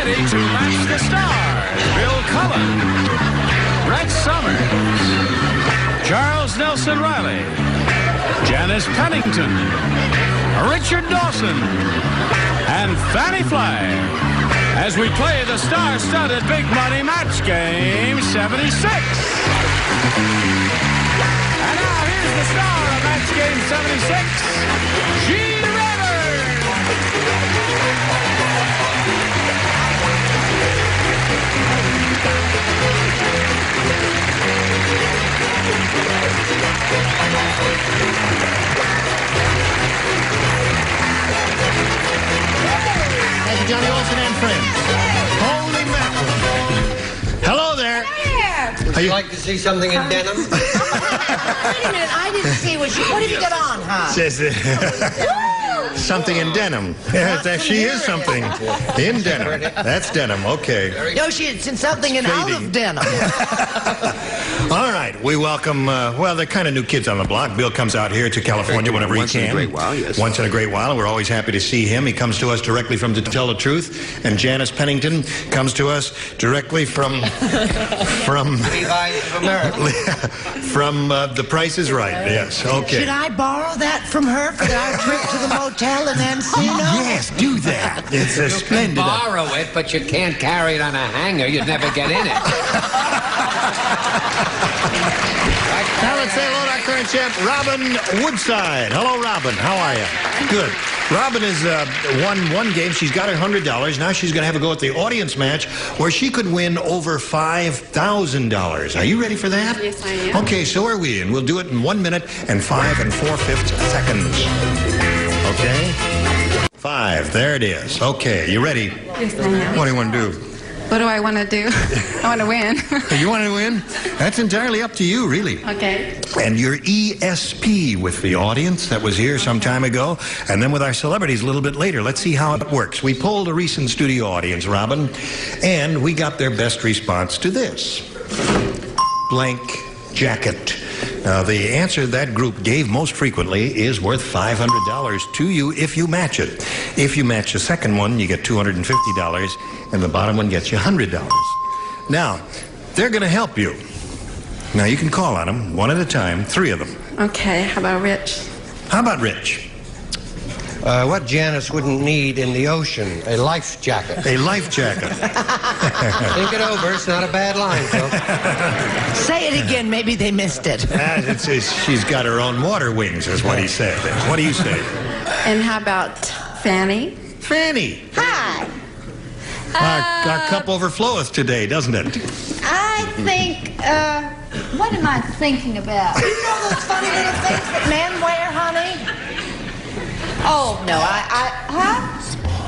ready to match the stars. Bill Cullen, Brett Somers, Charles Nelson Riley, Janice Pennington, Richard Dawson, and Fanny Flagg, as we play the star-studded Big Money Match Game 76. And now here's the star of Match Game 76, Gene Rayburn. Thank you, Johnny Olson and friends. Holy mackerel. Hello there. Would you like to see something in denim? Wait a minute, I didn't see what have you got on, huh? Says something in denim. She is something in denim. That's denim, okay. No, it's in something in out of denim. All right, we welcome, they're kind of new kids on the block. Bill comes out here to California whenever he can. Once in a great while, yes. Once in a great while, and we're always happy to see him. He comes to us directly from To Tell the Truth, and Janice Pennington comes to us directly from Levi's of America. from The Price is Right. Yes, okay. Should I borrow that from her for our trip to the motel in Encino? Yes, do that. It's a splendid. Borrow it, but you can't carry it on a hanger. You'd never get in it. Now let's say hello to our current champ, Robin Woodside. Hello, Robin. How are you? Good. Robin has won one game. She's got her $100. Now she's going to have a go at the audience match where she could win over $5,000. Are you ready for that? Yes, I am. Okay, so are we. And we'll do it in 1 minute and 5 4/5 seconds. Okay? 5. There it is. Okay, you ready? Yes, I am. What do you want to do? What do I want to do? I want to win. You want to win? That's entirely up to you, really. Okay. And your ESP with the audience that was here some time ago, and then with our celebrities a little bit later. Let's see how it works. We polled a recent studio audience, Robin, and we got their best response to this. Blank jacket. Now, the answer that group gave most frequently is worth $500 to you if you match it. If you match the second one, you get $250, and the bottom one gets you $100. Now, they're going to help you. Now, you can call on them one at a time, 3 of them. Okay, how about Rich? How about Rich? What Janice wouldn't need in the ocean? A life jacket. A life jacket. Think it over. It's not a bad line, folks. Say it again. Maybe they missed it. She's got her own water wings, is what he said. What do you say? And how about Fanny? Fanny. Hi. Our cup overfloweth today, doesn't it? I think, what am I thinking about? You know those funny little things that men wear, honey? Oh, no, huh?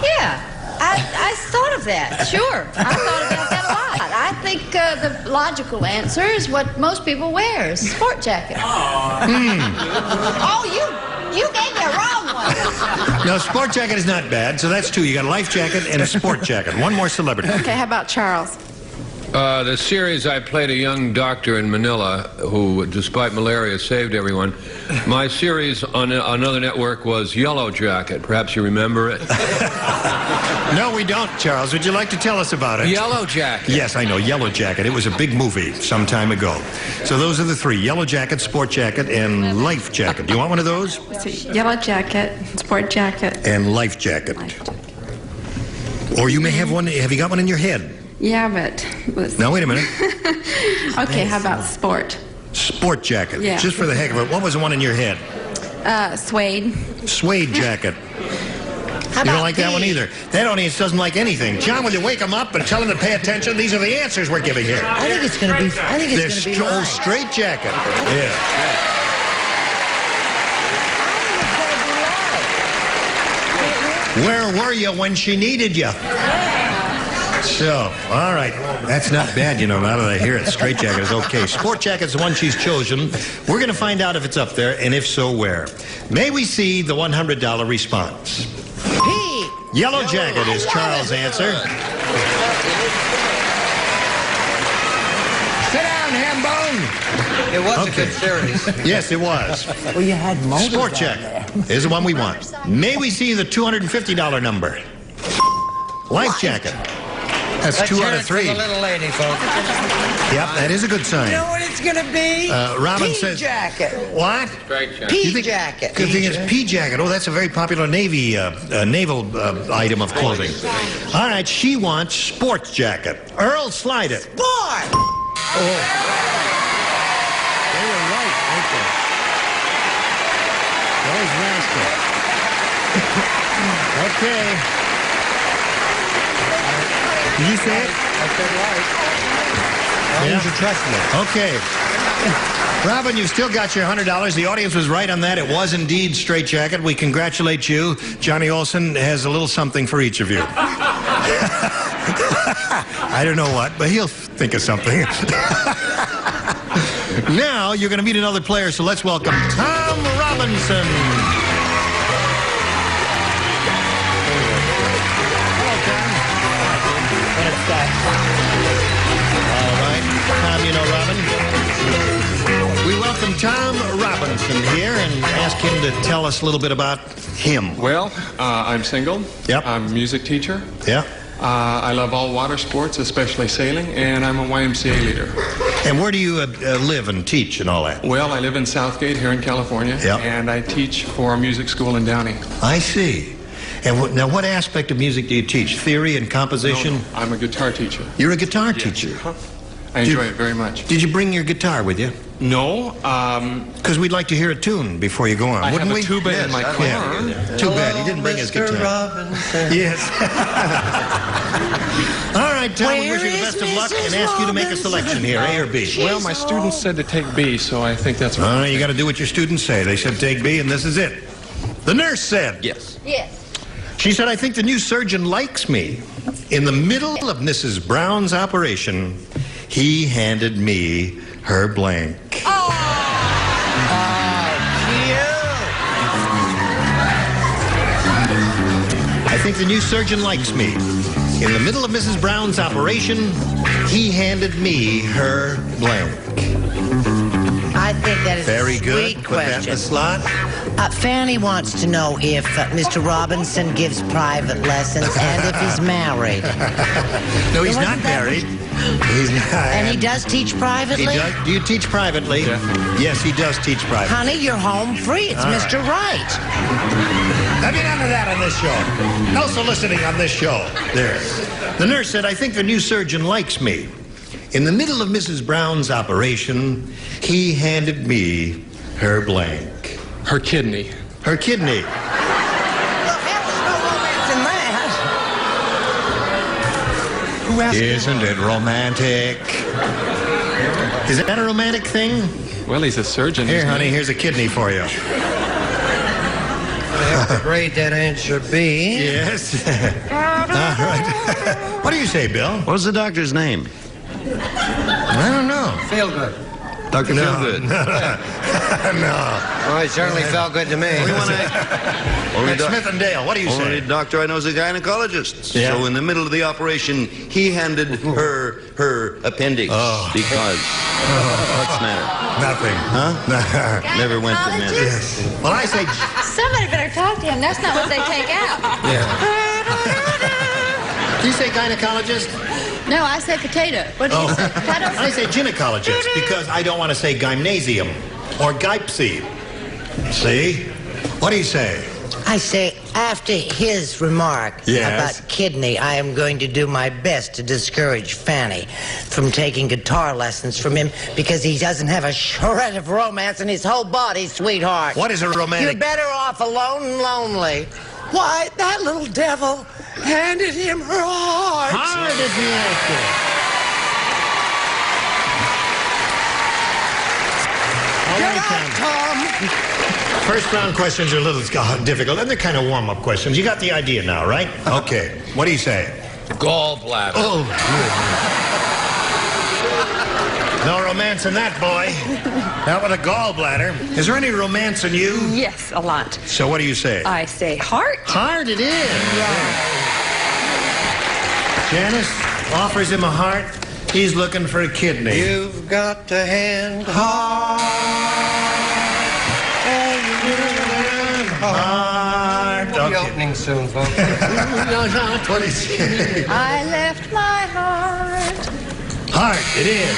Yeah, I thought of that, sure. I thought about that a lot. I think the logical answer is what most people wear, is a sport jacket. Oh, you gave me a wrong one. No, sport jacket is not bad, so that's 2. You got a life jacket and a sport jacket. One more celebrity. Okay, how about Charles? The series I played a young doctor in Manila who, despite malaria, saved everyone. My series on another network was Yellow Jacket. Perhaps you remember it? No, we don't, Charles. Would you like to tell us about it? Yellow Jacket. Yes, I know, Yellow Jacket. It was a big movie some time ago. So those are the 3, Yellow Jacket, Sport Jacket, and Life Jacket. Do you want one of those? Yellow jacket, sport jacket. And Life Jacket. Life jacket. Or you may have one. Have you got one in your head? Yeah, but... Now, wait a minute. Okay, how about sport? Sport jacket. Yeah. Just for the heck of it. What was the one in your head? Suede. Suede jacket. How You don't about like that one D? either. That audience doesn't like anything. John, will you wake them up and tell them to pay attention? These are the answers we're giving here. I think it's going to be. I think it's going to be mine. Straight jacket. Yeah. Where were you when she needed you? So, all right. That's not bad, you know, now that I hear it. Straight jacket is okay. Sport jacket's the one she's chosen. We're going to find out if it's up there, and if so, where. May we see the $100 response? P. Yellow jacket is Charles' answer. Sit down, Hambone. It was a good series. Yes, it was. Well, you had motors Sport on jacket there. is the one we want. May we see the $250 number? Life jacket. That's Let's 2 hear out it of for 3. the little lady, folks. Yep, that is a good sign. You know what it's gonna be? Robin Pea says... jacket. What? Strike jacket. Pea You think- jacket. Good thing is pea jacket. Oh, that's a very popular naval item of clothing. All right, she wants sports jacket. Earl, slide it. Boy! They were right, weren't they? Those rascals. Okay. Did you say it? I said right. As long as you trust me. Okay. Robin, you've still got your $100. The audience was right on that. It was indeed straitjacket. We congratulate you. Johnny Olson has a little something for each of you. I don't know what, but he'll think of something. Now you're going to meet another player, so let's welcome Tom Robinson. Hello, Tom. All right. Tom, you know Robin. We welcome Tom Robinson here and ask him to tell us a little bit about him. Well, I'm single. Yep. I'm a music teacher. Yeah. I love all water sports, especially sailing, and I'm a YMCA leader. And where do you live and teach and all that? Well, I live in Southgate here in California, Yep. and I teach for a music school in Downey. I see. And now, what aspect of music do you teach? Theory and composition? No, I'm a guitar teacher. You're a guitar teacher. Huh? I enjoy it very much. Did you bring your guitar with you? No, Because we'd like to hear a tune before you go on, I wouldn't have we? a tuba in my car. Yeah. Too bad he didn't bring his Mr. guitar. Robinson. Yes. All right, Tom, we wish you the Where best is of luck and Mrs. ask you to make a Robinson? selection here, A or B. Well, my students said to take B, so I think that's right. All right, you got to do what your students say. They said take B, and this is it. The nurse said. Yes. Yes. She said, I think the new surgeon likes me. In the middle of Mrs. Brown's operation, he handed me her blank. I think the new surgeon likes me. In the middle of Mrs. Brown's operation, he handed me her blank. I think that is Very a good. sweet Put that in question. the slot. Fanny wants to know if Mr. Robinson gives private lessons and if he's married. No, he's not Wasn't that- married. He's not. And he does teach He privately? does. Do you teach privately? Yeah. Yes, he does teach privately. Honey, you're home free. It's All Mr. Right. Have you none of that on this show? No soliciting on this show. There. The nurse said, I think the new surgeon likes me. In the middle of Mrs. Brown's operation, he handed me her blank. Her kidney. Her kidney. Well, there's no romance in that. Who asked you? Isn't it romantic? Is that a romantic thing? Well, he's a surgeon. Here, isn't honey, he? here's a kidney for you. I have to grade that answer B. Yes. All right. What do you say, Bill? What's the doctor's name? I don't know. Feel good. Dr. No. Feelgood. No. Well, it certainly felt good to me. Only That's Smith and Dale. What do you only say? doctor I know is a gynecologist. Yeah. So in the middle of the operation, he handed her appendix. Oh. Because. What's the matter? Nothing. Huh? Never went to med. Yes. Well, I say, Somebody better talk to him. That's not what they take out. do you say gynecologist? No, I said potato. What do you say? Potato? I say gynecologist because I don't want to say gymnasium or gypsy. See? What do you say? I say, after his remark Yes. about kidney, I am going to do my best to discourage Fanny from taking guitar lessons from him because he doesn't have a shred of romance in his whole body, sweetheart. What is a You're romantic? better off alone and lonely. Why, that little devil handed him her heart. Hard as the answer. All You're right, out, Tom. Tom. First round questions are a little difficult, and they're kind of warm-up questions. You got the idea now, right? Okay. What do you say? Gallbladder. Oh, good. No romance in that, boy. Not with a gallbladder. Is there any romance in you? Yes, a lot. So what do you say? I say heart. Heart it is. Janice offers him a heart. He's looking for a kidney. You've got to hand hard. Heart. The Okay. opening coming soon, folks. What is it? I left my heart. Heart, it is.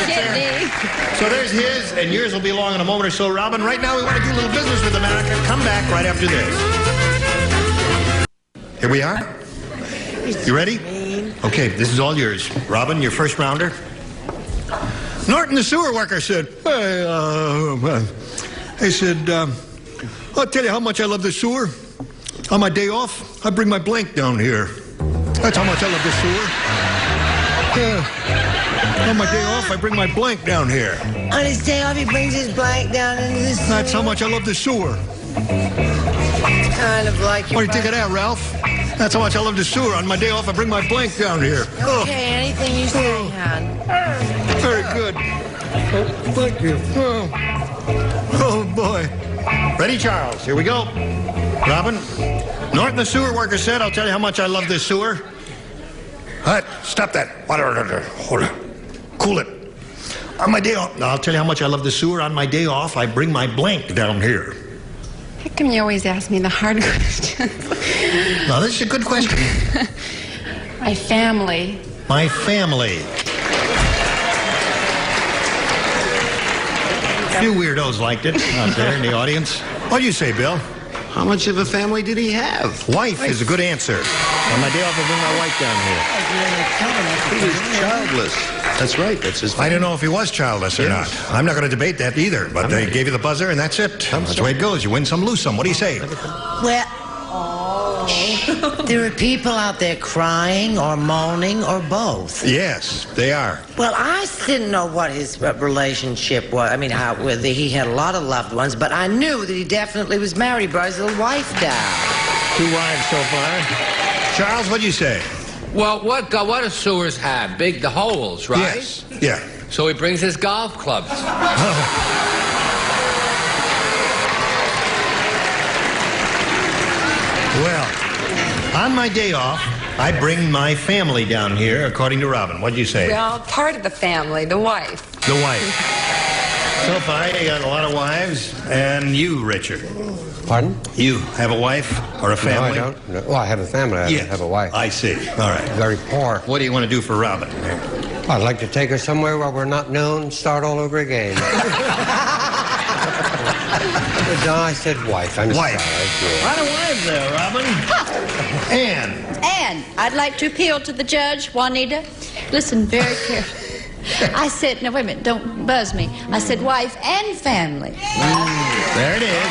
Kidney. So there's his, and yours will be along in a moment or so, Robin. Right now, we want to do a little business with America. Come back right after this. Here we are. You ready? Okay, this is all yours. Robin, your first rounder. Norton, the sewer worker, said, hey, I'll tell you how much I love the sewer. On my day off, I bring my blank down here. That's how much I love the sewer. On my day off, I bring my blank down here. On his day off, he brings his blank down into the sewer. That's how much I love the sewer. Kind of like What do you think of that, Ralph? That's how much I love the sewer. On my day off, I bring my blank down here. Okay, anything you say, hon. Very good. Thank you. Oh, boy. Ready, Charles? Here we go. Robin, Norton, the sewer worker, said, I'll tell you how much I love this sewer. Hut, stop that. Hold on. Cool it. On my day off, I'll tell you how much I love the sewer. On my day off, I bring my blank down here. How come you always ask me the hard questions? Now, this is a good question. My family. My family. A few weirdos liked it out there in the audience. What do you say, Bill? How much of a family did he have? Wife is a good answer. On my day off, I bring my wife down here. He was childless. That's right. That's his I don't know if he was childless or not. I'm not going to debate that either, but they gave you the buzzer, and that's it. That's the way it goes. You win some, lose some. What do you say? Well, there are people out there crying or moaning or both. Yes, they are. Well, I didn't know what his relationship was. I mean, whether he had a lot of loved ones, but I knew that he definitely was married, brought his little wife down. 2 wives so far. Charles, what'd you say? Well, what do sewers have? The holes, right? Yes. Yeah. So he brings his golf clubs. Well, on my day off, I bring my family down here, according to Robin. What'd you say? Well, part of the family, the wife. The wife. So far, you got a lot of wives. And you, Richard. Pardon? You have a wife or a family? No, I don't. No. Well, I have a family. I don't have a wife. I see. All right. Very poor. What do you want to do for Robin? I'd like to take her somewhere where we're not known, start all over again. No, I said wife. I'm Wife. sorry. A lot of wives there, Robin. Anne. And I'd like to appeal to the judge, Juanita. Listen very carefully. I said, no, wait a minute, don't buzz me. I said wife and family. There it is.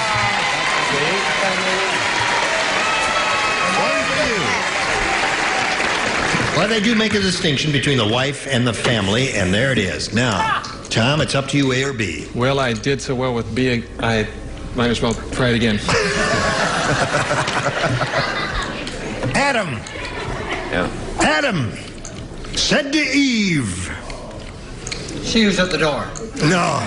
One for you. Well, they do make a distinction between the wife and the family, and there it is. Now, Tom, it's up to you, A or B. Well, I did so well with B, I might as well try it again. Adam. Yeah. Adam said to Eve. She was at the door. No.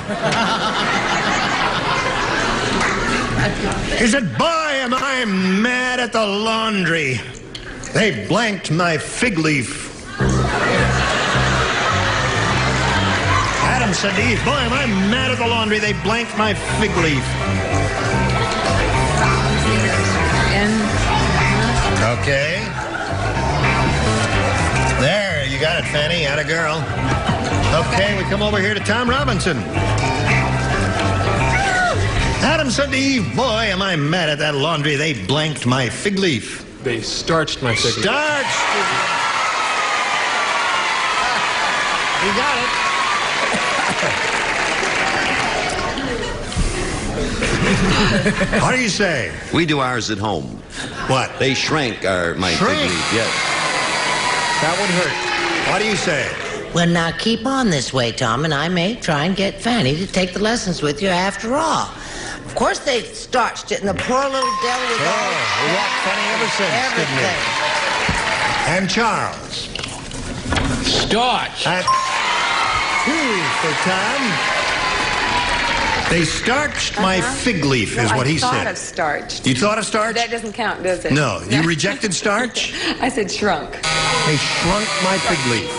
He said, boy, am I mad at the laundry. They blanked my fig leaf. Adam said to Eve, boy, am I mad at the laundry. They blanked my fig leaf. Okay. There, you got it, Fanny. Atta girl. Okay, we come over here to Tom Robinson. Adam said to Eve, boy, am I mad at that laundry. They blanked my fig leaf. They starched my fig leaf. Starched. You got it. What do you say? We do ours at home. What? They shrank my fig Shrank? leaf, yes. That would hurt. What do you say? Well, now keep on this way, Tom, and I may try and get Fanny to take the lessons with you after all. Of course, they starched it, and the poor little devil was all we walked funny ever since, didn't we? everything. And Charles. Starch. That's 2 for Tom. They starched my fig leaf, is what he I thought said. of starched. You thought of starch? That doesn't count, does it? No. You rejected starch? I said shrunk. They shrunk my fig leaf.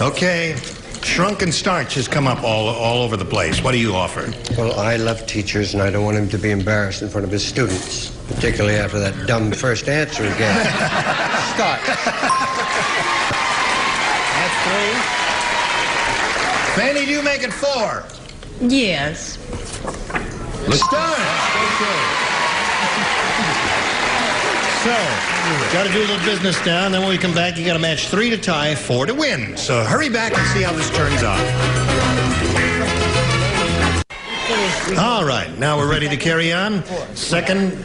Okay. Shrunk and starch has come up all over the place. What do you offer? Well, I love teachers, and I don't want him to be embarrassed in front of his students. Particularly after that dumb first answer again. Start. That's 3. Fanny, do you make it 4? Yes. Let's start. So, got to do a little business now, and then when we come back, you got to match 3 to tie, 4 to win. So hurry back and see how this turns out. All right, now we're ready to carry on. Second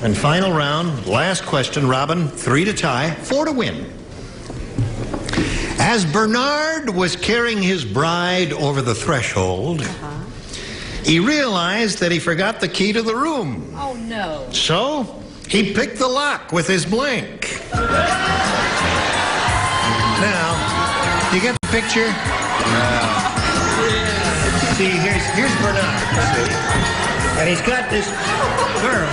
and final round. Last question, Robin. 3 to tie, 4 to win. As Bernard was carrying his bride over the threshold, he realized that he forgot the key to the room. Oh, no. So, he picked the lock with his blank. Now, do you get the picture? See, here's Bernard, see? And he's got this girl,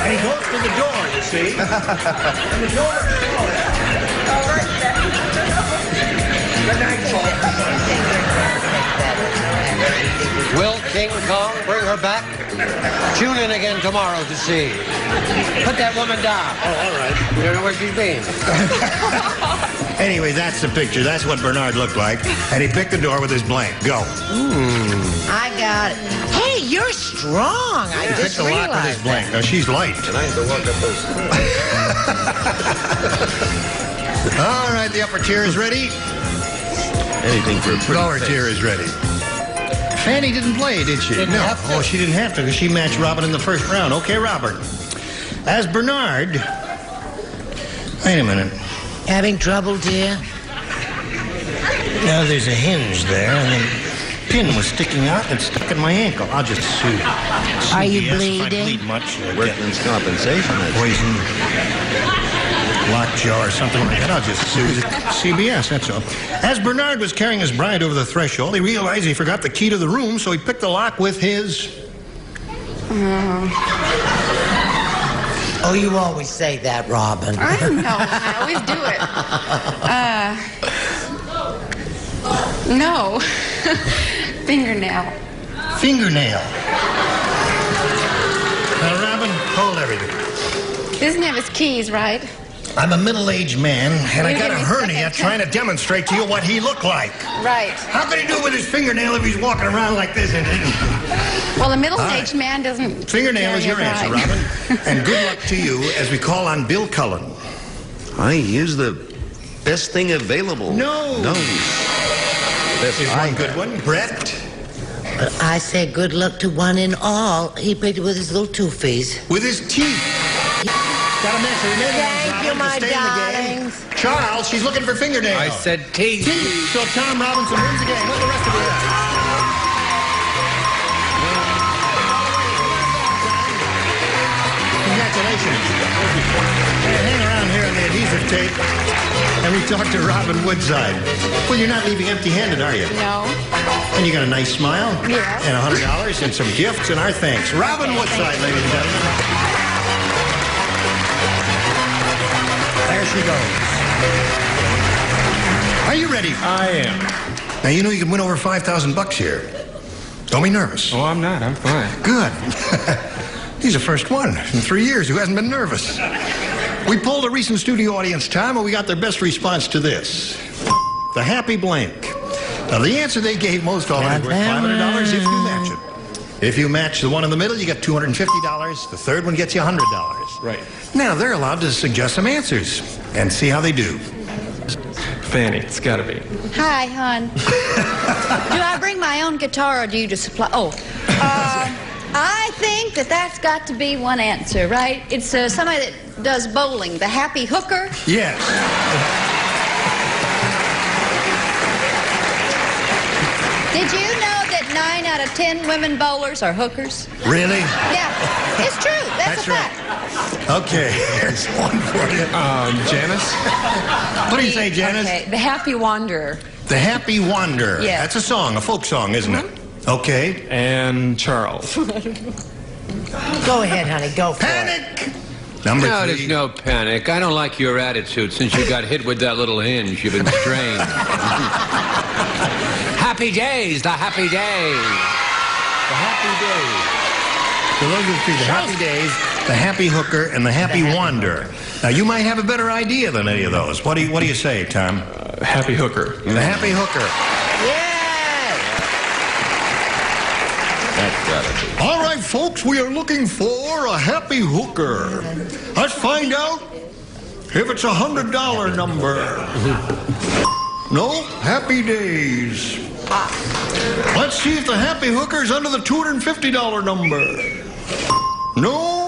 and he goes to the door, you see? And the door is closed. Good night, Will King Kong bring her back? Tune in again tomorrow to see. Put that woman down. Oh, all right. We don't know where she's been. Anyway, that's the picture. That's what Bernard looked like. And he picked the door with his blank. Go. I got it. Hey, you're strong. I Picked just the lock with realized his blank. Now, she's light. And I have to walk up those stairs. All right, the upper tier is ready. Anything for a pretty Lower face. tier is ready. Fanny didn't play, did she? Didn't have to. Oh, she didn't have to because she matched Robin in the first round. Okay, Robert. As Bernard... Wait a minute. Having trouble, dear? Now, there's a hinge there, and the pin was sticking out and stuck in my ankle. I'll just sue. Are you CBS bleeding? If I bleed much, Workman's compensation. poison, lockjaw, or something like that. I'll just sue CBS, that's all. As Bernard was carrying his bride over the threshold, he realized he forgot the key to the room, so he picked the lock with his... Oh, you always say that, Robin. I know. I always do it. No. Fingernail. Fingernail. Now, Robin, hold everything. He doesn't have his keys, right? I'm a middle-aged man, and I You got give a me hernia second trying to demonstrate to you what he looked like. Right. How could he do it with his fingernail if he's walking around like this? Well, a middle-aged man doesn't... Fingernail is your carry a answer, bride. Robin. And good luck to you as we call on Bill Cullen. I use the best thing available. No. Best Here's I one good one. Brett, I say good luck to one and all. He picked it with his little toofies. with his teeth. Got a message. Thank you, my darlings. Charles, she's looking for fingernails. I said teeth. Teeth. So Tom Robinson wins the game. What the rest of you at? Congratulations. Hang around here on the adhesive tape, and we talked to Robin Woodside. Well, you're not leaving empty-handed, are you? No. And you got a nice smile? Yes. And $100 and some gifts and our thanks. Robin Woodside, ladies and gentlemen. There she goes. Are you ready? I am. Now, you know you can win over $5,000 here. Don't be nervous. Oh, I'm not. I'm fine. Good. He's the first one in 3 years who hasn't been nervous. We polled a recent studio audience, Tom, and we got their best response to this. The happy blank. Now, the answer they gave most often is worth $500 if you match it. If you match the one in the middle, you get $250. The third one gets you $100. Right. Now, they're allowed to suggest some answers and see how they do. Fanny, it's gotta be. Hi, hon. Do I bring my own guitar or do you just supply? Oh, I think that's got to be one answer, right? It's somebody that does bowling, the happy hooker. Yes. Did you know that 9 out of 10 women bowlers are hookers? Really? Yeah, it's true. That's a right. fact. Okay, here's one for you. Janice? What do you say, Janice? Okay, The Happy Wanderer. The Happy Wanderer. Yeah. That's a song, a folk song, isn't it? Okay. And Charles. Go ahead, honey. Go for it. Panic! Number No, 3. there's no panic. I don't like your attitude. Since you got hit with that little hinge, you've been strained. Happy days, the happy days. The Happy Days. So those are the 3, the Happy Days the Happy Hooker, and the Happy Wanderer. Now, you might have a better idea than any of those. What do you say, Tom? Happy Hooker. The Happy Hooker. All right, folks, we are looking for a Happy Hooker. Let's find out if it's a $100 number. No? Happy Days. Let's see if the Happy Hooker's under the $250 number. No.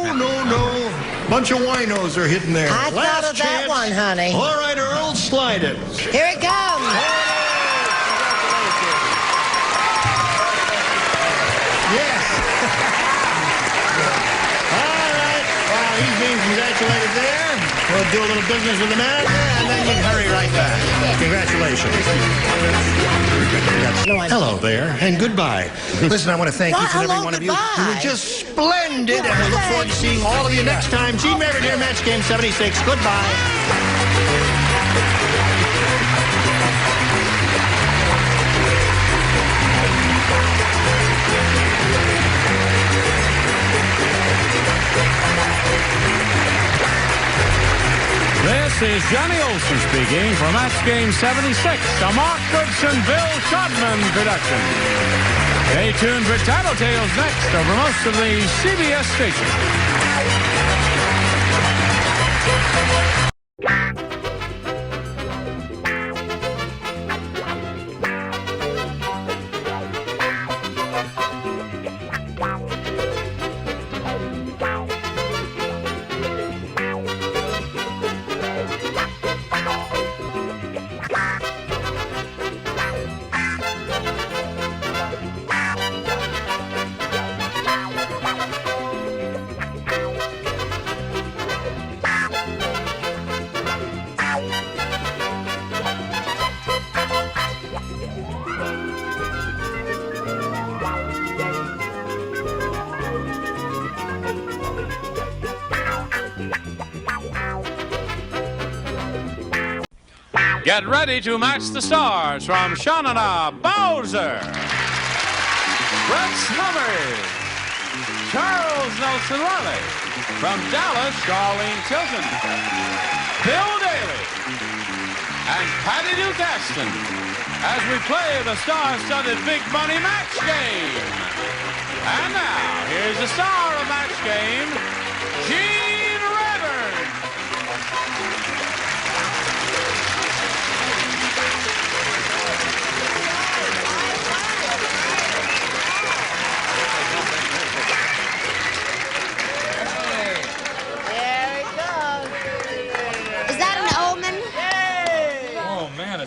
Bunch of winos are hidden there. I thought of that one, honey. All right, Earl, slide it. Here it comes. Yes. All right. Well, he's being congratulated there. We'll do a little business with the man, and then you can hurry right back. Congratulations. Hello there, and goodbye. Listen, I want to thank each and every one of you. You were just splendid, and we look forward to seeing all of you next time. Gene Merritt here, Match Game 76. Goodbye. This is Johnny Olson speaking for Match Game 76, a Mark Goodson, Bill Todman production. Stay tuned for Tattletales next over most of the CBS stations. Get ready to match the stars from Shawnana Bowser, Brett Summers, Charles Nelson Riley, from Dallas, Darlene Tilton, Bill Daly, and Patty Duke Aston as we play the star-studded Big Money Match Game. And now, here's the star of Match Game, Gene Rayburn.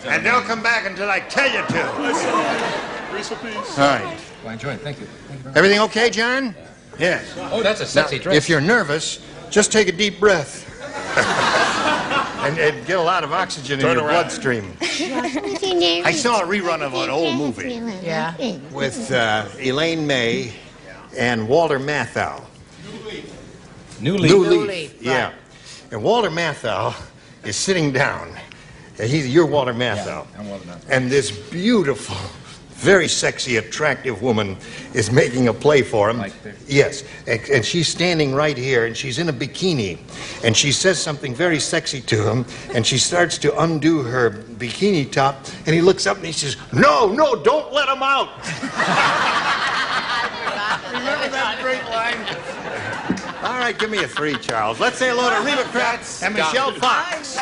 And don't come back until I tell you to. Grease a piece. All right. Well, enjoy it. Thank you. Everything okay, John? Yes. Oh, that's a sexy dress. If you're nervous, just take a deep breath. and get a lot of oxygen in your bloodstream. I saw a rerun of an old movie. Yeah. With Elaine May and Walter Matthau. New Leaf. New Leaf. Yeah. And Walter Matthau is sitting down. You're Walter Matthau. Yeah, I'm Walter Matthau. And this beautiful, very sexy, attractive woman is making a play for him. Yes. And she's standing right here, and she's in a bikini. And she says something very sexy to him, and she starts to undo her bikini top, and he looks up and he says, "No, don't let him out." Remember that great line? All right, give me a 3, Charles. Let's say hello to Reba Kratz and Michelle Fox.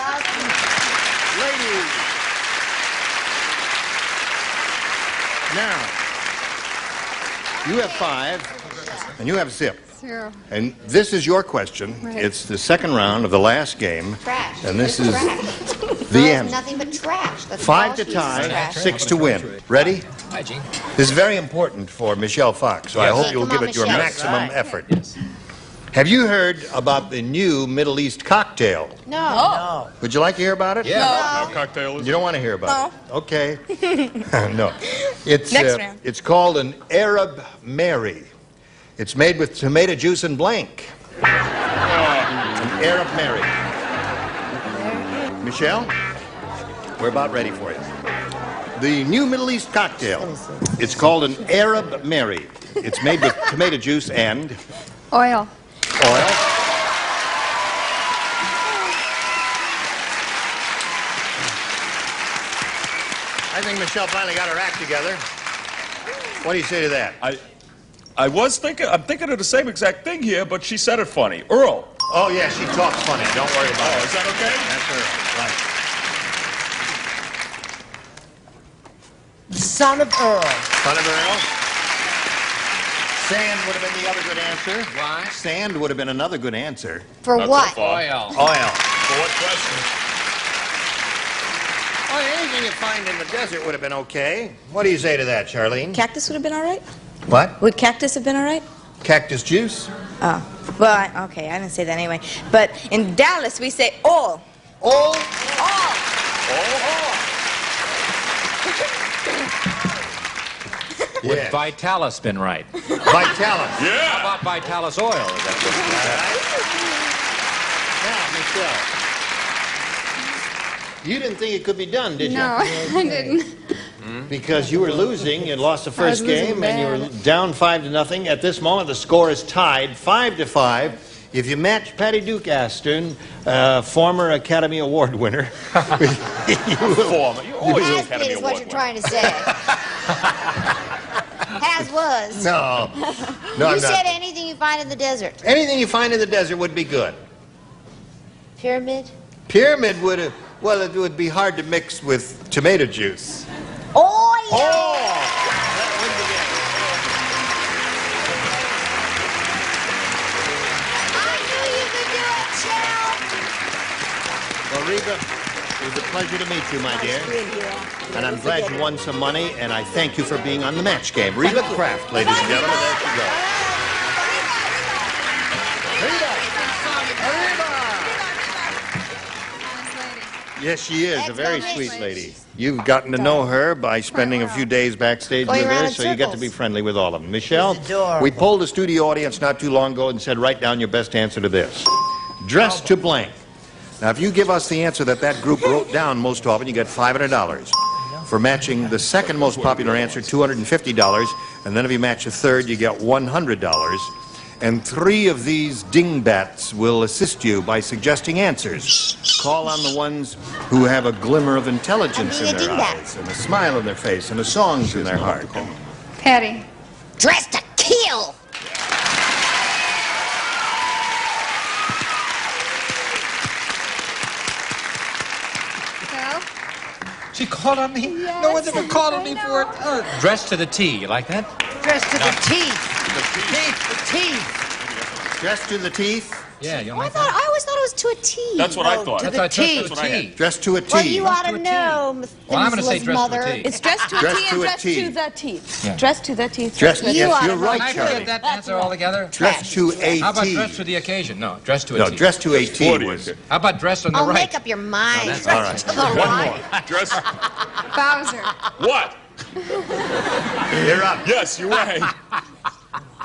Ladies. Now, you have 5, and you have Zip. 0. And this is your question. Right. It's the second round of the last game. Trash. And this It's is trash. the end. Nothing but trash. That's 5 all to she's tie, trash. 6 to win. Ready? Hi, Gene. This is very important for Michelle Fox, so I hope you'll Come give on, it your Michelle. maximum effort. Have you heard about the new Middle East cocktail? No. Would you like to hear about it? Yeah. No cocktail is You don't want to hear about it? Okay. No. Next round. It's called an Arab Mary. It's made with tomato juice and blank. An Arab Mary. Michelle, we're about ready for you. The new Middle East cocktail. It's called an Arab Mary. It's made with tomato juice and Oil. oil. I think Michelle finally got her act together. What do you say to that? I'm thinking of the same exact thing here, but she said it funny. Earl. Oh, yeah, she talks funny. Don't worry about it. Is that okay? That's her. Right. Son of Earl. Son of Earl. Sand would have been the other good answer. Why? Sand would have been another good answer. For Not what? so far. Oil. Oil. For what question? Well, anything you find in the desert would have been okay. What do you say to that, Charlene? Cactus would have been all right? What? Would cactus have been all right? Cactus juice? Oh, well, okay, I didn't say that anyway. But in Dallas, we say all. All? All. Would Yeah. Vitalis been right? Vitalis. How Yeah. about Vitalis oil? Is that Now, Michelle. You didn't think it could be done, did you? No, I didn't. Because you were losing. You lost the first was losing game, and you were bad. down 5-0. At this moment, the score is tied 5-5. If you match Patty Duke Aston, former Academy Award winner, Former. You always Has Academy been is what Award you're trying to say. Has was. no, You I'm said not. anything you find in the desert. Anything you find in the desert would be good. Pyramid? Pyramid would have. Well, it would be hard to mix with tomato juice. Oil! Oh! I knew you could do it, Shell! Well, Reba, it was a pleasure to meet you, my dear. And I'm glad you won some money, and I thank you for being on the match game. Reba Kraft, ladies and gentlemen, there she goes. Yes, she is, a very sweet lady. You've gotten to know her by spending a few days backstage with her, so you get to be friendly with all of them. Michelle, we polled a studio audience not too long ago and said, write down your best answer to this. Dress to blank. Now, if you give us the answer that group wrote down most often, you get $500. For matching the second most popular answer, $250. And then if you match a third, you get $100. And 3 of these dingbats will assist you by suggesting answers. Call on the ones who have a glimmer of intelligence in their eyes, and a smile on their face, and a song in their heart. Patty. Dressed to kill! Well, She called on me? No one's ever called on me for it. Dressed to the T. You like that? Dressed to the teeth. The teeth. Dressed to the teeth? Yeah, you I like that? always thought it was to a T. That's what I thought. I thought dressed to a T. Dressed to a T. Well, you ought to know, Well, I'm going to say Methuselah's dressed mother. to a T. It's dressed to a Dressed T to and a dressed T. to the teeth. Yeah. Dressed to the teeth. Dressed, You yes, ought you're to right, I can Charlie. get that answer altogether. Dressed to a How about T. dressed for the occasion? No, dressed to a No, T. dressed to a T was... How about dressed on the Oh, right? make up your mind. that's all right. To the right. Dress. Bowser. What? You're up. Yes, you're right.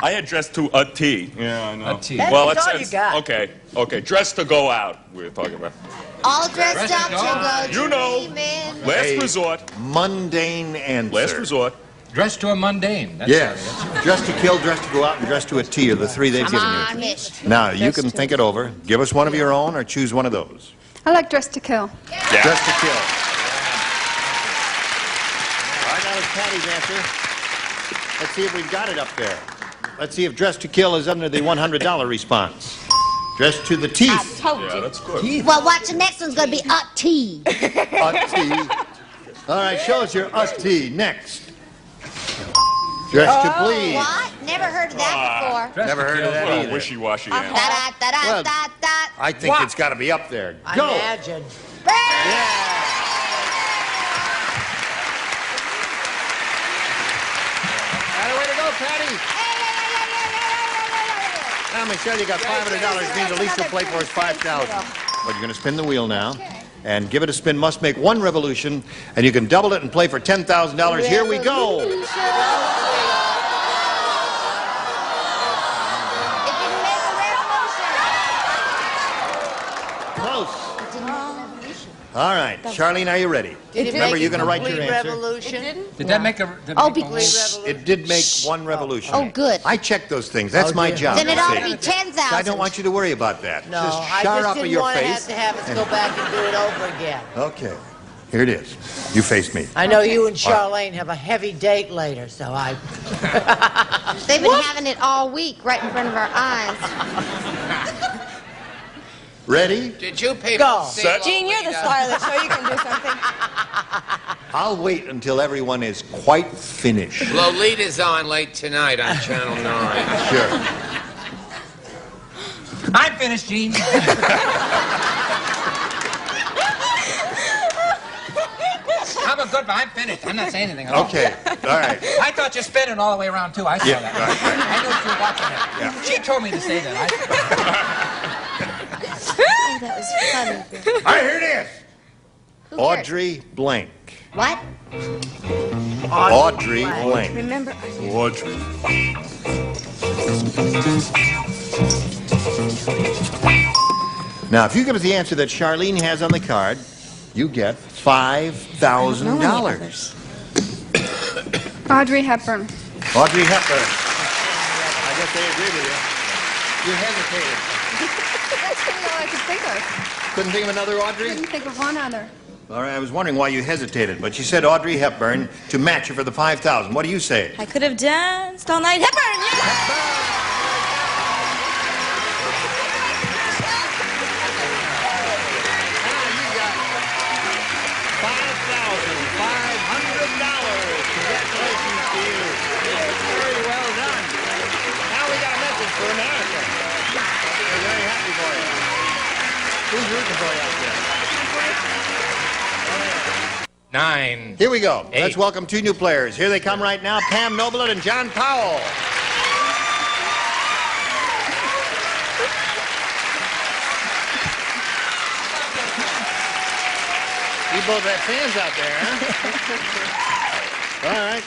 I had dressed to a T. Yeah, I know. A T. Well, That's all it's you got. okay. Okay, dressed to go out. We were talking about All dressed Dressed up to to go. go You know. dreaming. last Hey. resort. Mundane answer. Last resort. Dressed to a mundane. That's Yes. Dressed to kill, dressed to go out, and dressed to a T are the 3 they've Come given on, you. Mitch. Now, you can think it over. Give us one of your own or choose one of those. I like Dress to Kill. Yeah. Dressed to kill. All right, that was Patty's answer. Let's see if we've got it up there. Let's see if dressed to kill is under the $100 response. Dressed to the teeth. Yeah, that's good. Well, watch, the next one's going to be a T. A T. All right, show us your T next. Dressed to please. What? Never heard of that before. Never heard of that Well, either. wishy-washy answer. Well, Da-da-da-da-da-da. I think it's got to be up there. Go. Imagine. Way to go, Patty. Now, Michelle, you got $500. Means the least you'll play for is $5,000. But you're going to spin the wheel now. And give it a spin. Must make 1 revolution. And you can double it and play for $10,000. Here we go. Close. All right. Charlene, are you ready? Remember, you're going to write your answer. Did that make a... Oh, It did make 1 revolution. Oh, good. I check those things. That's my job. Then it you ought see. to be 10,000. I don't want you to worry about that. No, just I shower just up of didn't your want to face. have us go back and do it over again. Okay. Here it is. You face me. I know you and Charlene have a heavy date later, so I... They've been having it all week right in front of our eyes. Ready? Did you people Go. see Gene, you're the star of the show. You can do something. I'll wait until everyone is quite finished. Lolita's on late tonight on Channel 9. Sure. I'm finished, Gene. I'm a good one. I'm finished. I'm not saying anything at all. Okay. All right. I thought you sped it all the way around, too. I saw Yeah, that. right. I knew you were watching that. Yeah. She told me to say that. Oh, that was funny. All right, here it is. Who cares? Audrey Blank. What? Audrey Blank. Remember? Audrey. Now, if you give us the answer that Charlene has on the card, you get $5,000. Audrey Hepburn. Audrey Hepburn. I guess they agree with you. You hesitated. That's really all I could think of. Couldn't think of another Audrey? Couldn't think of one other. All right, I was wondering why you hesitated, but you said Audrey Hepburn to match her for the $5,000. What do you say? I could have danced all night. Hepburn, yeah! Congratulations to you. Very well done. Now we got a message for America. We're very happy for you. Who's rooting for you out there? 9. Here we go. 8. Let's welcome 2 new players. Here they come right now, Pam Noblett and John Powell. You both have fans out there, huh? All right.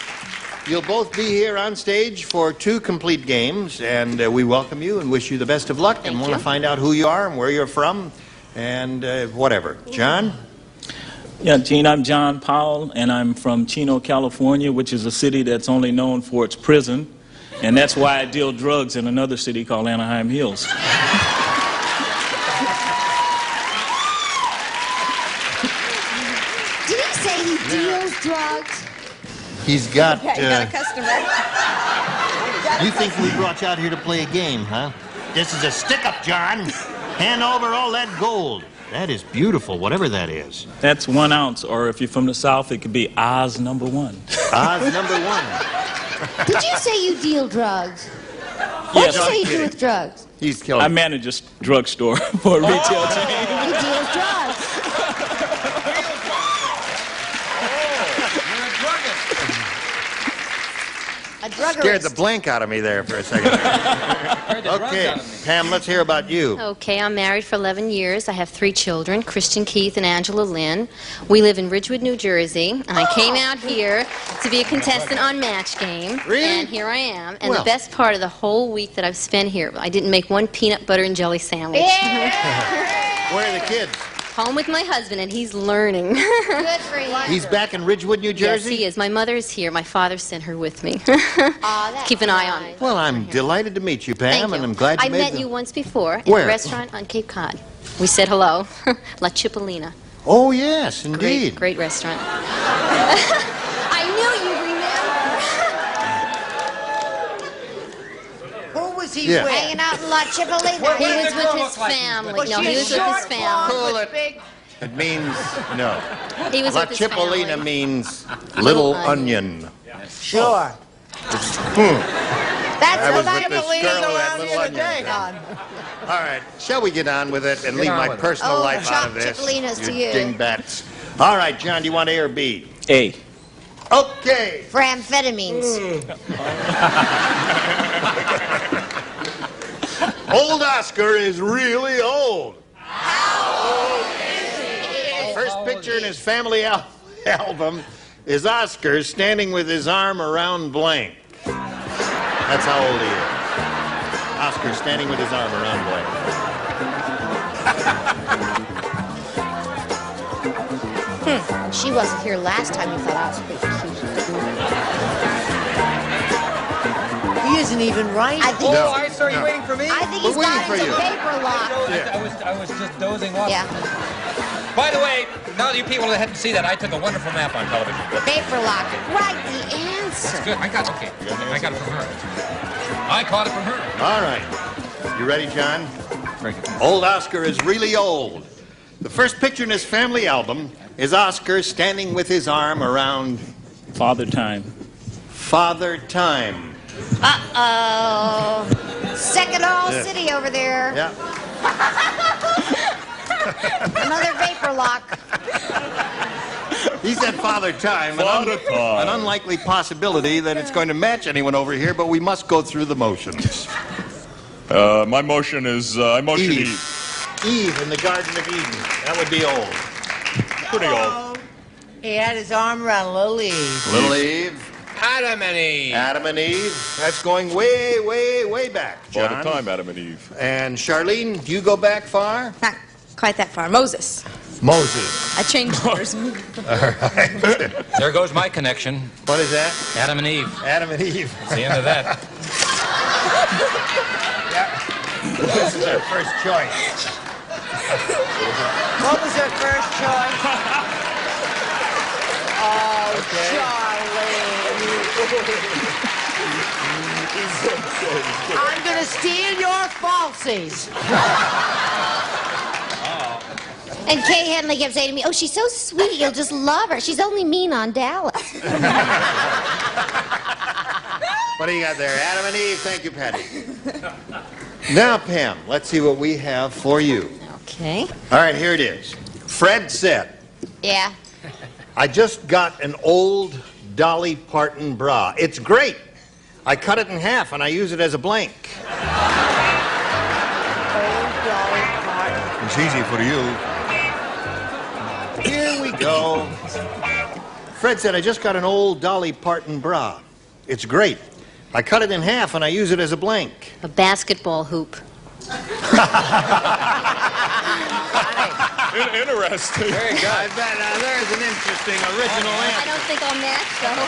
You'll both be here on stage for 2 complete games, and we welcome you and wish you the best of luck and want to find out who you are and where you're from and whatever. John? Yeah, Gene, I'm John Powell, and I'm from Chino, California, which is a city that's only known for its prison, and that's why I deal drugs in another city called Anaheim Hills. Did he say he deals drugs? He's got... Yeah, you got a customer. You think we brought you out here to play a game, huh? This is a stick-up, John. Hand over all that gold. That is beautiful, whatever that is. That's 1 ounce, or if you're from the South, it could be Oz number 1. Oz number 1. Did you say you deal drugs? What Yes. do you say you do with drugs? He's killing I manage a drugstore for a retail chain. He deals drugs. A druggerist. Scared the blank out of me there for a second. Okay, Pam, let's hear about you. Okay, I'm married for 11 years. I have 3 children, Christian Keith and Angela Lynn. We live in Ridgewood, New Jersey, and I came out here to be a contestant on Match Game. Really? And here I am. And Well. the best part of the whole week that I've spent here, I didn't make one peanut butter and jelly sandwich. Where are the kids? Home with my husband, and he's learning. Good for you. He's back in Ridgewood, New Yes, Jersey? he is. My mother is here. My father sent her with me. Aw, Keep an eye on nice. it. Well, I'm delighted to meet you, Pam, Thank you. and I'm glad you I made met the... you once before at Where? a restaurant on Cape Cod. We said hello. La Cipollina. Oh, yes, indeed. Great restaurant. I knew you'd remember. Who was he Yeah. with? Hanging out in La Cipollina. He was with his family. Was No, she he a was with short his family. blonde Cool with it. big... It means no. He was La with his Cipollina family. means little onion. Sure. That's I was what with this Cipollina's girl who had around little here onions. today, hon. All right, shall we get on with it and leave on my with it. personal Oh, life out of chop this? Cipolinas to you. Dingbats. All right, John, do you want A or B? A. Okay. for amphetamines. Old Oscar is really old. How old is he? The first picture in his family album is Oscar standing with his arm around blank. That's how old he is. Oscar standing with his arm around blank. She wasn't here last time. You thought I was pretty cute. He isn't even right. I think. Oh, I saw you waiting for me? I think We're he's got waiting for into you. paper lock. I was just dozing off. Yeah. By the way, No, you people that hadn't seen that, I took a wonderful nap on television. Vapor lock. Right, the answer. That's good. I got it from her. I caught it from her. All right. You ready, John? Very good. Old Oscar is really old. The first picture in his family album is Oscar standing with his arm around Father Time. Father Time. Uh-oh. Second all city over there. Yeah. Another vapor lock. He said Father Time. An unlikely possibility that it's going to match anyone over here, but we must go through the motions. My motion is, I motion Eve. Eve in the Garden of Eden. That would be old. Pretty old. He had his arm around Little Eve. Little Eve. Adam and Eve. Adam and Eve. That's going way, way, way back, John. Father Time, Adam and Eve. And Charlene, do you go back far? Not quite that far. Moses. Moses. I changed yours. All right. There goes my connection. What is that? Adam and Eve. Adam and Eve. That's the end of that. This is our first choice. What was her first choice? Oh, Charlie. I'm going to steal your falsies. And Kay Henley kept saying to me, oh, she's so sweet, you'll just love her. She's only mean on Dallas. What do you got there? Adam and Eve. Thank you, Patty. Now, Pam, let's see what we have for you. Okay. All right, here it is. Fred said, Yeah. I just got an old Dolly Parton bra. It's great. I cut it in half and I use it as a blank. It's easy for you. Here we go. Fred said, I just got an old Dolly Parton bra. It's great. I cut it in half and I use it as a blank. A basketball hoop. Interesting. Very good. I bet there's an interesting original I answer. don't think I'll match, though.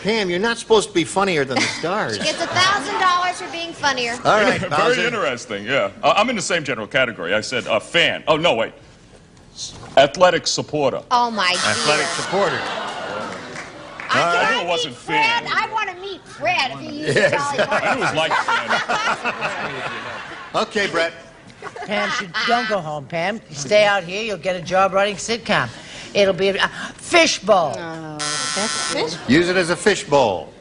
Pam, you're not supposed to be funnier than the stars. She gets $1,000 for being funnier. All right, Very Bowser. interesting, yeah. I'm in the same general category. I said fan. Oh, no, wait. Athletic supporter. Oh, my Athletic dear. supporter. I knew it wasn't Fred, fan. I want to meet Fred if he uses Yes. Dolly Parton. I knew it was like fan. Okay, Brett. Pam, don't go home, Pam. Stay out here. You'll get a job writing sitcom. It'll be a fishbowl. Oh, that's fish. Use it as a fishbowl.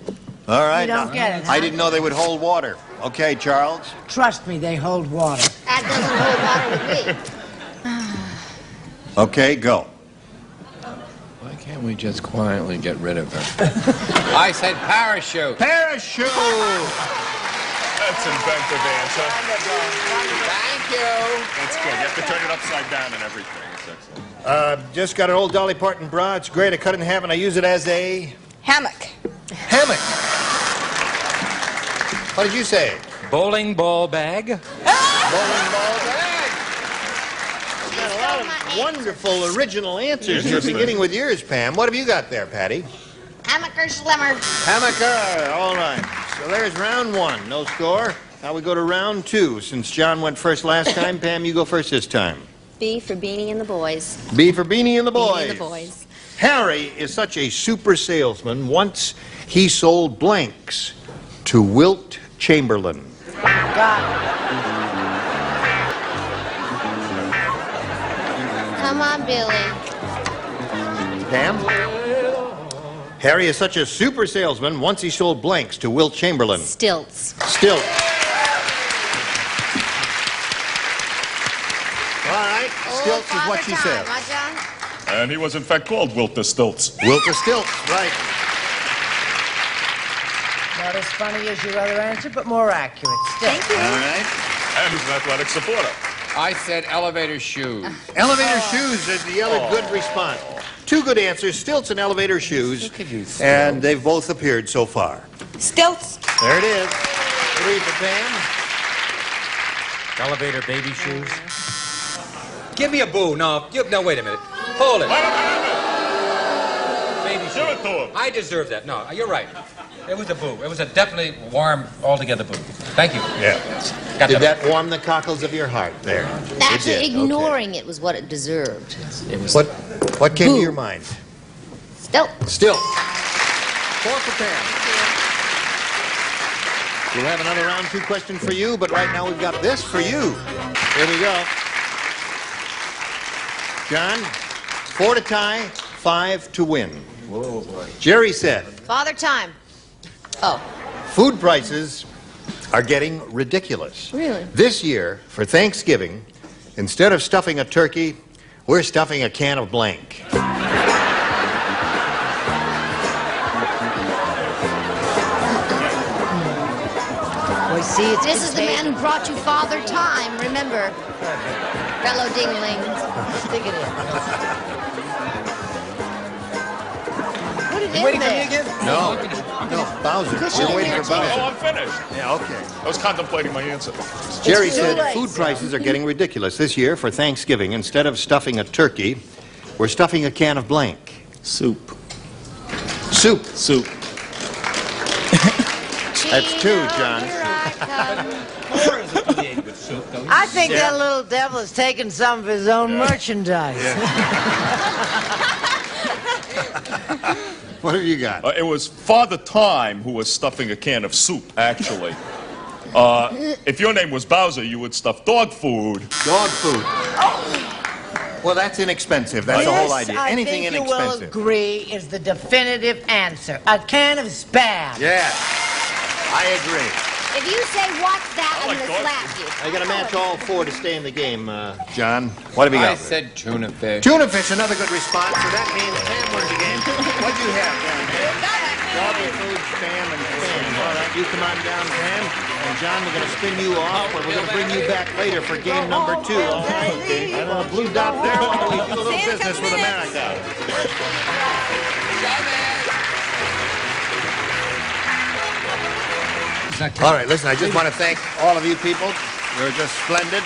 All right. You don't get it, huh? I didn't know they would hold water. Okay, Charles. Trust me, they hold water. That doesn't hold water with me. Okay, go. Why can't we just quietly get rid of her? I said parachute. Parachute. That's an inventive answer. Thank you. That's good. You have to turn it upside down and everything. It's excellent. Just got an old Dolly Parton bra. It's great. I cut it in half and I use it as a Hammock. hammock. What did you say? Bowling ball bag. Bowling ball bag. Got a lot of wonderful original answers here, beginning with yours, Pam. What have you got there, Patty? Hammocker Schlemmer. Hammocker. All right. So there's round one. No score. Now we go to round two. Since John went first last time, Pam, you go first this time. B for Beanie and the Boys. B for Beanie and the Boys. Beanie and the Boys. Harry is such a super salesman. Once he sold blanks to Wilt Chamberlain. Come on, Billy. Pam? Harry is such a super salesman. Once he sold blanks to Wilt Chamberlain. Stilts. Still. All right. Stilts is what she said. Huh, John? And he was, in fact, called Wilter Stilts. Wilter Stilts, right. Not as funny as your other answer, but more accurate. Still. Thank you. All right. And he's an athletic supporter. I said elevator shoes. Elevator shoes is the other good response. Two good answers, stilts and elevator shoes. And they've both appeared so far. Stilts. There it is. 3 for Pam. Elevator baby shoes. Give me a boo. No, wait a minute. Hold it. Wait a minute. Baby Give it to him. I deserve that. No, you're right. It was a boo. It was a definitely warm, altogether boo. Thank you. Yeah. Did that warm the cockles of your heart there? Actually, It did. ignoring it was what it deserved. It was. What came to your mind? Still. Still. 4 for Pam. We'll have another round 2 question for you, but right now we've got this for you. Here we go. John, 4 to tie, 5 to win. Whoa, boy. Jerry said, Father Time. Oh. food prices are getting ridiculous. Really? This year, for Thanksgiving, instead of stuffing a turkey, we're stuffing a can of blank. Boy, see, this is the man who brought you Father Time, remember? Fellow dingling. Stick it in. Put it in Waiting for me there. again? No, Bowser. Cushion We're in waiting there, for too. Bowser. Oh, I'm finished. Yeah, okay. I was contemplating my answer. Jerry too said late, food sir. prices are getting ridiculous. This year, for Thanksgiving, instead of stuffing a turkey, we're stuffing a can of blank. Soup. Soup. Soup. That's 2, John. I think that little devil has taken some of his own merchandise. What have you got? It was Father Time who was stuffing a can of soup, actually. If your name was Bowser, you would stuff dog food. Dog food. Well, that's inexpensive. That's the whole idea. I Anything think you will inexpensive. agree is the definitive answer. A can of Spam. Yeah, I agree. If you say, what's that, I'm like going to dog slap you. I got to match all 4 to stay in the game. John, what have you I got? said tuna fish. Tuna fish, another good response. So that means Pam wins the game. What do you have down here? Doggy food, Spam, and Pam. All right, you come on down, Pam. And John, we're going to spin you off, but we're going to bring you back later for game number 2. All right? I don't know, blue dot there while we do a little business with America. All right, listen, I just want to thank all of you people. You're just splendid.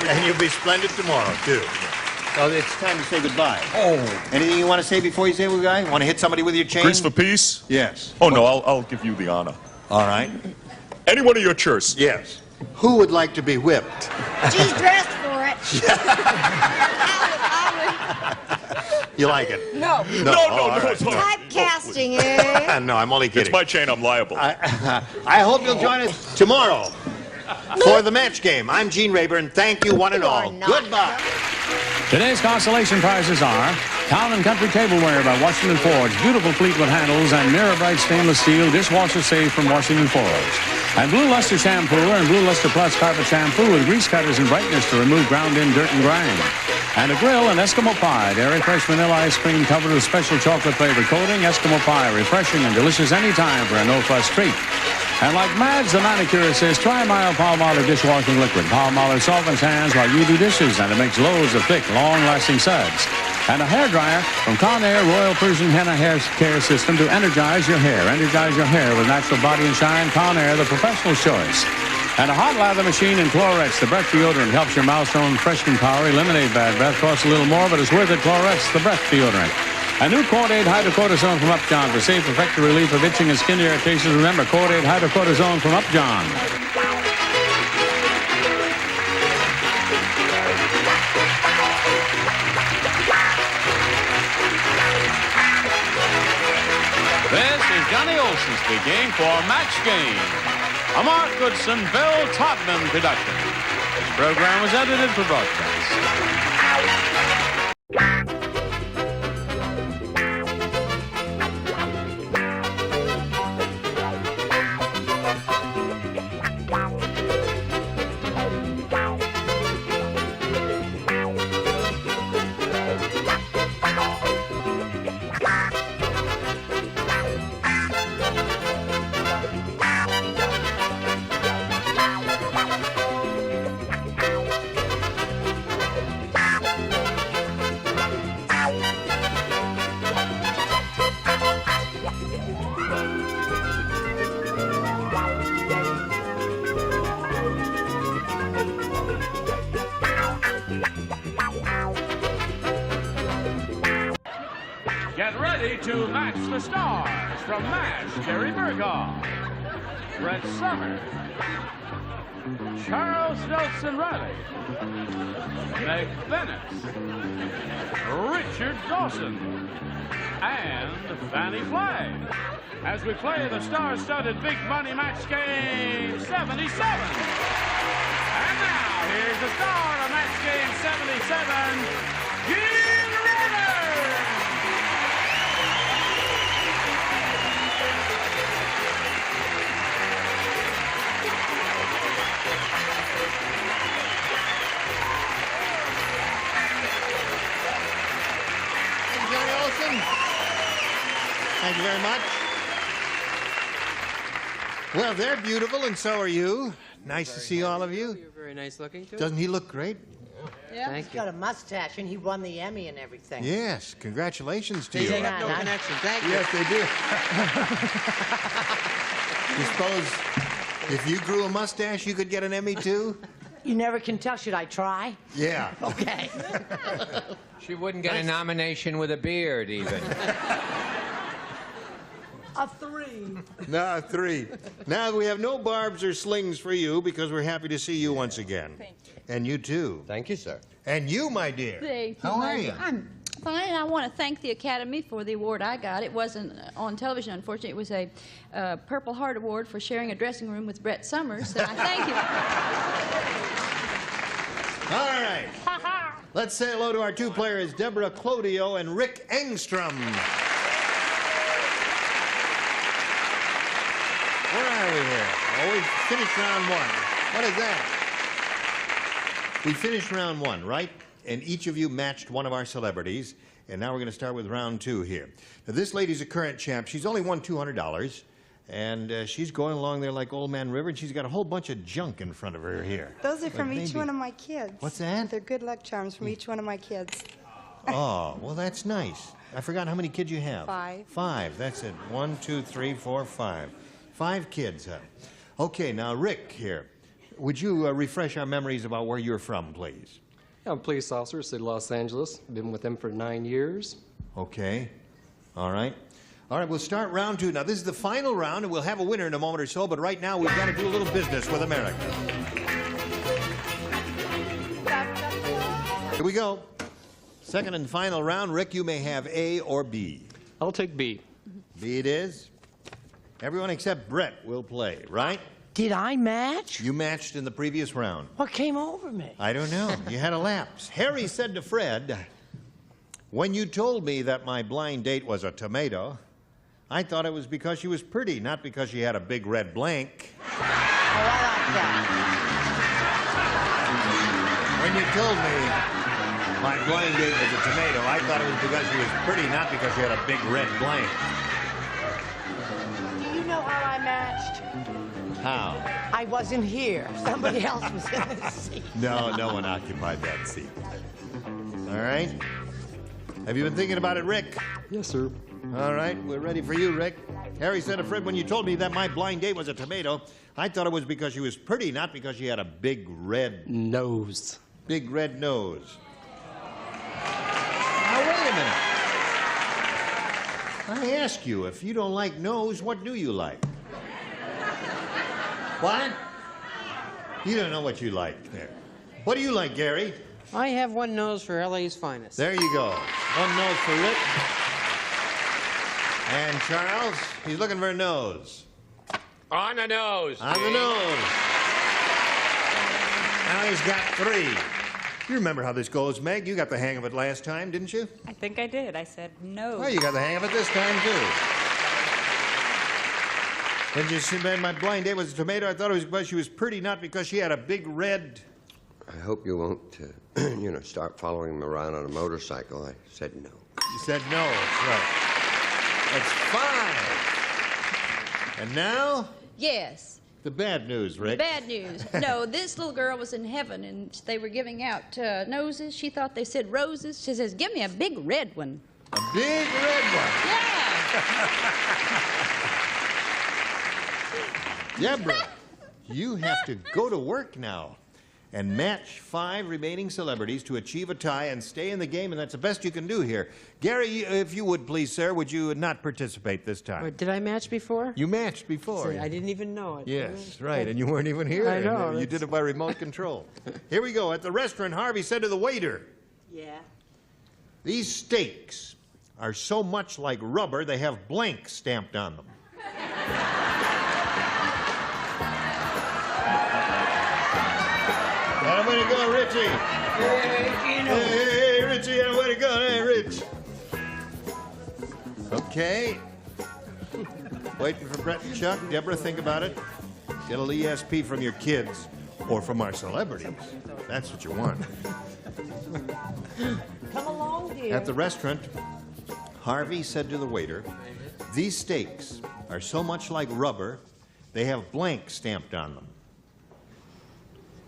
And you'll be splendid tomorrow, too. So it's time to say goodbye. Oh. Anything you want to say before you say goodbye? Want to hit somebody with your chain? Grease for peace? Yes. Oh, no, I'll give you the honor. All right. Any one of your choice. Yes. Who would like to be whipped? She's dressed for it. You like it? No. No, all right. Typecasting, eh? No, I'm only kidding. It's my chain, I'm liable. I hope you'll join us tomorrow for the match game. I'm Gene Rayburn. Thank you, one and all. Goodbye. Today's consolation prizes are Town and Country Tableware by Washington Forge, beautiful Fleetwood handles, and Mirror Bright stainless steel dishwasher safe from Washington Forge. And Blue Luster Shampoo and Blue Luster Plus Carpet Shampoo with grease cutters and brightness to remove ground-in dirt and grime. And a grill and Eskimo Pie, dairy fresh vanilla ice cream covered with special chocolate flavored coating. Eskimo Pie, refreshing and delicious anytime for a no-fuss treat. And like Mads, the manicure says, try Mild Palmolive dishwashing liquid. Palmolive softens hands while you do dishes, and it makes loads of thick, long-lasting suds. And a hairdryer from Conair Royal Persian Henna Hair Care System to energize your hair. Energize your hair with natural body and shine. Conair, the professional's choice. And a hot lather machine in Clorets, the breath deodorant, helps your mouth's own freshening power eliminate bad breath. Costs a little more, but it's worth it. Clorets, the breath deodorant. A new Cordate Hydrocortisone from Upjohn for safe, effective relief of itching and skin irritations. Remember, Cordate Hydrocortisone from Upjohn. This is Johnny Olson speaking for Match Game, a Mark Goodson, Bill Todman production. This program was edited for broadcast. Get ready. ready to match the stars from MASH, Terry Berghoff, Brett Somers, Charles Nelson Riley, Meg Bennett, Richard Dawson, and Fannie Flagg, as we play the star-studded Big Money Match Game 77. And now, here's the star of Match Game 77, Gene Rayner! Johnny Olson. Thank you very much. Well, they're beautiful, and so are you. Nice to see all of you. You're very nice looking, too. Doesn't he look great? Yeah, he's got a mustache, and he won the Emmy and everything. Yes, congratulations to They you. have no connection. Thank you. Yes, they do. You suppose if you grew a mustache, you could get an Emmy, too? You never can tell. Should I try? Yeah. Okay. She wouldn't get a nomination with a beard, even. A 3. No, 3. Now, we have no barbs or slings for you because we're happy to see you once again. Thank you. And you, too. Thank you, sir. And you, my dear. Thank you. How are you? I'm fine. I want to thank the Academy for the award I got. It wasn't on television, unfortunately. It was a Purple Heart Award for sharing a dressing room with Brett Somers. And I thank you. All right. Let's say hello to our 2 players, Deborah Clodio and Rick Engstrom. Where are we here? Oh, we finished round 1. What is that? We finished round 1, right? And each of you matched one of our celebrities. And now we're going to start with round 2 here. Now, this lady's a current champ. She's only won $200. And she's going along there like Old Man River, and she's got a whole bunch of junk in front of her here. Those are from Like each maybe- one of my kids. What's that? They're good luck charms from each one of my kids. Oh, well, that's nice. I forgot how many kids you have. 5. 5, that's it. 1, 2, 3, 4, 5. 5 kids, huh? Okay, now, Rick here. Would you refresh our memories about where you're from, please? I'm a police officer, City of Los Angeles. Been with them for 9 years. Okay. All right. All right, we'll start round 2. Now, this is the final round, and we'll have a winner in a moment or so, but right now we've got to do a little business with America. Here we go. Second and final round. Rick, you may have A or B. I'll take B. B it is. Everyone except Brett will play, right? Did I match? You matched in the previous round. What came over me? I don't know. You had a lapse. Harry said to Fred, "When you told me that my blind date was a tomato, I thought it was because she was pretty, not because she had a big red blank." Oh, I like that. When you told me my blind date was a tomato, I thought it was because she was pretty, not because she had a big red blank. Do you know how I matched? How? I wasn't here. Somebody else was in the seat. No, no one occupied that seat. All right. Have you been thinking about it, Rick? Yes, sir. All right, we're ready for you, Rick. Harry said to Fred, when you told me that my blind date was a tomato, I thought it was because she was pretty, not because she had a big red nose. Big red nose. Now, wait a minute. I ask you, if you don't like nose, what do you like? What? You don't know what you like there. What do you like, Gary? I have one nose for LA's finest. There you go. One nose for Rick. And Charles, he's looking for a nose. On the nose. On the nose. Now he's got 3. You remember how this goes, Meg? You got the hang of it last time, didn't you? I think I did. I said no. Well, you got the hang of it this time, too. Then you said my blind date was a tomato. I thought it was because she was pretty, not because she had a big red... I hope you won't, start following him around on a motorcycle. I said no. You said no. That's right. That's 5. And now, Yes. the bad news, Rick. Bad news. No, this little girl was in heaven, and they were giving out noses. She thought they said roses. She says, "Give me a big red one." A big red one. Yeah. Deborah, you have to go to work now. and match 5 remaining celebrities to achieve a tie and stay in the game, and that's the best you can do here. Gary, if you would please, sir, would you not participate this time? Did I match before? You matched before. See, I didn't even know it. Yes, right, and you weren't even here. I know. You did it by remote control. Here we go. At the restaurant, Harvey said to the waiter, Yeah. "These steaks are so much like rubber, they have blank stamped on them." And way to go, Richie. Hey, Richie, and way to go. Hey, Rich. Okay. Waiting for Brett and Chuck. Deborah, think about it. Get a little ESP from your kids or from our celebrities. That's what you want. Come along, dear. At the restaurant, Harvey said to the waiter, "These steaks are so much like rubber, they have blank stamped on them."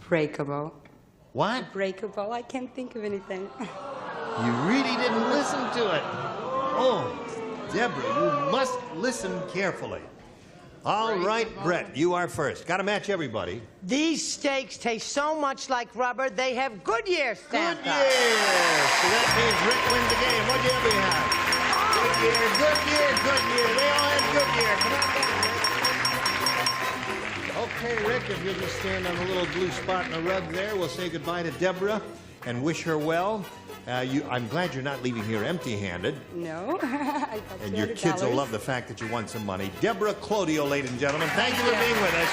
Breakable. What? Breakable. I can't think of anything. You really didn't listen to it. Oh, Deborah, you must listen carefully. All right, Brett, you are first. Got to match everybody. These steaks taste so much like rubber, they have Goodyear stamped on. Goodyear. So that means Rick wins the game. What'd you ever have? Goodyear, Goodyear, Goodyear. They all had Goodyear. Come on down, Rick. Okay, Rick, if you'll just stand on the little blue spot in the rug there, we'll say goodbye to Deborah and wish her well. I'm glad you're not leaving here empty-handed. No. I got And your kids will love the fact that you won some money. Deborah Clodio, ladies and gentlemen, thank you for being with us.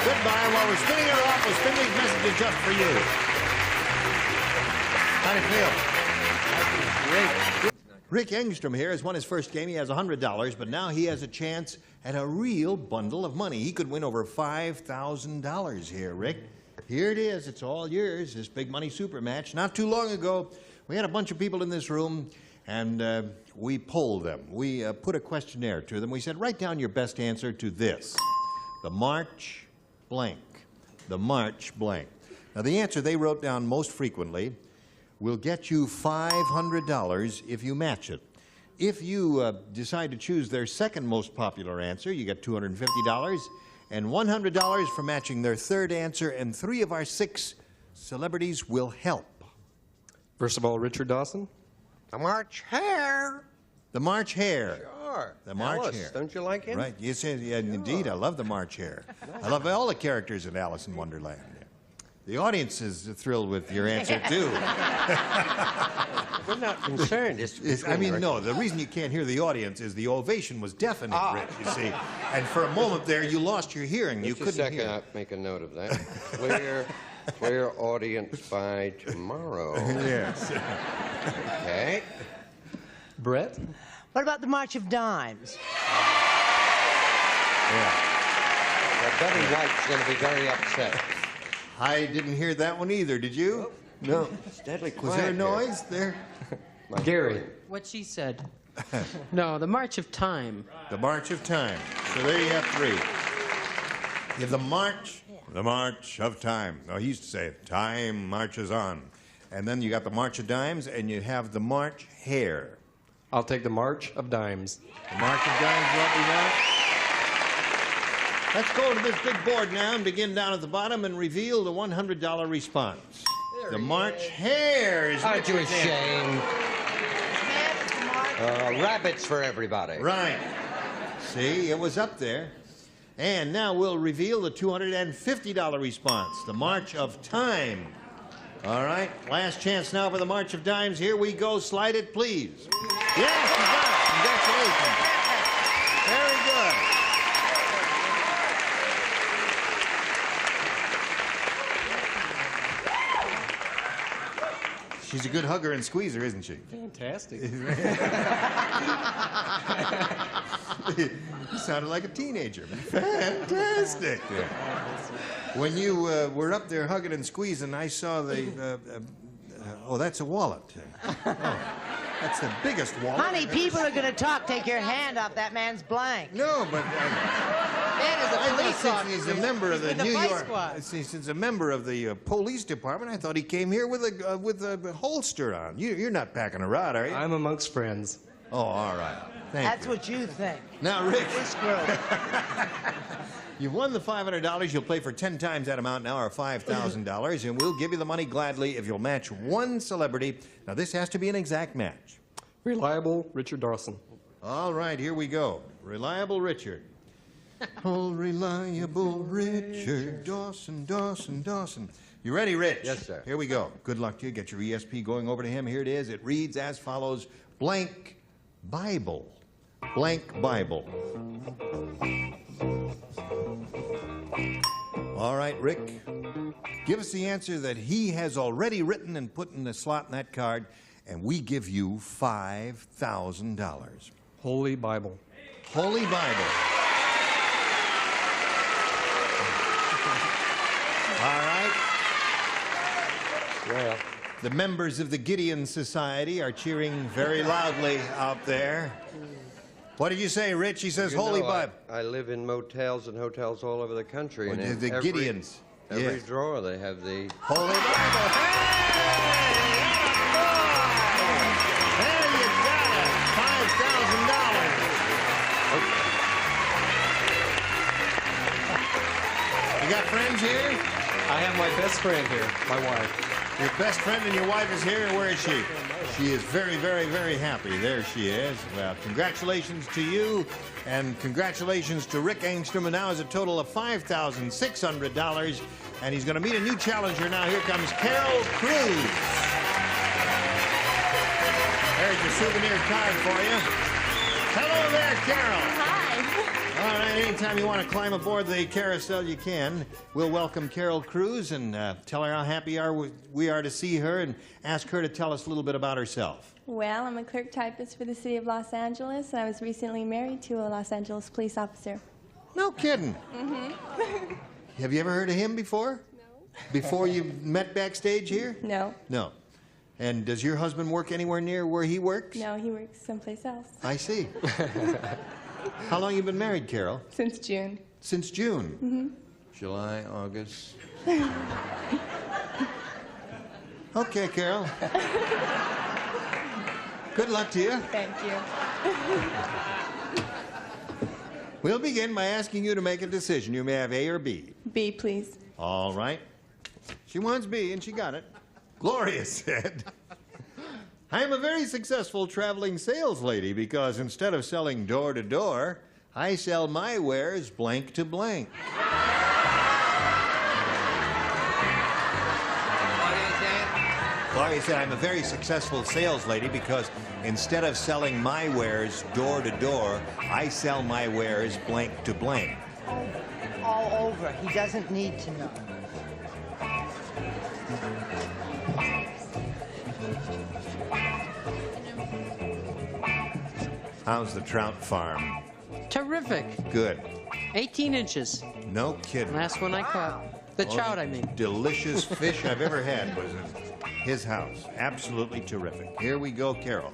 Goodbye. While we're spinning her off, we'll spin these messages just for you. How do you feel? Great. Rick Engstrom here has won his first game. He has $100, but now he has a chance at a real bundle of money. He could win over $5,000 here, Rick. Here it is. It's all yours, this big money super match. Not too long ago, we had a bunch of people in this room, and we polled them. We put a questionnaire to them. We said, write down your best answer to this. The March blank. The March blank. Now, the answer they wrote down most frequently will get you $500 if you match it. If you decide to choose their second most popular answer, you get $250 and $100 for matching their third answer, and 3 of our 6 celebrities will help. First of all, Richard Dawson. The March Hare. The March Hare. Sure. The March Alice, Hare. don't you like him? Right. Yes, yeah, indeed. I love the March Hare. I love all the characters in Alice in Wonderland. The audience is thrilled with your answer, too. We're not concerned. No, the reason you can't hear the audience is the ovation was deafening, Rich, you see. And for a moment there, you lost your hearing. You couldn't Just a second, hear. I'll make a note of that. Clear audience by tomorrow. Yes. Okay. Brett. What about the March of Dimes? Well, Betty White's going to be very upset. I didn't hear that one either, did you? No. It's deadly quiet. Was there a here. noise there? Gary. What she said. No, the March of Time. The March of Time. So there you have 3. You have the March of Time. Oh, he used to say, time marches on. And then you got the March of Dimes, and you have the March Hare. I'll take the March of Dimes. The March of Dimes, what we got? Let's go to this big board now and begin down at the bottom and reveal the $100 response. The March Hare is Aren't you Richard's answer. ashamed? Rabbits for everybody. Right. See, it was up there. And now we'll reveal the $250 response, the March of Time. All right, last chance now for the March of Dimes. Here we go. Slide it, please. Yes, you got it. Congratulations. Very good. She's a good hugger and squeezer, isn't she? Fantastic. You sounded like a teenager. Fantastic. When you were up there hugging and squeezing, I saw the... oh, that's a wallet. Oh, that's the biggest wallet. Honey, people are going to talk. Take your hand off that man's blank. No, but... Man is a police officer. He's a member of the New Vice York... Squad. Since a member of the police department, I thought he came here with a holster on. You're not packing a rod, are you? I'm amongst friends. Oh, all right. Thank That's you. what you think. Now, Rich, We're screwed. you've won the $500. You'll play for 10 times that amount now, or $5,000, and we'll give you the money gladly if you'll match one celebrity. Now, this has to be an exact match. Reliable Richard Dawson. All right, here we go. Reliable Richard. Oh, reliable Richard Dawson, Dawson, Dawson. You ready, Rich? Yes, sir. Here we go. Good luck to you. Get your ESP going over to him. Here it is. It reads as follows. Blank Bible. Blank Bible. All right, Rick. Give us the answer that he has already written and put in the slot in that card, and we give you $5,000. Holy Bible. Holy Bible. All right. Well, The members of the Gideon Society are cheering very loudly out there. What did you say, Rich? He says Holy Bible. I live in motels and hotels all over the country. Well, and in the Gideons. Every Yes. drawer they have the Holy Bible. There you got it. $5,000. You got friends here? I have my best friend here, my wife. Your best friend and your wife is here. Where is she? She is very, very, very happy. There she is. Well, congratulations to you, and congratulations to Rick Angstrom. And now is a total of $5,600, and he's going to meet a new challenger now. Here comes Carol Cruz. There's your souvenir card for you. Hello there, Carol. Hi. All right, anytime you want to climb aboard the carousel, you can. We'll welcome Carol Cruz and tell her how happy we are to see her, and ask her to tell us a little bit about herself. Well, I'm a clerk typist for the city of Los Angeles, and I was recently married to a Los Angeles police officer. No kidding. Mm-hmm. Have you ever heard of him before? No. Before you met backstage here? No. No. And does your husband work anywhere near where he works? No, he works someplace else. I see. How long you been married, Carol? Since June. Since June? Mm-hmm. July, August. Okay, Carol. Good luck to you. Thank you. We'll begin by asking you to make a decision. You may have A or B. B, please. All right. She wants B, and she got it. Gloria said, I am a very successful traveling sales lady because instead of selling door to door, I sell my wares blank to blank. Gloria said, I'm a very successful sales lady because instead of selling my wares door to door, I sell my wares blank to blank. All over. He doesn't need to know. How's the trout farm? Terrific. Good. 18 inches. No kidding. Last one I caught. The trout, I mean. Delicious fish I've ever had was in his house. Absolutely terrific. Here we go, Carol.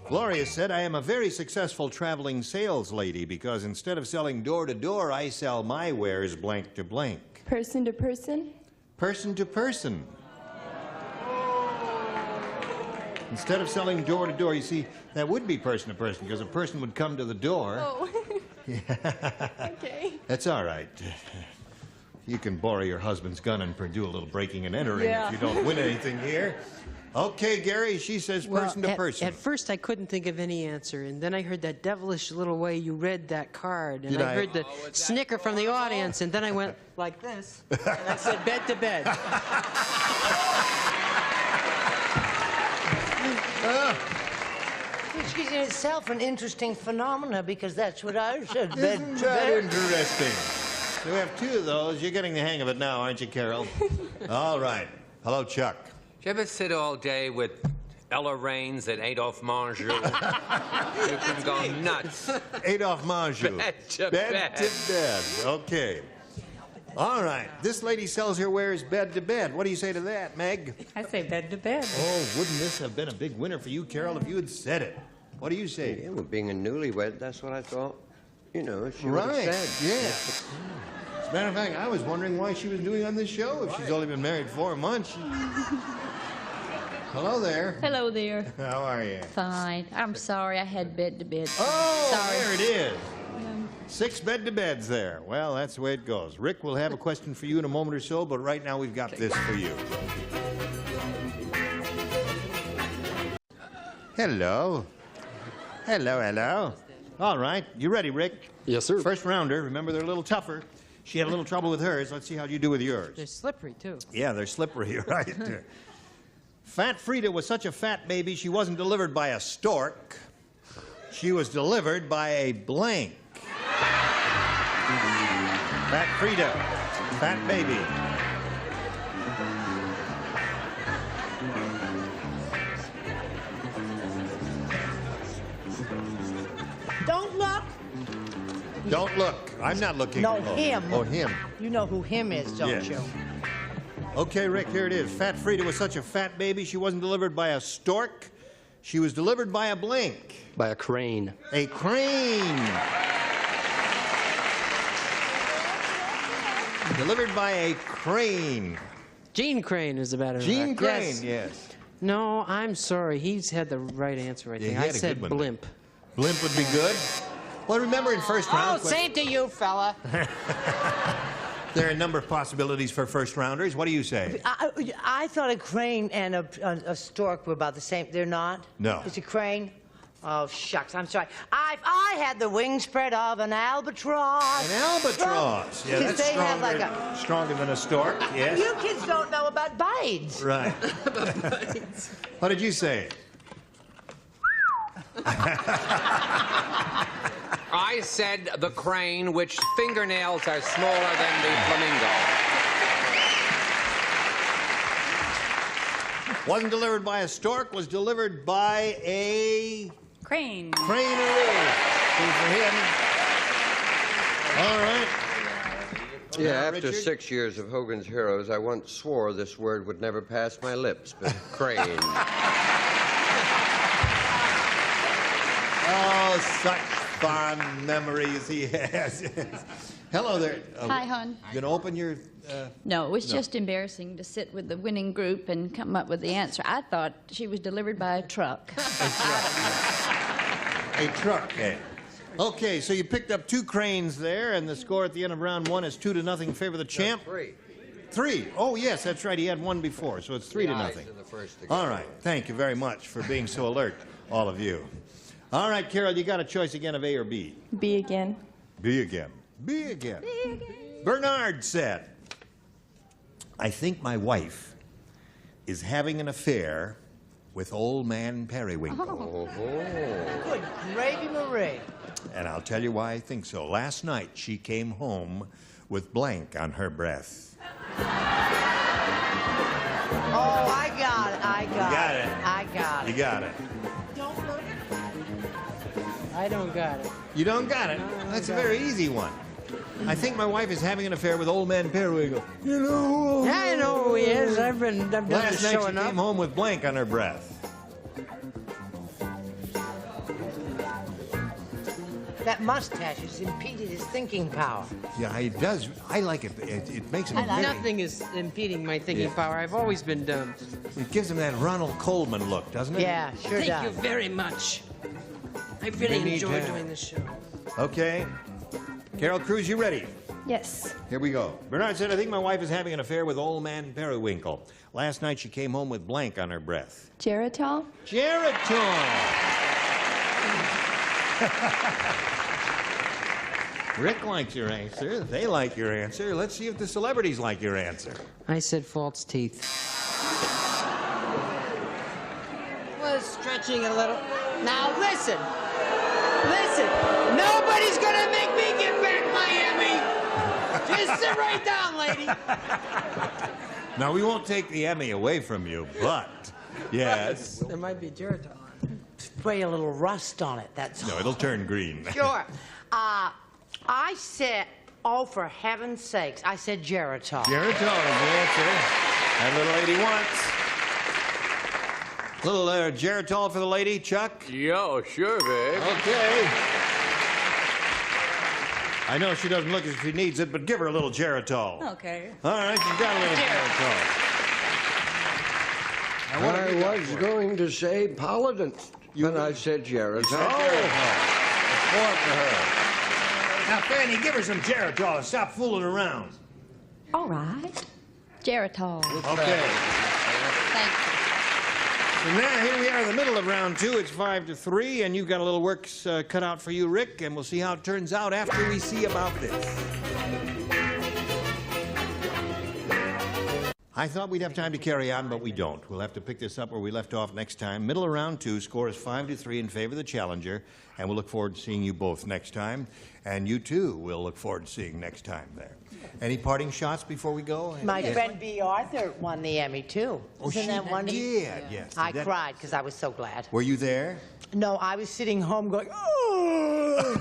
Gloria said, I am a very successful traveling sales lady because instead of selling door to door, I sell my wares blank to blank. Person to person? Person to person. Instead of selling door to door, you see, that would be person to person because a person would come to the door. Oh. Yeah. Okay. That's all right. You can borrow your husband's gun and do a little breaking and entering if you don't win anything here. Okay, Gary, she says person to person. At first, I couldn't think of any answer, and then I heard that devilish little way you read that card, and I heard the snicker from the audience, and then I went like this, and I said bed to bed. Which is in itself an interesting phenomena because that's what I said. Isn't that interesting? We have two of those. You're getting the hang of it now, aren't you, Carol? All right. Hello, Chuck. Do you ever sit all day with Ella Raines and Adolphe Menjou? You can go nuts. Adolphe Menjou. Bed to bed. To bed. Okay. All right. This lady sells her wares bed to bed. What do you say to that, Meg? I say bed to bed. Oh, wouldn't this have been a big winner for you, Carol, if you had said it? What do you say? Yeah, well, being a newlywed, that's what I thought. You know, she would have said. Yes. As a matter of fact, I was wondering why she was doing on this show if she's only been married 4 months. Hello there. Hello there. How are you? Fine. I'm sorry I had bed to bed. Oh, sorry. there it is. 6 bed-to-beds there. Well, that's the way it goes. Rick will have a question for you in a moment or so, but right now we've got this for you. Hello. Hello, hello. All right. You ready, Rick? Yes, sir. First rounder. Remember, they're a little tougher. She had a little trouble with hers. Let's see how you do with yours. They're slippery, too. Yeah, they're slippery, right? Fat Frida was such a fat baby, she wasn't delivered by a stork. She was delivered by a blank. Fat Frida, fat baby. Don't look. Don't look. I'm not looking. No, him. Oh, him. You know who him is, don't Yes. you? Okay, Rick, here it is. Fat Frida was such a fat baby, she wasn't delivered by a stork. She was delivered by a blank. By a crane. A crane. Delivered by a crane. Gene Crane is the better. Gene Crane, yes. yes. No, I'm sorry. He's had the right answer, I think. he I had a said good one. blimp. Blimp would be good. Well, remember in first round. Oh, same to you, fella. There are a number of possibilities for first rounders. What do you say? I thought a crane and a stork were about the same. They're not? No. It's a crane? Oh, shucks. I'm sorry. I had the wingspread of an albatross. An albatross. Yeah, Because that's they have stronger, like stronger than a stork. Yes. You kids don't know about bites. Right. What did you say? I said the crane, which fingernails are smaller than the flamingo. Wasn't delivered by a stork, was delivered by a Crane. crane. Two for him. All right. Yeah, after Richard? 6 years of Hogan's Heroes, I once swore this word would never pass my lips, but crane. Oh, such fond memories he has. Hello there. Hi, hon. You gonna open your? No, it was just embarrassing to sit with the winning group and come up with the answer. I thought she was delivered by a truck. A truck. Okay, so you picked up 2 cranes there, and the score at the end of round 1 is 2-0 in favor of the champ. 3. 3. Oh, yes, that's right. He had 1 before, so it's 3-0. In the first to go. All right. Thank you very much for being so alert, all of you. All right, Carol, you got a choice again of A or B. B again. B again. B again. Bernard said, I think my wife is having an affair with old man Periwinkle. Good gravy, Marie. And I'll tell you why I think so. Last night, she came home with blank on her breath. Oh, I got it. I got, got it. it. I got it. You got it. Don't look. I don't got it. You don't got it? That's a very easy one. I think my wife is having an affair with old man Periwinkle. You know? Yeah, I know who he is. I've done Last this night show she enough. came home with blank on her breath. That mustache has impeded his thinking power. Yeah, it does. I like it. It makes him very... Nothing is impeding my thinking Yeah. power. I've always been dumb. It gives him that Ronald Coleman look, doesn't it? Yeah, sure Thank does. you very much. I We really need enjoy to- doing this show. Okay. Carol Cruz, you ready? Yes. Here we go. Bernard said, I think my wife is having an affair with old man Periwinkle. Last night she came home with blank on her breath. Geritol. Geritol! Rick likes your answer. They like your answer. Let's see if the celebrities like your answer. I said false teeth. Was stretching a little. Now listen. Listen. Nobody's gonna make me get back my Emmy. Just sit right down, lady. Now, we won't take the Emmy away from you, but yes. There might be Geritol. Spray a little rust on it, that's No, all. it'll turn green. Sure. I said, oh, for heaven's sakes, I said Geritol. Geritol is the answer. That little lady wants. Little Geritol for the lady, Chuck? Yo, sure, babe. Okay. I know she doesn't look as if she needs it, but give her a little Geritol. Okay. All right, she's got a little Geritol. I was going to say Paladin, and I said Geritol. Support for her. Now, Fanny, give her some Geritol and stop fooling around. All right. Geritol. Okay. Thank you. And now, here we are in the middle of round 2. It's 5-3, and you've got a little work cut out for you, Rick, and we'll see how it turns out after we see about this. I thought we'd have time to carry on, but we don't. We'll have to pick this up where we left off next time. Middle of round 2, score is 5-3 in favor of the challenger, and we'll look forward to seeing you both next time. And you, too, we'll look forward to seeing next time there. Any parting shots before we go? My friend B. Arthur won the Emmy, too. Oh, Isn't she that wonderful? did, yes. I cried because I was so glad. Were you there? No, I was sitting home going, oh!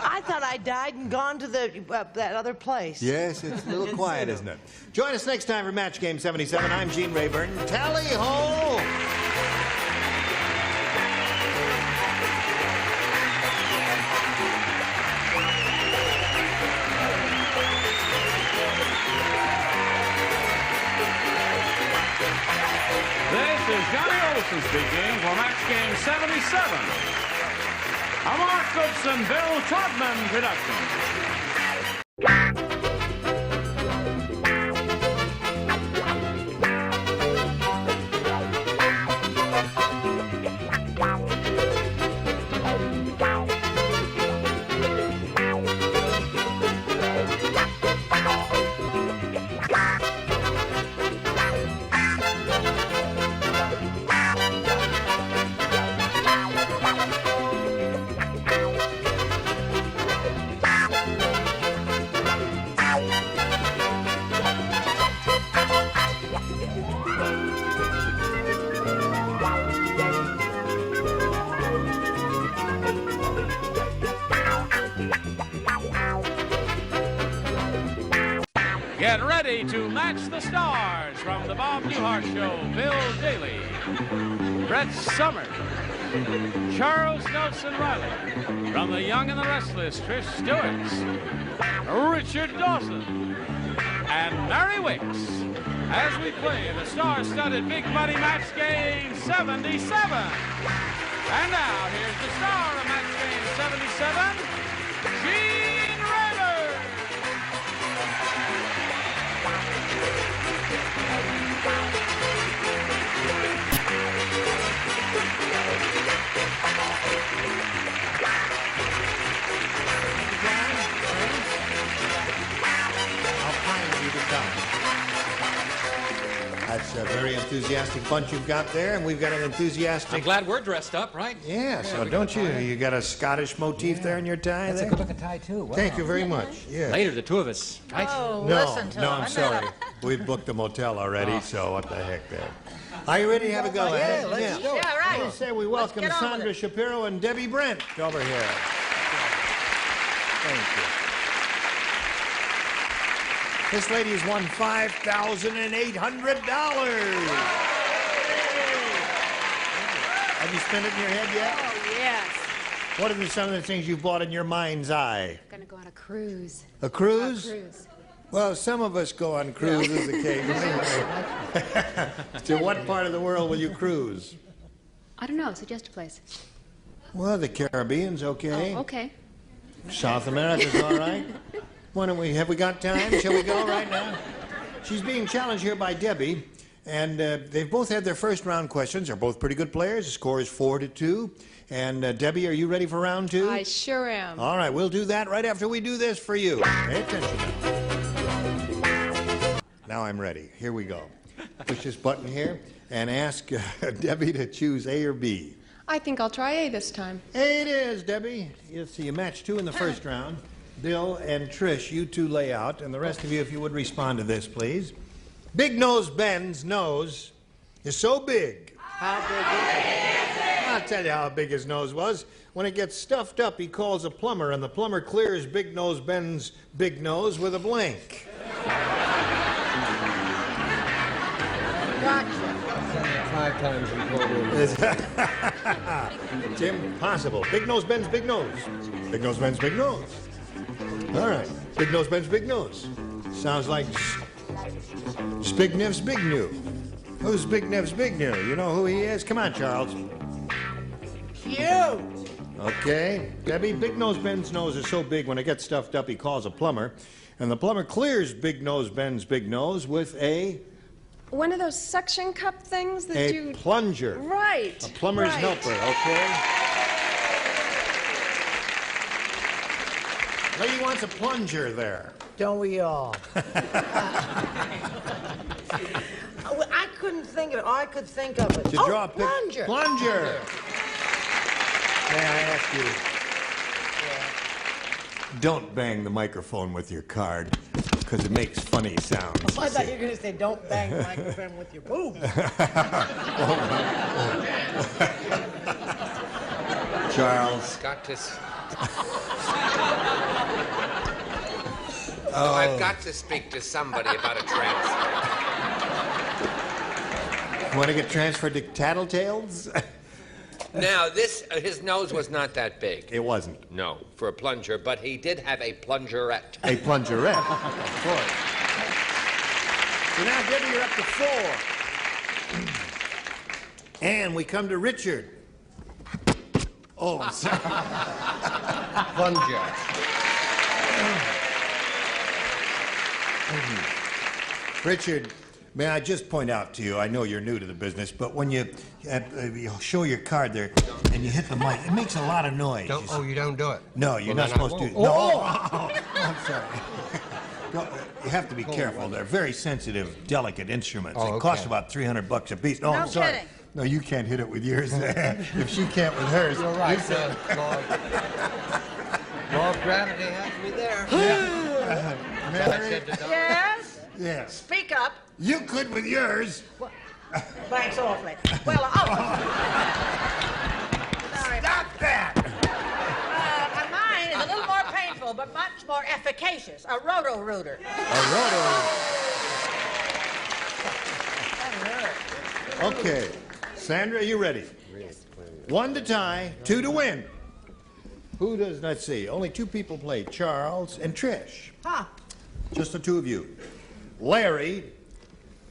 I thought I died and gone to that other place. Yes, it's a little quiet, isn't it? Join us next time for Match Game 77. I'm Gene Rayburn. Tally-ho! This is Johnny Olson speaking for Match Game 77. A Mark Goodson, Bill Todman production. Get ready to match the stars from the Bob Newhart Show. Bill Daly, Brett Summers, Charles Nelson Riley, from The Young and the Restless, Trish Stewart, Richard Dawson, and Mary Wicks, as we play the star-studded Big Money Match Game 77. And now, here's the star of Match Game 77, Gene Rayburn. That's a very enthusiastic bunch you've got there, and we've got an enthusiastic... I'm glad we're dressed up, right? Yeah, so don't you? You got a Scottish motif there in your tie? That's there? a good-looking tie, too. Wow. Thank you very much. Yeah. Later, the two of us, right? Oh, No, listen to no, him. I'm sorry. We've booked the motel already, so what the heck there. Are you ready to have a go? Yeah, let's do it. Yeah, right. Let's say we welcome get on with Sandra it. Shapiro and Debbie Brent over here. Thank you. This lady's won $5,800. Have you spent it in your head yet? Oh, yes. What are some of the things you've bought in your mind's eye? I'm going to go on a cruise. A cruise? A cruise. Well, some of us go on cruises occasionally. To what part of the world will you cruise? I don't know. Suggest a place. Well, the Caribbean's okay. Oh, okay. South America's all right. Why don't we, have we got time? Shall we go right now? She's being challenged here by Debbie, and they've both had their first round questions. They're both pretty good players. The score is 4-2. And Debbie, are you ready for round 2? I sure am. All right, we'll do that right after we do this for you. Pay attention now. Now I'm ready. Here we go. Push this button here and ask Debbie to choose A or B. I think I'll try A this time. A it is, Debbie. You'll see you match 2 in the first round. Bill and Trish, you two lay out, and the rest of you, if you would respond to this, please. Big Nose Ben's nose is so big. How big is it? I'll tell you how big his nose was. When it gets stuffed up, he calls a plumber, and the plumber clears Big Nose Ben's big nose with a blank. Gotcha. 5 times in total. It's impossible. Big Nose Ben's big nose. Big Nose Ben's big nose. All right. Big Nose Ben's big nose. Sounds like Spignev's Big New. Who's Big Nev's Big New? You know who he is? Come on, Charles. Cute. Okay. Debbie, Big Nose Ben's nose is so big when it gets stuffed up he calls a plumber. And the plumber clears Big Nose Ben's big nose with a... One of those suction cup things that you... A plunger. Right. A plumber's right. helper, okay? Lady wants a plunger there. Don't we all? I couldn't think of it. All I could think of it. To draw a pic- plunger. Plunger. May I ask you? Don't bang the microphone with your card, because it makes funny sounds. Oh, I thought you were going to say, don't bang the microphone with your boob. Charles. Got to. Oh, I've got to speak to somebody about a transfer. Want to get transferred to Tattletales? Now, his nose was not that big. It wasn't. No, for a plunger, but he did have a plungerette. A plungerette, of course. So now, Debbie, you're up to 4. And we come to Richard. Oh, I'm sorry. Plunger. Richard, may I just point out to you, I know you're new to the business, but when you show your card there and you hit the mic, it makes a lot of noise. You don't do it? No, you're not supposed to. Oh. No, I'm sorry. No, you have to be careful. They're very sensitive, delicate instruments. Oh, They cost about $300 a piece. No, I'm sorry. kidding. No, you can't hit it with yours. If she can't with hers. You're right. you can. Law of gravity has me there. Mary? Yes? Yes. Speak up. You could with yours. Thanks awfully. Well, sorry. Stop that! Mine is a little more painful, but much more efficacious. A roto-rooter. Okay. Sandra, are you ready? Yes, please. 1 to tie, 2 to win. Who does, let's see, only 2 people played, Charles and Trish. Huh. Just the 2 of you. Larry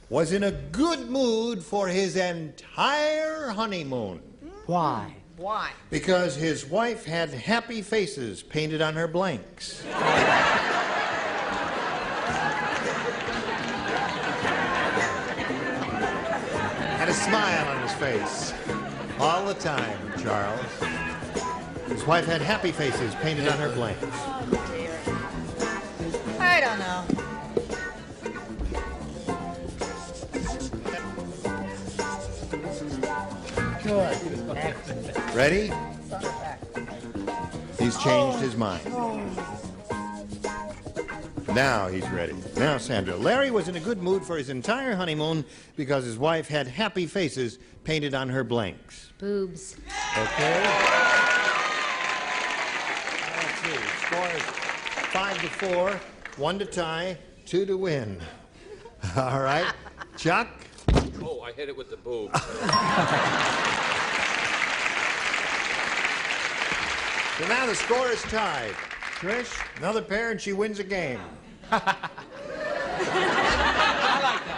was in a good mood for his entire honeymoon. Why? Why? Because his wife had happy faces painted on her blanks. Had a smile on his face. All the time, Charles. His wife had happy faces painted on her blanks. Oh, dear. I don't know. Good. Ready? He's changed his mind. Now he's ready. Now, Sandra. Larry was in a good mood for his entire honeymoon because his wife had happy faces painted on her blanks. Boobs. Okay. Let's see. Score is 5 to 4, 1 to tie, 2 to win. All right. Chuck? Oh, I hit it with the boob. So now the score is tied. Trish, another pair and she wins a game. I like that.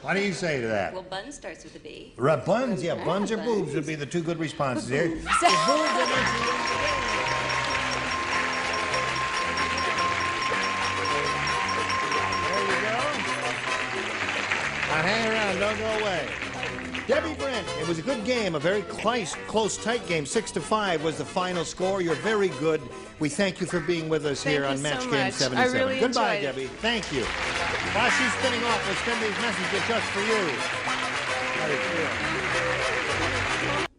What do you say to that? Well, bun starts with a B. Buns, yeah, buns or boobs would be the 2 good responses here. The boobs are Now hang around, don't go away. Debbie Brent, it was a good game, a very close, tight game. 6 to 5 was the final score. You're very good. We thank you for being with us here on Match Game 77. I really Goodbye, enjoyed it. Debbie. Thank you. While she's spinning off, we'll send these messages just for you.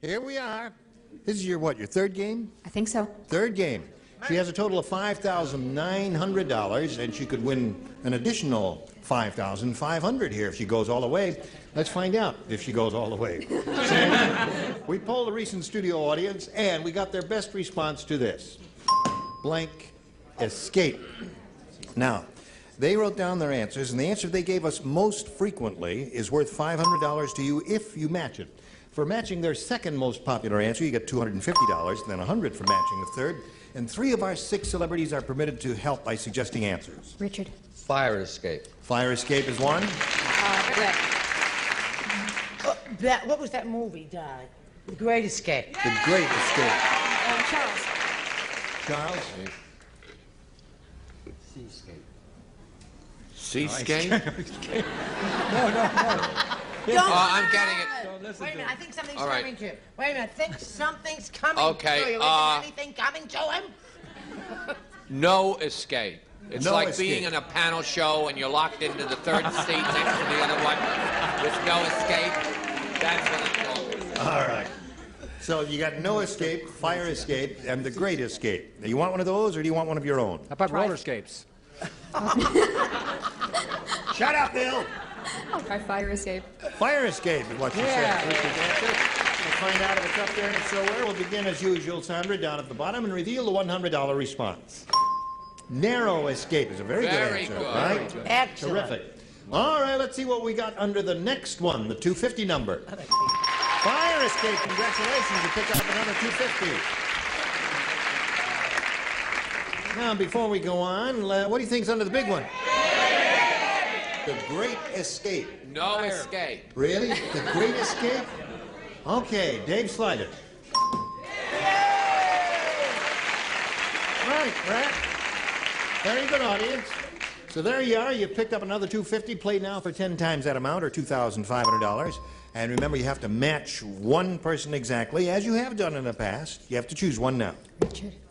Here we are. This is your what, your 3rd game? I think so. 3rd game. She has a total of $5,900, and she could win an additional $5,500 here if she goes all the way. Let's find out if she goes all the way. We polled a recent studio audience, and we got their best response to this. Blank escape. Now, they wrote down their answers, and the answer they gave us most frequently is worth $500 to you if you match it. For matching their second most popular answer, you get $250, then $100 for matching the third. And 3 of our 6 celebrities are permitted to help by suggesting answers. Richard. Fire escape. Fire escape is one. Rick. What was that movie, darling? The Great Escape. The Great Escape. Charles. Charles? Seascape? No. I'm getting it. Wait a minute, I think something's All right. coming to him. Wait a minute, I think something's coming Okay, to you. Isn't anything coming to him? No escape. It's No like escape. being in a panel show and you're locked into the third seat next to the other one with no escape. That's what I'm talking about. All right. So you got no escape, fire escape, and the Great Escape. Now, you want one of those, or do you want one of your own? How about roller skates? Shut up, Bill! I'll try fire escape. Fire escape is what she Yeah. said. We'll find out if it's up there and if so where. We'll begin as usual, Sandra, down at the bottom and reveal the $100 response. Narrow escape is a very good Very answer, good. right? Very good. Excellent. Terrific. All right, let's see what we got under the next one, the 250 number. Fire escape, congratulations, you picked up another 250. Now, before we go on, what do you think's under the big one? The Great Escape. No escape. Really? The Great Escape? Okay, Dave Slider. Right, Brett. Very good, audience. So there you are. You picked up another 250. Play now for 10 times that amount, or $2,500. And remember, you have to match one person exactly, as you have done in the past. You have to choose one now.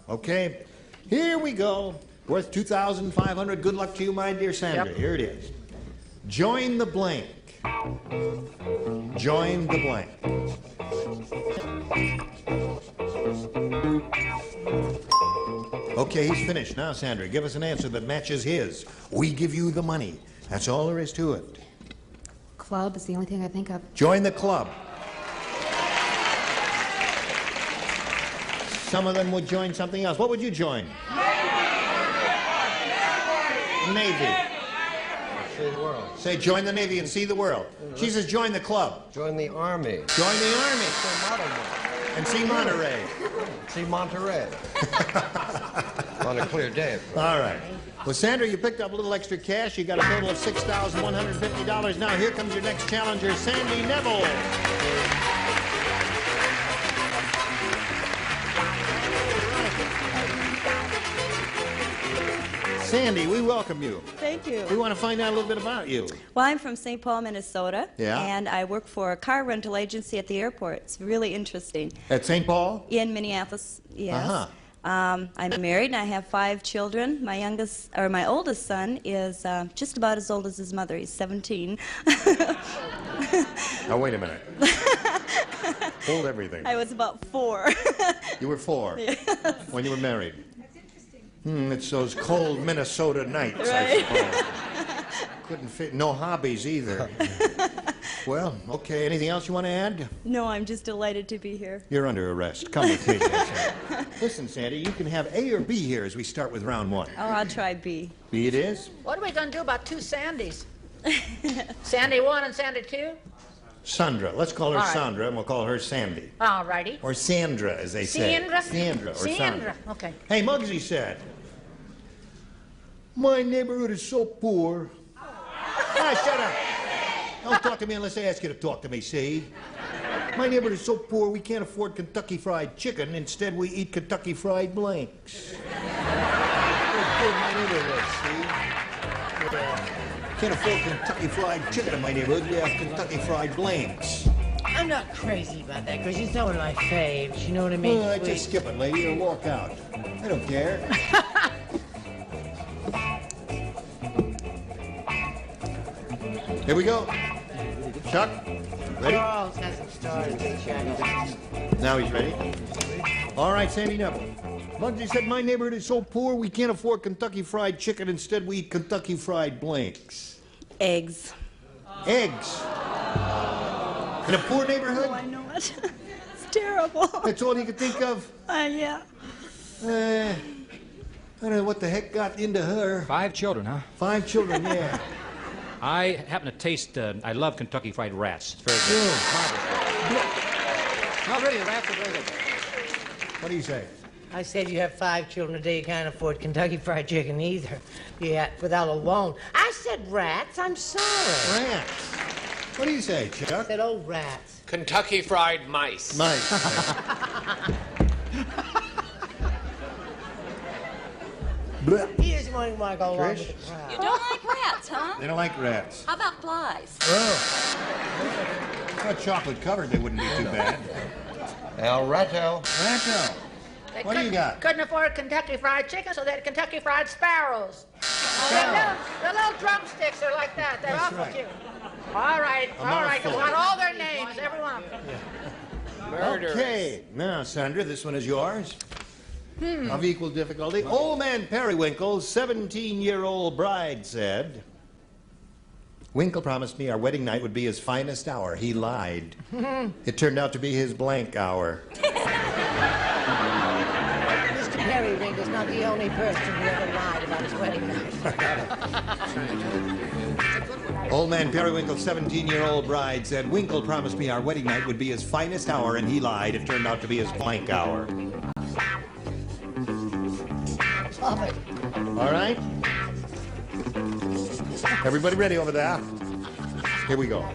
Okay. Here we go. Worth $2,500. Good luck to you, my dear Sandra. Yep. Here it is. Join the blank. Join the blank. Okay, he's finished. Now, Sandra, give us an answer that matches his. We give you the money. That's all there is to it. Club is the only thing I think of. Join the club. Some of them would join something else. What would you join? Navy. See the world. Say, join the Navy and see the world. She says, join the club. Join the Army. Join the Army. And see Monterey. See Monterey. On a clear day. All right. Well, Sandra, you picked up a little extra cash. You got a total of $6,150. Now, here comes your next challenger, Sandy Neville. Sandy, we welcome you. Thank you. We want to find out a little bit about you. Well, I'm from St. Paul, Minnesota. Yeah. And I work for a car rental agency at the airport. It's really interesting. At St. Paul? In Minneapolis, yes. Uh-huh. I'm married and I have 5 children. My oldest son is just about as old as his mother. He's 17. Now, wait a minute. Hold everything. I was about 4. You were 4 Yes. when you were married. It's those cold Minnesota nights, I Right. suppose. Couldn't fit. No hobbies either. Well, okay. Anything else you want to add? No, I'm just delighted to be here. You're under arrest. Come with me. Listen, Sandy, you can have A or B here as we start with round 1. Oh, I'll try B. B it is. What are we going to do about 2 Sandys? Sandy 1 and Sandy 2? Sandra. Let's call her All right. Sandra, and we'll call her Sandy. All righty. Or Sandra, as they say. Sandra? Sandra or Sandra. Sandra. Okay. Hey, Muggsy said, my neighborhood is so poor. Ah, shut up. Don't talk to me unless I ask you to talk to me, see? My neighborhood is so poor we can't afford Kentucky Fried Chicken. Instead, we eat Kentucky Fried Blanks. My neighborhood, see? Can't afford Kentucky Fried Chicken in my neighborhood. We have Kentucky Fried Blanks. I'm not crazy about that, because she's one of my faves. You know what I mean? Just skip it, lady, or walk out. I don't care. Here we go. Chuck, ready? Charles hasn't started yet. Now he's ready. All right, Sandy Neville. Muggsy said, my neighborhood is so poor we can't afford Kentucky Fried Chicken. Instead, we eat Kentucky Fried Blanks. Eggs. Eggs. In a poor neighborhood? Oh, I know it. It's terrible. That's all you can think of? Yeah. I don't know what the heck got into her. 5 children, huh? 5 children, yeah. I happen to taste, I love Kentucky Fried Rats. It's very good. No, really, the rats are very good. What do you say? I said you have 5 children a day, you can't afford Kentucky Fried Chicken either. Yeah, without a loan. I said rats, I'm sorry. Rats. What do you say, Chuck? Said old rats. Kentucky Fried Mice. Mice. He doesn't want to go along with the crowd. You don't like rats, huh? They don't like rats. How about flies? Oh. If chocolate covered, they wouldn't be too bad. El Reto. Reto. What do you got? Couldn't afford Kentucky Fried Chicken, so they had Kentucky Fried Sparrows. The little drumsticks are like that. They're awful cute. All right. I want all their names, every one of them. Murderers. Okay. Now, Sandra, this one is yours. Of equal difficulty. Old Man Periwinkle's 17-year-old bride said, Winkle promised me our wedding night would be his finest hour. He lied. It turned out to be his blank hour. Mr. Periwinkle's not the only person who ever lied about his wedding night. Old Man Periwinkle's 17-year-old bride said, Winkle promised me our wedding night would be his finest hour, and he lied. It turned out to be his blank hour. All right? Everybody ready over there? Here we go.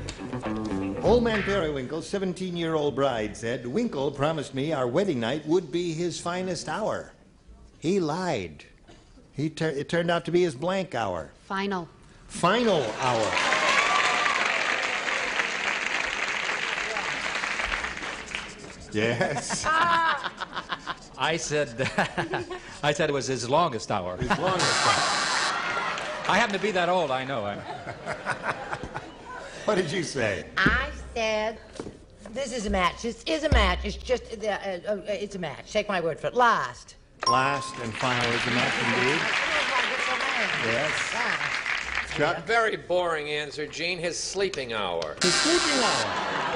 Old Man Periwinkle's 17-year-old bride said, Winkle promised me our wedding night would be his finest hour. He lied. It turned out to be his blank hour. Final. Final hour. Yes. I said it was his longest hour. His longest hour. I happen to be that old, I know. What did you say? I said, this is a match. This is a match. It's just, it's a match. Take my word for it. Last. Last and final is the match indeed. Yes. Chuck? Very boring answer, Gene. His sleeping hour. His sleeping hour.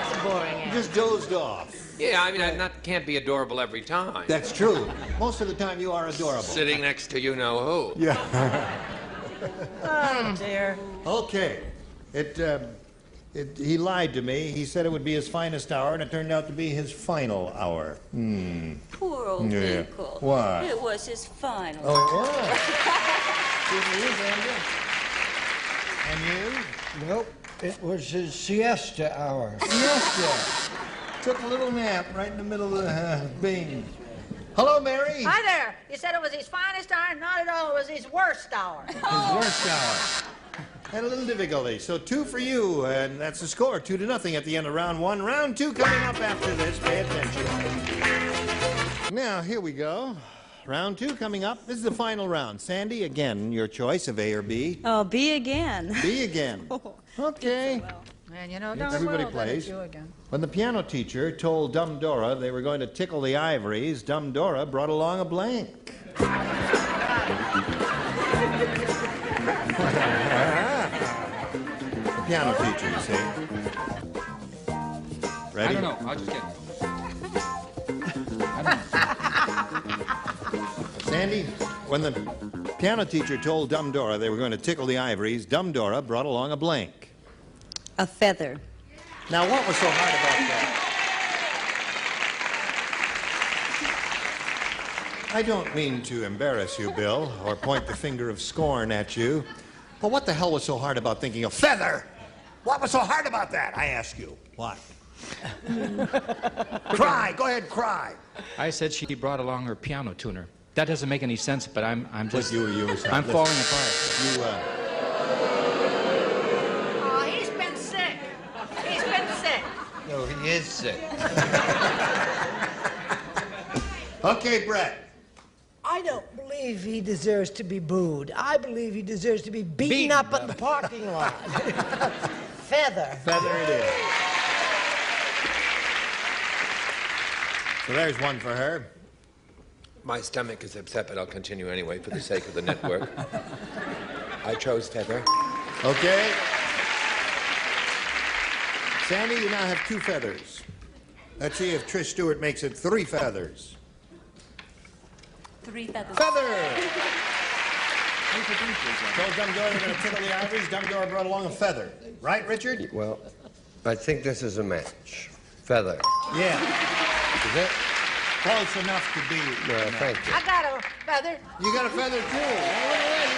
It's a boring He answer. just dozed off. Yeah, I mean, can't be adorable every time. That's true. Most of the time you are adorable. Sitting next to you-know-who. Yeah. Oh, dear. Okay. He lied to me. He said it would be his finest hour, and it turned out to be his final hour. Poor old Yeah. Winkle. Why? It was his final. Oh, it was. And you? Nope, it was his siesta hour. Siesta. Took a little nap right in the middle of the Bing. Hello, Mary. Hi there. You said it was his finest hour? Not at all. It was his worst hour. His worst hour. Had a little difficulty. So 2 for you, and that's the score, 2-0 at the end of round 1. Round 2 coming up after this. Pay attention. Now, here we go. Round 2 coming up. This is the final round. Sandy, again, your choice of A or B. Oh, B again. B again. Okay. And you know, Everybody plays. When the piano teacher told Dumb Dora they were going to tickle the ivories, Dumb Dora brought along a blank. The piano teacher, you see. Ready? I don't know. I'll just get Sandy, when the piano teacher told Dumb Dora they were going to tickle the ivories, Dumb Dora brought along a blank. A feather. Now, what was so hard about that? I don't mean to embarrass you, Bill, or point the finger of scorn at you, but what the hell was so hard about thinking of feather? What was so hard about that, I ask you? What? Cry. Go ahead, cry. I said she brought along her piano tuner. That doesn't make any sense, but I'm just... I'm listen. falling apart. You, Oh, he's been sick. He's been sick. No, he is sick. Okay, Brett. I don't believe he deserves to be booed. I believe he deserves to be beaten up in the parking lot. Feather. Feather it is. So there's one for her. My stomach is upset, but I'll continue anyway for the sake of the network. I chose feather. Okay. Sandy, you now have 2 feathers. Let's see if Trish Stewart makes it 3 feathers. 3 feathers. Feather! Told Dumb Dora they're going to tickle the ivories. Dumb Dora brought along a feather. Right, Richard? Well, I think this is a match. Feather. Yeah. Is it? Close enough to be. Thank you. I got a feather. You got a feather, too. Oh, look at that. You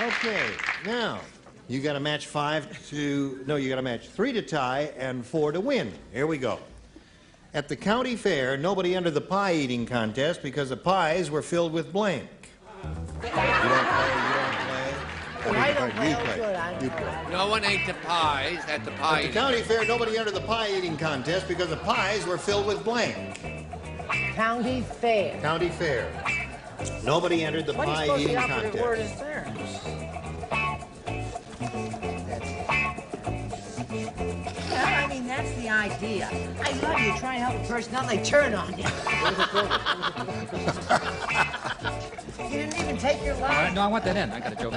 got 5. Okay. Now, You got to match 5 to... No, you got to match 3 to tie and 4 to win. Here we go. At the county fair, nobody entered the pie-eating contest because the pies were filled with blank. You don't play. I don't play. You play. No one ate the pies at the pie. At the county fair, nobody entered the pie-eating contest because the pies were filled with blank. County fair. County fair. Nobody entered the pie-eating contest. Word is there? Well, I mean, that's the idea. I love you. Try and help a person out, they turn on you. You didn't even take your line. No, I want that in. I got a joke.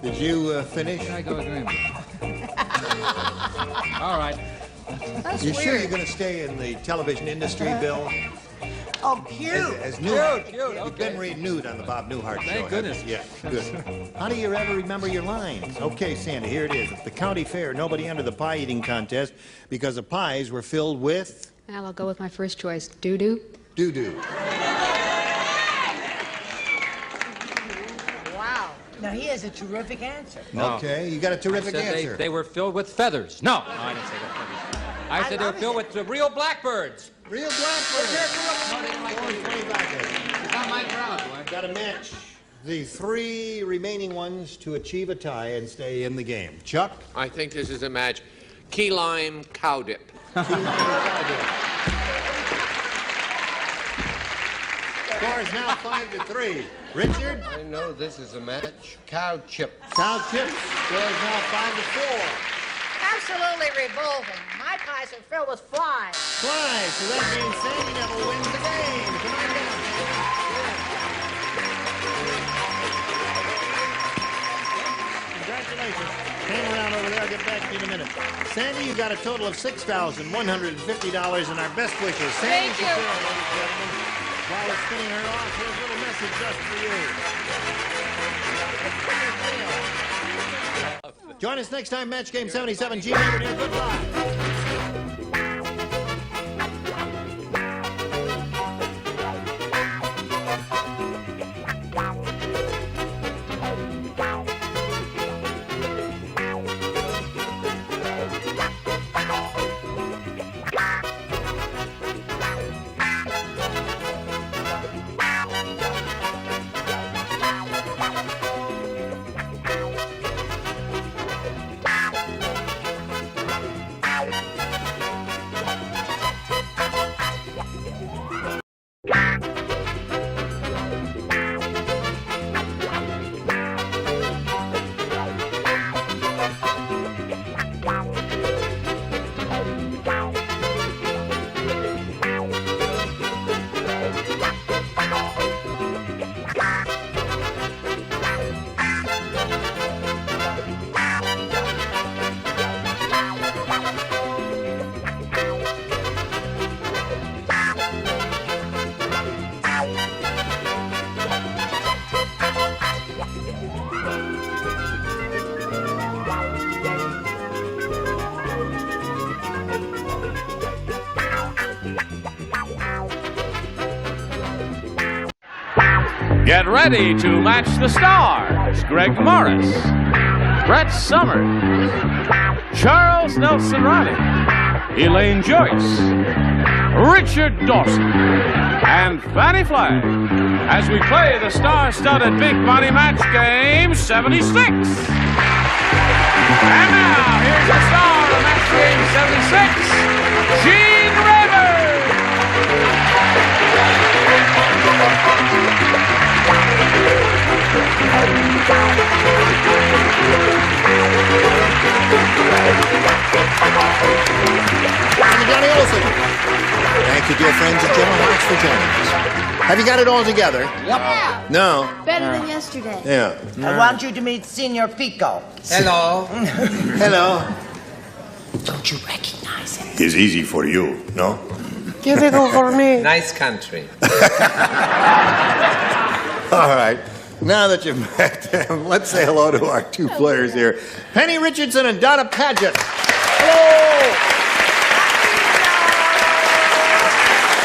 Did you finish? I go agree. All right. That's You weird. sure you're going to stay in the television industry, Bill? Oh, cute. As nude. Cute, You've okay. been read nude on the Bob Newhart show. Thank goodness. haven't you? Yeah, good. How do you ever remember your lines? Okay, Sandy, here it is. At the county fair, nobody entered the pie-eating contest because the pies were filled with... Well, I'll go with my first choice. Doo-doo. Doo-doo. Wow. Now, he has a terrific answer. No. Okay, you got a terrific I said answer. They were filled with feathers. No, I didn't say that. I said they were filled with real blackbirds. Real blackbirds. Not my crowd. Got to match the 3 remaining ones to achieve a tie and stay in the game. Chuck? I think this is a match. Key lime cow dip. Score is now 5-3. Richard? I know this is a match. Cow chip. Cow chips. Score is now 5-4. Absolutely revolting. My pies are filled with flies. Flies. So that means Sandy Neville wins the game. Come on down. Congratulations. Hang around over there. I'll get back to you in a minute. Sandy, you got a total of $6,150 and our best wishes. Sandy Thank you. Shapiro, ladies and gentlemen. While we're spinning her off, here's a little message just for you. Join us next time, Match Game 77. Gene Hayward here. Goodbye. Get ready to match the stars. Greg Morris, Brett Summers, Charles Nelson Riley, Elaine Joyce, Richard Dawson, and Fannie Flagg as we play the star-studded Big Money Match Game 76. And now, here's the star of Match Game 76, Gene Rivers. And Johnny Olson. Thank you, dear friends at General House, for joining us. Have you got it all together? Yep. No. Better than yesterday. Yeah. I want you to meet Senor Pico. Hello. Hello. Don't you recognize him? It's easy for you, no? Difficult for me. Nice country. All right. Now that you've met them, let's say hello to our 2 players here. Penny Richardson and Donna Paget. Hello.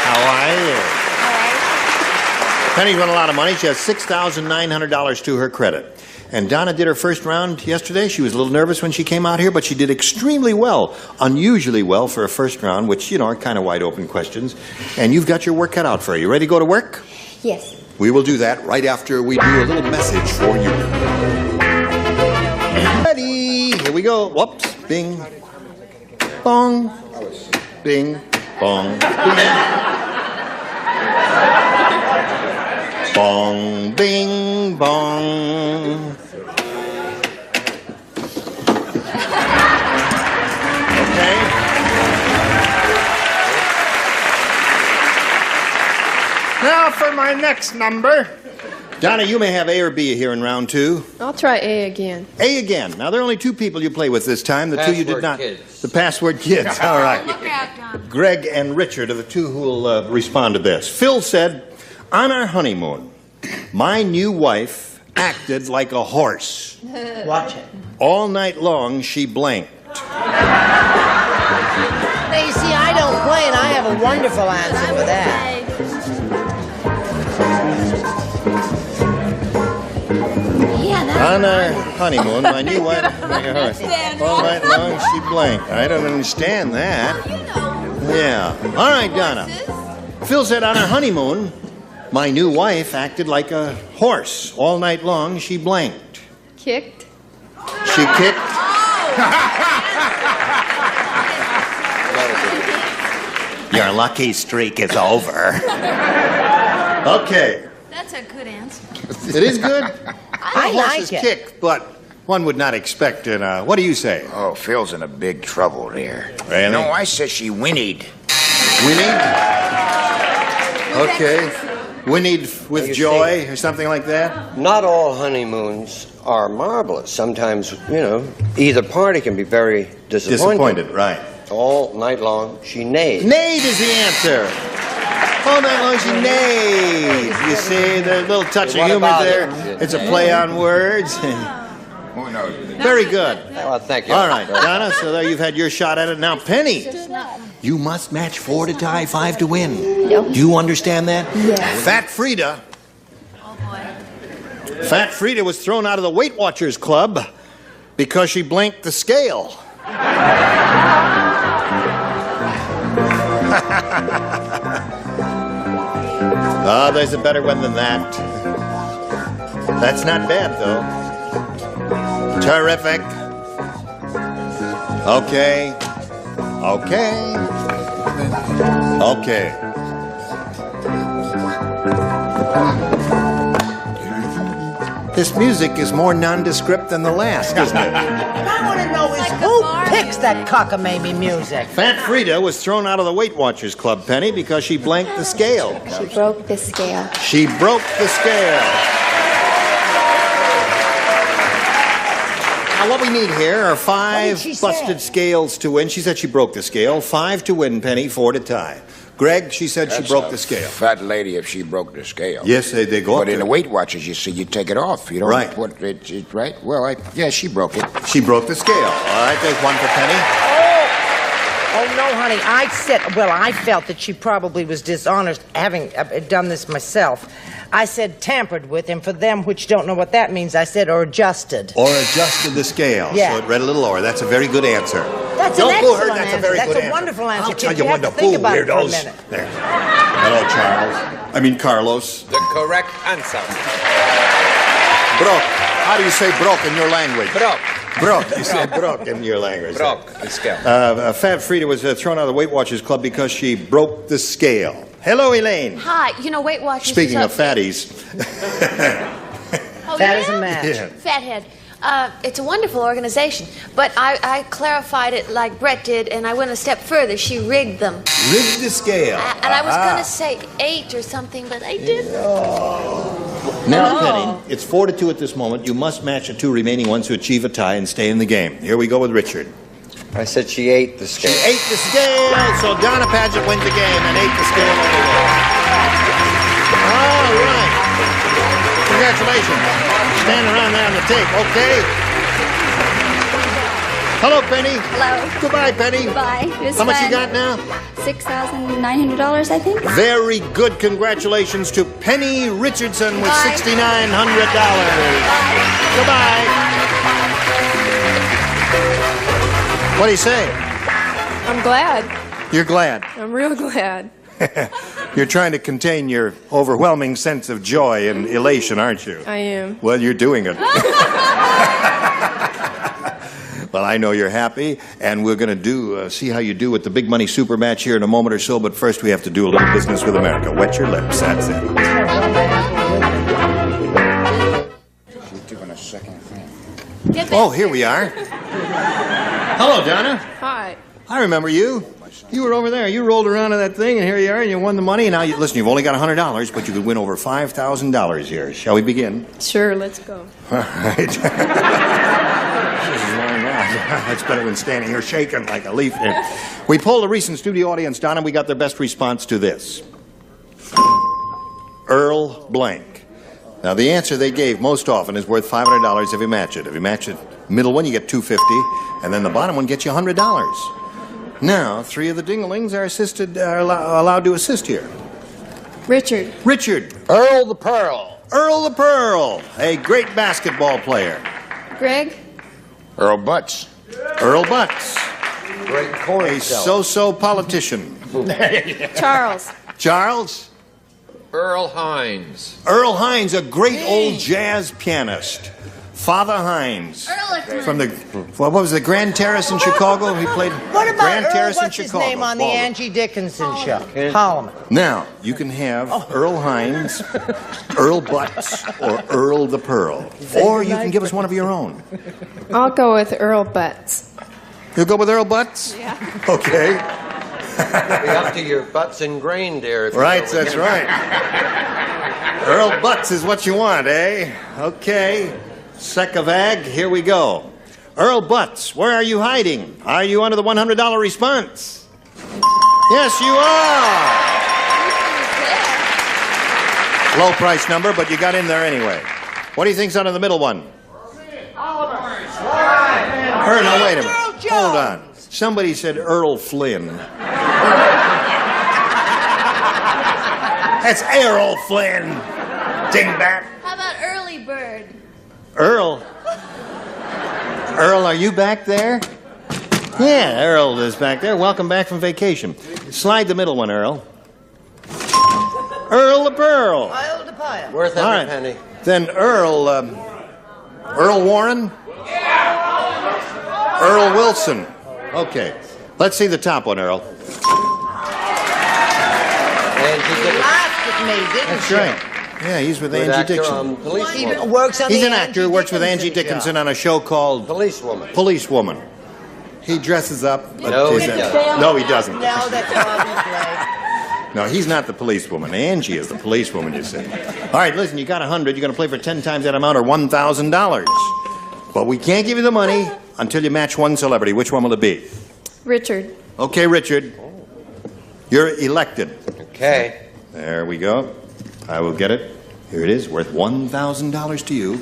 How are you? Penny's won a lot of money. She has $6,900 to her credit. And Donna did her first round yesterday. She was a little nervous when she came out here, but she did extremely well, unusually well for a first round, which, you know, are kind of wide open questions. And you've got your work cut out for you. Ready to go to work? Yes. We will do that right after we do a little message for you. Ready? Here we go. Whoops. Bing. Bong. Bing. Bong. Bing. Bong. Bing. Bong. Okay. Now for my next number. Donna, you may have A or B here in round 2. I'll try A again. A again. Now, there are only 2 people you play with this time. The 2 you did not. Kids. The password kids. All right. Greg and Richard are the 2 who will respond to this. Phil said, on our honeymoon, my new wife acted like a horse. Watch it. All night long, she blanked. Now, you see, I don't play, and I have a wonderful answer for that. On our honeymoon, my new wife like a horse. All night long, she blanked. I don't understand that. Yeah. All right, Donna. Phil said on our honeymoon, my new wife acted like a horse. All night long, she blanked. Kicked. She kicked. Your lucky streak is over. Okay. That's a good answer. It is good? I like Horses it. kick, but one would not expect it. What do you say? Oh, Phil's in a big trouble there. Really? No, I said she whinnied. Whinnied? Okay. Whinnied with joy or something like that? Not all honeymoons are marvelous. Sometimes, you know, either party can be very Disappointed, right. All night long, she neighed. Neighed is the answer. All night long she neighed. You see, there's a little touch of What humor about there. it? It's a play on words. Who knows? Very good. Well, thank you. All right, Donna, so there you've had your shot at it. Now, Penny, you must match 4 to tie, 5 to win. Yep. Do you understand that? Yes. Fat Frida. Fat Frida was thrown out of the Weight Watchers Club because she blinked the scale. Oh, there's a better one than that. That's not bad, though. Terrific. Okay. Okay. Okay. This music is more nondescript than the last, isn't it? What I want to know is who picks that cockamamie music? Fat Frida was thrown out of the Weight Watchers Club, Penny, because she blanked the scale. She broke the scale. She broke the scale. Now, what we need here are 5 busted scales to win. She said she broke the scale. 5 to win, Penny, 4 to tie. Greg, she said she broke the scale. Fat lady if she broke the scale. Yes, they go up But in to the it. Weight Watchers, you see, you take it off. You don't Right. put it, right? Well, yeah, she broke it. She broke the scale. All right, there's 1 for Penny. Oh, no, honey. I felt that she probably was dishonest, having done this myself. I said tampered with, and for them which don't know what that means, I said or adjusted. Or adjusted the scale. Yeah. So it read a little lower. That's a very good answer. That's Don't an fool her. excellent That's a answer. very That's good a answer. wonderful answer. I'll tell Kid. you You when have to to think fool about it for a weirdos. minute. There. Hello, Charles. I mean, Carlos. The correct answer. Broke. How do you say broke in your language? Broke. Broke. You say broke in your language. Broke the scale. Fat Frida was thrown out of the Weight Watchers Club because she broke the scale. Hello, Elaine. Hi, you know, Weight Watchers. Speaking of fatties. Oh, That is a match. Yeah. Fathead. It's a wonderful organization, but I clarified it like Brett did, and I went a step further. She rigged them. Rigged the scale. And I was Aha. going to say 8 or something, but I didn't. Now, Penny, it's 4 to 2 at this moment. You must match the 2 remaining ones to achieve a tie and stay in the game. Here we go with Richard. I said she ate the She scale. ate the scale, so Donna Paget wins the game and ate the scale anyway. All right. Congratulations. Stand around there on the tape, okay? Hello, Penny. Hello. Goodbye, Penny. Goodbye. It was How much you fun. got now? $6,900, I think. Very good. Congratulations to Penny Richardson with $6,900. Goodbye. What do you say? I'm glad. You're glad. I'm real glad. You're trying to contain your overwhelming sense of joy and elation, aren't you? I am. Well, you're doing it. Well, I know you're happy, and we're going to see how you do with the big money super match here in a moment or so, but first we have to do a little business with America. Wet your lips, that's it. She's doing a second thing. Oh, here we are. Hello, Donna. Hi. I remember you. You were over there. You rolled around in that thing, and here you are, and you won the money. And now, listen, you've only got $100, but you could win over $5,000 here. Shall we begin? Sure, let's go. All right. That's better than standing here shaking like a leaf. We polled a recent studio audience, Donna. We got their best response to this. Earl Blank. Now, the answer they gave most often is worth $500 if you match it. If you match the middle one, you get $250, and then the bottom one gets you $100. Now, 3 of the dinglings are allowed to assist here. Richard. Richard. Earl the Pearl. Earl the Pearl, a great basketball player. Greg. Earl Butts. Earl Butts. Great corn A seller. so-so politician. Charles. Charles. Earl Hines. Earl Hines, a great old jazz pianist. Father Hines. From the, what was the Grand Terrace in Chicago? He played What about Grand Earl, Terrace in what's his Chicago. name on the Ballroom. Angie Dickinson show? Holloman. Now, you can have Earl Hines, Earl Butts, or Earl the Pearl. Or you can give us one of your own. I'll go with Earl Butts. You'll go with Earl Butts? Yeah. Okay. It'll be up to your butts and grain, dear. Right, that's right. Earl Butts is what you want, eh? Okay. Secavag, here we go. Earl Butts, where are you hiding? Are you under the $100 response? Yes, you are. Low price number, but you got in there anyway. What do you think's under the middle one? Earl, now wait a minute. Hold on. Somebody said Earl Flynn. That's Errol Flynn. Dingbat. How about Early Bird? Earl. Earl, are you back there? Yeah, Earl is back there. Welcome back from vacation. Slide the middle one, Earl. Earl the Pearl. Worth All every right. penny. Then Earl, Earl Warren? Earl Wilson. Okay. Let's see the top one, Earl. Laughed at me, didn't That's she? right. Yeah, he's with Angie Dixon. He works on He's the an actor who works with Angie Dickinson on a show called Policewoman. Policewoman. He dresses up. but No, he's he a- doesn't. No, he doesn't. No, that's obviously. No, he's not the policewoman. Angie is the policewoman, you see. All right, listen, you got 100. You're going to play for 10 times that amount or $1,000. But we can't give you the money until you match one celebrity. Which one will it be? Richard. Okay, Richard. You're elected. Okay. There we go. I will get it. Here it is, worth $1,000 to you.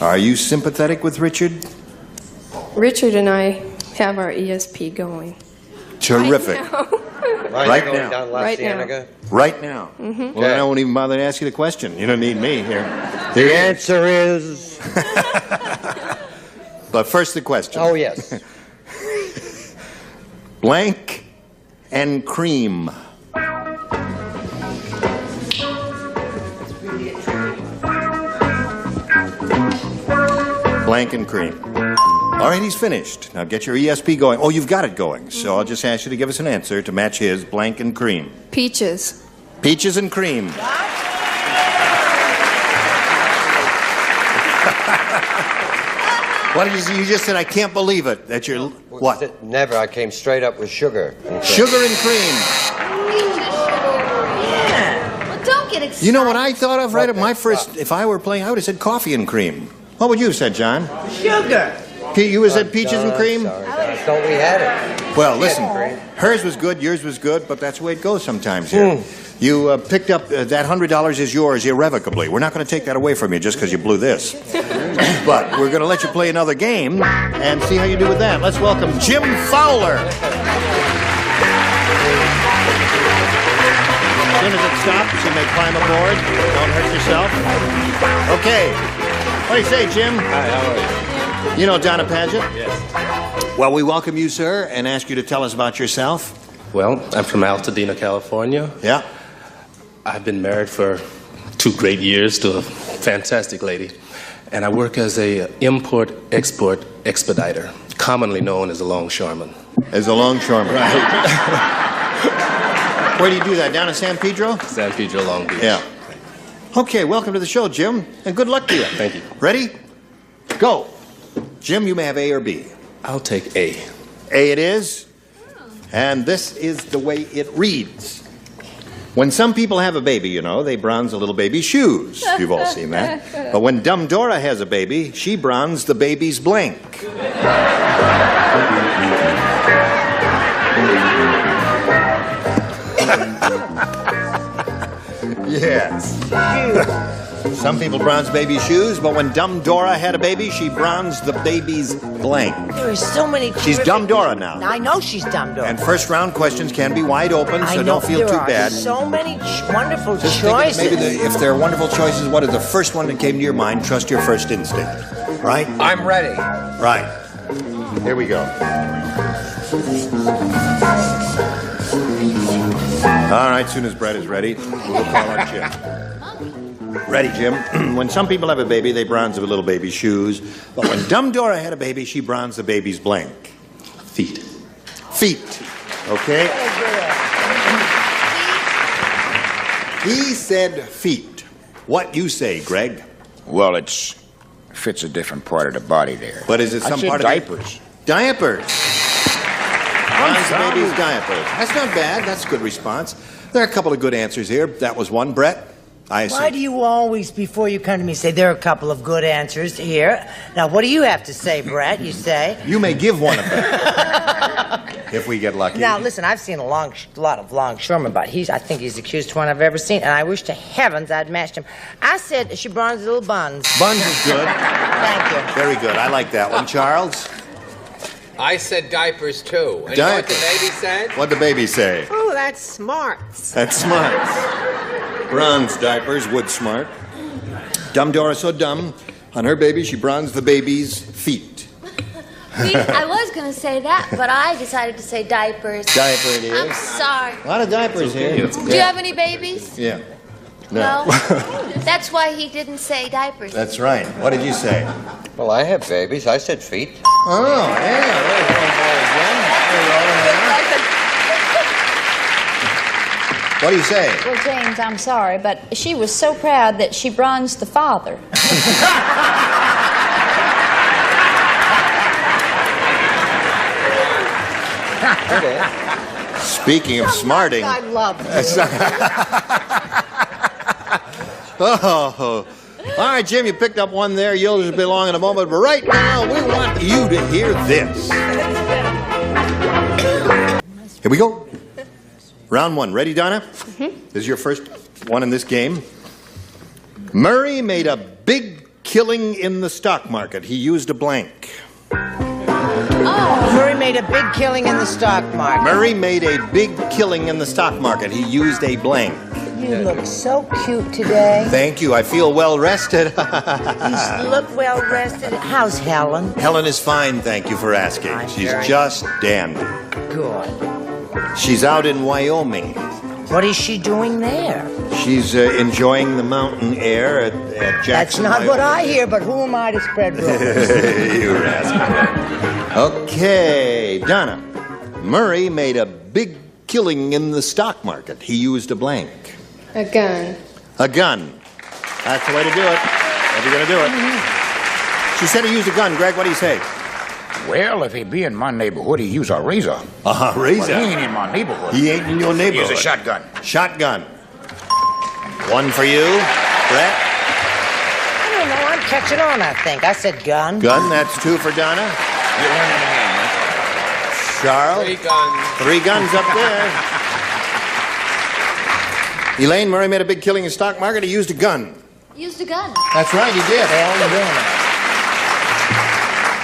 Are you sympathetic with Richard? Richard and I have our ESP going. Terrific. Right going now. down La Right now. Cienega? Right now. Mhm. Well, I won't even bother to ask you the question. You don't need me here. The answer is... But first the question. Oh, yes. Blank and cream. Blank and cream. All right, he's finished. Now get your ESP going. Oh, you've got it going. So I'll just ask you to give us an answer to match his blank and cream. Peaches. Peaches and cream. What did you say? You just said, I can't believe it. That you're... What? Never. I came straight up with sugar. Sugar and cream. Well, don't get excited. You know what I thought of right at my first... If I were playing, I would have said coffee and cream. What would you have said, John? Sugar. You would have said peaches and cream? I thought we had it. Well, listen, hers was good, yours was good, but that's the way it goes sometimes here. You picked up, that $100 is yours irrevocably. We're not going to take that away from you just because you blew this. But we're going to let you play another game and see how you do with that. Let's welcome Jim Fowler. As soon as it stops, you may climb aboard. Don't hurt yourself. Okay. What do you say, Jim? Hi, how are you? You know Donna Paget? Yes. Well, we welcome you, sir, and ask you to tell us about yourself. Well, I'm from Altadena, California. Yeah. I've been married for 2 great years to a fantastic lady. And I work as a import-export expediter, commonly known as a longshoreman. As a longshoreman. Right. Where do you do that? Down in San Pedro? San Pedro, Long Beach. Yeah. Okay, welcome to the show, Jim, and good luck to you. Thank you. Ready? Go. Jim, you may have A or B. I'll take A. A it is. And this is the way it reads. When some people have a baby, you know, they bronze a little baby's shoes. You've all seen that. But when Dumb Dora has a baby, she bronzes the baby's blank. Yes. Some people bronze baby's shoes, but when Dumb Dora had a baby, she bronzed the baby's blank. There are so many. She's Dumb Dora now. I know she's Dumb Dora. And first round questions can be wide open, so don't feel too bad. There are so many wonderful Just choices. think maybe if there are wonderful choices, what is the first one that came to your mind? Trust your first instinct. Right? I'm ready. Right. Here we go. All right, soon as Brett is ready, we'll call on Jim. Ready, Jim? When some people have a baby, they bronze a little baby's shoes. But when Dumb Dora had a baby, she bronzed the baby's blank. Feet. Feet. Okay? He said feet. What you say, Greg? Well, it fits a different part of the body there. But is it some part of diapers? Diapers. Bronze the baby's diapers. That's not bad. That's a good response. There are a couple of good answers here. That was one. Brett? Why do you always, before you come to me, say there are a couple of good answers here? Now, what do you have to say, Brett? You say? You may give one of them. If we get lucky. Now, listen, I've seen a lot of longshoremen, but I think he's the cutest one I've ever seen, and I wish to heavens I'd matched him. I said she bronzed little buns. Buns is good. Thank you. Very good. I like that one. Charles? I said diapers, too. And Diapers. you know what the baby said? What'd the baby say? Oh, that's smart. That's smart. Bronze diapers, wood smart. Dumb Dora so dumb. On her baby, she bronzed the baby's feet. I was going to say that, but I decided to say diapers. Diaper it is. I'm sorry. A lot of diapers here. Do you have any babies? Yeah. No. That's why he didn't say diapers. That's right. What did you say? Well, I have babies. I said feet. Oh, yeah. What do you say? Well, James, I'm sorry, but she was so proud that she bronzed the father. Speaking of smarting. I love Oh. All right, Jim, you picked up one there. You'll just be along in a moment. But right now, we want you to hear this. Here we go. Round one. Ready, Donna? Mm-hmm. This is your first one in this game. Murray made a big killing in the stock market. He used a blank. Oh, Murray made a big killing in the stock market. Murray made a big killing in the stock market. He used a blank. You look so cute today. Thank you. I feel well rested. You look well rested. How's Helen? Helen is fine, thank you for asking. She's just dandy. Good. She's out in Wyoming. What is she doing there? She's enjoying the mountain air at Jackson, That's not Wyoming. what I hear, but who am I to spread rumors? You rascal. Okay, Donna. Murray made a big killing in the stock market. He used a blank. A gun. A gun. That's the way to do it. If you're going to do it. She said he used a gun. Greg, what do you say? Well, if he be in my neighborhood, he use a razor. Razor? Well, he ain't in my neighborhood. He ain't in your neighborhood. He use a shotgun. Shotgun. One for you. Brett? I don't know. I'm catching on, I think. I said gun. Gun. That's two for Donna. You're learning the game, huh? Charles? 3 guns. 3 guns up there. Elaine, Murray made a big killing in the stock market. He used a gun. Used a gun. That's right, he did.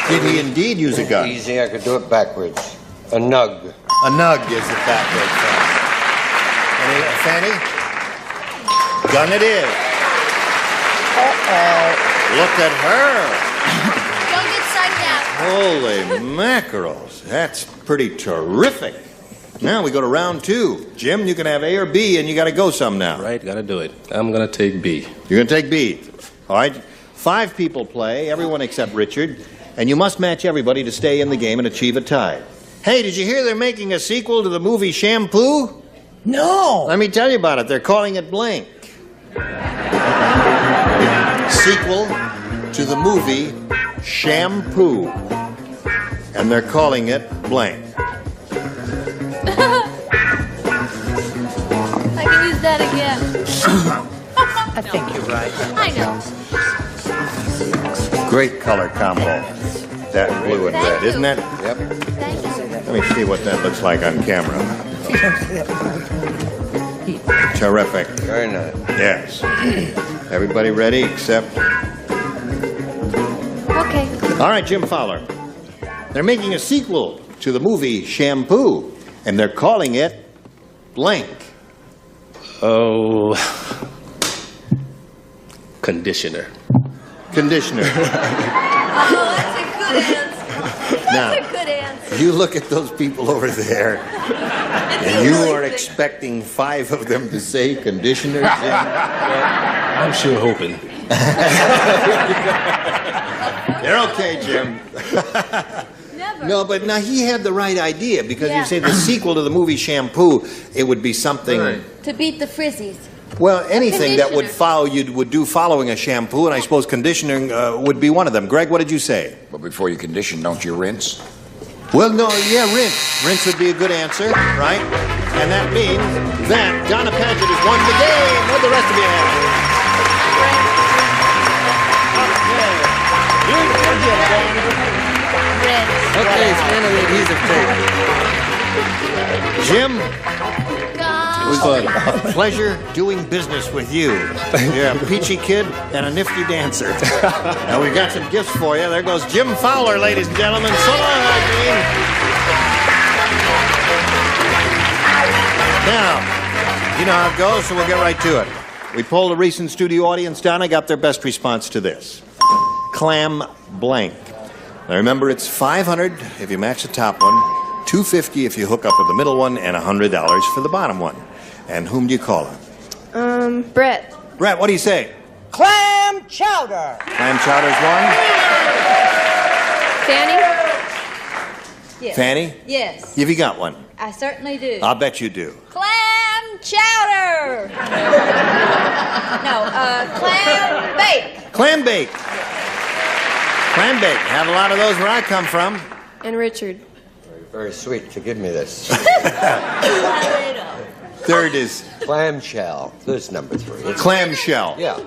Did he indeed use a gun? Easy, I could do it backwards. A nug. A nug is the backward thing. Fanny? Gun it is. Look at her. Don't get psyched out. Holy mackerels. That's pretty terrific. Now we go to round 2. Jim, you can have A or B, and you got to go some now. Right, got to do it. I'm going to take B. You're going to take B. All right. 5 people play, everyone except Richard, and you must match everybody to stay in the game and achieve a tie. Hey, did you hear they're making a sequel to the movie Shampoo? No. Let me tell you about it. They're calling it Blank. Sequel to the movie Shampoo. And they're calling it Blank. I can use that again. I think you're right. I know. Great color combo. That blue and red, isn't it? Yep. Let me see what that looks like on camera. Terrific. Very nice. Yes. Everybody ready except... Okay. All right, Jim Fowler. They're making a sequel to the movie Shampoo, and they're calling it Blank. Oh, conditioner. Conditioner. Oh, that's a good answer. Now, That's a good answer. you look at those people over there, and you are expecting 5 of them to say conditioner, Jim? I'm sure hoping. They're okay, Jim. Never. No, but now he had the right idea, because you say the sequel to the movie Shampoo, it would be something... To beat the frizzies. Well, anything that would Conditioner. follow you would do following a shampoo, and I suppose conditioning would be one of them. Greg, what did you say? But before you condition, don't you rinse? Well, no, yeah, rinse. Rinse would be a good answer, right? And that means that Donna Paget has won the game. What the rest of you have? Okay, stand on the adhesive tape. Jim, it was a pleasure doing business with you. You're a peachy kid and a nifty dancer. Now, we've got some gifts for you. There goes Jim Fowler, ladies and gentlemen. So long, Irene. Now, you know how it goes, so we'll get right to it. We polled a recent studio audience down. I got their best response to this. Clam blank. Now, remember, it's $500 if you match the top one, $250 if you hook up with the middle one, and $100 for the bottom one. And whom do you call her? Brett. Brett, what do you say? Clam chowder. Clam chowder's one. Fanny? Yes. Fanny? Yes. Have you got one? I certainly do. I'll bet you do. Clam chowder. No, clam bake. Clam bake. Clam bake. Have a lot of those where I come from. And Richard. Very sweet to give me this. Third is Clamshell. This is number 3. It's clamshell. Yeah.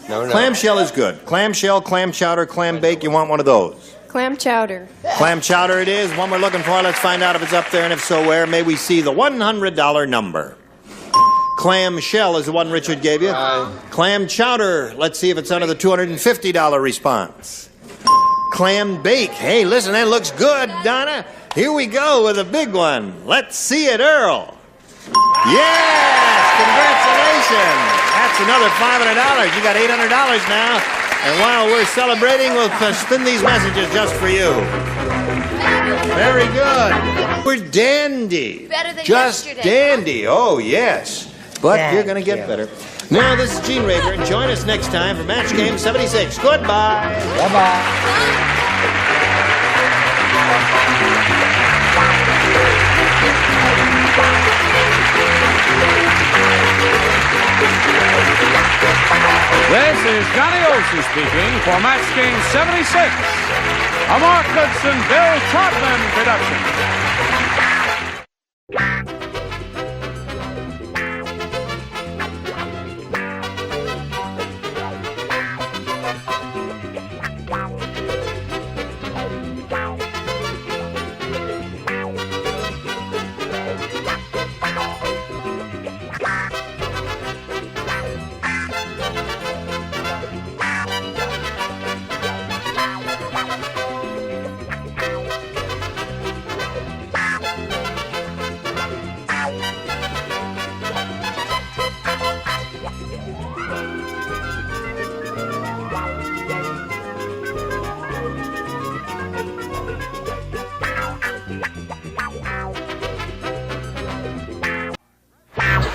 No. Clamshell is good. Clamshell, clam chowder, clam bake. You want one of those? Clam chowder. Clam chowder it is. One we're looking for. Let's find out if it's up there, and if so, where. May we see the $100 number. Clam shell is the one Richard gave you. Clam chowder. Let's see if it's under the $250 response. Clam bake. Hey, listen, that looks good, Donna. Here we go with a big one. Let's see it, Earl. Yes! Congratulations! That's another $500. You got $800 now. And while we're celebrating, we'll spin these messages just for you. Very good. We're dandy. Better than just yesterday. dandy. Oh, yes. But you're going to get better. Now, this is Gene Raver, and join us next time for Match Game 76. Goodbye. Bye-bye. This is Johnny Olson speaking for Match Game 76, a Mark Goodson, Bill Trotman production.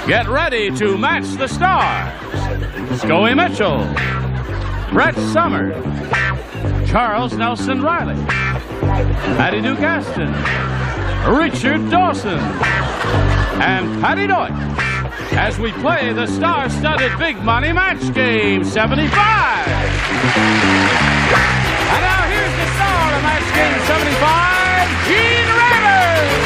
Get ready to match the stars. Scoey Mitchell, Brett Summers, Charles Nelson Riley, Patty Duke Aston, Richard Dawson, and Patty Deutsch as we play the star-studded Big Money Match Game 75. And now here's the star of Match Game 75, Gene Rivers.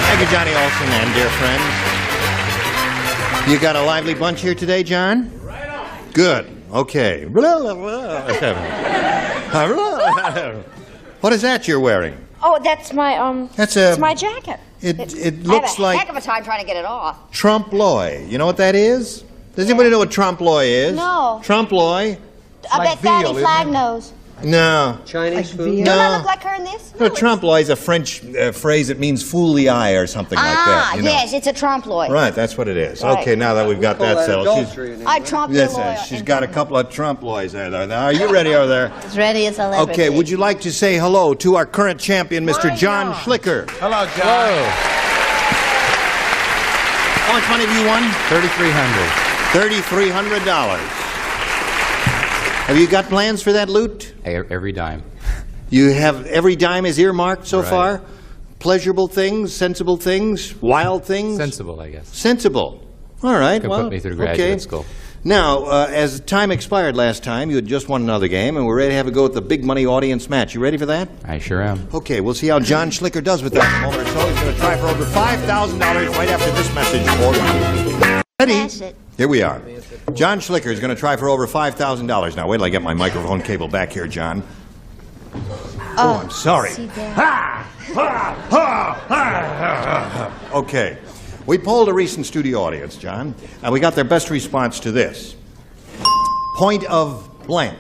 Thank you, Johnny Olson, and dear friends. You got a lively bunch here today, John? Right on. Good. Okay. What is that you're wearing? Oh, that's my, That's it's my jacket. It I looks have a like heck of a time trying to get it off. trompe-l'oeil. You know what that is? Does anybody know what trompe-l'oeil is? No. Trompe-l'oeil? I bet Daddy Flag knows. No. Chinese food? Don't I look like her in this? No, trompe-l'oeil is a French phrase that means fool the eye or something like that. You know. Yes, it's a trompe-l'oeil. Right, that's what it is. Right. Okay, now that we've got that settled. I trompe Yes, l'oil. she's got a couple of trompe-l'oils there. Now, are you ready over there? As ready as I'll ever Okay, be. would you like to say hello to our current champion, Mr. John Schlicker? Hello, John. How much money have you won? $3,300. $3,300. Have you got plans for that loot? Every dime. You have every dime is earmarked so Right. far? Pleasurable things, sensible things, wild things? Sensible, I guess. Sensible. All right, Could well, put me through graduate okay. school. Now, as time expired last time, you had just won another game, and we're ready to have a go at the big money audience match. You ready for that? I sure am. Okay, we'll see how John Schlicker does with that in a moment or so. He's going to try for over $5,000 right after this message for you. Ready? Here we are. John Schlicker is going to try for over $5,000 now. Wait till I get my microphone cable back here, John. Oh, I'm sorry. Okay. We polled a recent studio audience, John, and we got their best response to this. Point of blank.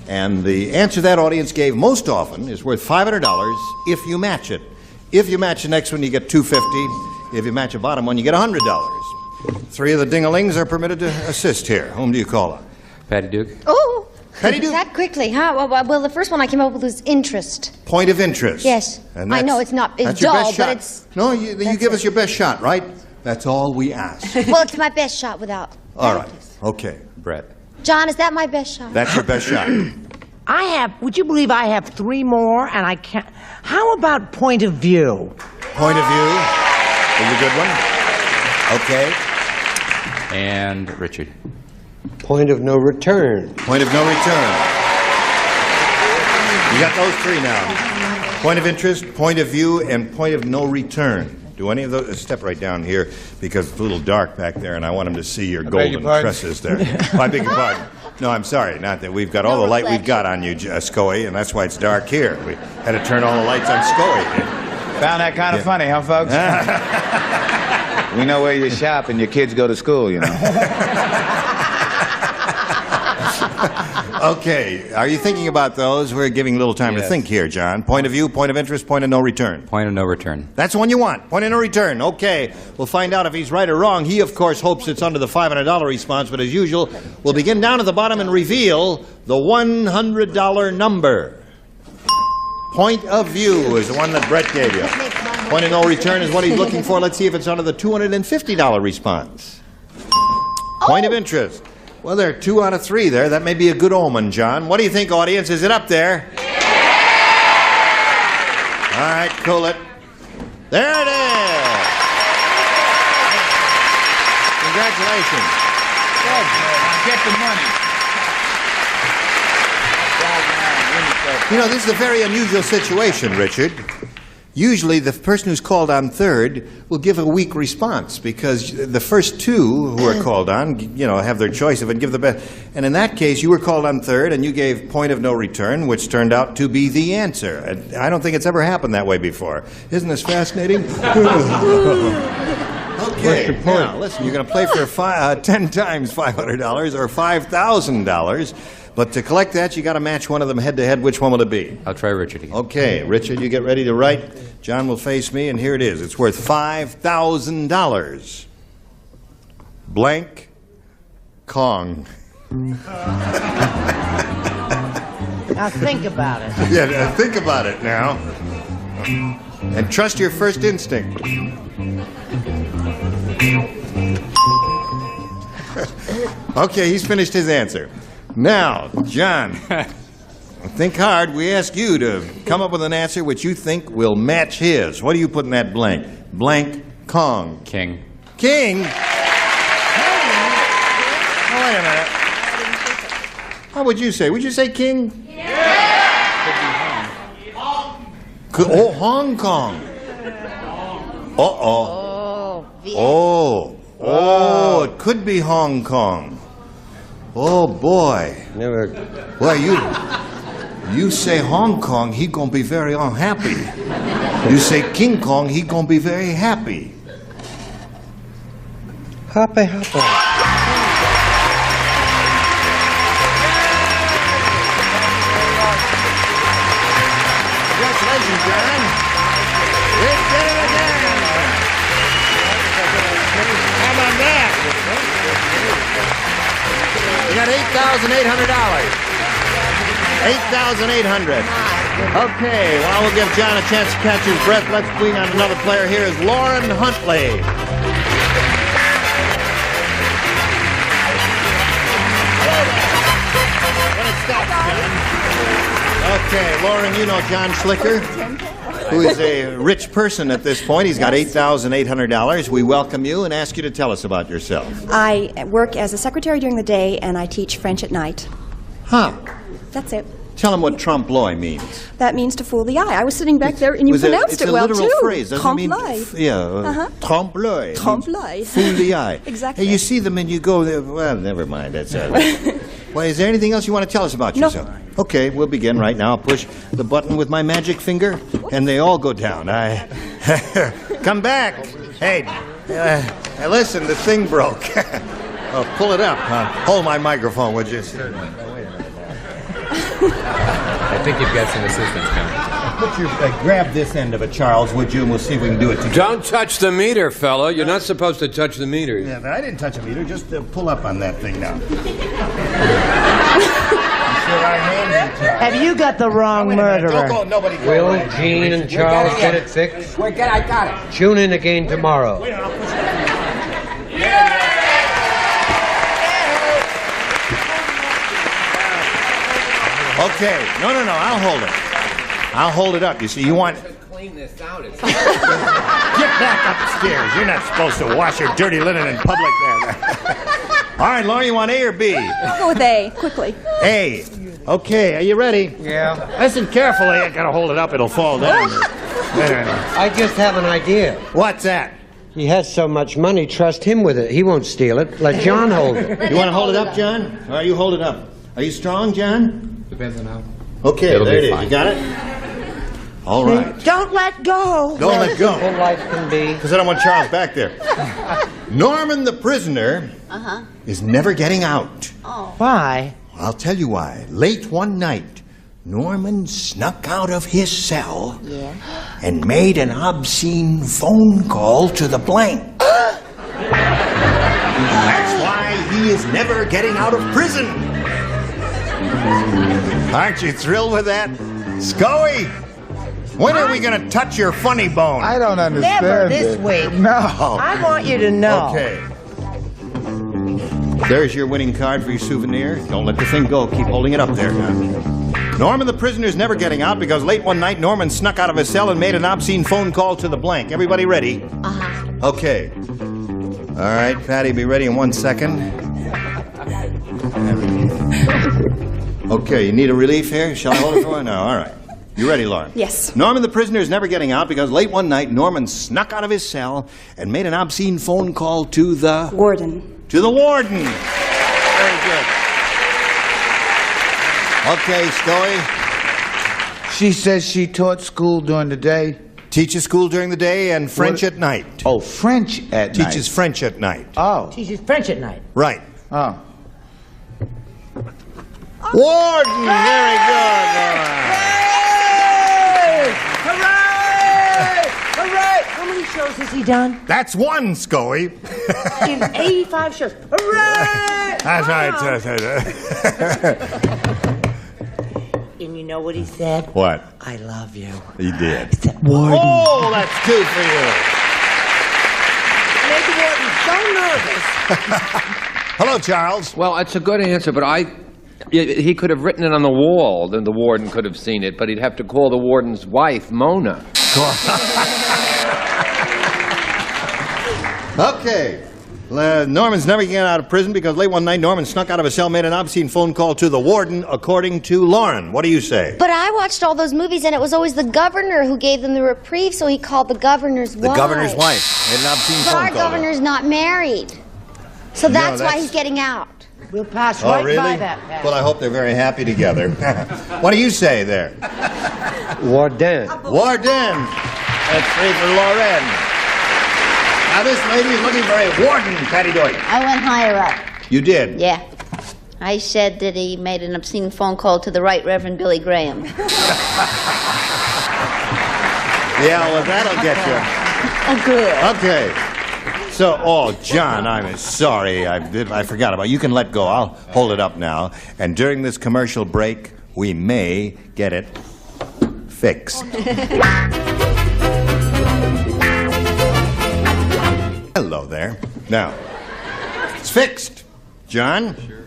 And the answer that audience gave most often is worth $500 if you match it. If you match the next one, you get $250. If you match the bottom one, you get $100. Three of the ding-a-lings are permitted to assist here. Whom do you call her? Patty Duke? Oh, Patty Duke. that quickly, huh? Well, the first one I came up with was interest. Point of interest. Yes. And I know that's- it's not, it's that's your dull, best but shot. it's... No, you give us your best shot, right? That's all we ask. Well, it's my best shot without... All right. Okay. Brett. John, is that my best shot? That's your best shot. Would you believe I have 3 more and I can't? How about point of view? Point of view is a good one. Okay. And Richard. Point of no return. Point of no return. You got those 3 now. Point of interest, point of view, and point of no return. Do any of those? Step right down here because it's a little dark back there, and I want them to see your golden tresses there. I beg your pardon. No, I'm sorry. Not that we've got all the light we've got on you, Scoey, and that's why it's dark here. We had to turn all the lights on Scoey. Found that kind of funny, huh, folks? We know where you shop and your kids go to school, you know. Okay, are you thinking about those? We're giving a little time to think here, John. Point of view, point of interest, point of no return. Point of no return. That's the one you want. Point of no return. Okay, we'll find out if he's right or wrong. He, of course, hopes it's under the $500 response, but as usual, we'll begin down at the bottom and reveal the $100 number. Point of view is the one that Brett gave you. Point of no return is what he's looking for. Let's see if it's under the $250 response. Point of interest. Well, there are 2 out of 3 there. That may be a good omen, John. What do you think, audience? Is it up there? All right, cool it. There it is. Congratulations. Good. Get the money. You know, this is a very unusual situation, Richard. Usually, the person who's called on third will give a weak response because the first 2 who are called on, you know, have their choice of it and give the best. And in that case, you were called on third and you gave point of no return, which turned out to be the answer. And I don't think it's ever happened that way before. Isn't this fascinating? Okay, now listen, you're going to play for 10 times $500 or $5,000. But to collect that, you got to match one of them head-to-head. Which one will it be? I'll try Richard again. Okay, Richard, you get ready to write. John will face me, and here it is. It's worth $5,000. Blank Kong. Now think about it. Yeah, think about it now. And trust your first instinct. Okay, he's finished his answer. Now, John, think hard. We ask you to come up with an answer which you think will match his. What do you put in that blank? Blank Kong. King. King? Oh, wait a minute. How would you say? Would you say king? Oh, Hong Kong. Uh-oh. Oh, it could be Hong Kong. Oh, boy. Well, you say Hong Kong, he gonna be very unhappy. You say King Kong, he gonna be very happy. Happy, happy. Congratulations, John. We did it again. How about that? We got $8,800. $8,800. Okay, well, we'll give John a chance to catch his breath. Let's bring on another player. Here is Lauren Huntley. When it stops, John. Okay, Lauren, you know John Schlicker, who is a rich person at this point. He's got $8,800. We welcome you and ask you to tell us about yourself. I work as a secretary during the day, and I teach French at night. Huh. That's it. Tell him what trompe-l'oeil means. That means to fool the eye. I was sitting back there, and you pronounced it well, too. It's a literal phrase, doesn't it mean? Trompe-l'oeil. Trompe-l'oeil. Trompe-l'oeil. Fool the eye. Exactly. Hey, you see them and you go, well, never mind. That's Well, is there anything else you want to tell us about yourself? Okay, we'll begin right now. I'll push the button with my magic finger, and they all go down. Come back. Hey, listen, the thing broke. Oh, pull it up. Hold my microphone, would you? I think you've got some assistance coming. Grab this end of it, Charles, would you? And we'll see if we can do it together. Don't touch the meter, fella. You're not supposed to touch the meter. Yeah, but I didn't touch a meter. Just pull up on that thing now. Have you got the wrong murderer? Don't go, nobody go. Will, Gene, and Charles get it fixed? I got it. Tune in again tomorrow. Okay. No, I'll hold it. I'll hold it up. You see, you want... Clean this out. Get back upstairs. You're not supposed to wash your dirty linen in public there. All right, Lauren, you want A or B? I'll go with A, quickly. A. Okay, are you ready? Yeah. Listen carefully. I gotta hold it up. It'll fall down. I just have an idea. What's that? He has so much money, trust him with it. He won't steal it. Let John hold it. You want to hold it up, John? All right, you hold it up. Are you strong, John? Depends on how. Okay, there it is. You got it? All right. Don't let go. Don't let go. Full life can be. Because I don't want Charles back there. Norman the prisoner is never getting out. Why? I'll tell you why. Late one night, Norman snuck out of his cell and made an obscene phone call to the blank. That's why he is never getting out of prison. Aren't you thrilled with that? Scully, when are we going to touch your funny bone? I don't understand. Never this week. No. I want you to know. Okay. There's your winning card for your souvenir. Don't let the thing go. Keep holding it up there. Norman the prisoner's never getting out because late one night Norman snuck out of his cell and made an obscene phone call to the blank. Everybody ready? Okay. All right, Patty, be ready in 1 second. Okay, you need a relief here? Shall I hold it for you? No, all right. You ready, Lauren? Yes. Norman the prisoner is never getting out because late one night Norman snuck out of his cell and made an obscene phone call to the... Warden. To the warden. Very good. Okay, Scully. She says she taught school during the day. Teaches school during the day and French at night. Oh, French at night. Teaches French at night. Oh. Teaches French at night. Right. Oh. Warden, very good. Hooray! Hooray! How many shows has he done? That's one, Scully. In 85 shows. Hooray! That's right. And you know what he said? What? I love you. He did. Warden. Oh, that's two for you. Made the warden so nervous. Hello, Charles. Well, it's a good answer, but he could have written it on the wall, then the warden could have seen it, but he'd have to call the warden's wife, Mona. Okay. Norman's never getting out of prison because late one night Norman snuck out of a cell, made an obscene phone call to the warden, according to Lauren. What do you say? But I watched all those movies, and it was always the governor who gave them the reprieve, so he called the governor's wife. The governor's wife. Made an obscene But phone our call. governor's not married. So that's why he's getting out. We'll pass Oh, right really? by that, Pat. Well, I hope they're very happy together. What do you say there? Warden. Warden. That's three for Lauren. Now, this lady is looking for a warden, Patty Doyle. I went higher up. You did? Yeah. I said that he made an obscene phone call to the Right Reverend Billy Graham. Yeah, well, that'll get you. Oh, good. Okay. So, John, I'm sorry. I forgot about it. You can let go. I'll hold it up now. And during this commercial break, we may get it fixed. Hello there. Now, it's fixed. John? Sure.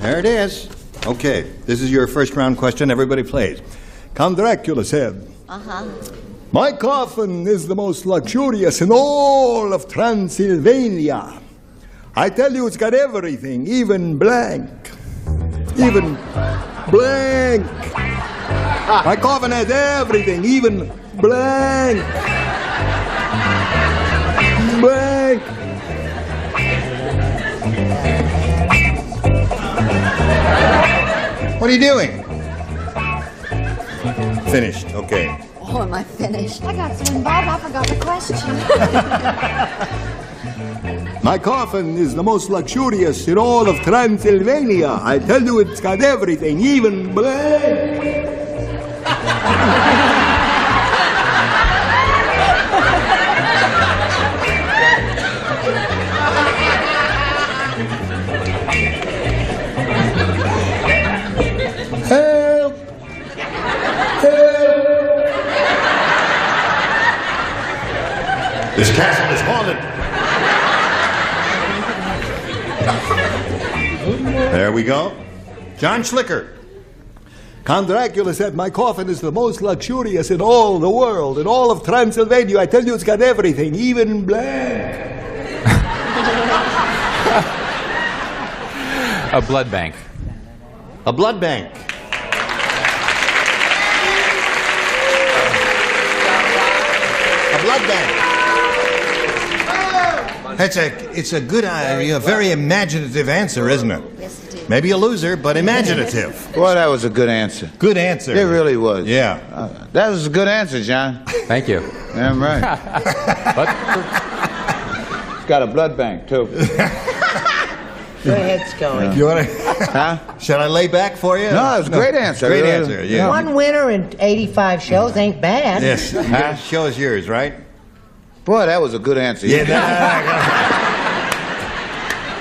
There it is. Okay, this is your first round question. Everybody plays. Count Dracula said, my coffin is the most luxurious in all of Transylvania. I tell you, it's got everything, even blank. Even blank. My coffin has everything, even blank. Blank. What are you doing? Finished, okay. Oh, am I finished? I got so involved, I forgot the question. My coffin is the most luxurious in all of Transylvania. I tell you, it's got everything, even blank. Help! Help! This castle is haunted. There we go. John Schlicker. Count Dracula said, my coffin is the most luxurious in all the world, in all of Transylvania. I tell you, it's got everything, even blank. A blood bank. A blood bank. A blood bank. It's a good, a very imaginative answer, isn't it? Yes, it is. Maybe a loser, but imaginative. Well, that was a good answer. Good answer. It really was. Yeah. That was a good answer, John. Thank you. Damn right. But It's got a blood bank, too. Go ahead, Scully. You want to? Huh? Should I lay back for you? No, it was a great answer. Great Really. answer. Yeah. One winner in 85 shows ain't bad. Yes. Show is yours, right? Boy, that was a good answer. Yeah.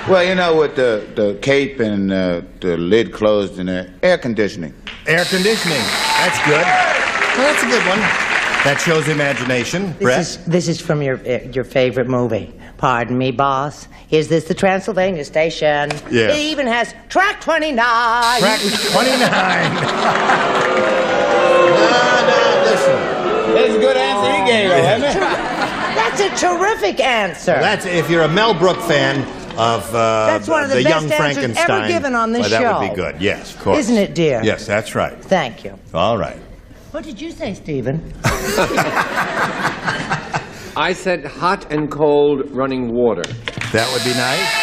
Well, you know, with the cape and the lid closed and the air conditioning. Air conditioning. That's good. Well, that's a good one. That shows imagination. Brett? This is from your favorite movie. Pardon me, boss. Is this the Transylvania station? Yeah. It even has track 29. Track 29. No, listen. That's a good answer he gave, wasn't it? That's a terrific answer. That's if you're a Mel Brooke fan of That's one of the best Young answers Frankenstein. ever given on this that show. would be good. Yes, of course. Isn't it, dear? Yes, that's right. Thank you. All right. What did you say, Stephen? I said hot and cold running water. That would be nice.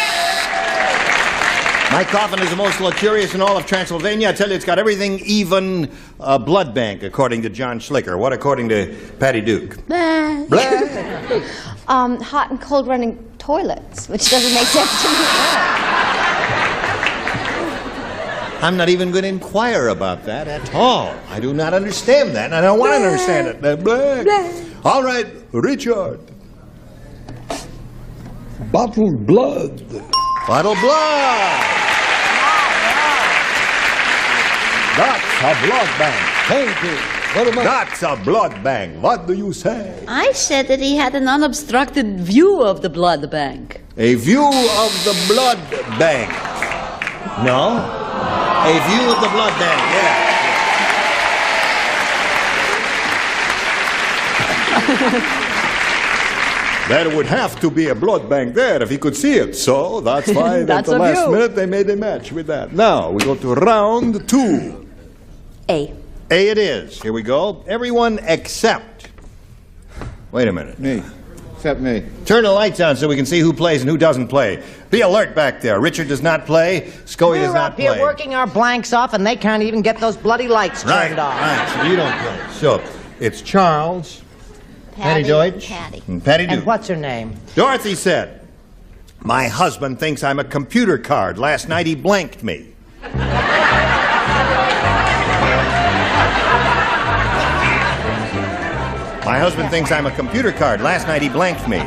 My coffin is the most luxurious in all of Transylvania. I tell you, it's got everything, even a blood bank, according to John Schlicker. What according to Patty Duke? Hot and cold running toilets, which doesn't make sense to me. I'm not even going to inquire about that at all. I do not understand that, and I don't want to understand it. Blah. All right, Richard. Bottled blood. Bottled blood. That's a blood bank. Thank you very much. That's a blood bank. What do you say? I said that he had an unobstructed view of the blood bank. A view of the blood bank. No? A view of the blood bank, yeah. There would have to be a blood bank there if he could see it. So that's why at the last minute they made a match with that. Now we go to round 2. A. A it is. Here we go. Everyone except. Wait a minute. Me. Except me. Turn the lights on so we can see who plays and who doesn't play. Be alert back there. Richard does not play. Scully does We're not up here play. working our blanks off, and they can't even get those bloody lights turned off. Right, so you don't play. So it's Charles, Patty Deutsch, and Patty Duke. And what's her name? Dorothy said, "My husband thinks I'm a computer card. Last night he blanked me." My husband thinks I'm a computer card. Last night he blanked me.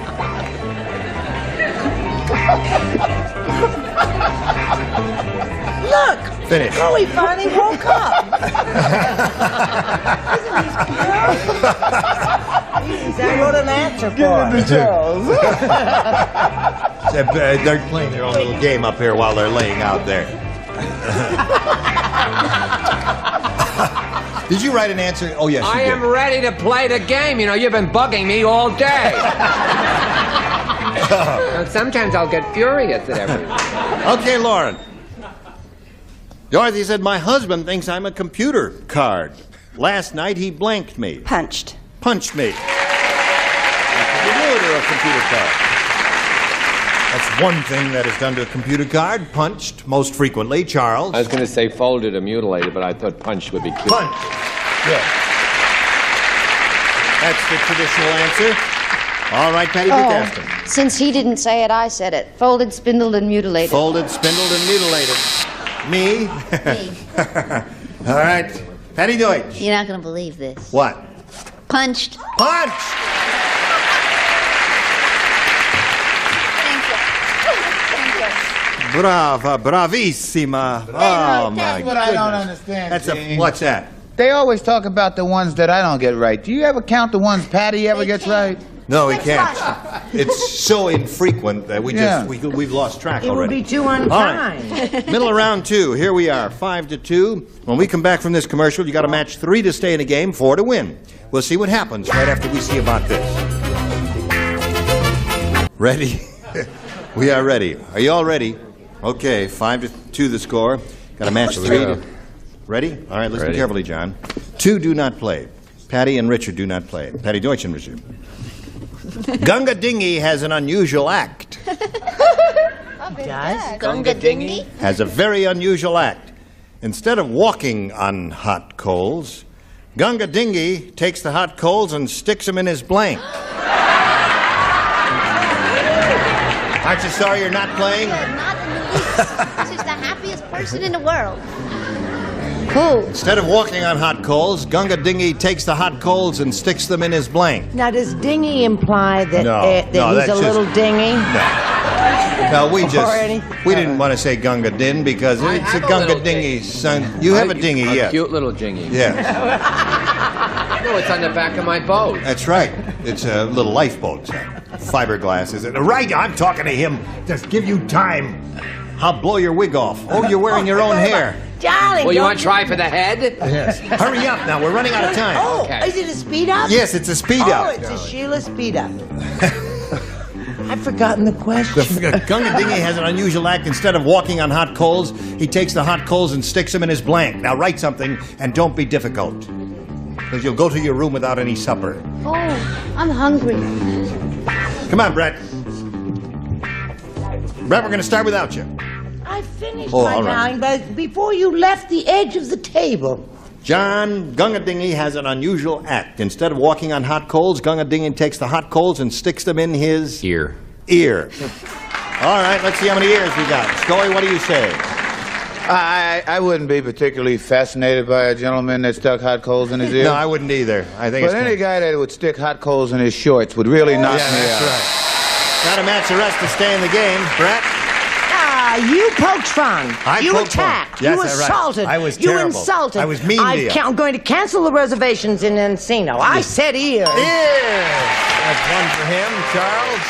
Look! Finish. Chloe finally woke up. I wrote an answer for her. They're playing their own little game up here while they're laying out there. Did you write an answer? Oh, yes, you I did. am ready to play the game. You know, you've been bugging me all day. And sometimes I'll get furious at everything. Okay, Lauren. Dorothy said, "My husband thinks I'm a computer card. Last night he blanked me." Punched. Punched me. You knew to a computer card. That's one thing that is done to a computer card. Punched, most frequently. Charles? I was going to say folded or mutilated, but I thought punched would be cute. Punched. Good. That's the traditional answer. All right, Patty Duke asked him. Since he didn't say it, I said it. Folded, spindled, and mutilated. Folded, spindled, and mutilated. Me? All right. Patty Deutsch. You're not going to believe this. What? Punched. Punched! Brava, bravissima. Oh, my That's what I don't understand. That's Gene. what's that? They always talk about the ones that I don't get right. Do you ever count the ones Patty ever gets right? No, we can't. It's so infrequent that Yeah. we've lost track It would already. be too All unkind. right. Middle of round 2. Here we are, 5-2. When we come back from this commercial, you got to match 3 to stay in a game, 4 to win. We'll see what happens right after we see about this. Ready? We are ready. Are you all ready? Okay, 5-2 the score. Got to match 3 to... Ready? All right, listen Ready. carefully, John. 2 do not play. Patty and Richard do not play. Patty Deutsch and Richard. Gunga Dingy has an unusual act. Does? Gunga Dingy? Has a very unusual act. Instead of walking on hot coals, Gunga Dingy takes the hot coals and sticks them in his blank. Aren't you sorry you're not playing? Not in the least. This is the happiest person in the world. Cool. Instead of walking on hot coals, Gunga Dingy takes the hot coals and sticks them in his blank. Now, does dingy imply that, No, that no, he's that's a little just- dingy? No, we Or any- didn't want to say Gunga Din because it's a have a Gunga little Dingy, son. You have a dinghy, A yes. cute little jingy. Yes, No, it's on the back of my boat. that's right. It's a little lifeboat, son. Fiberglass, is it? Right, I'm talking to him. Just give you time. I'll blow your wig off. Oh, you're wearing your own hair. Darling, Well, you don't want to try for the head? Yes. Hurry up now. We're running out of time. Oh, Okay. is it a speed up? Yes, it's a speed Oh, up. it's a Sheila speed up. I've forgotten the question. Gunga Dingy has an unusual act. Instead of walking on hot coals, he takes the hot coals and sticks them in his blank. Now write something and don't be difficult. Because you'll go to your room without any supper. Oh, I'm hungry. Come on, Brett. Brett, we're going to start without you. I finished Oh, my all right. drawing, but before you left the edge of the table. John, Gunga Dingy has an unusual act. Instead of walking on hot coals, Gunga Dingy takes the hot coals and sticks them in his... Ear. Ear. All right, let's see how many ears we got. Scully, what do you say? I wouldn't be particularly fascinated by a gentleman that stuck hot coals in his ear. No, I wouldn't either. I think. But any guy that would stick hot coals in his shorts would really knock me out. That's right. Got to match the rest to stay in the game, Brett. You poked fun. You poked fun. attacked. Yes, you that's right. assaulted. I was You terrible. insulted. I was mean to you. I'm going to cancel the reservations in Encino. I said ears. That's one for him, Charles.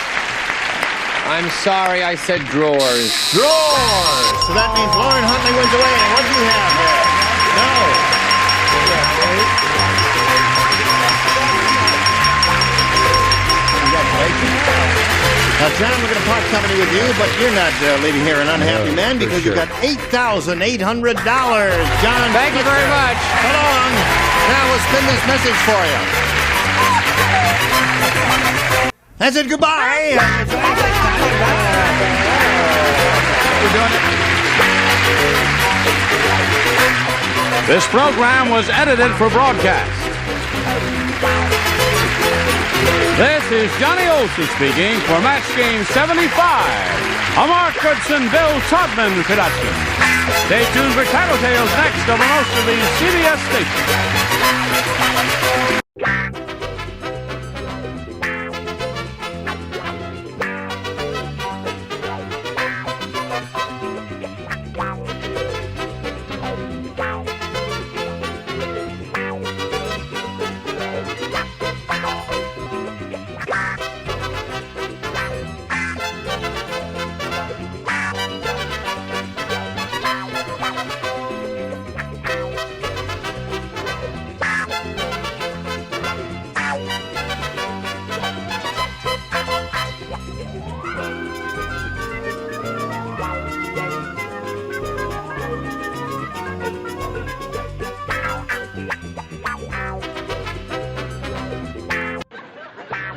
I'm sorry, I said drawers. Drawers. So that means Lauren Huntley wins away. And what do you have there? No. Congratulations. Now, John, we're going to part company with you, but you're not leaving here an unhappy man because you got $8,800. John, thank you very much. So long. Now we'll spin this message for you. That's it. Goodbye. We're doing it. This program was edited for broadcast. This is Johnny Olson speaking for Match Game 75, a Mark Goodson, Bill Todman production. Stay tuned for Tattletales next over most of these CBS stations.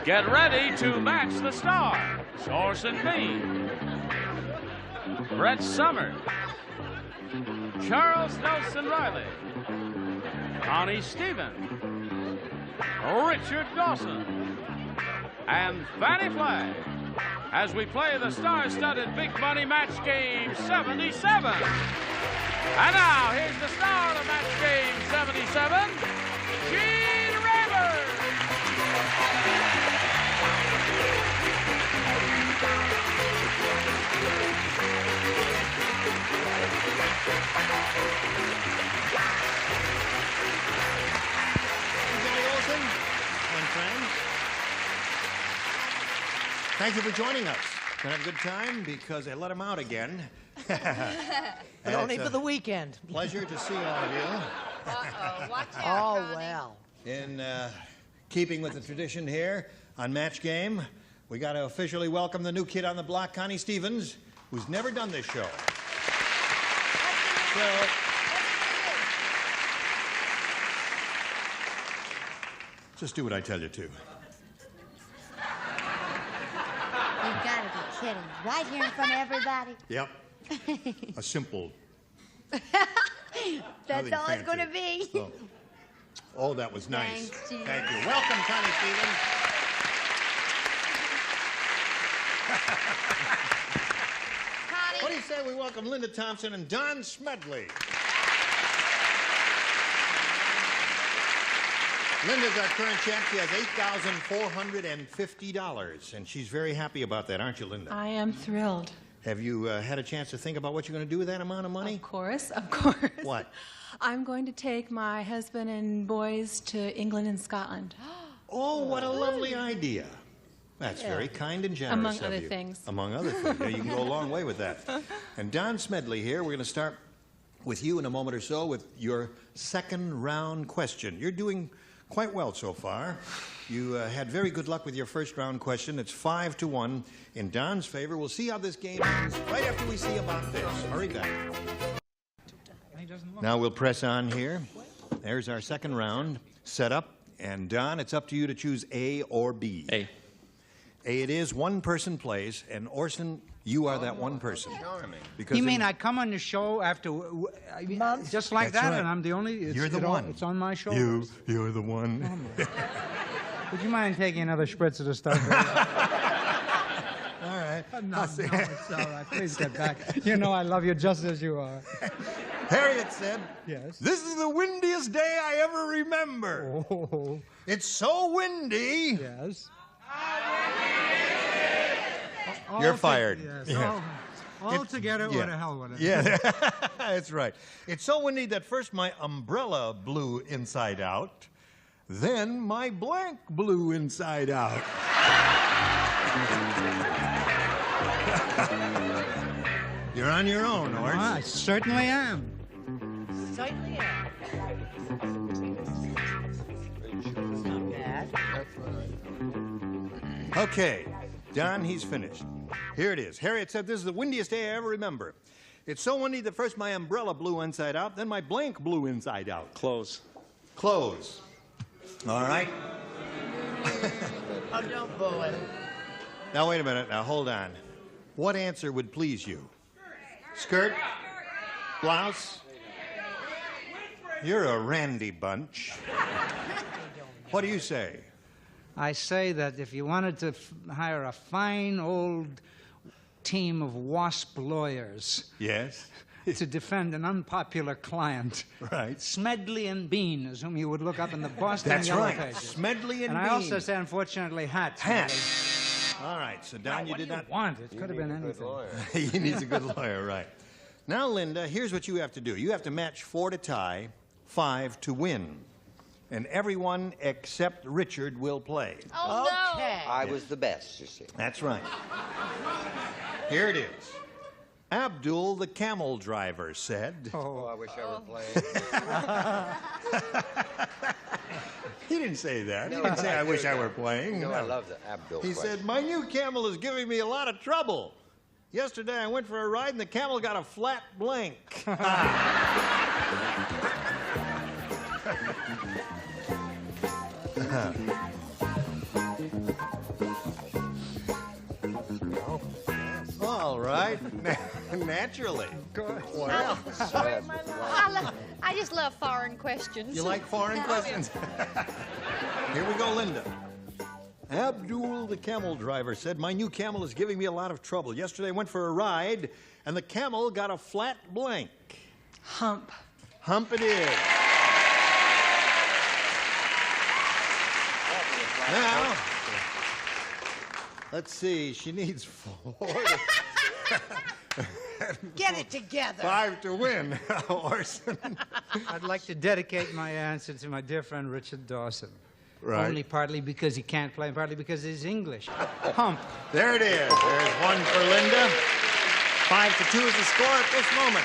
Get ready to match the stars. Orson Bean, Brett Summers, Charles Nelson Riley, Connie Stevens, Richard Dawson, and Fannie Flagg as we play the star-studded Big Money Match Game 77. And now, here's the star of Match Game 77, Gene Rayburn. Thank you for joining us. Gonna have a good time because I let him out again. But only for the weekend. Pleasure to see all of you. Uh-oh, watch out, Oh, Connie. well. In keeping with the tradition here on Match Game, we got to officially welcome the new kid on the block, Connie Stevens, who's never done this show. So, just do what I tell you to. You've got to be kidding. Right here in front of everybody? Yep. A simple. That's all it's going to be. So, oh, that was nice. Thanks, Gene. Thank you. Welcome, Connie Stevens. Connie. What do you say we welcome Linda Thompson and Don Smedley? Linda's our current champ. She has $8,450, and she's very happy about that, aren't you, Linda? I am thrilled. Have you had a chance to think about what you're going to do with that amount of money? Of course, of course. What? I'm going to take my husband and boys to England and Scotland. Oh, what a lovely idea. That's very kind and generous Among of other you. things. Among other things. Yeah, you can go a long way with that. And Don Smedley here, we're going to start with you in a moment or so with your second round question. You're doing quite well so far. You had very good luck with your first round question. It's 5-1 in Don's favor. We'll see how this game ends right after we see about this. Hurry back. Now we'll press on here. There's our second round set up. And Don, it's up to you to choose A or B. A. A it is. One person plays. And Orson, you are that one person. Because You mean I come on the show after just like That's that, right. and I'm the only? You're the one. It's on my shoulders. You're the one. Would you mind taking another spritz of the stuff? All right. right? No, it's all right. Please get back. You know I love you just as you are. Harriet said, Yes. "This is the windiest day I ever remember. Oh. It's so windy." Yes. You're fired. Yes. Yeah. All together, yeah. or the hell with it. Yeah, that's right. It's so windy that first my umbrella blew inside out, then my blank blew inside out. You're on your own, Horse. I certainly am. Certainly am. Not bad. Okay, Don, he's finished. Here it is. Harriet said, "This is the windiest day I ever remember. It's so windy that first my umbrella blew inside out, then my blank blew inside out." Close. Close. All right. Oh, don't boo him. Now, wait a minute. Now, hold on. What answer would please you? Skirt? Blouse? You're a randy bunch. What do you say? I say that if you wanted to hire a fine old team of WASP lawyers Yes. to defend an unpopular client, Right. Smedley and Bean is whom you would look up in the Boston That's Yellow right. Pages. Smedley and I Bean. also say, unfortunately, hats. Hats. All right. So, Don, you did not want it. Could have been anything. He needs a good lawyer, right. Now, Linda, here's what you have to do. You have to match 4 to tie, 5 to win. And everyone except Richard will play. Oh, Okay. I was the best, you see. That's right. Here it is. Abdul, the camel driver, said... Oh, I wish I were playing. He didn't say that. No, He didn't say, I "I wish I heard were that. playing." No, I love the Abdul He question. said, "My new camel is giving me a lot of trouble. Yesterday I went for a ride and the camel got a flat blank." All right. Naturally. Well, I just love foreign questions. you like foreign questions? Here we go, Linda. Abdul, the camel driver, said, "My new camel is giving me a lot of trouble. Yesterday I went for a ride, and the camel got a flat blank." Hump. Hump it is. Now, let's see. She needs 4 Get it together. 5 to win. Orson. I'd like to dedicate my answer to my dear friend Richard Dawson. Right. Only partly because he can't play, and partly because he's English. Hump. There it is. There's 1 for Linda. 5 to 2 is the score at this moment.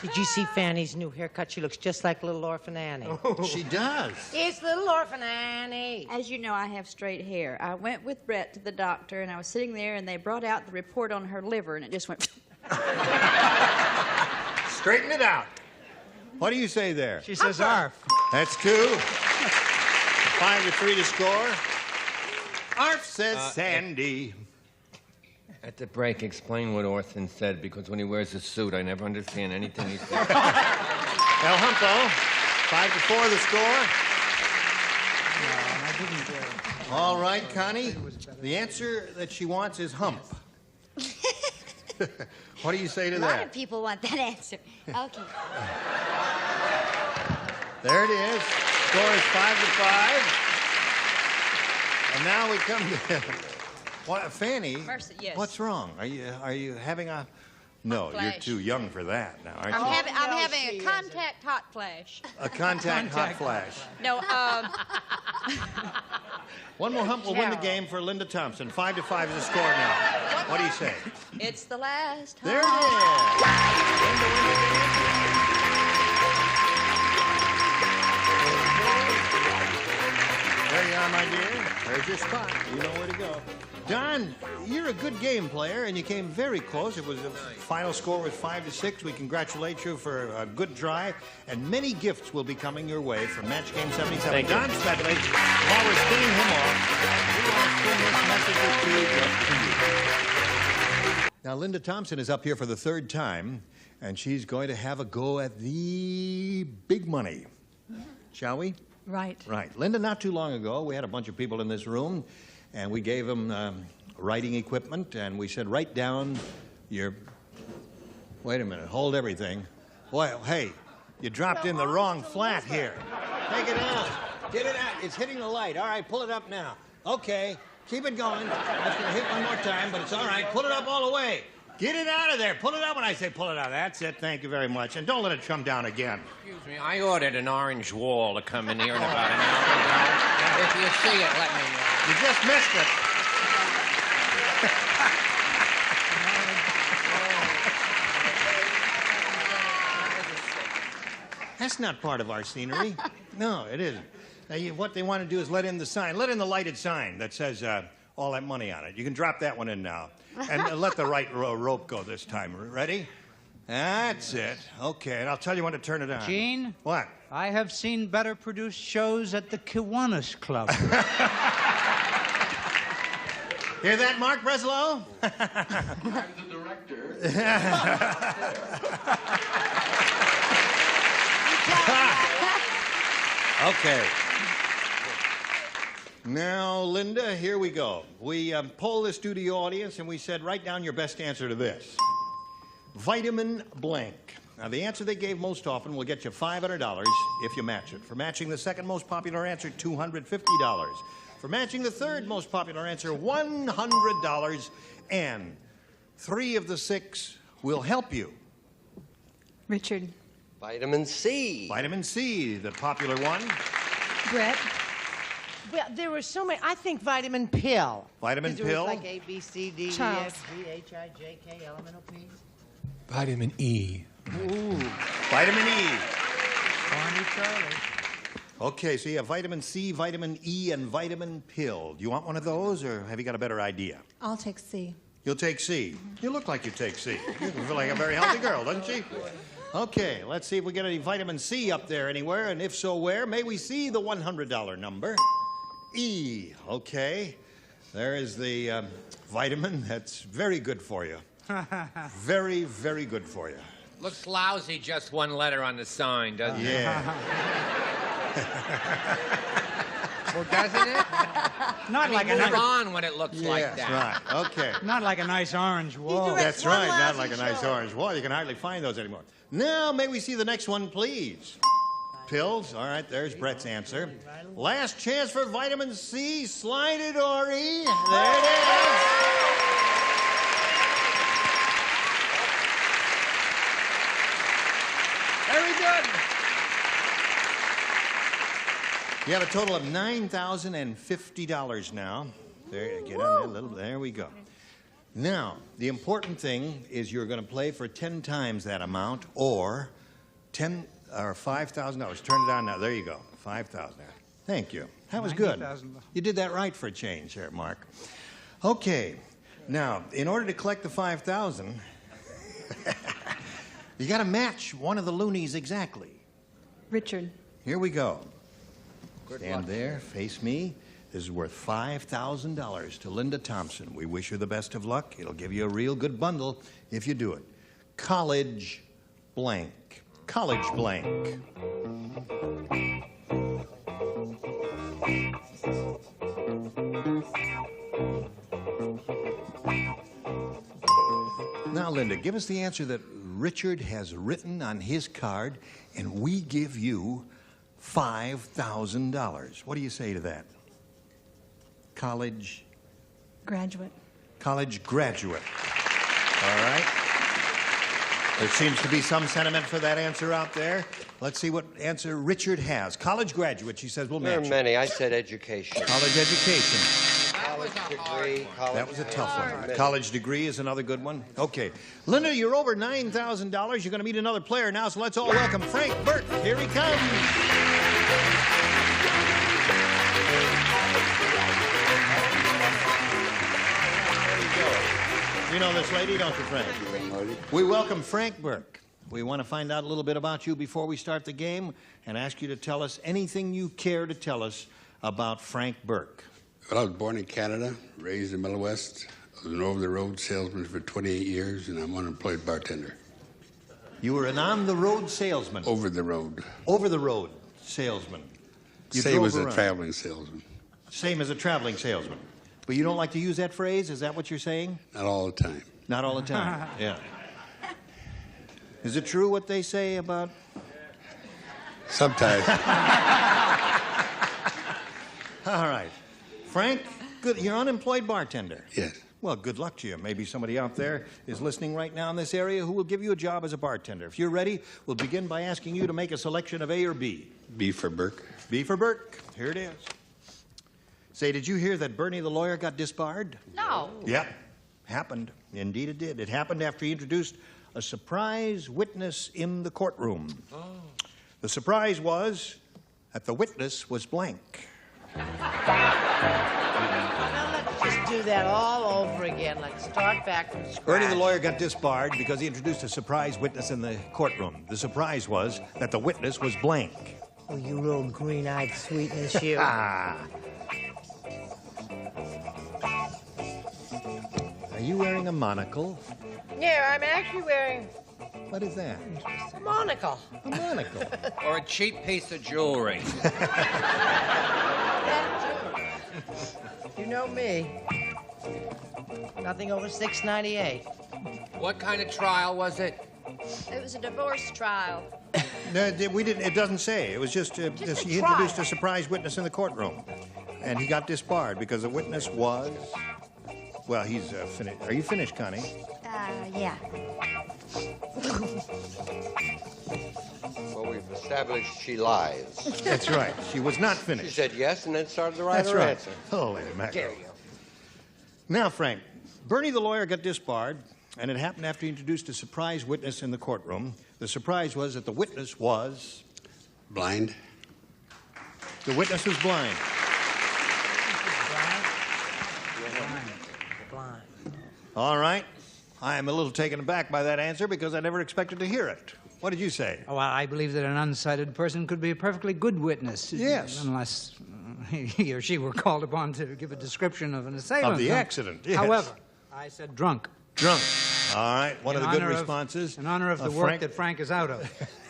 Did you see Fanny's new haircut? She looks just like Little Orphan Annie. She does. It's Little Orphan Annie. As you know, I have straight hair. I went with Brett to the doctor, and I was sitting there, and they brought out the report on her liver, and it just went... Straighten it out. What do you say there? She says ARF. That's 2. 5 to 3 to score. Arf says Sandy. At the break, explain what Orson said, because when he wears a suit, I never understand anything he says. El Humpo. 5 to 4 the score. All right, Connie. The answer that she wants is hump. What do you say to A lot that? of people want that answer. Okay. There it is. Score is 5 to 5. And now we come to what, Fanny. Mercy, yes. What's wrong? Are you having a? No, Hot you're flash. too young for that now, aren't I'm you? having a contact hot flash. A contact hot flash. No, One more hump will win the game for Linda Thompson. 5 to 5 is the score now. What do you say? it's the last time. There it is. There you are, my dear. There's your spot. You know where to go. Don, you're a good game player, and you came very close. It was a final score was 5 to 6. We congratulate you for a good try, and many gifts will be coming your way from Match Game 77. Thank you. Don Smedley, while we're spinning him off, we want to spin this message or two just to you. Now, Linda Thompson is up here for the 3rd time, and she's going to have a go at the big money. Shall we? Right. Right. Linda, not too long ago, we had a bunch of people in this room, and we gave them writing equipment, and we said, write down your... Wait a minute, hold everything. Well, hey, you dropped in the wrong flat here. Take it out. Get it out. It's hitting the light. All right, pull it up now. Okay, keep it going. That's going to hit one more time, but it's all right. Pull it up all the way. Get it out of there. Pull it up when I say pull it out. That's it. Thank you very much. And don't let it come down again. Excuse me, I ordered an orange wall to come in here in about an hour ago. If you see it, let me know. You just missed it. That's not part of our scenery. No, it isn't. What they want to do is let in the sign. Let in the lighted sign that says all that money on it. You can drop that one in now. And let the right rope go this time. Ready? That's it. Okay, and I'll tell you when to turn it on. Gene? What? I have seen better produced shows at the Kiwanis Club. Hear that, Mark Breslow? I'm the director. Okay. Now, Linda, here we go. We polled the studio audience and we said, write down your best answer to this. Vitamin blank. Now, the answer they gave most often will get you $500 if you match it. For matching the second most popular answer, $250. For matching the third most popular answer, $100. And 3 of the 6 will help you. Richard. Vitamin C. Vitamin C, the popular one. Brett. Well, there were so many. I think vitamin pill. Vitamin 'Cause pill? It was like A, B, C, D, E, Charles. F, G, H, I, J, K, elemental P's. Vitamin E. Ooh. Vitamin E. Barney Charlie. Okay, so you have vitamin C, vitamin E, and vitamin pill. Do you want one of those, or have you got a better idea? I'll take C. You'll take C. You look like you take C. You feel like a very healthy girl, doesn't she? Okay, let's see if we get any vitamin C up there anywhere, and if so, where? May we see the $100 number? E. Okay. There is the vitamin that's very good for you. Very, very good for you. Looks lousy, just one letter on the sign, doesn't it? Yeah. Well, doesn't it? Not like a move nice... on when it looks like that. Right, okay. Not like a nice orange wall. That's right, not like a nice orange wall. You can hardly find those anymore. Now, may we see the next one, please? Pills. All right, there's Brett's answer. Last chance for vitamin C. Slide it, Ori. There it is. Very good. You have a total of $9,050 now. There, get on that little. There we go. Now, the important thing is you're going to play for 10 times that amount, or $5,000. Turn it on now. There you go. 5,000. Thank you. That was good. You did that right for a change there, Mark. Okay. Now, in order to collect the 5,000, you got to match one of the loonies exactly. Richard. Here we go. Stand there, face me. This is worth $5,000 to Linda Thompson. We wish her the best of luck. It'll give you a real good bundle if you do it. College blank. College blank. Now, Linda, give us the answer that Richard has written on his card, and we give you $5,000. What do you say to that? College? Graduate. College graduate. All right. There seems to be some sentiment for that answer out there. Let's see what answer Richard has. College graduate, she says, we'll match There are many. I said education. College education. College degree. College That was a tough one. College degree is another good one. Okay. Linda, you're over $9,000. You're going to meet another player now, so let's all welcome Frank Burke. Here he comes. You know this lady, don't you, Frank? We welcome Frank Burke. We want to find out a little bit about you before we start the game and ask you to tell us anything you care to tell us about Frank Burke. Well, I was born in Canada, raised in Middle West. I was an over-the-road salesman for 28 years, and I'm an unemployed bartender. You were an on-the-road salesman? Over-the-road. Over-the-road salesman. You Same drove as a around. traveling salesman. Same as a traveling salesman. But you don't like to use that phrase? Is that what you're saying? Not all the time. Not all the time. Yeah. Is it true what they say about? Sometimes. All right. Frank, good. You're an unemployed bartender. Yes. Well, good luck to you. Maybe somebody out there is listening right now in this area who will give you a job as a bartender. If you're ready, we'll begin by asking you to make a selection of A or B. B for Burke. B for Burke. Here it is. Say, did you hear that Bernie the lawyer got disbarred? No. Yep. Happened. Indeed it did. It happened after he introduced a surprise witness in the courtroom. Oh. The surprise was that the witness was blank. Just do that all over again. Let's start back from scratch. Bernie the lawyer got disbarred because he introduced a surprise witness in the courtroom. The surprise was that the witness was blank. Oh, you little green-eyed sweetness, you. Are you wearing a monocle? Yeah, I'm actually wearing What is that? a monocle. A monocle. Or a cheap piece of jewelry. You know me. Nothing over $6.98. What kind of trial was it? It was a divorce trial. No, we didn't. It doesn't say. It was just, he introduced a surprise witness in the courtroom, and he got disbarred because the witness was. Well, he's finished. Are you finished, Connie? Yeah. Well, we've established she lies. That's right. She was not finished. She said yes and then started to write That's her right. answer. Holy mackerel. There you go. Now, Frank, Bernie the lawyer got disbarred, and it happened after he introduced a surprise witness in the courtroom. The surprise was that the witness was... Blind. The witness was blind. Blind. All right. I am a little taken aback by that answer because I never expected to hear it. What did you say? Oh, well, I believe that an unsighted person could be a perfectly good witness. Yes. Unless he or she were called upon to give a description of an assailant. Of the accident, yes. However, I said drunk. Drunk. All right. One of the good honor responses. In honor of the work that Frank is out of.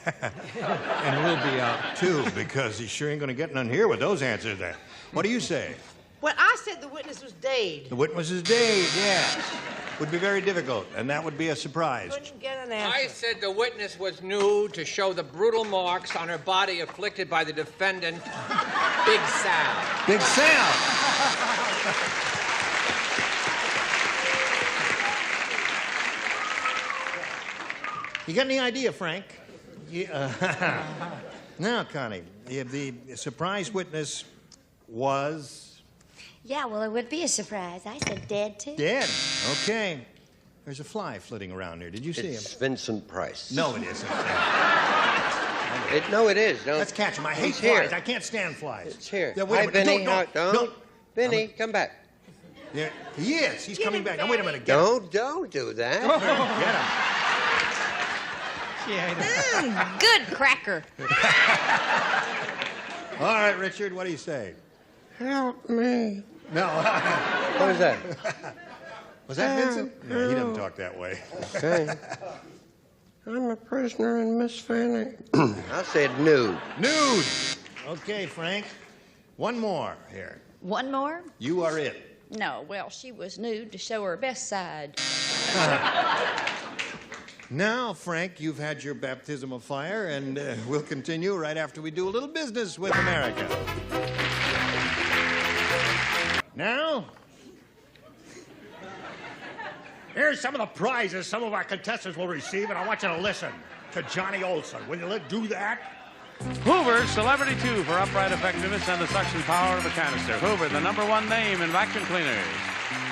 And we'll be out, too, because he sure ain't going to get none here with those answers there. What do you say? Well, I said the witness was Dade. The witness is Dade, yes. Would be very difficult, and that would be a surprise. Couldn't get an answer. I said the witness was nude to show the brutal marks on her body afflicted by the defendant, Big Sal. Big Sal. You got any idea, Frank? Now, Connie, the surprise witness was... Yeah, well, it would be a surprise. I said dead, too. Dead. Okay. There's a fly flitting around here. Did you see him? It's Vincent Price. No, it isn't. No, it is. Don't. Let's catch him. I hate He's flies. here. I can't stand flies. It's here. Yeah, wait a Hi, minute. Vinny. Don't. Vinny, come back. Yeah, he is. He's coming back. Now, wait a minute. Don't do that. Get him. Good cracker. All right, Richard, what do you say? Help me. No. What is that? Was that Vincent? No, he doesn't talk that way. Okay. I'm a prisoner in Miss Fanny. I said nude. Nude. Okay, Frank. One more here. One more? You are it. No, well, she was nude to show her best side. Now, Frank, you've had your baptism of fire, and we'll continue right after we do a little business with America. Now, Here's some of the prizes some of our contestants will receive, and I want you to listen to Johnny Olson. Will you do that? Hoover Celebrity 2 for upright effectiveness and the suction power of a canister. Hoover, the #1 name in vacuum cleaners.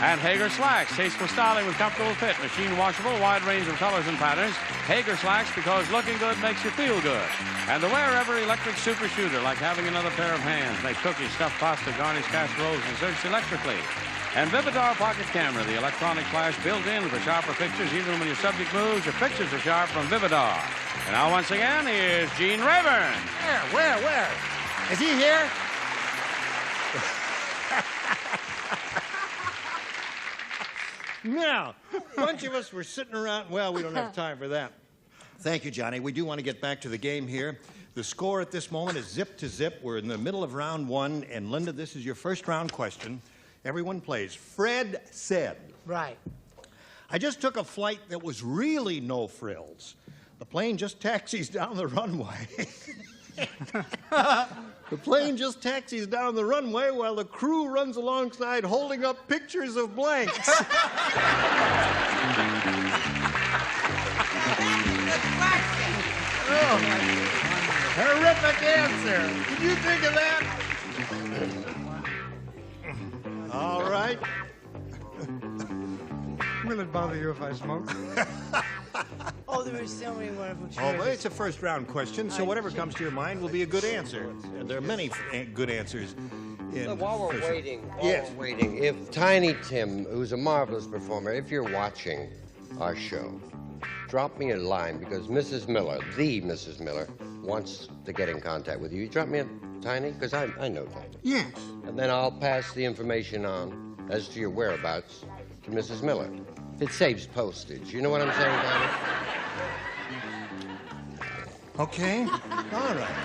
And Hager Slacks, tasteful styling with comfortable fit, machine washable, wide range of colors and patterns. Hager Slacks, because looking good makes you feel good. And the wear-ever electric super shooter, like having another pair of hands. Make cookies, stuffed pasta, garnish casseroles, and search electrically. And Vividar Pocket Camera, the electronic flash built in for sharper pictures. Even when your subject moves, your pictures are sharp from Vividar. And now, once again, here's Gene Rayburn. Where? Is he here? Now, a bunch of us were sitting around. Well, we don't have time for that. Thank you, Johnny. We do want to get back to the game here. The score at this moment is zip to zip. We're in the middle of round one. And, Linda, this is your first round question. Everyone plays. Fred said. Right. I just took a flight that was really no frills. The plane just taxis down the runway. The plane just taxis down the runway while the crew runs alongside holding up pictures of blanks. Oh, horrific answer. Did you think of that? All right. Will it bother you if I smoke? Oh, there are so many wonderful choices. Oh, well, it's a first-round question, so whatever comes to your mind will be a good answer. There are many good answers. So while we're waiting, Yes. if Tiny Tim, who's a marvelous performer, if you're watching our show, drop me a line because Mrs. Miller, the Mrs. Miller, wants to get in contact with you. You drop me a Tiny? Because I know Tiny. Yes. And then I'll pass the information on as to your whereabouts to Mrs. Miller. It saves postage. You know what I'm saying, Tiny? Okay. All right.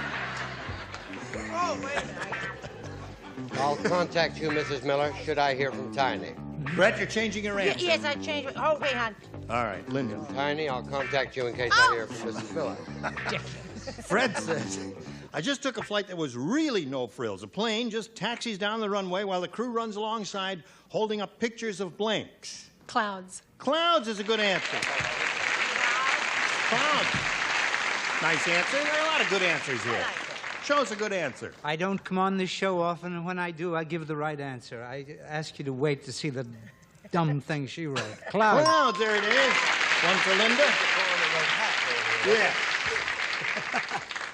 Oh, wait a minute. I'll contact you, Mrs. Miller, should I hear from Tiny. Brett, you're changing your answer. Yes, I changed it. Oh, wait, hon. All right, Linda. Tiny, I'll contact you in case I hear from Mrs. Miller. Fred says, I just took a flight that was really no frills. A plane just taxis down the runway while the crew runs alongside holding up pictures of blanks. Clouds. Clouds is a good answer. Clouds. Nice answer. There are a lot of good answers here. Show us a good answer. I don't come on this show often, and when I do, I give the right answer. I ask you to wait to see the dumb thing she wrote. Clouds. Clouds, there it is. One for Linda. Yeah.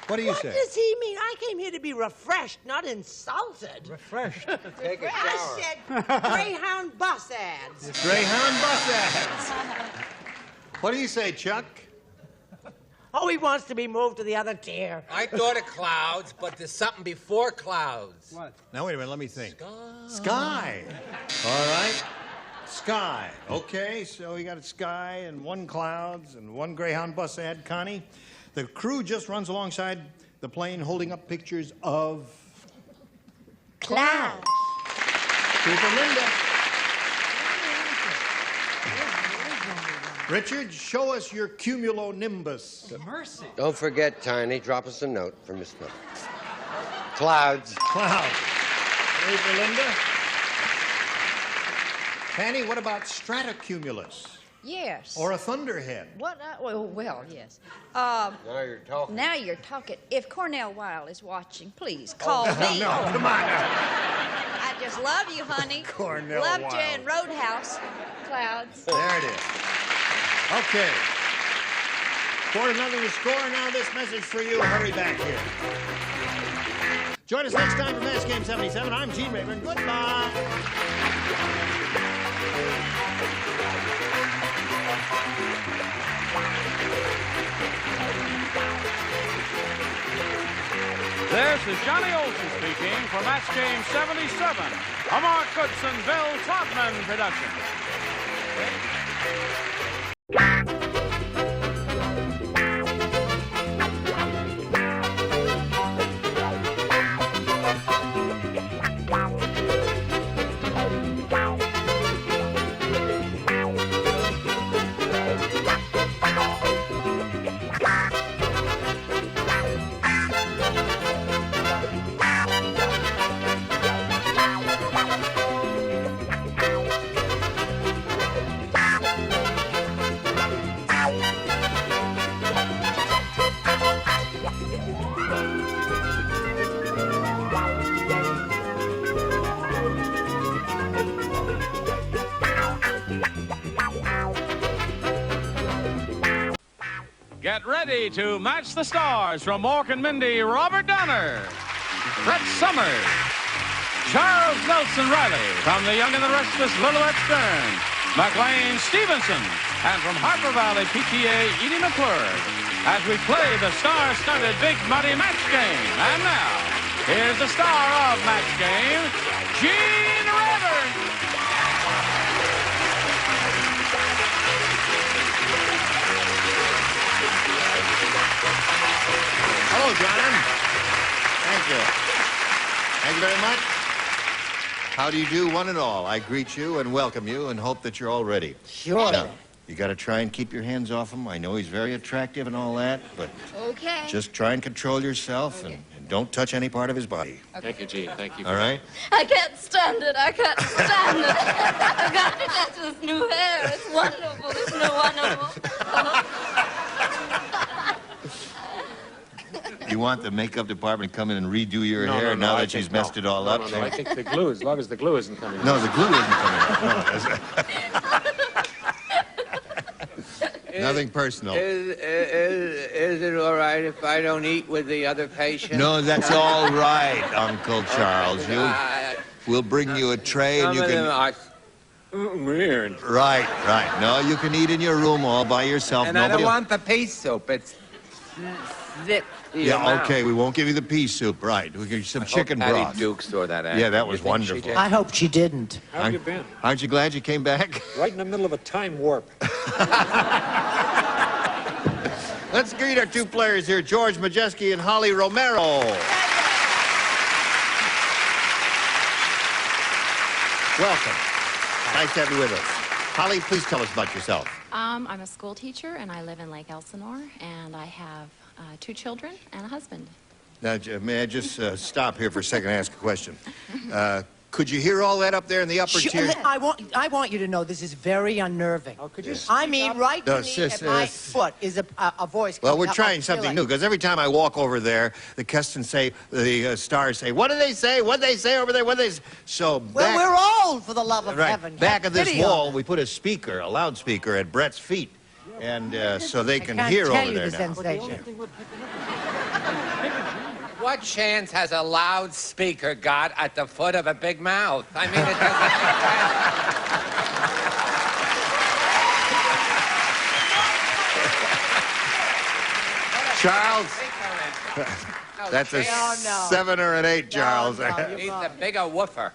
What do you say? What does he mean? I came here to be refreshed, not insulted. Refreshed? Take a I shower. said Greyhound bus ads. Greyhound bus ads. What do you say, Chuck? Oh, he wants to be moved to the other tier. I thought of clouds, but there's something before clouds. What? Now, wait a minute, let me think. Sky. All right. Sky. Okay, so you got a sky and one clouds and one Greyhound bus ad. Connie, the crew just runs alongside the plane holding up pictures of Clouds. Two for Linda. Richard, show us your cumulonimbus. Mercy. Don't forget, Tiny, drop us a note for Miss Miller. Clouds. Clouds. Three for Linda. Fanny, what about stratocumulus? Yes. Or a thunderhead? What? Well, yes. Now you're talking. Now you're talking. If Cornell Wilde is watching, please call me. No, come on now. I just love you, honey. Cornell Loved Wilde. you in Roadhouse. Clouds. There it is. Okay. 4-0 the score. Now this message for you. Hurry back here. Join us next time for Match Game 77. I'm Gene Rayburn. Goodbye. This is Johnny Olson speaking for Match Game 77, a Mark Goodson, Bill Todman production. Get ready to match the stars from Mork and Mindy, Robert Donner, Brett Summers, Charles Nelson Riley, from The Young and the Restless, Lilibet Stern, McLean Stevenson, and from Harper Valley PTA, Edie McClure, as we play the star-studded Big Muddy Match Game. And now, here's the star of Match Game, Gene Rayburn. Hello, John. Thank you. Thank you very much. How do you do, one and all? I greet you and welcome you and hope that you're all ready. Sure. Now, you got to try and keep your hands off him. I know he's very attractive and all that, but Okay. just try and control yourself and don't touch any part of his body. Thank you, Gene. Thank you. All right? I can't stand it. I can't stand it. I've got to touch this new hair. It's wonderful. Isn't it wonderful? You want the makeup department to come in and redo your No, hair no, no, now I that she's think messed no. it all No, up? no, no, I think the glue, as long as the glue isn't coming. No, the glue isn't coming out. Nothing personal. Is it all right if I don't eat with the other patients? No, that's all right, Uncle Charles. We'll bring you a tray and you can... Weird. Right. No, you can eat in your room all by yourself. And I Nobody... don't want the pea soup. It's zip. Yeah, okay, we won't give you the pea soup. Right, we'll give you some chicken Patty broth. Dukes saw that ad. Yeah, that You was think she wonderful. did? I hope she didn't. How have you been? Aren't you glad you came back? Right in the middle of a time warp. Let's greet our two players here, George Majeski and Holly Romero. Welcome. Nice to have you with us. Holly, please tell us about yourself. I'm a school teacher, and I live in Lake Elsinore, and I have 2 children and a husband. Now, may I just stop here for a second and ask a question? Could you hear all that up there in the upper tier? I want you to know this is very unnerving. Oh, could you I mean, right No, beneath my foot is a voice. Well, coming we're up. trying I something feel new, because every time I walk over there, the stars say, what do they say? What do they say over there? What do they say? So Well, we're old, for the love of heaven. back of this Video. wall, we put a speaker, a loudspeaker at Brett's feet, and so they can Can't hear tell over you there the now. sensation. What chance has a loudspeaker got at the foot of a big mouth? I mean, it doesn't Charles, that's a 7 or an 8, Charles. He's a bigger woofer.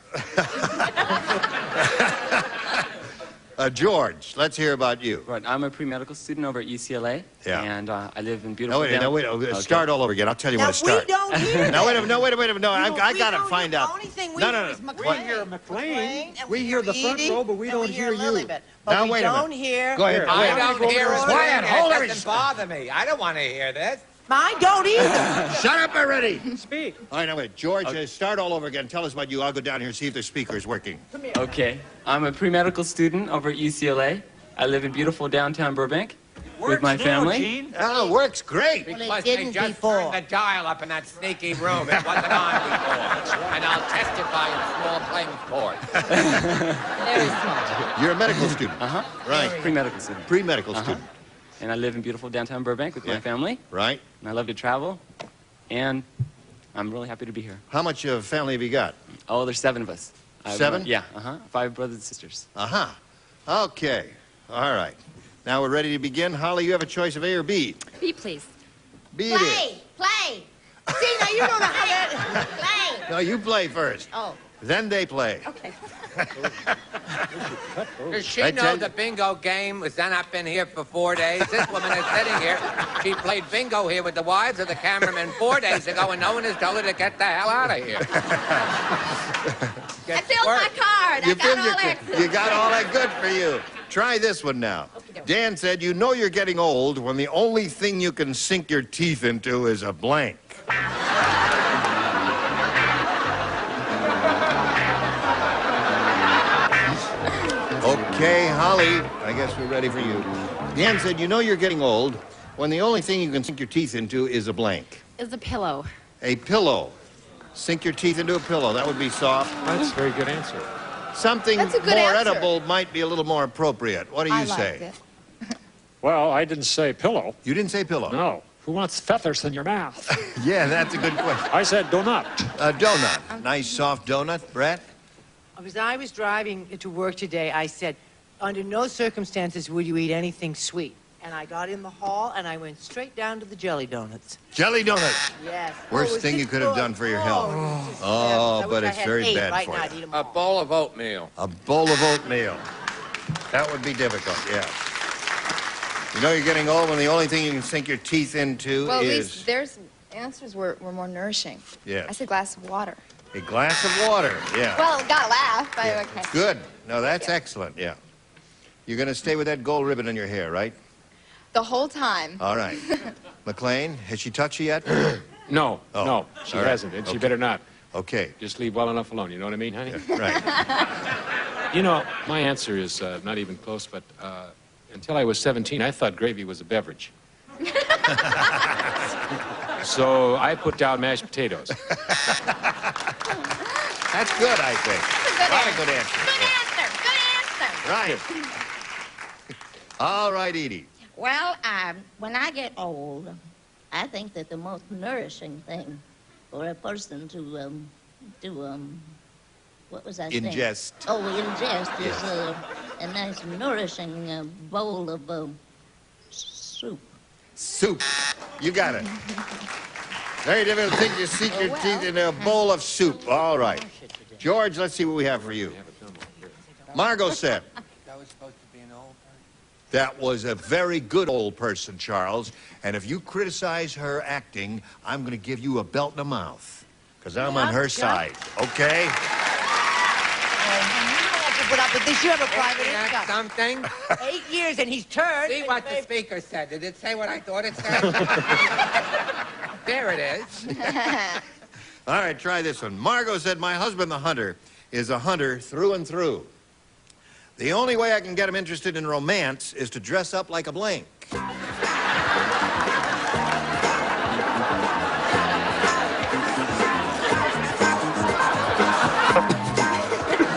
George, let's hear about you. Right, I'm a pre-medical student over at UCLA. Yeah. And I live in beautiful... No, wait. Okay. Start all over again. I'll tell you when to start. We don't hear No, that. wait a minute. No, I got to find out. The only thing we No. hear is McLean. We hear McLean. We hear the front row, but we don't hear you. But Now, we wait a minute. don't hear... Go ahead. I don't hear it. Quiet, hold It it. doesn't bother me. I don't want to hear this. Mine don't either. Shut up already. Speak. All right, now wait. George, start all over again. Tell us about you. I'll go down here and see if the speaker is working. Okay. I'm a pre-medical student over at UCLA. I live in beautiful downtown Burbank with my family. Oh, works great. Because they just turned the dial up in that sneaky room. It wasn't on before. And I'll testify in small claims court. Very small. You're a medical student. Right. Pre-medical student. Pre-medical student. And I live in beautiful downtown Burbank with my family. Right. And I love to travel. And I'm really happy to be here. How much family have you got? Oh, there's 7 of us. 7? Yeah, 5 brothers and sisters. Okay. All right. Now we're ready to begin. Holly, you have a choice of A or B. B, please. B it is. Play. See, now you don't know how that... Play. No, you play first. Oh. Then they play. Okay. Does she Right, know Ted? the bingo game has then not been here for 4 days? This woman is sitting here. She played bingo here with the wives of the cameramen 4 days ago, and no one has told her to get the hell out of here. I filled my card. I got all extra. You got all that good for you. Try this one now. Dan said, you know you're getting old when the only thing you can sink your teeth into is a blank. Okay, Holly, I guess we're ready for you. Dan said, you know you're getting old when the only thing you can sink your teeth into is a blank. Is a pillow. A pillow. Sink your teeth into a pillow. That would be soft. That's a very good answer. Something That's a good more answer. edible might be a little more appropriate. What do you say? Well, I didn't say pillow. You didn't say pillow? No. Who wants feathers in your mouth? Yeah, that's a good question. I said donut. A donut. Nice soft donut. Brett? As I was driving to work today, I said, under no circumstances would you eat anything sweet. And I got in the hall, and I went straight down to the jelly donuts. Jelly donuts. Yes. Worst thing you could have done for your health. Oh, but it's very bad for you. A bowl of oatmeal. A bowl of oatmeal. That would be difficult, yeah. You know you're getting old when the only thing you can sink your teeth into Well, at is... least there's answers were more nourishing. Yeah. I said glass of water. A glass of water, yeah. Well, gotta laugh, but okay. Good. No, that's excellent, yeah. You're going to stay with that gold ribbon in your hair, right? The whole time. All right. McLean, has she touched you yet? No, Oh, no, she all right. hasn't, and she Okay. better not. Okay. Just leave well enough alone, you know what I mean, honey? Right. You know, my answer is not even close, but until I was 17, I thought gravy was a beverage. So I put down mashed potatoes. That's good, I think. Good A lot of answer. good answers. Good answer. Good answer. Right. All right, Edie. Well, when I get old, I think that the most nourishing thing for a person to what was I saying? Ingest. Oh, ingest Yes. is a nice nourishing bowl of soup. Soup. You got it. Very difficult to think you sink your teeth in a bowl of soup. All right. George, let's see what we have for you. Margot said. That was supposed to be an old person. That was a very good old person, Charles. And if you criticize her acting, I'm going to give you a belt in the mouth. Because I'm on her side. Okay? You don't have to put up with this. You have a private Isn't that income. something? 8 years and he's turned. See what the speaker said. Did it say what I thought it said? There it is. All right, try this one. Margot said, my husband, the hunter, is a hunter through and through. The only way I can get him interested in romance is to dress up like a blank.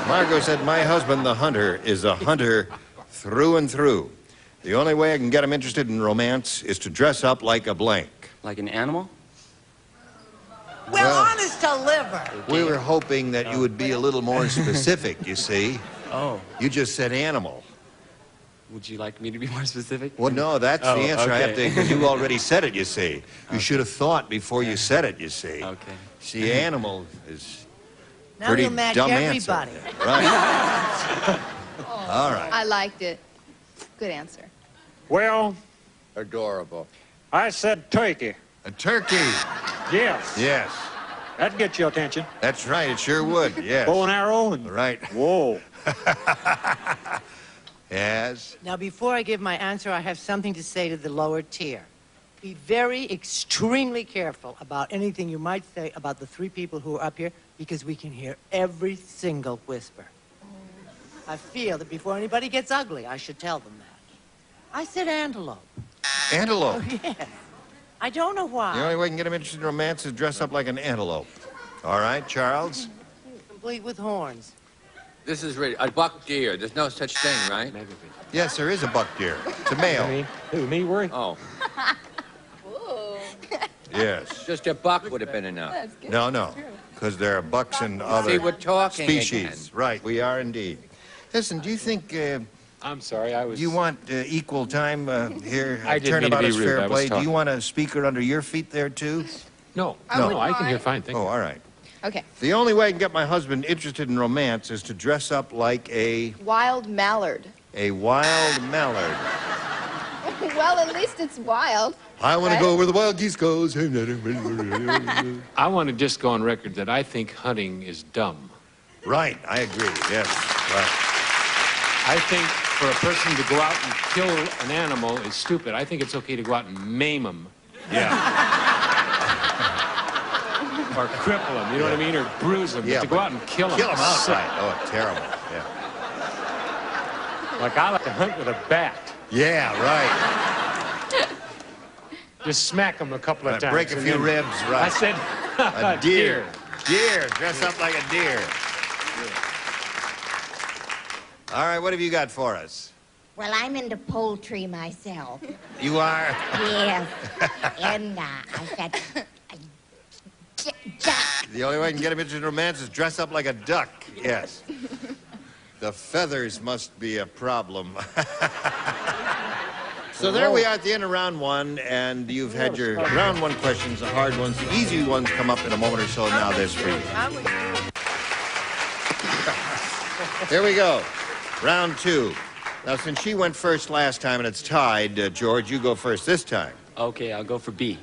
Margot said, my husband, the hunter, is a hunter through and through. The only way I can get him interested in romance is to dress up like a blank. Like an animal? Well, honest to liver. We were hoping that you would be a little more specific, you see. Oh. You just said animal. Would you like me to be more specific? Well, no, that's the answer I have to, because you already said it, you see. You should have thought before you said it, you see. Okay. See, animal is Now pretty you'll match dumb everybody. answer. Right. All right. I liked it. Good answer. Well, Adorable. I said turkey. A turkey. Yes. Yes. That'd get your attention. That's right, it sure would, yes. Bow and arrow and... Right. Whoa. Yes. Now, before I give my answer, I have something to say to the lower tier. Be very extremely careful about anything you might say about the three people who are up here, because we can hear every single whisper. I feel that before anybody gets ugly, I should tell them that. I said antelope. Antelope. Oh, yes. I don't know why. The only way I can get him interested in romance is dress up like an antelope. All right, Charles? Complete with horns. This is really a buck deer. There's no such thing, right? Yes, there is a buck deer. It's a male. Who, me, Worry? Oh. Yes. Just a buck would have been enough. No, no, because there are bucks and See, other we're talking species. again. Right, we are indeed. Listen, do you think I'm sorry, I was... you want equal time here? I didn't mean to Turnabout be is rude. fair I was play. Do you talking. want a speaker under your feet there, too? No, I no, wouldn't I can hear mind. fine, thank you. Oh, all right. Okay. The only way I can get my husband interested in romance is to dress up like a Wild mallard. wild mallard. Well, at least it's wild. I want Right? to go where the wild geese goes. I want to just go on record that I think hunting is dumb. Right, I agree. Yes, right. I think for a person to go out and kill an animal is stupid. I think it's okay to go out and maim them. Yeah. Or cripple them, you know what I mean? Or bruise them. Yeah, But to go but out and kill them. Kill them outright. Oh, terrible. Yeah. Like I like to hunt with a bat. Yeah, right. Just smack them a couple of times. Break a and few then- ribs, right. I said, A deer. Deer. Dress up like a deer. All right, what have you got for us? Well, I'm into poultry myself. You are? Yes. And I said, The only way I can get him interested in romance is dress up like a duck. Yes. The feathers must be a problem. So there we are at the end of round one, and you've had your round one questions, the hard ones. The easy ones come up in a moment or so. Now there's for you. Here we go. Round two. Now, since she went first last time and it's tied, George, you go first this time. Okay, I'll go for B.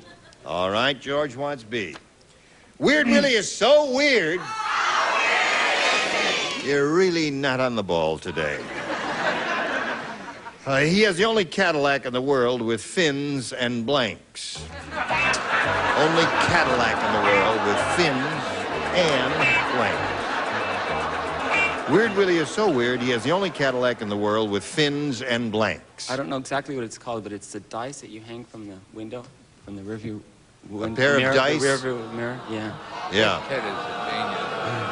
All right, George wants B. Weird Willie is so weird, You're really not on the ball today. He has the only Cadillac in the world with fins and blanks. Only Cadillac in the world with fins and blanks. Weird Willie is so weird, he has the only Cadillac in the world with fins and blanks. I don't know exactly what it's called, but it's the dice that you hang from the window, from the rearview window. Pair of mirror, dice? The rearview mirror, yeah. Yeah.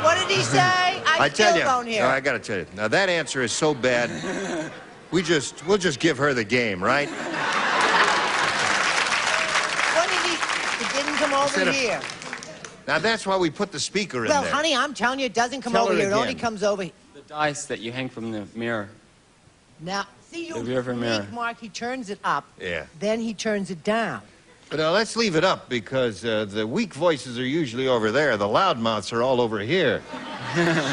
What did he say? I tell still you, don't hear. no, I gotta tell you. Now that answer is so bad. We'll just give her the game, right? What did he? It didn't come over Instead of- here. Now that's why we put the speaker in Well, there. honey, I'm telling you, it doesn't come Tell over her here. It only again. comes over here. The dice that you hang from the mirror. Now, see, you The rearview mirror. Mark, he turns it up, Yeah. then he turns it down. But let's leave it up because the weak voices are usually over there. The loudmouths are all over here.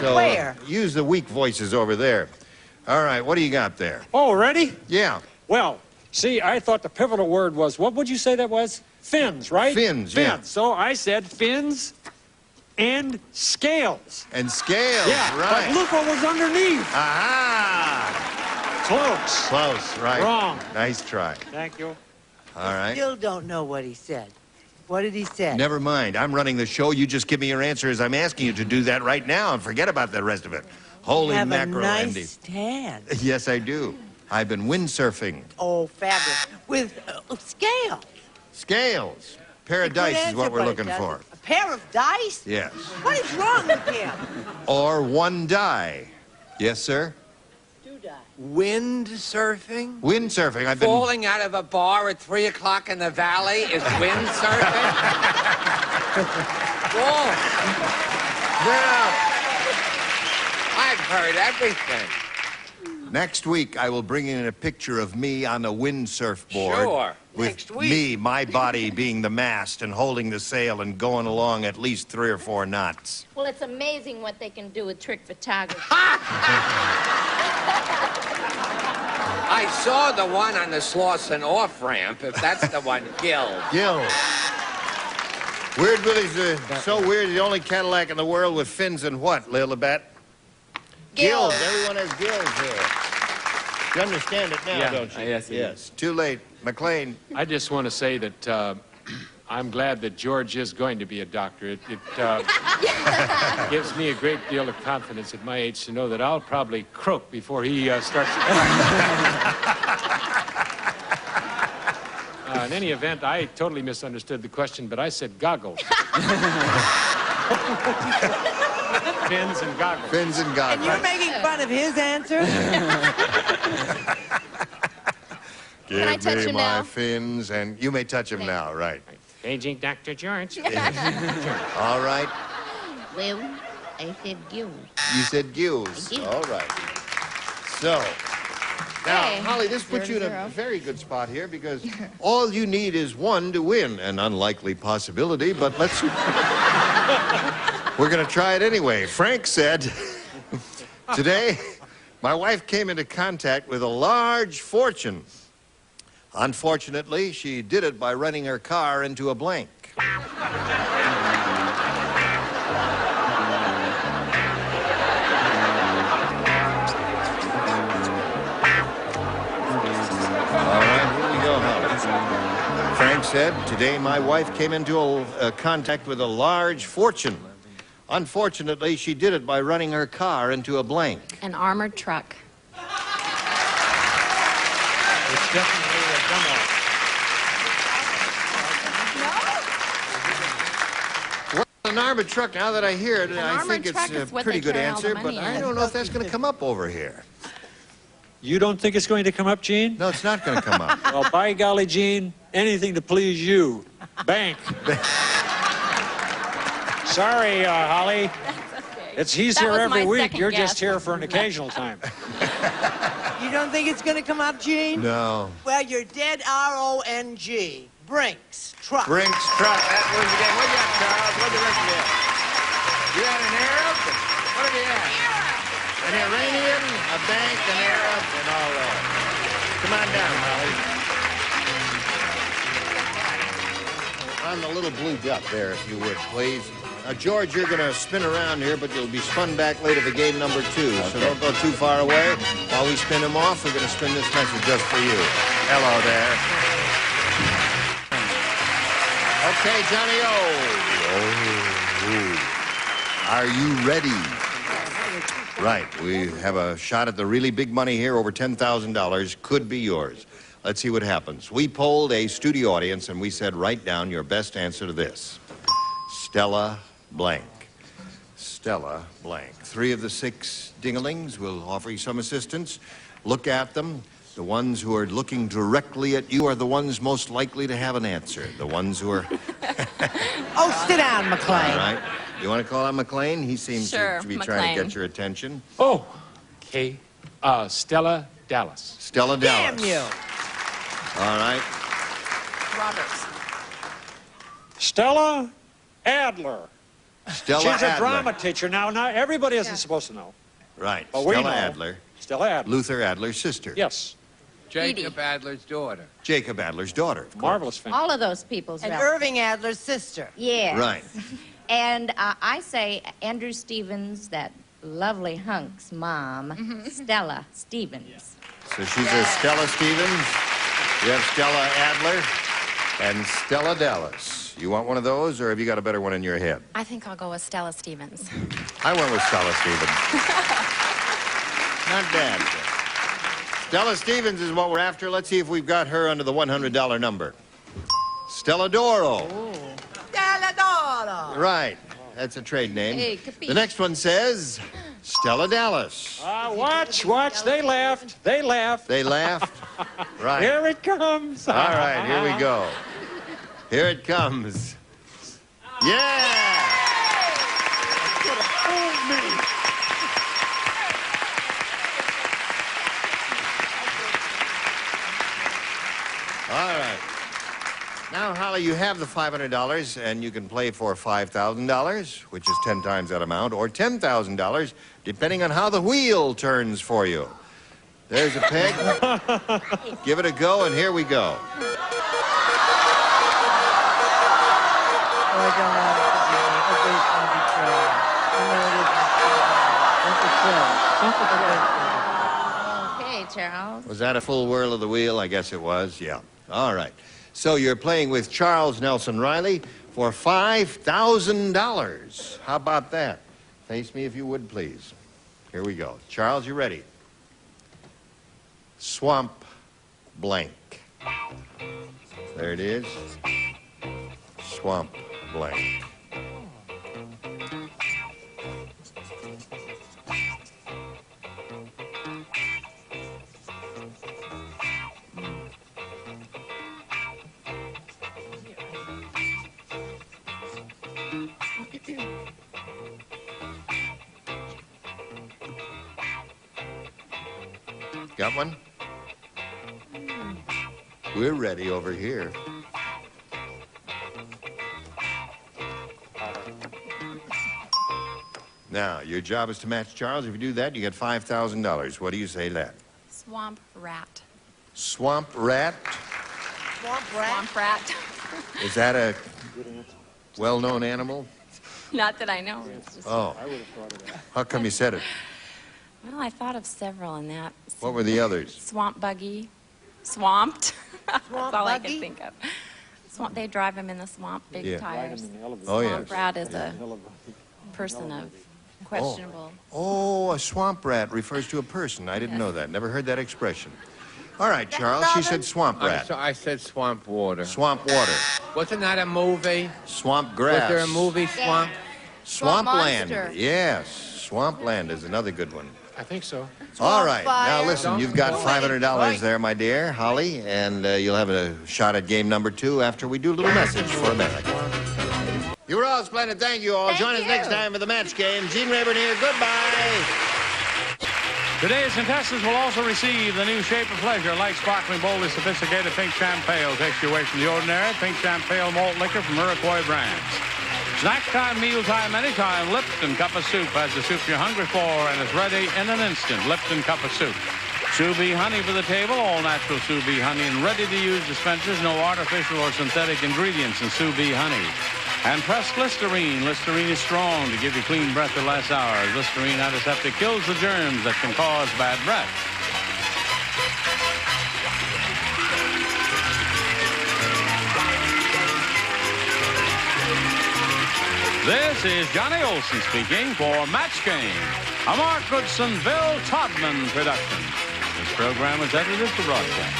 So, Where? Use the weak voices over there. All right, what do you got there? Oh, ready? Yeah. Well, see, I thought the pivotal word was, what would you say that was? Fins, right? Fins, yeah. So I said fins and scales. And scales, Yeah, right. but look what was underneath. Aha! Close. Close, right. Wrong. Nice try. Thank you. All right. Still don't know what he said. What did he say? Never mind. I'm running the show. You just give me your answer as I'm asking you to do that right now and forget about the rest of it. Holy You have mackerel, a nice Andy. stand. Yes, I do. I've been windsurfing. Oh, fabulous. With scale. Scales. Pair of Good dice is answer, what we're but it looking doesn't- for. A pair of dice? Yes. What is wrong with him? Or one die. Yes, sir? Windsurfing? Windsurfing. I've been... Falling out of a bar at 3 o'clock in the valley is windsurfing? Whoa. Yeah. I've heard everything. Next week, I will bring in a picture of me on a windsurf board. Sure. With Next week. me, my body being the mast and holding the sail and going along at least 3 or 4 knots. Well, it's amazing what they can do with trick photography. I saw the one on the Slauson off-ramp, if that's the one, Gil. Gil. Weird Willie's so weird, the only Cadillac in the world with fins and what, Lilibet? Gills. Everyone has gills here. You understand it now, Yeah, don't you? yes, I do. Yes. Too late. McLean. I just want to say that I'm glad that George is going to be a doctor. It gives me a great deal of confidence at my age to know that I'll probably croak before he starts to in any event, I totally misunderstood the question, but I said goggles. Fins and goggles. Fins and goggles. And you're making fun of his answer? Give I touch me him my now? fins, and you may touch him now, right? Paging Dr. George. All right. Well, I said gills. You said gills. I did. All right. So, now, Hey, Holly, this puts you in a 0-0. very good spot here because all you need is one to win. An unlikely possibility, but let's... We're going to try it anyway. Frank said, today, my wife came into contact with a large fortune. Unfortunately, she did it by running her car into a blank. All right, here we go, Holly. Frank said, today my wife came into contact with a large fortune. Unfortunately, she did it by running her car into a blank. An armored truck. It's definitely a demo. Well, an armored truck, now that I hear it, I armored think it's truck a is what pretty they good carry all the answer, but money I in. don't know if that's going to come up over here. You don't think it's going to come up, Gene? No, it's not going to come up. Well, by golly, Gene, anything to please you. Bank. Sorry, Holly. He's That here was every my week. second You're guess. just here for an occasional time. You don't think it's going to come up, Gene? No. Well, you're dead R-O-N-G. Brinks. Truck. Brinks truck. That was the game. What do you have, Charles? What the rest of you? You had an Arab? What have you had? An Iranian, a bank, an Arab, and all that. Come on down, Holly. On the little blue duck there, if you would, please. George, you're going to spin around here, but you'll be spun back later for game number 2. So don't go too far away. While we spin him off, we're going to spin this message just for you. Hello there. Okay, Johnny O. Are you ready? Right. We have a shot at the really big money here. Over $10,000 could be yours. Let's see what happens. We polled a studio audience, and we said, write down your best answer to this. Stella blank. Stella blank. 3 of the 6 dinglings will offer you some assistance. Look at them. The ones who are looking directly at you are the ones most likely to have an answer. The ones who are... Oh, sit down, McLean. All right. You want to call on McLean? He seems to be trying to get your attention. Oh, okay. Stella Dallas. Stella Dallas. Damn you. All right. Roberts. Stella Adler. Stella She's Adler. a drama teacher now. Now, everybody isn't supposed to know. Right. But we Stella know. Adler. Stella Adler. Luther Adler's sister. Yes. Jacob Adler's daughter. Jacob Adler's daughter. Marvelous family. All of those people's And relatives. Irving Adler's sister. Yes. Right. And I say Andrew Stevens, that lovely hunk's mom, Stella Stevens. So she's a Stella Stevens. You have Stella Adler and Stella Dallas. You want one of those, or have you got a better one in your head? I think I'll go with Stella Stevens. I went with Stella Stevens. Not bad. Stella Stevens is what we're after. Let's see if we've got her under the $100 number. Stella Doro. Stella Doro. Right. That's a trade name. Hey, capiche. The next one says Stella Dallas. Watch. They laughed. They laughed. They laughed. Right. Here it comes. All right, here we go. Here it comes. Yeah! All right. Now, Holly, you have the $500, and you can play for $5,000, which is 10 times that amount, or $10,000, depending on how the wheel turns for you. There's a peg. Give it a go, and here we go. Okay, Charles. Was that a full whirl of the wheel? I guess it was, yeah. All right. So you're playing with Charles Nelson Riley for $5,000. How about that? Face me if you would, please. Here we go. Charles, you ready? Swamp blank. There it is. Swamp blank. Got one? We're ready over here. Now, your job is to match Charles. If you do that, you get $5,000. What do you say to that? Swamp rat. Swamp rat? Swamp rat. Swamp rat. Is that a well-known animal? Not that I know. It's just, Oh. How come you said it? well, I thought of several in that. What were the others? Swamp buggy. Swamped. That's all I buggy? could think of. Swamp, they drive them in the swamp, big Yeah. tires. Oh, Swamp yes. rat is a person of questionable. Oh, a swamp rat refers to a person. I didn't know that. Never heard that expression. All right, Charles, she said swamp rat. I said swamp water. Swamp water. Wasn't that a movie? Swamp grass. Was there a movie, Swamp? Swampland. Monster. Yes. Swampland is another good one. I think so. All right. Now fire. listen, you've got $500 there, my dear, Holly, and you'll have a shot at game number 2 after we do a little message for America. You were all splendid. Thank you all. Join us next time for the match game. Gene Rayburn here. Goodbye. Today's contestants will also receive the new Shape of Pleasure, light, sparkling, boldly sophisticated Pink Champagne. Takes you away from the ordinary. Pink Champagne malt liquor from Iroquois brands. Snack time, meal time, anytime. Lipton Cup of Soup has the soup you're hungry for, and it's ready in an instant. Lipton Cup of Soup. Sous Vide honey for the table, all natural Sous Vide honey, and ready-to-use dispensers. No artificial or synthetic ingredients in Sous Vide honey. And press Listerine. Listerine is strong to give you clean breath that lasts hours. Listerine Antiseptic kills the germs that can cause bad breath. This is Johnny Olson speaking for Match Game, a Mark Goodson, Bill Todman production. This program is edited for broadcast.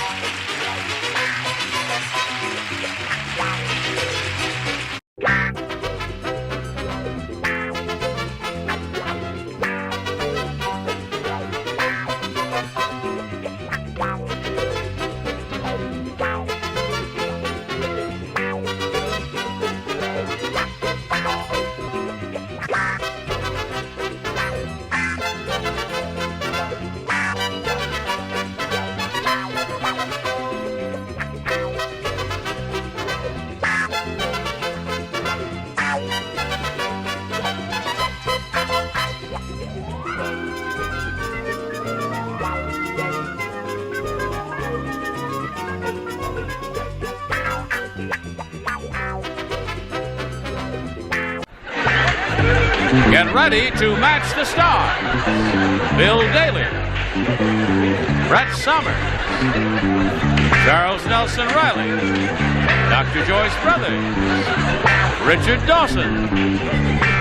Get ready to match the stars. Bill Daly, Brett Somers, Charles Nelson Riley, Dr. Joyce Brothers, Richard Dawson,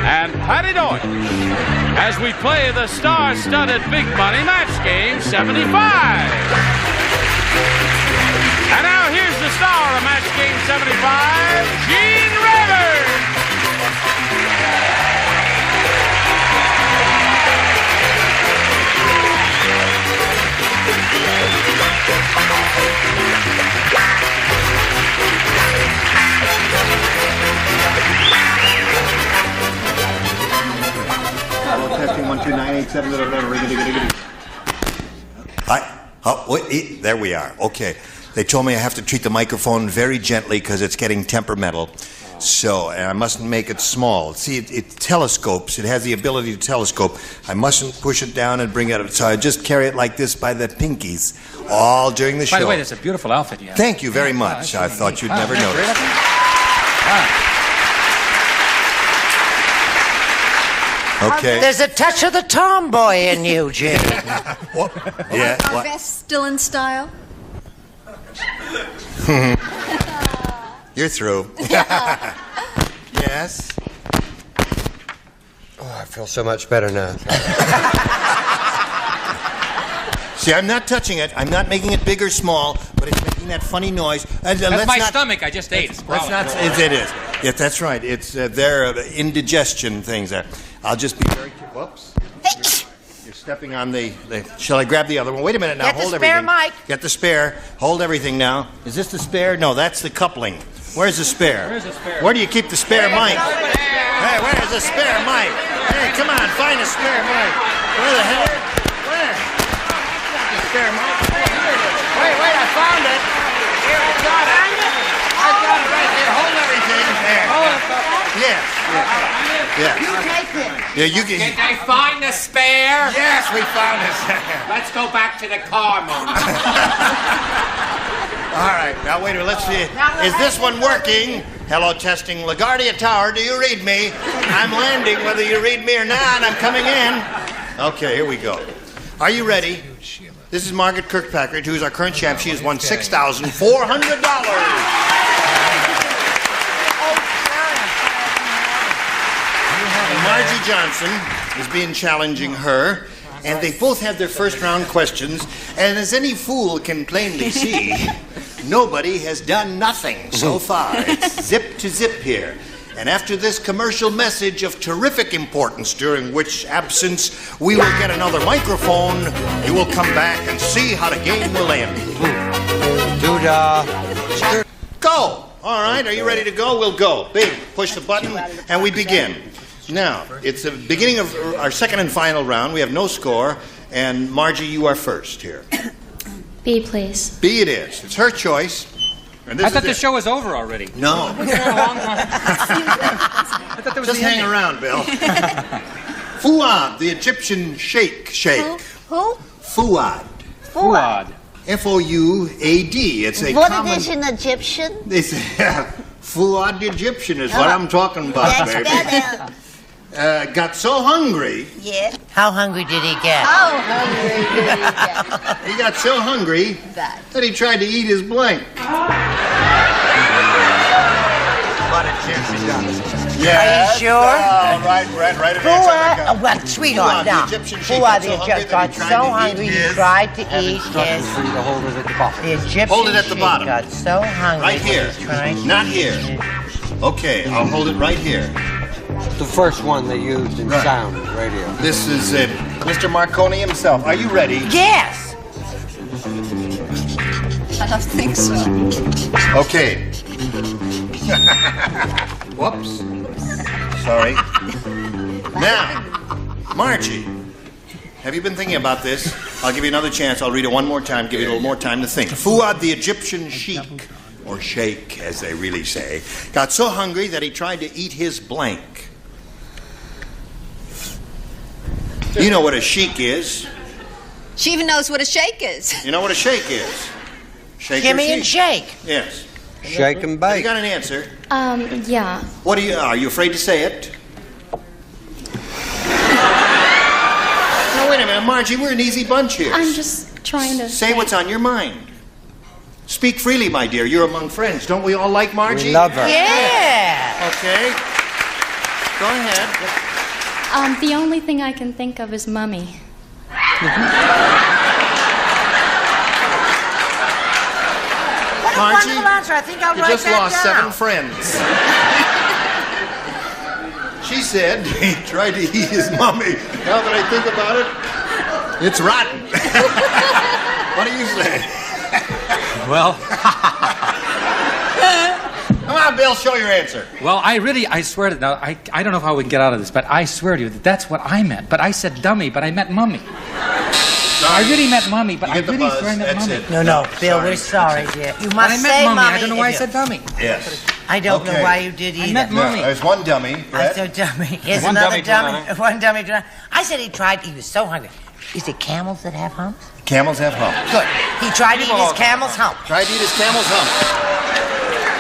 and Patty Deutsch as we play the star-studded Big Money Match Game 75. And now here's the star of Match Game 75, Gene Rivers. Testing 1, 2, 9, 8, 7, wait, there we are. Okay. They told me I have to treat the microphone very gently because it's getting temperamental. So, and I mustn't make it small. See, it telescopes. It has the ability to telescope. I mustn't push it down and bring it up. So I just carry it like this by the pinkies all during the show. By the way, that's a beautiful outfit you have. Thank you very much. I thought you'd never notice. Okay. There's a touch of the tomboy in you, Jim. Yeah. Our What? vest still in style? You're through. Yes. Oh, I feel so much better now. See, I'm not touching it. I'm not making it big or small, but it's making that funny noise. That's my stomach. I just ate. Let's not. It is. Yeah, that's right. It's their indigestion things there. I'll just be very careful. Whoops. You're stepping on the. Shall I grab the other one? Wait a minute now. Get the Hold spare everything. mic. Get the spare. Hold everything now. Is this the spare? No, that's the coupling. Where's the spare? Where's the spare? Where do you keep the spare mic? Hey, where's the spare mic? Hey, come on, find a spare mic. Where the hell? Where? The spare mic. Wait, I found it. Here, I got it. I got it right here. Hold everything. There. Yes. Yes. You take it. Yeah, you can. Did they find the spare? Yes, we found it. Let's go back to the car, Mona. All right, now wait a minute, let's see. Is this one working? Hello, testing. LaGuardia Tower, do you read me? I'm landing whether you read me or not. I'm coming in. Okay, here we go. Are you ready? This is Margaret Kirkpatrick, who's our current champ. She has won $6,400. And Margie Johnson has been challenging her. And they both have their first round questions. And as any fool can plainly see, nobody has done nothing so far. It's zip to zip here. And after this commercial message of terrific importance, during which absence we will get another microphone, you will come back and see how the game will end. Doodah. Go! All right, are you ready to go? We'll go. Big, push the button, and we begin. Now, it's the beginning of our second and final round. We have no score, and Margie, you are first here. B, please. B it is. It's her choice. And I thought the show was over already. No. I thought there was Just the hang ending. around, Bill. Fuad, the Egyptian sheikh. Who? Fuad. Fuad. F-O-U-A-D. It's a What common... is an Egyptian? They say, Fuad the Egyptian is what I'm talking about, That's baby. better. Got so hungry. Yeah. How hungry did he get? How hungry did he get? He got so hungry that he tried to eat his blank. What a chance he does. Yes. Are you sure? Right, right. Fuad, well, sweetheart, now. Fuad the Egyptian got so hungry he tried to eat his... to hold it at the bottom. The Egyptian Hold it at the sheep bottom. got so hungry. Right here. he tried to Not eat here. it. Okay, I'll hold it right here. The first one they used in sound radio. This is Mr. Marconi himself. Are you ready? Yes. I don't think so. Okay. Whoops. Sorry. Now, Margie, have you been thinking about this? I'll give you another chance. I'll read it one more time, give you a little more time to think. Fuad the Egyptian sheik, or sheikh as they really say, got so hungry that he tried to eat his blank. You know what a sheik is. She even knows what a shake is. You know what a sheik is. Shake or Gimme and sheik? shake. Yes. Shake and Have bake. you got an answer? Yeah. What are you afraid to say it? Now, wait a minute, Margie, we're an easy bunch here. I'm just trying to... Say what's on your mind. Speak freely, my dear. You're among friends. Don't we all like Margie? We love her. Yeah. Okay. Go ahead. The only thing I can think of is Mummy. Margie, Wonderful answer. I think I'll you write just that lost down. 7 friends. She said he tried to eat his mummy. Now that I think about it, it's rotten. What do you say? Well, Come on, Bill, show your answer. well, I swear to now, I don't know how we can get out of this, but I swear to you that that's what I meant. But I said dummy, but I meant mummy. I really meant mummy, but You I get the really buzz. swear I meant That's mummy. it. No, Bill, Sorry. we're sorry, dear. You But must I meant say mummy. mummy. I don't know why I said dummy. Yes. I don't know Okay. why you did either. I meant mummy. There's one dummy. I Brett. said dummy. Here's One another dummy, dummy. Joanna. One dummy. I said he tried. He was so hungry. Is it camels that have humps? Camels have humps. Good. He tried to eat his camel's hump. Tried to eat his camel's hump.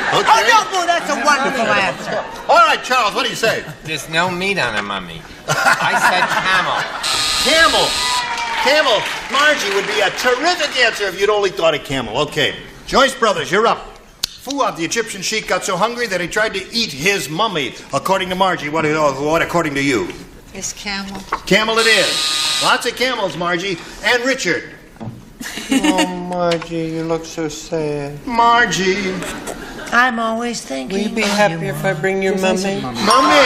Okay. Oh, no, boy, that's a wonderful answer. All right, Charles, what do you say? There's no meat on a mummy. I said camel. Camel. Camel. Margie would be a terrific answer if you'd only thought of camel. Okay. Joyce Brothers, you're up. Fuad, the Egyptian sheik, got so hungry that he tried to eat his mummy. According to Margie, what according to you? It's camel. Camel it is. Lots of camels, Margie. And Richard. Oh, Margie, you look so sad. Margie. I'm always thinking. Will you be happy if I bring your mummy? Mummy.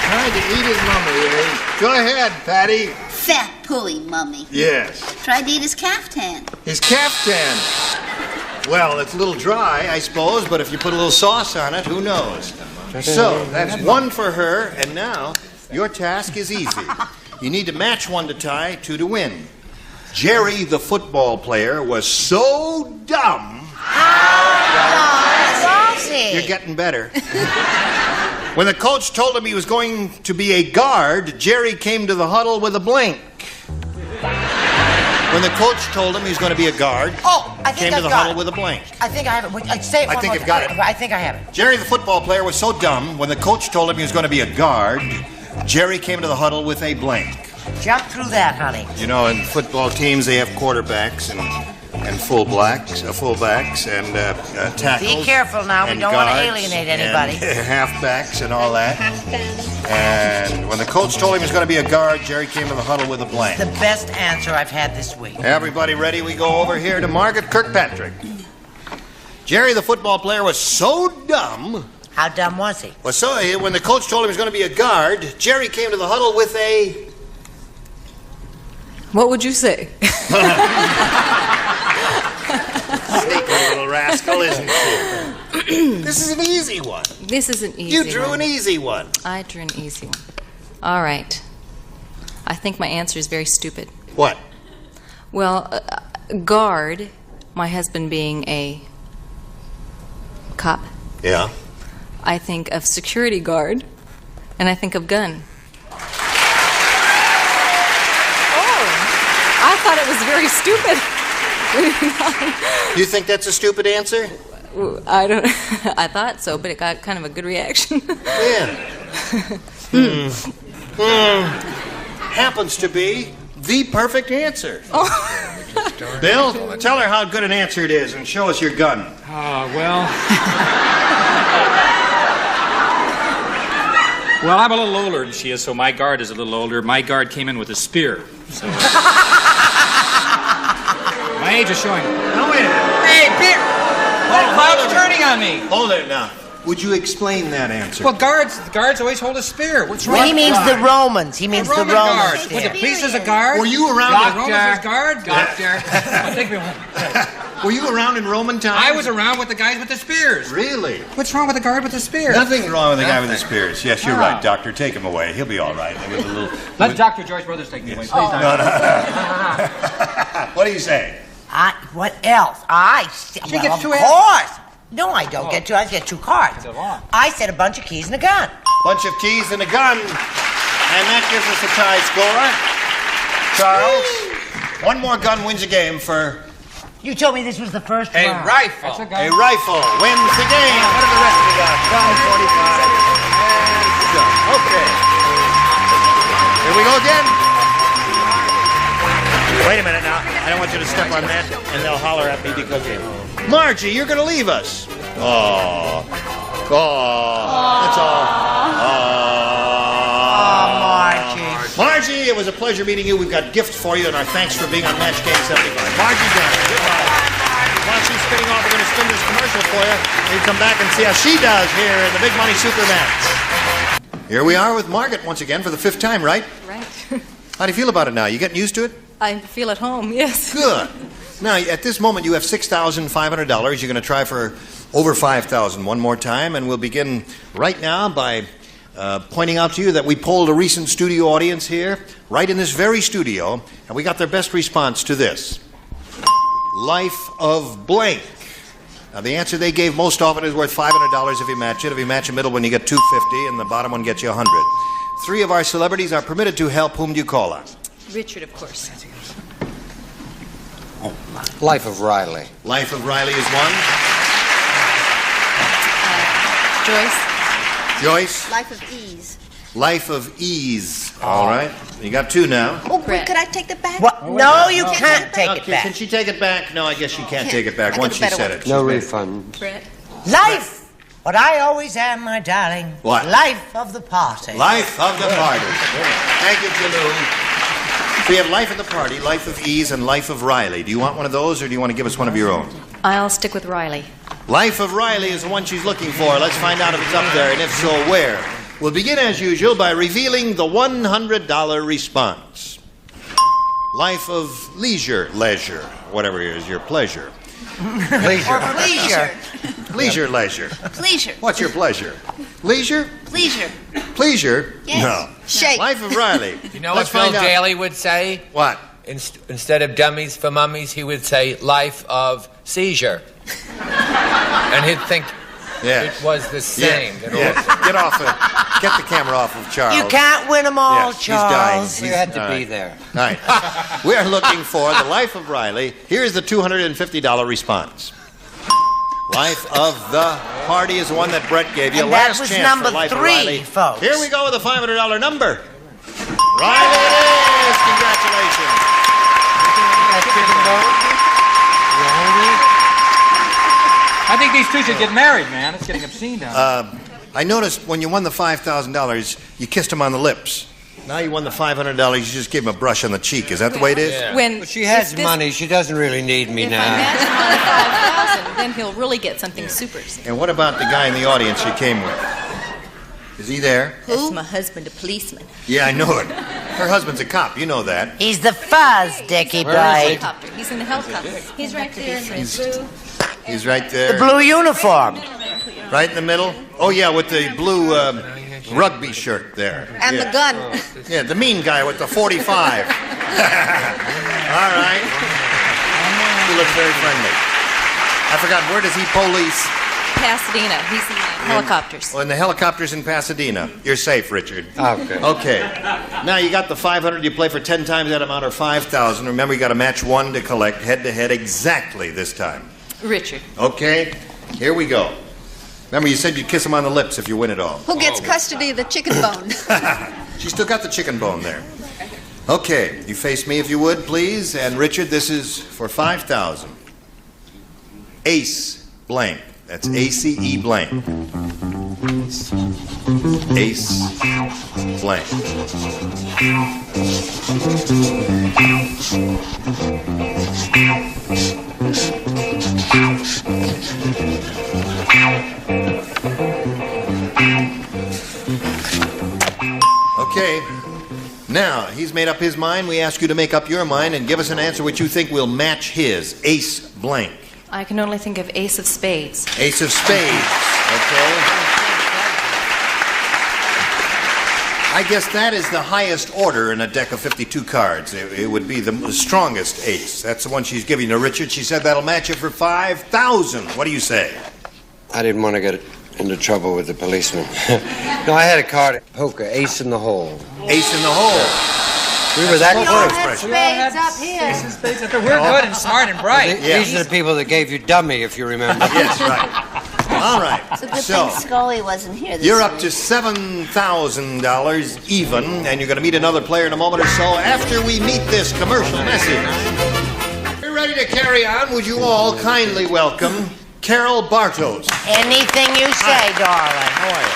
Tried to eat his mummy, eh? Go ahead, Patty. Fat pulley, Mummy. Yes. Tried to eat his caftan. His caftan. Well, it's a little dry, I suppose, but if you put a little sauce on it, who knows? So, that's one for her, and now your task is easy. You need to match 1 to tie, 2 to win. Jerry, the football player, was so dumb. You're getting better. When the coach told him he was going to be a guard, Jerry came to the huddle with a blank. When the coach told him he was going to be a guard, I think came to I've the got huddle it. with a blank. I think I have it. Say it I one think more you've got time. it. I think I have it. Jerry, the football player, was so dumb, when the coach told him he was going to be a guard, Jerry came to the huddle with a blank. Jump through that, honey. You know, in football teams, they have quarterbacks and fullbacks and tackles. Be careful now. We and don't want to guards alienate anybody. And halfbacks and all that. And when the coach told him he was going to be a guard, Jerry came to the huddle with a blank. The best answer I've had this week. Everybody ready? We go over here to Margaret Kirkpatrick. Jerry, the football player, was so dumb. How dumb was he? When the coach told him he was going to be a guard, Jerry came to the huddle with a... What would you say? Sneaky little rascal, isn't she? This is an easy one. This is an easy You one. drew an easy one. I drew an easy one. All right. I think my answer is very stupid. What? Well, guard, my husband being a cop. Yeah. I think of security guard, and I think of gun. Oh, I thought it was very stupid. You think that's a stupid answer? I don't. I thought so, but it got kind of a good reaction. Yeah. Happens to be the perfect answer. Bill, tell her how good an answer it is and show us your gun. Well, I'm a little older than she is, so my guard is a little older. My guard came in with a spear. So. My age is showing. No, wait a minute. Hey, Peter! The crowd's turning on me. Hold it now. Would you explain that answer? Well, guards always hold a spear. What's wrong? He means the Romans. He means the Romans. Guards. Was the priest as a guard? Were you around? The Romans as guard? Doctor. Take me home. Were you around in Roman times? I was around with the guys with the spears. Really? What's wrong with the guard with the spear? Nothing wrong with the guy with the spears. Yes, you're right, Doctor. Take him away. He'll be all right. With a little. Let Dr. Joyce Brothers take me away, please. No. What do you say? What else? She gets two of course. No, I don't get two. I get 2 cards. I said a bunch of keys and a gun. Bunch of keys and a gun. And that gives us a tie score. Charles, one more gun wins a game for... You told me this was the first A round. rifle. A rifle wins the game. What are the rest of you got? Gun 45. Okay. Here we go again. Wait a minute now. I don't want you to step on that, and they'll holler at me because of... Margie, you're going to leave us. Oh. That's all. Margie, it was a pleasure meeting you. We've got gifts for you, and our thanks for being on Match Game 75. Margie Johnson, goodbye. While she's spinning off, we're going to spin this commercial for you. You come back and see how she does here in the Big Money Super Match. Here we are with Margaret once again for the 5th time, right? Right. How do you feel about it now? You getting used to it? I feel at home, yes. Good. Now, at this moment, you have $6,500. You're going to try for over $5,000 one more time, and we'll begin right now by pointing out to you that we polled a recent studio audience here, right in this very studio, and we got their best response to this. Life of blank. Now, the answer they gave most often is worth $500 if you match it. If you match the middle one, you get $250, and the bottom one gets you $100. 3 of our celebrities are permitted to help. Whom do you call on? Richard, of course. Life of Riley. Life of Riley is one. Joyce. Life of Ease. Life of Ease. All right. You got 2 now. Oh, could I take that back? What? No, you can't take it back. Can she take it back? No, I guess she can't take it back once she said it. No refund. Brett. Life. What I always am, my darling. What? Life of the party. Life of the party. Thank you, Jalou. So we have Life of the Party, Life of Ease, and Life of Riley. Do you want one of those, or do you want to give us one of your own? I'll stick with Riley. Life of Riley is the one she's looking for. Let's find out if it's up there, and if so, where. We'll begin, as usual, by revealing the $100 response. Life of leisure, whatever it is, your pleasure. Leisure. Pleasure. Leisure. Pleasure. What's your pleasure? Leisure? Pleasure. Pleasure? Yes. No. Shake. Life of Riley. You know Let's what Bill find out. Daly would say? What? Instead of dummies for mummies, he would say life of seizure. And he'd think it was the same. Get the camera off of Charles. You can't win them all, yes, Charles. He's dying. You had to be there. All right. We are looking for the Life of Riley. Here's the $250 response. Life of the Party is the one that Brett gave you. And Last that was chance number for Life 3, of Riley. folks. Here we go with the $500 number. Riley it is. Congratulations. I think these two should get married, man. It's getting obscene now. I noticed when you won the $5,000, you kissed him on the lips. Now you won the $500, you just gave him a brush on the cheek. Is that the way it is? Yeah. When But she has money. She doesn't really need me if now. I match him on the 5,000, then he'll really get something super. And what about the guy in the audience you came with? Is he there? That's my husband, a policeman. Yeah, I know it. Her husband's a cop. You know that. He's the fuzz, Dickie boy. Helicopter. He's in the helicopter. He's right there in the blue. He's right there. The blue uniform. Right in the middle? Oh, yeah, with the blue rugby shirt there. And the gun. Yeah, the mean guy with the 45. All right. He looks very friendly. I forgot, where does he police? Pasadena. He's in the helicopters. Oh, in the helicopters in Pasadena. You're safe, Richard. Okay. Okay. Now, you got the 500. You play for 10 times that amount or 5,000. Remember, you got to match one to collect head-to-head exactly this time. Richard. Okay? Here we go. Remember, you said you'd kiss him on the lips if you win it all. Who gets custody of the chicken bone? She still got the chicken bone there. Okay, you face me if you would, please. And Richard, this is for 5,000. Ace blank. That's A-C-E blank. Ace blank. Okay. Now, he's made up his mind. We ask you to make up your mind and give us an answer which you think will match his. Ace blank. I can only think of Ace of Spades. Ace of Spades. Okay. I guess that is the highest order in a deck of 52 cards. It would be the strongest ace. That's the one she's giving to Richard. She said that'll match it for 5,000. What do you say? I didn't want to get into trouble with the policeman. No, I had a card at poker, ace in the hole. Ace in the hole. We were that close. Spades up here. We're good and smart and bright. These are the people that gave you dummy, if you remember. Yes, right. All right. It's a good thing Scully wasn't here this You're up week. to $7,000 even, and you're going to meet another player in a moment or so after we meet this commercial message. You're ready to carry on. Would you all kindly welcome Carol Bartos. Anything you say, darling. How are you?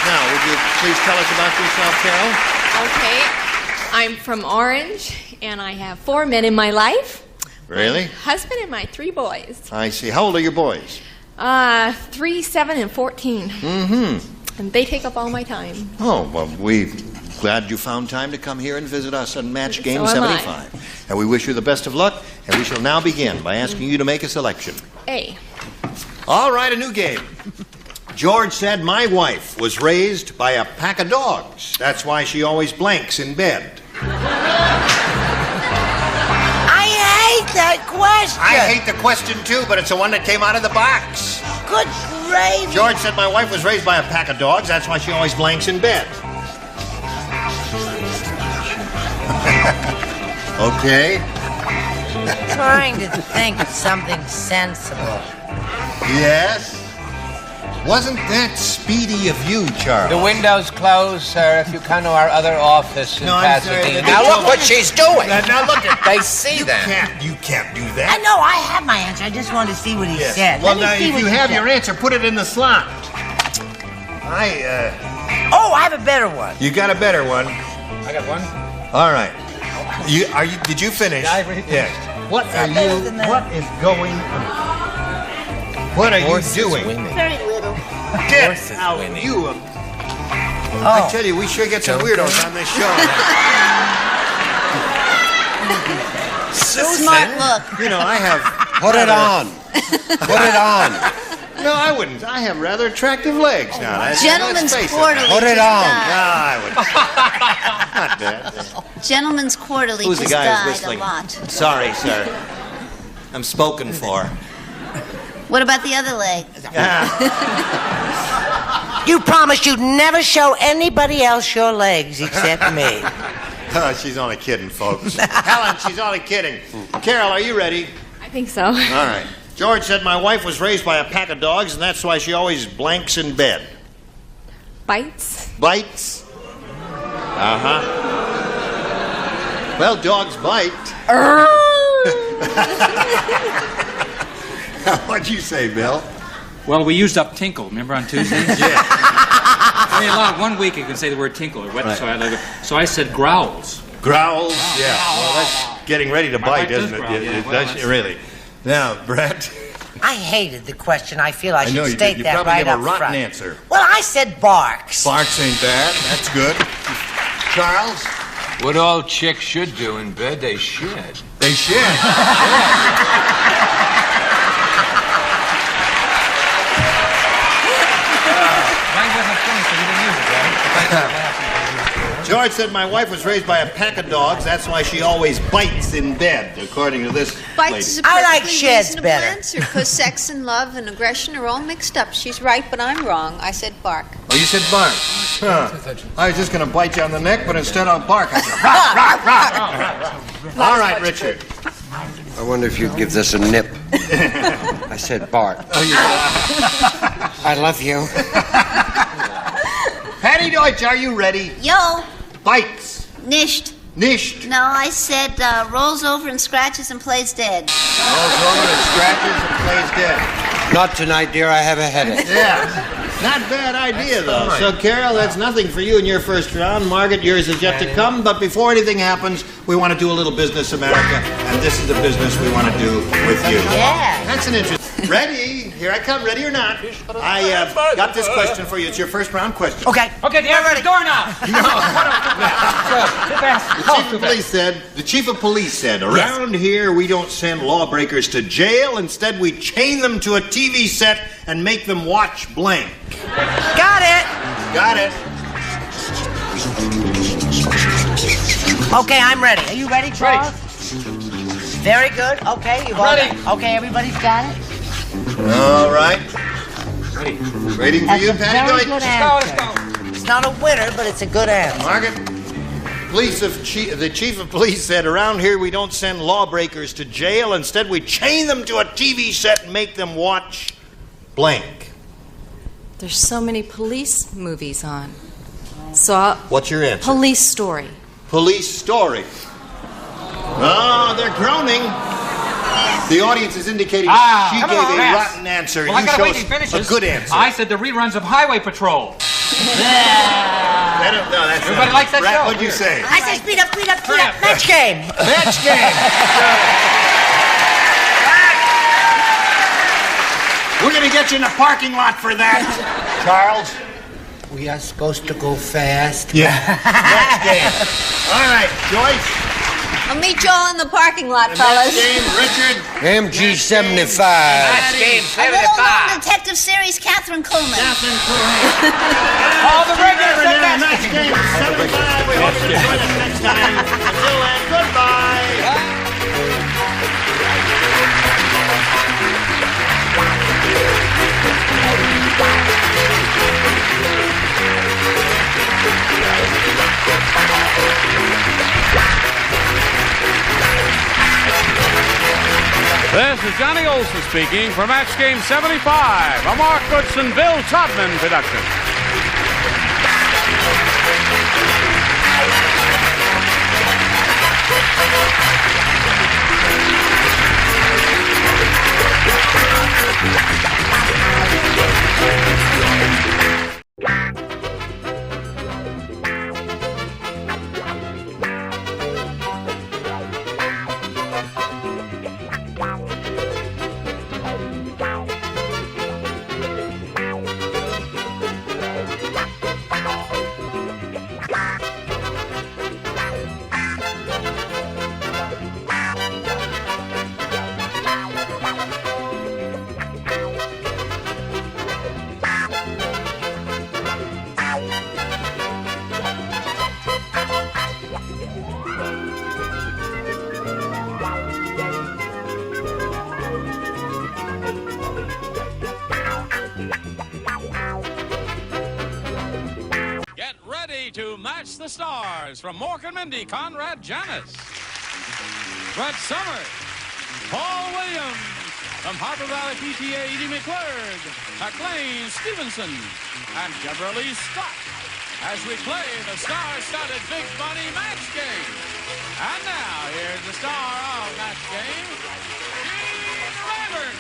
Now, would you please tell us about yourself, Carol? Okay. I'm from Orange, and I have 4 men in my life. Really? Husband and my 3 boys. I see. How old are your boys? 3, 7, and 14. Mm-hmm. And they take up all my time. Oh, well, we're glad you found time to come here and visit us on Match Game So am I. 75. And we wish you the best of luck, and we shall now begin by asking you to make a selection. A. All right, a new game. George said, my wife was raised by a pack of dogs. That's why she always blanks in bed. I hate that question. I hate the question, too, but it's the one that came out of the box. Good gravy. George said, my wife was raised by a pack of dogs. That's why she always blanks in bed. Okay. Trying to think of something sensible. Yes? Wasn't that speedy of you, Charles? The window's closed, sir, if you come to our other office in No, I'm sorry, Pasadena. they Now told look what me- she's doing. Now look at They see that. You can't do I that. know, I have my answer. I just wanted to see what he Yes. said. Well, Let me now, see if what you he have said. your answer, put it in the slot. Oh, I have a better one. You got a better one. I got one. All right. Did you finish? Yeah, I already Yes. What are you? What is going on? What are you doing? Very little. Get out, you! I tell you, we sure get some weirdos on this show. Smart look. You know, I have. Put it on. Put it on. No, I wouldn't. I have rather attractive legs now. Gentleman's let's face Quarterly. Put it just on. died. No, I wouldn't. Not bad. Gentleman's Quarterly Who's the just guy who's died whistling? a lot. Sorry, sir. I'm spoken for. What about the other leg? You promised you'd never show anybody else your legs except me. Oh, she's only kidding, folks. Helen, she's only kidding. Carol, are you ready? I think so. All right. George said my wife was raised by a pack of dogs, and that's why she always blanks in bed. Bites. Bites? Uh-huh. Well, dogs bite. What'd you say, Bill? Well, we used up tinkle, remember on Tuesdays? Yeah. Only allowed 1 week you can say the word tinkle or what, Right. so I said growls. Growls? Yeah. Well, that's getting ready to My bite, wife does isn't it? growl, yeah, It well, does, that's- really. Now, Brett. I hated the question. I feel I should know you state did. You that probably right have up a rotten front. answer. Well, I said barks. Barks ain't bad. That's good. Charles? What all chicks should do in bed, they should. They should. Mine wasn't finished, so you didn't use it, right? George said my wife was raised by a pack of dogs. That's why she always bites in bed, according to this lady. Bites is a I like perfectly sheds reasonable better. answer, because sex and love and aggression are all mixed up. She's right, but I'm wrong. I said bark. Oh, you said bark. Huh. I was just going to bite you on the neck, but instead I'll bark. I said, rock, rock, rock. All right, Richard. I wonder if you'd give this a nip. I said Bart. Oh, you I love you. Patty Deutsch, are you ready? Yo, Bites. nisht. Nisht. No, I said rolls over and scratches and plays dead. Rolls over and scratches and plays dead. Not tonight, dear. I have a headache. Yeah. Not bad idea, though. So, Carol, that's nothing for you in your first round. Margaret, yours is yet to come. But before anything happens, we want to do a little business, America. And this is the business we want to do with you. Yeah. That's an interesting... Ready? Here I come. Ready or not? I got this question for you. It's your first round question. Okay. Okay, the answer is doorknob. The chief of police said, around here we don't send lawbreakers to jail. Instead, we chain them to a TV set and make them watch blank. Got it. Got it. Okay, I'm ready. Are you ready, Charles? Very good. Okay, you've all Ready. Okay, everybody's got it. All right. Waiting for That's you, a Patty very Deutsch. good answer. It's not a winner, but it's a good answer. Margaret, the chief of police said, around here we don't send lawbreakers to jail. Instead, we chain them to a TV set and make them watch blank. There's so many police movies on. So What's your answer? Police Story. Police Story. Oh, they're groaning. The audience is indicating she gave a rotten answer. Well, I you gotta show wait us till he finishes. a good answer. I said the reruns of Highway Patrol. That's Everybody likes that Rat, show. What'd you say? I said speed up, speed up, speed up. Match game. Match game. We're going to get you in the parking lot for that. Charles? We are supposed to go fast. Yeah. Match game. All right, Joyce. I'll meet you all in the parking lot, Match fellas. game, Richard. MG 75. Match game A little known 75. detective series, Catherine Kuhlman. Catherine Cohen. All the regulars Never are knew. Match game 75. We hope you join us next time. Until then, goodbye. This is Johnny Olson speaking for Match Game 75, a Mark Goodson, Bill Todman production. To match the stars from Mork and Mindy, Conrad Janis, Brett Summers, Paul Williams, from Harper Valley PTA, Edie McClurg, McLean Stevenson, and Deborah Lee Scott as we play the star-studded Big Money Match Game. And now, here's the star of Match Game, Gene Rayburn.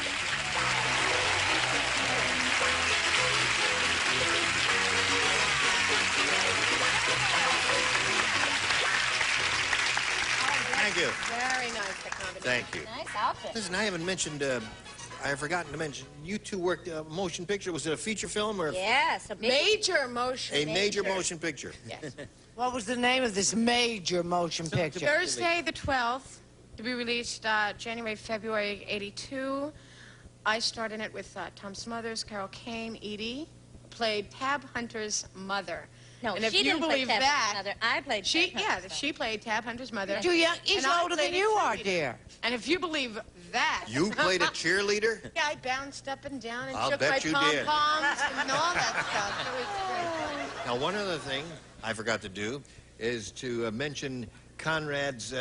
Thank you. Very nice, the combination. Thank you. Nice outfit. Listen, I haven't mentioned, I have forgotten to mention, you two worked a motion picture. Was it a feature film or Yes, a major motion. a major motion picture? Yes. What was the name of this major motion picture? Thursday the 12th, to be released January, February '82. I starred in it with Tom Smothers, Carol Kane, Edie, played Tab Hunter's mother. No, and if she you didn't play believe Tab that, Hunter's mother. I played she, Tab yeah, Hunter's mother. she played Tab Hunter's mother. Too young. He's And I older than played a you are, cheerleader. dear. And if you believe that, You played a cheerleader? Yeah, I bounced up and down and I'll shook bet my you did. pom-poms and all that stuff. It was great. Now, one other thing I forgot to do is to mention Conrad's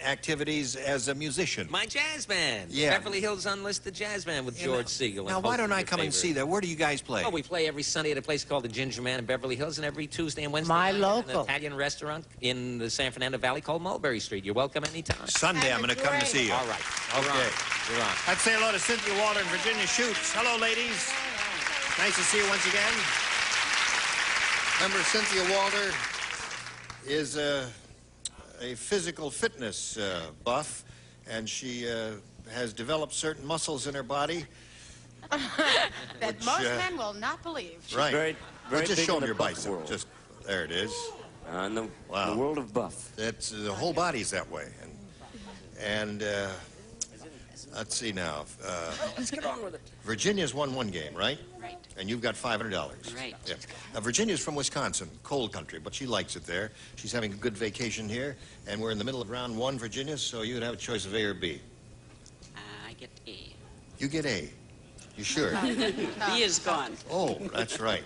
activities as a musician. My jazz band. Yeah. Beverly Hills Unlisted Jazz Band with Yeah, George Siegel. Now, why don't I come and see that? Where do you guys play? Oh, we play every Sunday at a place called the Ginger Man in Beverly Hills, and every Tuesday and Wednesday My night at local. an Italian restaurant in the San Fernando Valley called Mulberry Street. You're welcome anytime. Sunday, I'm going to come to see you. All right. Okay. You're on. I'd say hello to Cynthia Walter and Virginia Shutes. Hello, ladies. Nice to see you once again. Remember, Cynthia Walter is a physical fitness buff, and she has developed certain muscles in her body. That most men will not believe. Right. Very, very Just big show in them the your buff bicep. world. Just there it is. In the Wow. world of buff. That's the whole body's that way. And let's see now. Let's get on with it. Virginia's won one game, right? Right. And you've got $500. Right. Yeah. Now, Virginia's from Wisconsin, cold country, but she likes it there. She's having a good vacation here, and we're in the middle of round one, Virginia, so you would have a choice of A or B. I get A. You get A. You sure? B is gone. Oh, that's right.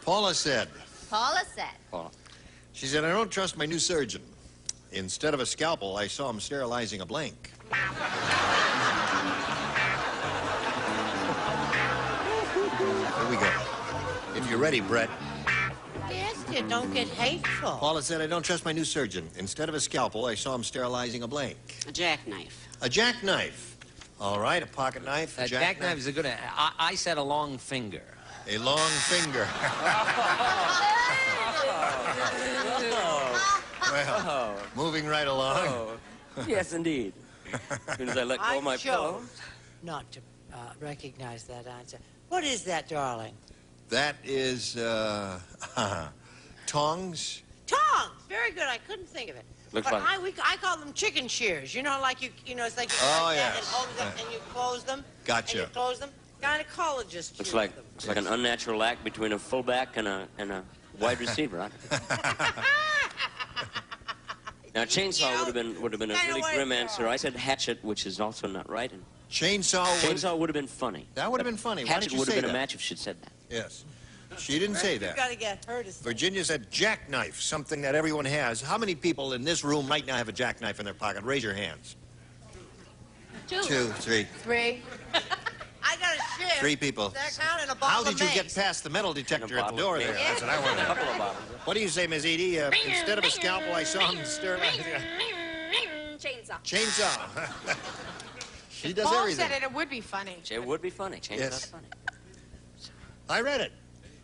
Paula said, Paula said. she said, I don't trust my new surgeon. Instead of a scalpel, I saw him sterilizing a blank. Here we go. If you're ready, Brett. Yes, dear, don't get hateful. Paula said, I don't trust my new surgeon. Instead of a scalpel, I saw him sterilizing a blank. A jackknife. A jackknife. All right, a pocket knife. A jackknife is a good. I said a long finger. A long finger. Well, moving right along. Yes, indeed. As soon as I let go of my pillow. Not to recognize that answer. What is that, darling? That is, tongs. Tongs. Very good. I couldn't think of it. Looks but like- I call them chicken shears. You know, like it's like you Oh, like that yes. and open them and you close them. Gotcha. And you close them. Gynecologists Looks use like them. it's like an unnatural act between a fullback and a wide receiver. Now, chainsaw would have been a Kinda really like grim that. answer. I said hatchet, which is also not right. And Chainsaw would have been funny. That would have been funny. Why Hatchet did you would have say been a that? match if she'd said that. Yes. She didn't say You've that. got to get her to say. Virginia said jackknife, something that everyone has. How many people in this room right now have a jackknife in their pocket? Raise your hands. Two. 2, 3. 3. I got a shift. 3 people. That count in a bottle How of did you mace. get past the metal detector at the bottle door of there? mace. That's what I want to A couple of know. bottles. What do you say, Miss Edie? Instead of a scalpel, I saw him sterilizing Chainsaw. chainsaw. She does Paul everything. said it would be funny. It would be funny. Chainsaw's Yes. funny. I read it.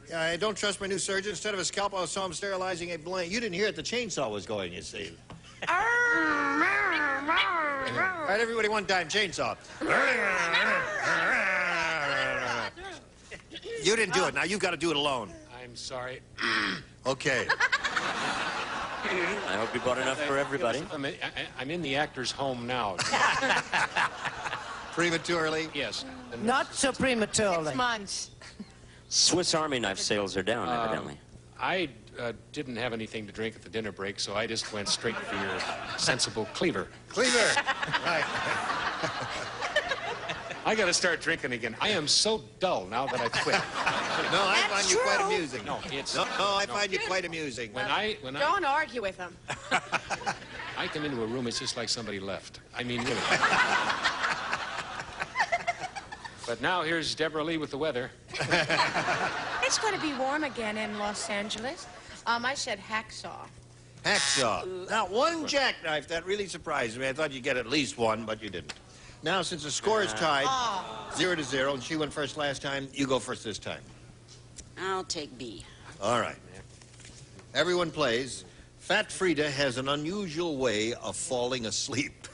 Yeah, I don't trust my new surgeon. Instead of a scalpel, I saw him sterilizing a blank. You didn't hear it. The chainsaw was going, you see. All right, everybody, one time, chainsaw. You didn't do it. Now you've got to do it alone. I'm sorry. Okay. I hope you bought enough for everybody. I'm in the actor's home now. Prematurely? Yes. Not so prematurely. 6 months. Swiss Army knife sales are down, evidently. I didn't have anything to drink at the dinner break, so I just went straight for your sensible cleaver. Cleaver. Right. I got to start drinking again. I am so dull now that I quit. No, I find you quite amusing. No, it's No, I find you quite amusing. when I Don't argue with him. I come into a room, it's just like somebody left. I mean, really. But now here's Deborah Lee with the weather. It's going to be warm again in Los Angeles. I said hacksaw. Hacksaw. Now, one jackknife, that really surprised me. I thought you'd get at least one, but you didn't. Now, since the score is tied, 0-0, and she went first last time, you go first this time. I'll take B. All right. Everyone plays. Fat Frida has an unusual way of falling asleep.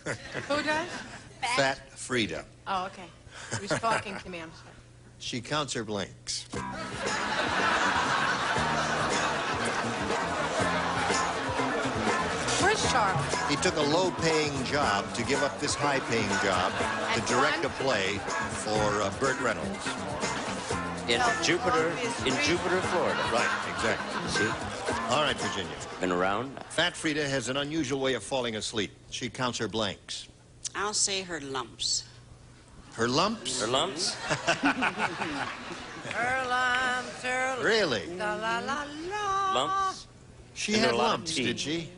Who does? Fat Frida. Oh, okay. He was talking to me. I'm sorry. She counts her blanks. Where's Sharp? He took a low-paying job to give up this high-paying job to direct a play for Burt Reynolds. In Jupiter, Florida. Right, exactly. See? All right, Virginia. Been around? Fat Frida has an unusual way of falling asleep. She counts her blanks. I'll say her lumps. Her lumps? Her lumps? Her lumps, her Really? La la la la. Lumps? She And had a lot of lumps, teeth. did she?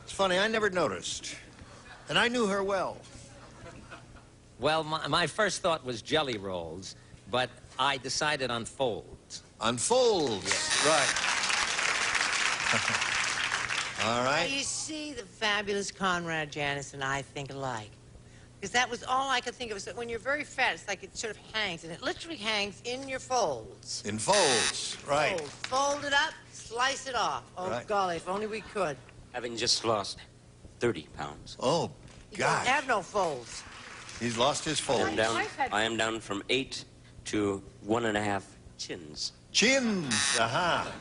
It's funny, I never noticed. And I knew her well. Well, my first thought was jelly rolls, but I decided on folds. On folds, right. All right. You see, the fabulous Conrad, Janice, and I think alike. Because that was all I could think of. So when you're very fat, it's like it sort of hangs, and it literally hangs in your folds. In folds, right. Fold it up, slice it off. Oh, Right. golly, if only we could. Having just lost 30 pounds. Oh, You don't have no folds. He's lost his I folds. am down from 8 to 1.5 chins. Chins, aha.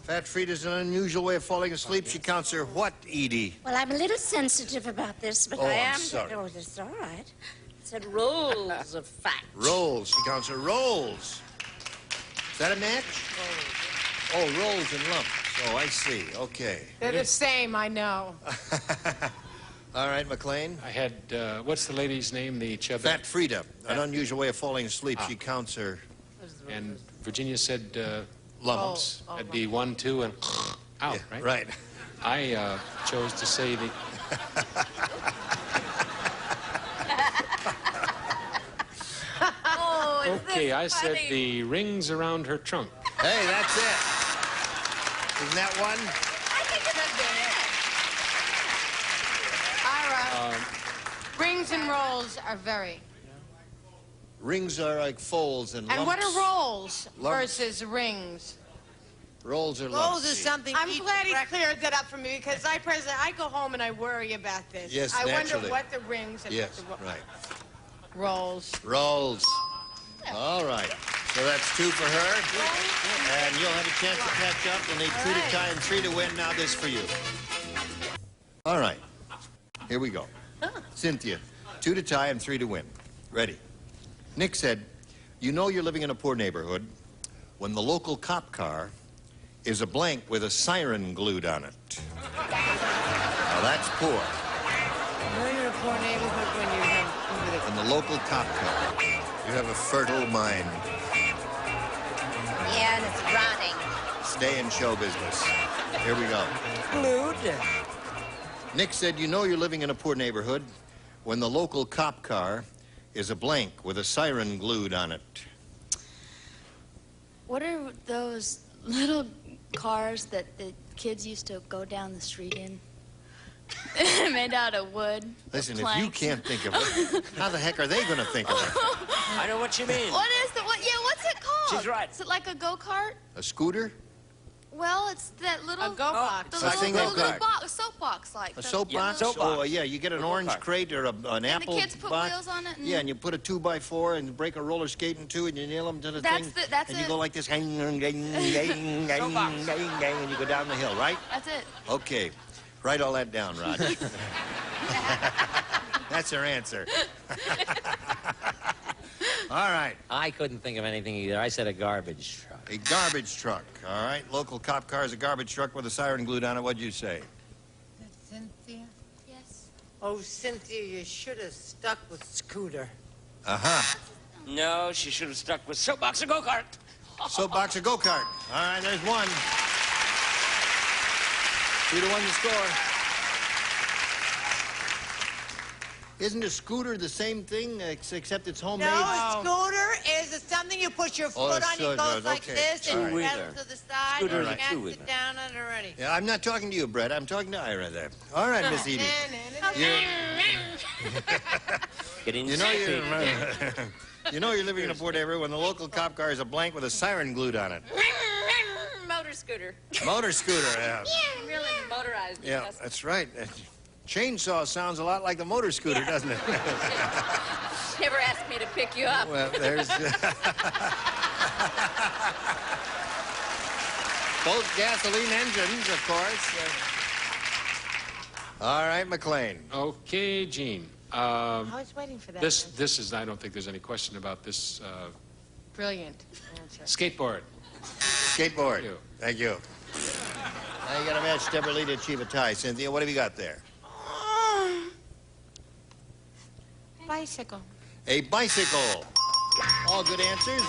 Fat Frida's an unusual way of falling asleep. She counts her what, Edie? Well, I'm a little sensitive about this, but Oh, I I'm am. sorry. Oh, it's all right. It said rolls of fat. Rolls. She counts her rolls. Is that a match? Oh, rolls and lumps. Oh, I see. Okay. They're the same, I know. All right, McLean. I had, what's the lady's name? The chubby? Fat Frida, an unusual way of falling asleep. She counts her And Virginia said lumps. That'd be 1, 2, and out, Yeah, right? right. I chose to say the... Oh, is Okay, this I said funny? the rings around her trunk. Hey, that's it. Isn't that one? Ira, rings and rolls are very. Rings are like folds and lumps. And what are rolls Lumps. versus rings? Rolls are Rolls lumps. is something. I'm glad he cleared that up for me because I go home and I worry about this. Yes, I naturally. wonder what the rings and Yes, what the right. rolls. Rolls. All right. So that's 2 for her. And you'll have a chance to catch up. You'll need 2 to tie and 3 to win. Now this for you. All right. Here we go. Cynthia, 2 to tie and 3 to win. Ready. Nick said, you know you're living in a poor neighborhood when the local cop car is a blank with a siren glued on it. Now that's poor. You know you're in a poor neighborhood when you have... When the local cop car. You have a fertile mind. Yeah, and it's rotting. Stay in show business. Here we go. Glued. Nick said, you know you're living in a poor neighborhood when the local cop car is a blank with a siren glued on it. What are those little cars that the kids used to go down the street in? Made out of wood. Listen, if you planks. can't think of it, how the heck are they going to think of it? I know what you mean. What is the what? Yeah, what's it called? She's right. Is it like a go-kart? A scooter? Well, it's that little A go-box. The A little, single little car. box, a soapbox like. A soapbox? soapbox. Oh, yeah, you get an Little orange car. crate or an And the apple kids put box. wheels on it and- Yeah, and you put a 2x4 and break a roller skate in 2 and you nail them to the That's thing. that's and you it. go like this, and you go down the hill, right? That's it. Okay. Write all that down, Raj. That's her answer. All right. I couldn't think of anything either. I said a garbage truck. A garbage truck. All right. Local cop car is a garbage truck with a siren glued on it. What'd you say? Cynthia? Yes. Oh, Cynthia, you should have stuck with scooter. Uh-huh. No, she should have stuck with soapbox or go-kart. Soapbox or go-kart. All right, there's one. 2 to 1 the score. Isn't a scooter the same thing, except it's homemade? No, a scooter is something you put your Oh, foot on, so it goes good, like okay. this, and you Two-wheeler. pedal to the side, Scooter and is you a can't two-wheeler. sit down on it already. Yeah, I'm not talking to you, Brett. I'm talking to Ira there. All right, Miss Edie. Getting You know you know you're living in a poor neighborhood when the local cop car is a blank with a siren glued on it. Motor scooter. Motor scooter, yeah. Really motorized. Yeah, Yes. that's right. Chainsaw sounds a lot like the motor scooter, doesn't it? Never asked me to pick you up. Well, there's... Both gasoline engines, of course. All right, McLean. Okay, Gene. I was waiting for that. This is, I don't think there's any question about this Brilliant answer. Skateboard. Skateboard. Thank you. Now you got to match Deborah Lee to achieve a tie. Cynthia, what have you got there? Bicycle. A bicycle. All good answers.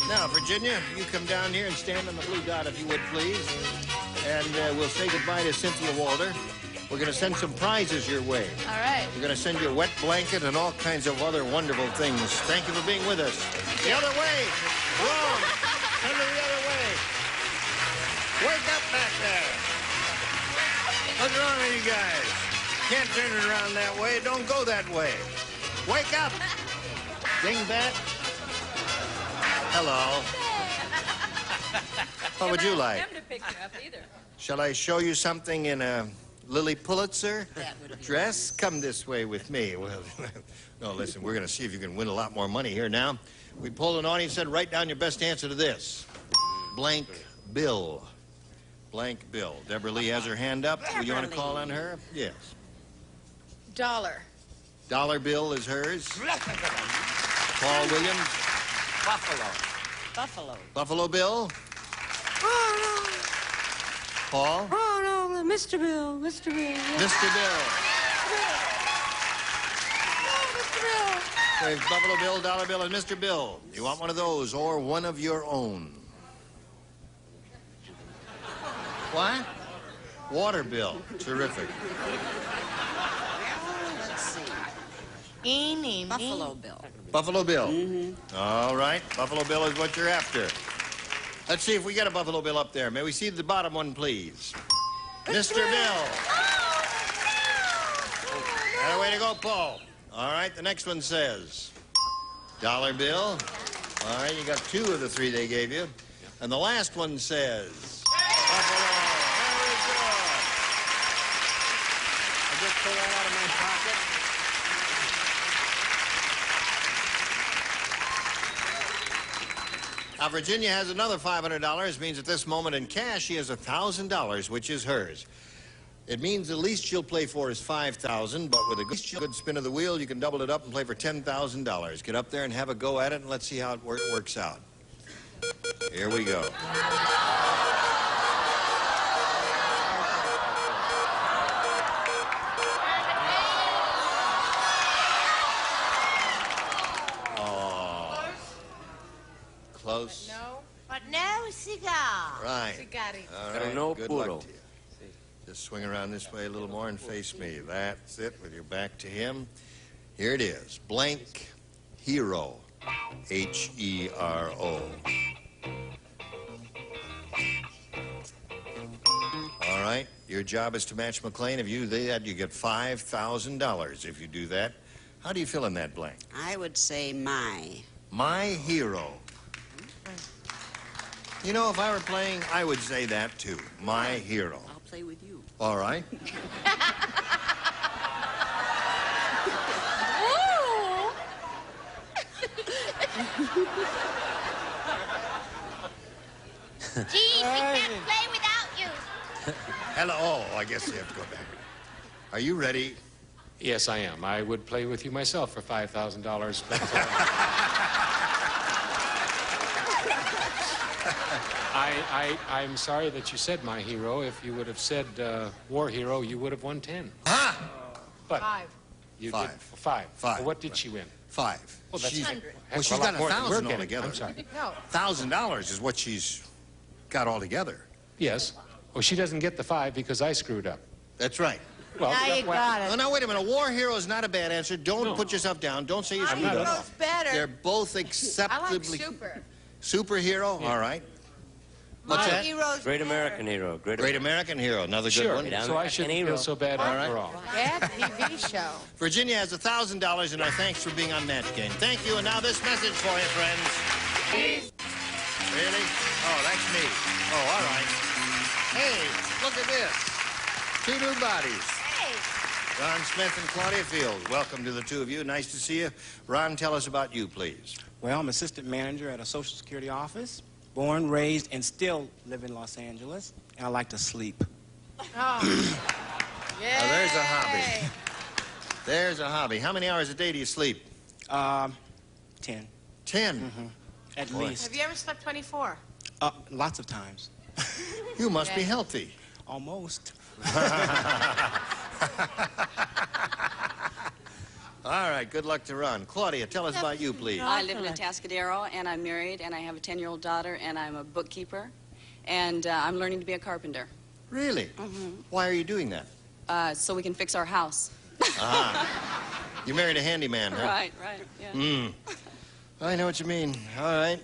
Now, Virginia, you come down here and stand on the blue dot if you would, please. And we'll say goodbye to Cynthia Walter. We're going to send some prizes your way. All right. We're going to send you a wet blanket and all kinds of other wonderful things. Thank you for being with us. The other way. Wrong. Turn the other way. Wake up back there. What's wrong with you guys? Can't turn it around that way. Don't go that way. Wake up. Dingbat. Hello. What would you like? Shall I show you something in a Lily Pulitzer dress? Come this way with me. Well, no, listen, we're going to see if you can win a lot more money here now. We polled an audience, said, write down your best answer to this. Blank bill. Blank bill. Deborah Lee has her hand up. Would you want to call on her? Yes. Dollar. Dollar bill is hers. Paul Williams. Buffalo. Buffalo Bill. Paul. Oh, no, Mr. Bill. Mr. Bill. Mr. Bill. Mr. Bill. There's Buffalo Bill, Dollar Bill, and Mr. Bill. You want one of those or one of your own? What? Water bill. Terrific. Let's see. Buffalo Bill. Buffalo Bill. All right. Buffalo Bill is what you're after. Let's see if we get a Buffalo Bill up there. May we see the bottom one, please? Mr. Bill. That way to go, Paul. All right. The next one says Dollar Bill. All right. You got two of the three they gave you. And the last one says Buffalo. Very good. I just pulled that out of my pocket. Now, Virginia has another $500. Means at this moment in cash, she has $1,000, which is hers. It means the least she'll play for is $5,000, but with a good spin of the wheel, you can double it up and play for $10,000. Get up there and have a go at it, and let's see how it works out. Here we go. Close. But no cigar. Right. Cigari. All Pero right. no Good puro. luck to you. Just swing around this way a little more and face me. That's it, with your back to him. Here it is. Blank Hero. H-E-R-O. All right. Your job is to match McLean. If you do that, you get $5,000 if you do that. How do you fill in that blank? I would say my. My hero. You know, if I were playing, I would say that too. My hero. I'll play with you. All right. Gee, we can't play without you. Hello. Oh, I guess you have to go back. Are you ready? Yes, I am. I would play with you myself for $5,000. But, I'm sorry that you said my hero. If you would have said war hero, you would have won 10. Huh? But 5. you Five. did 5. Five. Well, what did she win? 5. Well, that's She's- 100. Well, she's got more than we're 1,000 getting. altogether. I'm sorry. No. $1,000 is what she's got altogether. Yes. Well, she doesn't get the 5 because I screwed up. That's right. Well, Now you got Oh, it. no, wait a minute. A war hero is not a bad answer. Don't put yourself down. Don't say you screwed Hero's up. better. They're both I like acceptably... super. Superhero? All right. What's My that? hero's Great better. American hero. Great American Hero. Another good Sure. one. So I shouldn't feel so bad after all. Bad TV show. Virginia has $1,000, and our thanks for being on Match Game. Thank you, and now this message for you, friends. Really? Oh, that's me. Oh, all right. Hey, look at this. 2 new bodies. Ron Smith and Claudia Fields. Welcome to the two of you. Nice to see you. Ron, tell us about you, please. Well, I'm assistant manager at a Social Security office. Born, raised, and still live in Los Angeles. And I like to sleep. Oh. Now, there's a hobby. There's a hobby. How many hours a day do you sleep? 10. 10. At Boy. least. Have you ever slept 24? Lots of times. You must be Yeah. healthy. Almost. All right, good luck to Ron. Claudia, tell us about you, please. I live in Atascadero, and I'm married, and I have a 10-year-old daughter, and I'm a bookkeeper, and I'm learning to be a carpenter. Really? Why are you doing that? So we can fix our house. Ah, you married a handyman, huh? Right, yeah. I know what you mean. All right.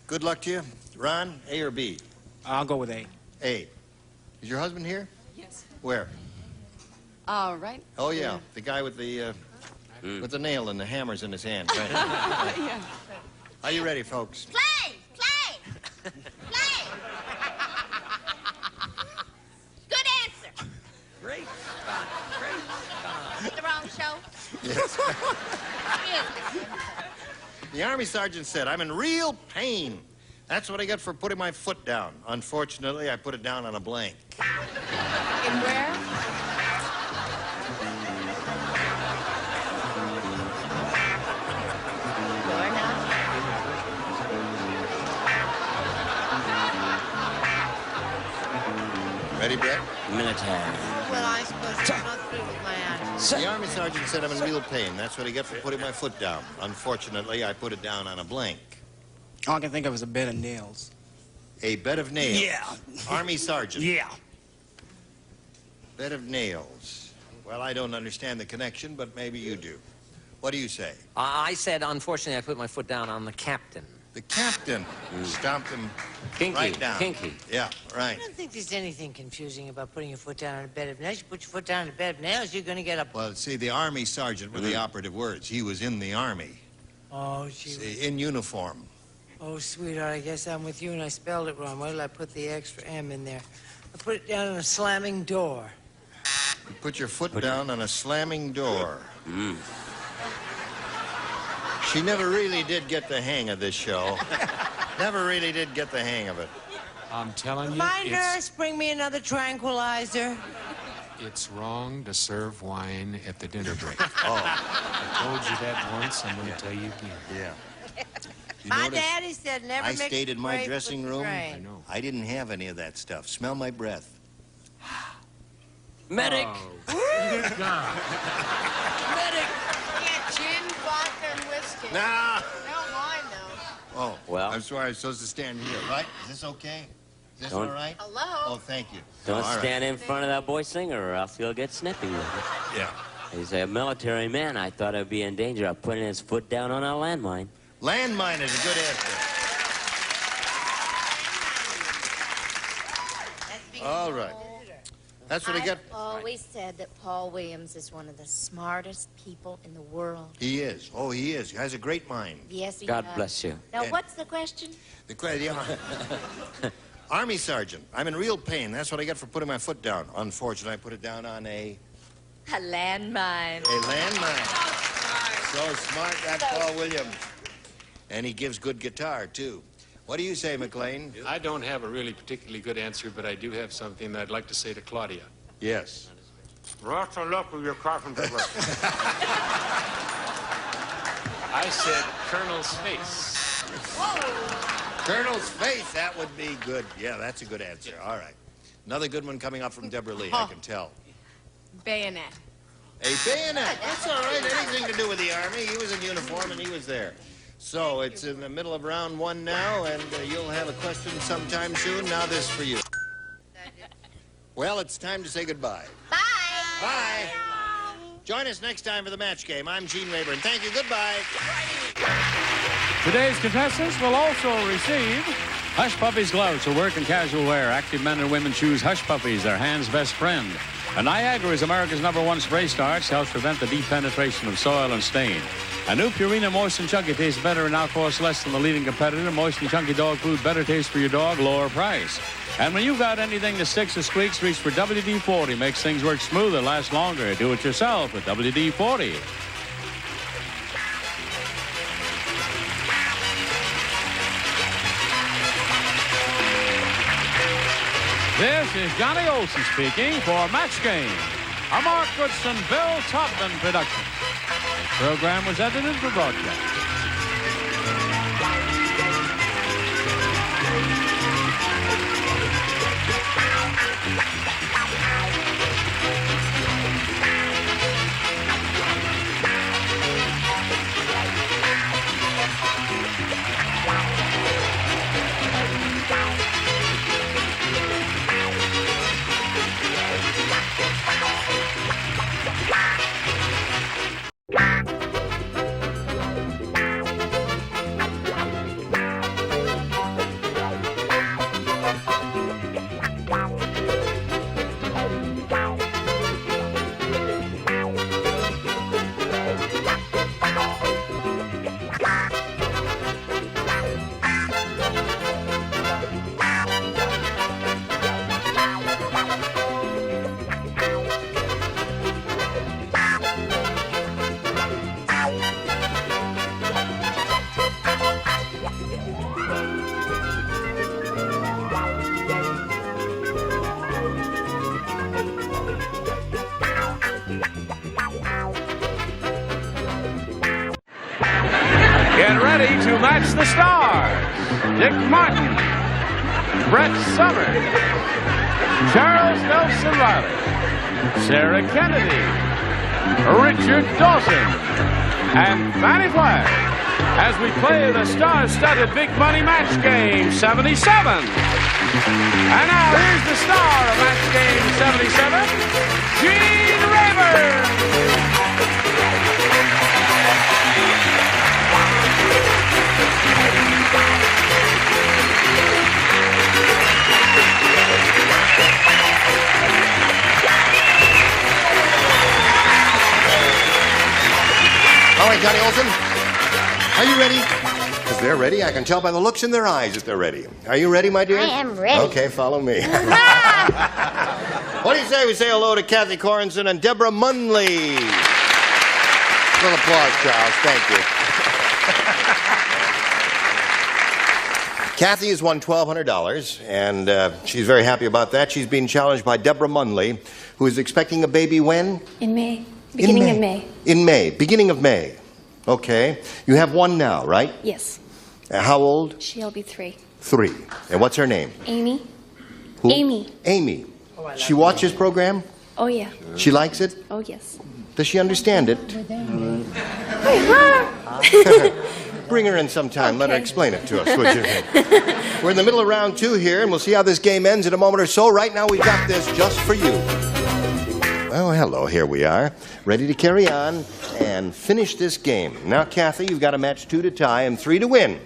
Good luck to you. Ron, A or B? I'll go with A. A. Is your husband here? Yes. Where? All right. Oh, yeah. The guy with the nail and the hammers in his hand. Right. Yeah. Are you ready, folks? Play! Good answer. Great Scott, great Scott. The wrong show. Yes. The Army sergeant said, I'm in real pain. That's what I get for putting my foot down. Unfortunately, I put it down on a blank. In where? Ready, Brett? Military. Well, I suppose I'm not through with my answer. The Army sergeant said I'm in real pain. That's what I get for putting my foot down. Unfortunately, I put it down on a blank. All I can think of is a bed of nails. A bed of nails. Yeah. Army sergeant. Yeah. Bed of nails. Well, I don't understand the connection, but maybe you do. What do you say? I said, unfortunately, I put my foot down on the captain. The captain stomped him Kinky, right down. kinky. Yeah, right. I don't think there's anything confusing about putting your foot down on a bed of nails. You put your foot down on a bed of nails, you're going to get up. Well, see, the Army sergeant were the operative words. He was in the Army. Oh, gee. See, in uniform. Oh, sweetheart, I guess I'm with you and I spelled it wrong. Why did I put the extra M in there? I put it down on a slamming door. You put your foot down on a slamming door. She never really did get the hang of this show. Never really did get the hang of it. I'm telling you, My nurse, bring me another tranquilizer. it's wrong to serve wine at the dinner break. Oh. I told you that once, I'm going to tell you again. Yeah. You My notice daddy said never I mix stayed in my grape dressing with room. grain. I know. I didn't have any of that stuff. Smell my breath. Medic! Good God. Medic! Yeah, gin, vodka, and whiskey. Nah. No wine, though. Oh, Well? I'm sorry. I'm supposed to stand here, right? Is this okay? Is this Don't- all right? Hello? Oh, thank you. Don't All right. stand in front of that boy singer or else he'll get snippy with it. Yeah. He's a military man. I thought I'd be in danger of putting his foot down on a landmine. Landmine is a good answer. All right. That's what I get. I've always said that Paul Williams is one of the smartest people in the world. He is. Oh, he is. He has a great mind. Yes, he God does. bless you. Now, And- what's the question? The Army sergeant. I'm in real pain. That's what I get for putting my foot down. Unfortunately, I put it down on a A landmine. landmine. So smart, that Paul Williams. And he gives good guitar, too. What do you say, McLean? I don't have a really particularly good answer, but I do have something that I'd like to say to Claudia. Yes. Lots of luck with your carpenter work. I said Colonel's face. Colonel's face, that would be good. Yeah, that's a good answer. All right. Another good one coming up from Deborah Lee, I can tell. Bayonet. A bayonet. That's all right. Anything to do with the Army. He was in uniform and he was there. So it's in the middle of round one now, and you'll have a question sometime soon. Now this for you. Well, it's time to say goodbye. Bye. Bye. Join us next time for the match game. I'm Gene Rayburn. Thank you. Goodbye. Today's contestants will also receive Hush Puppies gloves for work and casual wear. Active men and women choose Hush Puppies, their hand's best friend. And Niagara is America's #1 spray starch, helps prevent the deep penetration of soil and stain. A new Purina Moist and Chunky tastes better and now costs less than the leading competitor. Moist and Chunky dog food, better taste for your dog, lower price. And when you've got anything that sticks or squeaks, reach for WD-40. Makes things work smoother, last longer. Do it yourself with WD-40. This is Johnny Olson speaking for Match Game, a Mark Goodson, Bill Todman production. The program was edited for broadcast. Match the Stars. Dick Martin, Brett Summers, Charles Nelson Riley, Sarah Kennedy, Richard Dawson, and Fanny Flagg, as we play the star-studded Big Money Match Game 77. And now here's the star of Match Game 77, Gene Rayburn. All right, Johnny Olson, are you ready? If they're ready, I can tell by the looks in their eyes that they're ready. Are you ready, my dear? I am ready. Okay, follow me. What do you say we say hello to Kathy Corenson and Deborah Munley? A little applause, Charles. Thank you. Kathy has won $1,200, and she's very happy about that. She's being challenged by Deborah Munley, who is expecting a baby when? In May. Beginning of May. In May. Beginning of May. Okay. You have one now, right? Yes. How old? She'll be 3. 3. And what's her name? Amy. Who? Amy. Amy. She watches program? Oh, yeah. She likes it? Oh, yes. Does she understand it? Bring her in sometime. Okay. Let her explain it to us, would you? We're in the middle of round 2 here, and we'll see how this game ends in a moment or so. Right now, we got this just for you. Oh, hello. Here we are, ready to carry on and finish this game. Now, Kathy, you've got a match 2 to tie and 3 to win.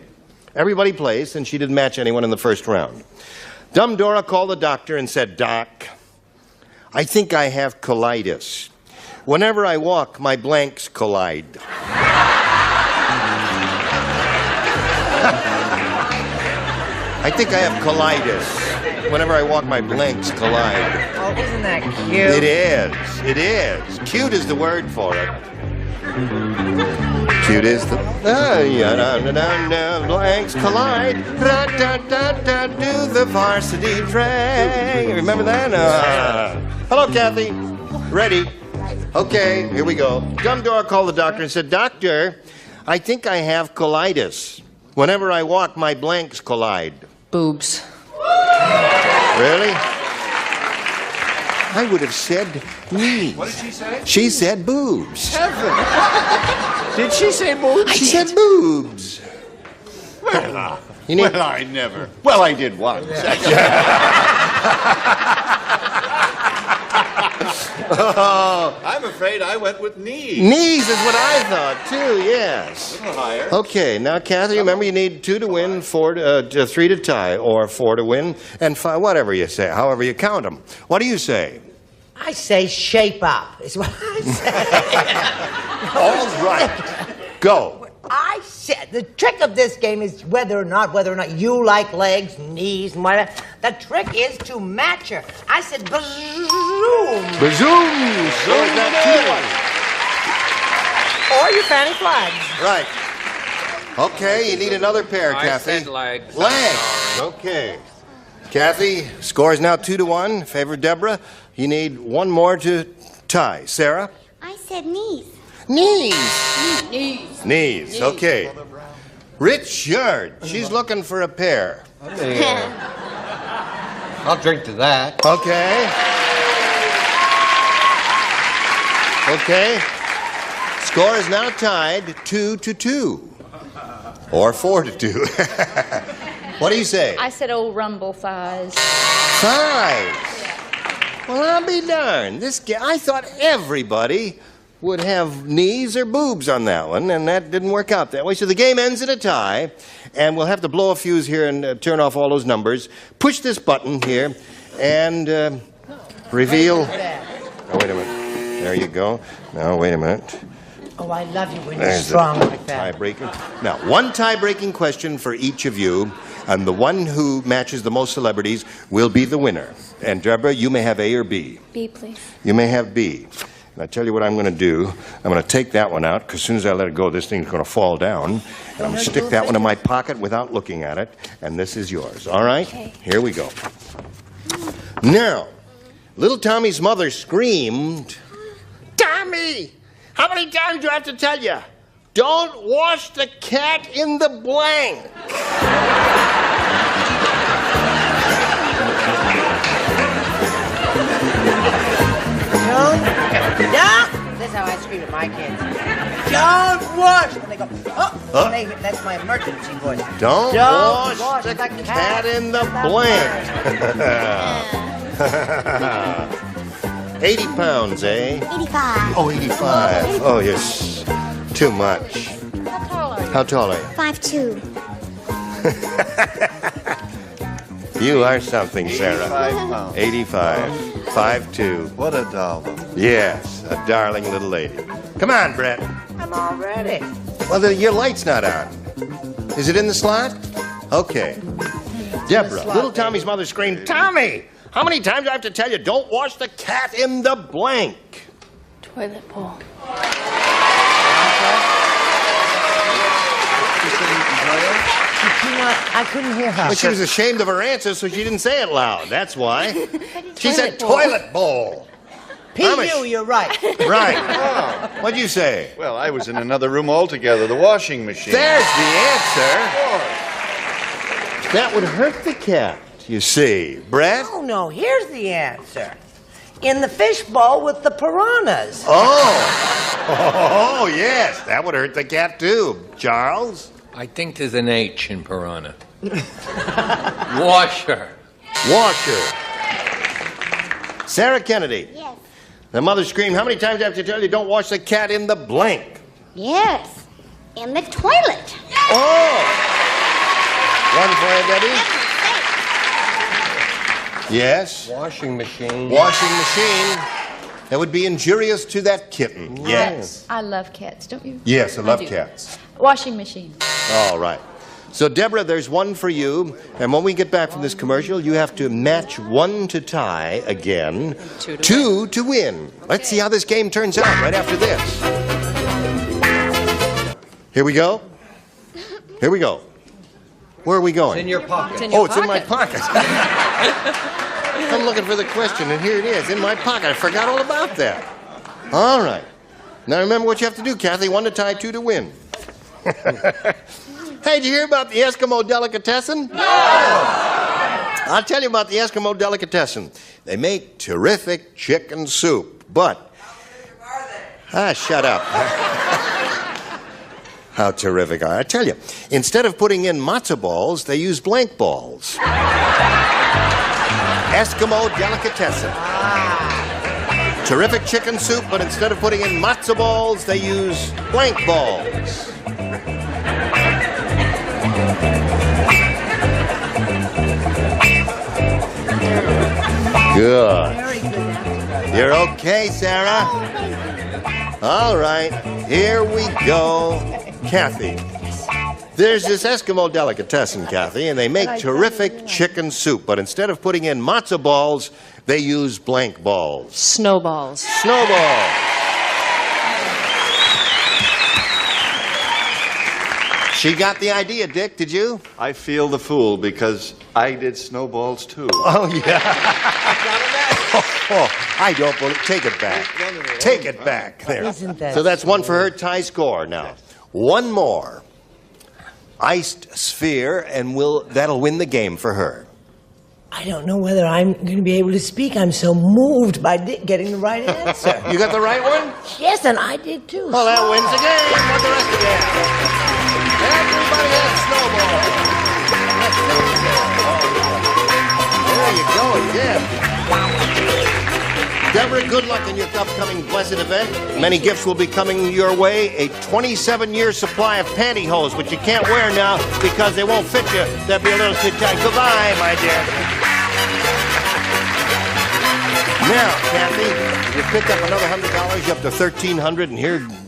Everybody plays, and she didn't match anyone in the first round. Dumb Dora called the doctor and said, "Doc, I think I have colitis. Whenever I walk, my blanks collide." I think I have colitis. Whenever I walk, my blanks collide. Oh, isn't that cute? It is. It is. Cute is the word for it. Cute is the... blanks collide. Do the varsity drag. Remember that? Hello, Kathy. Ready? Okay, here we go. Dumb Dora called the doctor and said, "Doctor, I think I have colitis. Whenever I walk, my blanks collide." Boobs. Really? I would have said knees. What did she say? She said boobs. Heaven. Did she say boobs? She said boobs. Well, You need- well, I never. Well, I did once. I'm afraid I went with knees. Knees is what I thought, too, yes. A little higher. Okay, now, Kathy, remember you need 2 to win, 3 to tie, or 4 to win, and 5, whatever you say, however you count them. What do you say? I say shape up, is what I say. All right. Go. I said the trick of this game is whether or not you like legs, knees, and whatever. The trick is to match her. I said bazoom. Bazoom. So is that 2-1. Or your Fanny Flags. Right. Okay, you need another pair, I Kathy. said legs. Legs. Okay. Kathy, score is now 2-1. Favor Deborah. You need one more to tie. Sarah? I said knees. Knees. Knees. Knees. Okay. Richard. She's looking for a pair. I'll drink to that. Okay. Okay. Score is now tied 2-2. Or 4-2. What do you say? I said old rumble thighs. Thighs. Well, I'll be darned. I thought everybody would have knees or boobs on that one, and that didn't work out that way. So the game ends in a tie, and we'll have to blow a fuse here and turn off all those numbers. Push this button here, and reveal... Oh, wait a minute. There you go. Now, wait a minute. Oh, I love you when you're There's strong the like that. Tiebreaker. Now, one tie-breaking question for each of you, and the one who matches the most celebrities will be the winner. And Deborah, you may have A or B. B, please. You may have B. And I tell you what I'm going to do. I'm going to take that one out, because as soon as I let it go, this thing's going to fall down. And I'm going to stick that one in my pocket without looking at it. And this is yours. All right? Okay. Here we go. Now, little Tommy's mother screamed, "Tommy! How many times do I have to tell you? Don't wash the cat in the blank. That's how I scream at my kids. Don't wash. And they go, oh. That's my emergency voice. Don't wash the cat in the blank. 80 pounds, eh? 85. Oh, 85. Oh, yes. Too much. How tall are you? How tall are you? 5'2". You are something, Sarah. 85 pounds. 85. 5'2". What a doll. Yes, a darling little lady. Come on, Brett. I'm all ready. Well, your light's not on. Is it in the slot? Okay. Deborah, little Tommy's mother screamed, Tommy! How many times do I have to tell you, don't wash the cat in the blank? Toilet bowl. I couldn't hear her. Well, she was ashamed of her answer, so she didn't say it loud. That's why. She said toilet bowl. P.U., you're right. Right. Oh. What'd you say? Well, I was in another room altogether, the washing machine. There's the answer. That would hurt the cat, you see. Brett? Oh, no, here's the answer. In the fishbowl with the piranhas. Oh, yes, that would hurt the cat, too. Charles? I think there's an H in piranha. Washer. Washer. Sarah Kennedy. Yes. The mother screamed, how many times do I have to tell you don't wash the cat in the blank? Yes. In the toilet. Oh! One for you, Debbie? Yes. Washing machine. Washing machine. That would be injurious to that kitten. Yes. I love cats, don't you? Yes, I love do. cats. Washing machine. All right. So, Deborah, there's one for you. And when we get back from this commercial, you have to match 1 to tie again, 2 to win. Let's see how this game turns out right after this. Here we go. Here we go. Where are we going? It's in your pocket. It's in my pocket. I'm looking for the question, and here it is, in my pocket. I forgot all about that. All right. Now remember what you have to do, Kathy. 1 to tie, 2 to win. Hey, did you hear about the Eskimo delicatessen? No! I'll tell you about the Eskimo delicatessen. They make terrific chicken soup, but... shut up. How terrific. I tell you, instead of putting in matzo balls, they use blank balls. Eskimo delicatessen. Terrific chicken soup, but instead of putting in matzo balls, they use blank balls. Good. You're okay, Sarah? All right, here we go. Kathy, there's this Eskimo delicatessen, Kathy, and they make terrific chicken soup, but instead of putting in matzo balls, they use blank balls. Snowballs. Snowballs. She got the idea, Dick, did you? I feel the fool because I did snowballs too. Oh, yeah. I don't believe. Take it back. Take it back. There. Isn't that So that's 1 for her, tie score now. 1 more. Iced sphere, and that'll win the game for her. I don't know whether I'm going to be able to speak. I'm so moved by getting the right answer. You got the right one? Yes, and I did too. Well, that wins the game. What the rest of you have? Everybody has snowballs. There you go again. Deborah, good luck in your upcoming blessed event. Many gifts will be coming your way. A 27-year supply of pantyhose, which you can't wear now because they won't fit you. They'll be a little too tight. Goodbye, my dear. Now, Kathy, you picked up another $100. You're up to $1,300, and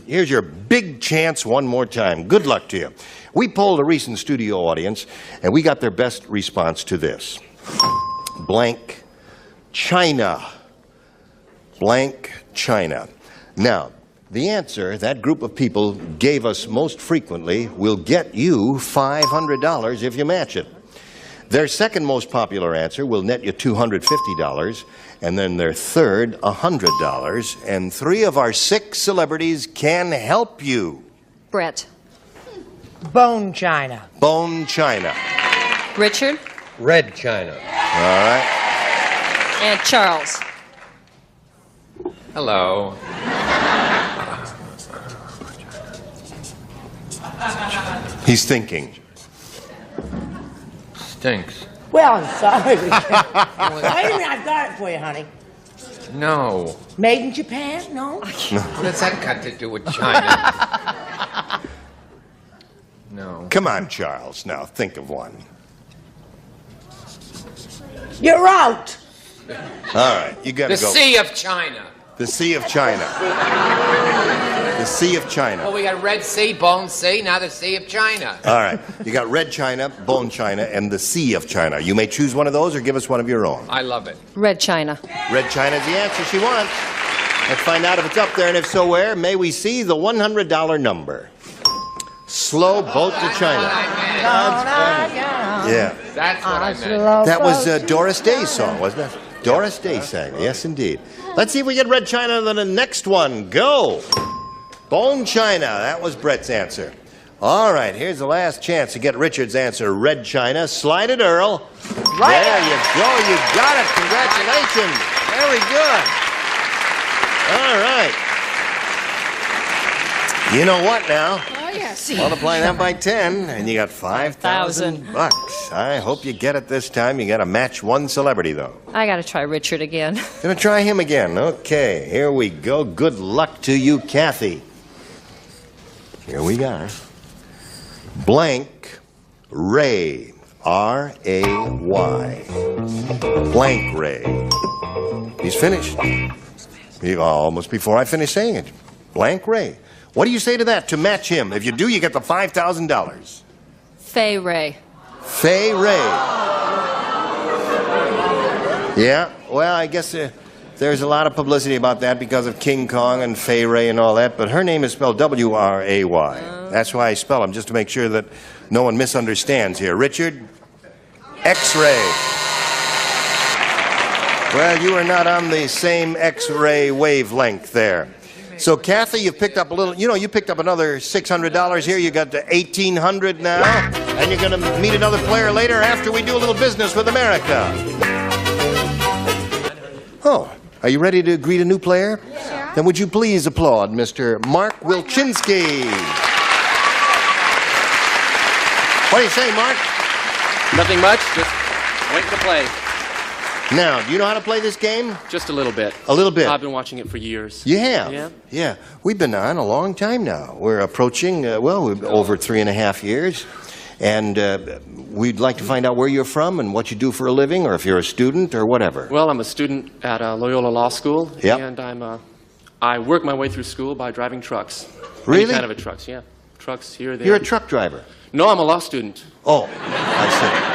here's your big chance one more time. Good luck to you. We polled a recent studio audience, and we got their best response to this. Blank China. Blank China. Now, the answer that group of people gave us most frequently will get you $500 if you match it. Their second most popular answer will net you $250, and then their third, $100. And 3 of our 6 celebrities can help you. Brett. Bone china. Bone china. Richard. Red china. All right. And Charles. Hello. He's thinking. Stinks. Well, I'm sorry. Wait a minute, I've got it for you, honey. No. Made in Japan? No? What does that got to do with China? No. Come on, Charles. Now, think of one. You're out. All right, you got to The go. Sea of China. The Sea of China. The Sea of China. Well, we got Red Sea, Bone Sea, now the Sea of China. All right, you got red china, bone china, and the Sea of China. You may choose one of those or give us one of your own. I love it. Red China. Red china is the answer she wants. Let's find out if it's up there, and if so, where. May we see the $100 number? Slow boat to China. Yeah. That's what I meant. That was Doris Day's song, wasn't it? Doris Day sang, yes, indeed. Let's see if we get red china on the next one. Go. Bone china. That was Brett's answer. All right, here's the last chance to get Richard's answer. Red china. Slide it, Earl. Right. There you go. You got it. Congratulations. Very good. All right. You know what now? Oh, yes. Multiply that by 10, and you got $5,000. I hope you get it this time. You got to match one celebrity, though. I got to try Richard again. Gonna try him again. Okay, here we go. Good luck to you, Kathy. Here we go. Blank Ray. R-A-Y. Blank Ray. He's finished. Almost before I finish saying it. Blank Ray. What do you say to that to match him? If you do, you get the $5,000. Fay Ray. Fay Ray. Yeah, well, I guess there's a lot of publicity about that because of King Kong and Fay Ray and all that, but her name is spelled W-R-A-Y. That's why I spell them, just to make sure that no one misunderstands here. Richard, X-ray. Well, you are not on the same X-ray wavelength there. So, Kathy, you've picked up a little, you picked up another $600 here. You got to $1,800 now, and you're going to meet another player later after we do a little business with America. Oh, are you ready to greet a new player? Sure. Then would you please applaud Mr. Mark Wilczynski. What do you say, Mark? Nothing much, just waiting to play. Now, do you know how to play this game? Just a little bit. A little bit? I've been watching it for years. You have? Yeah. Yeah. We've been on a long time now. We're approaching, we're over 3.5 years. And we'd like to find out where you're from and what you do for a living, or if you're a student or whatever. Well, I'm a student at Loyola Law School. Yep. And I work my way through school by driving trucks. Really? Any kind of a trucks, yeah. Trucks here, there. You're a truck driver? No, I'm a law student. Oh, I see.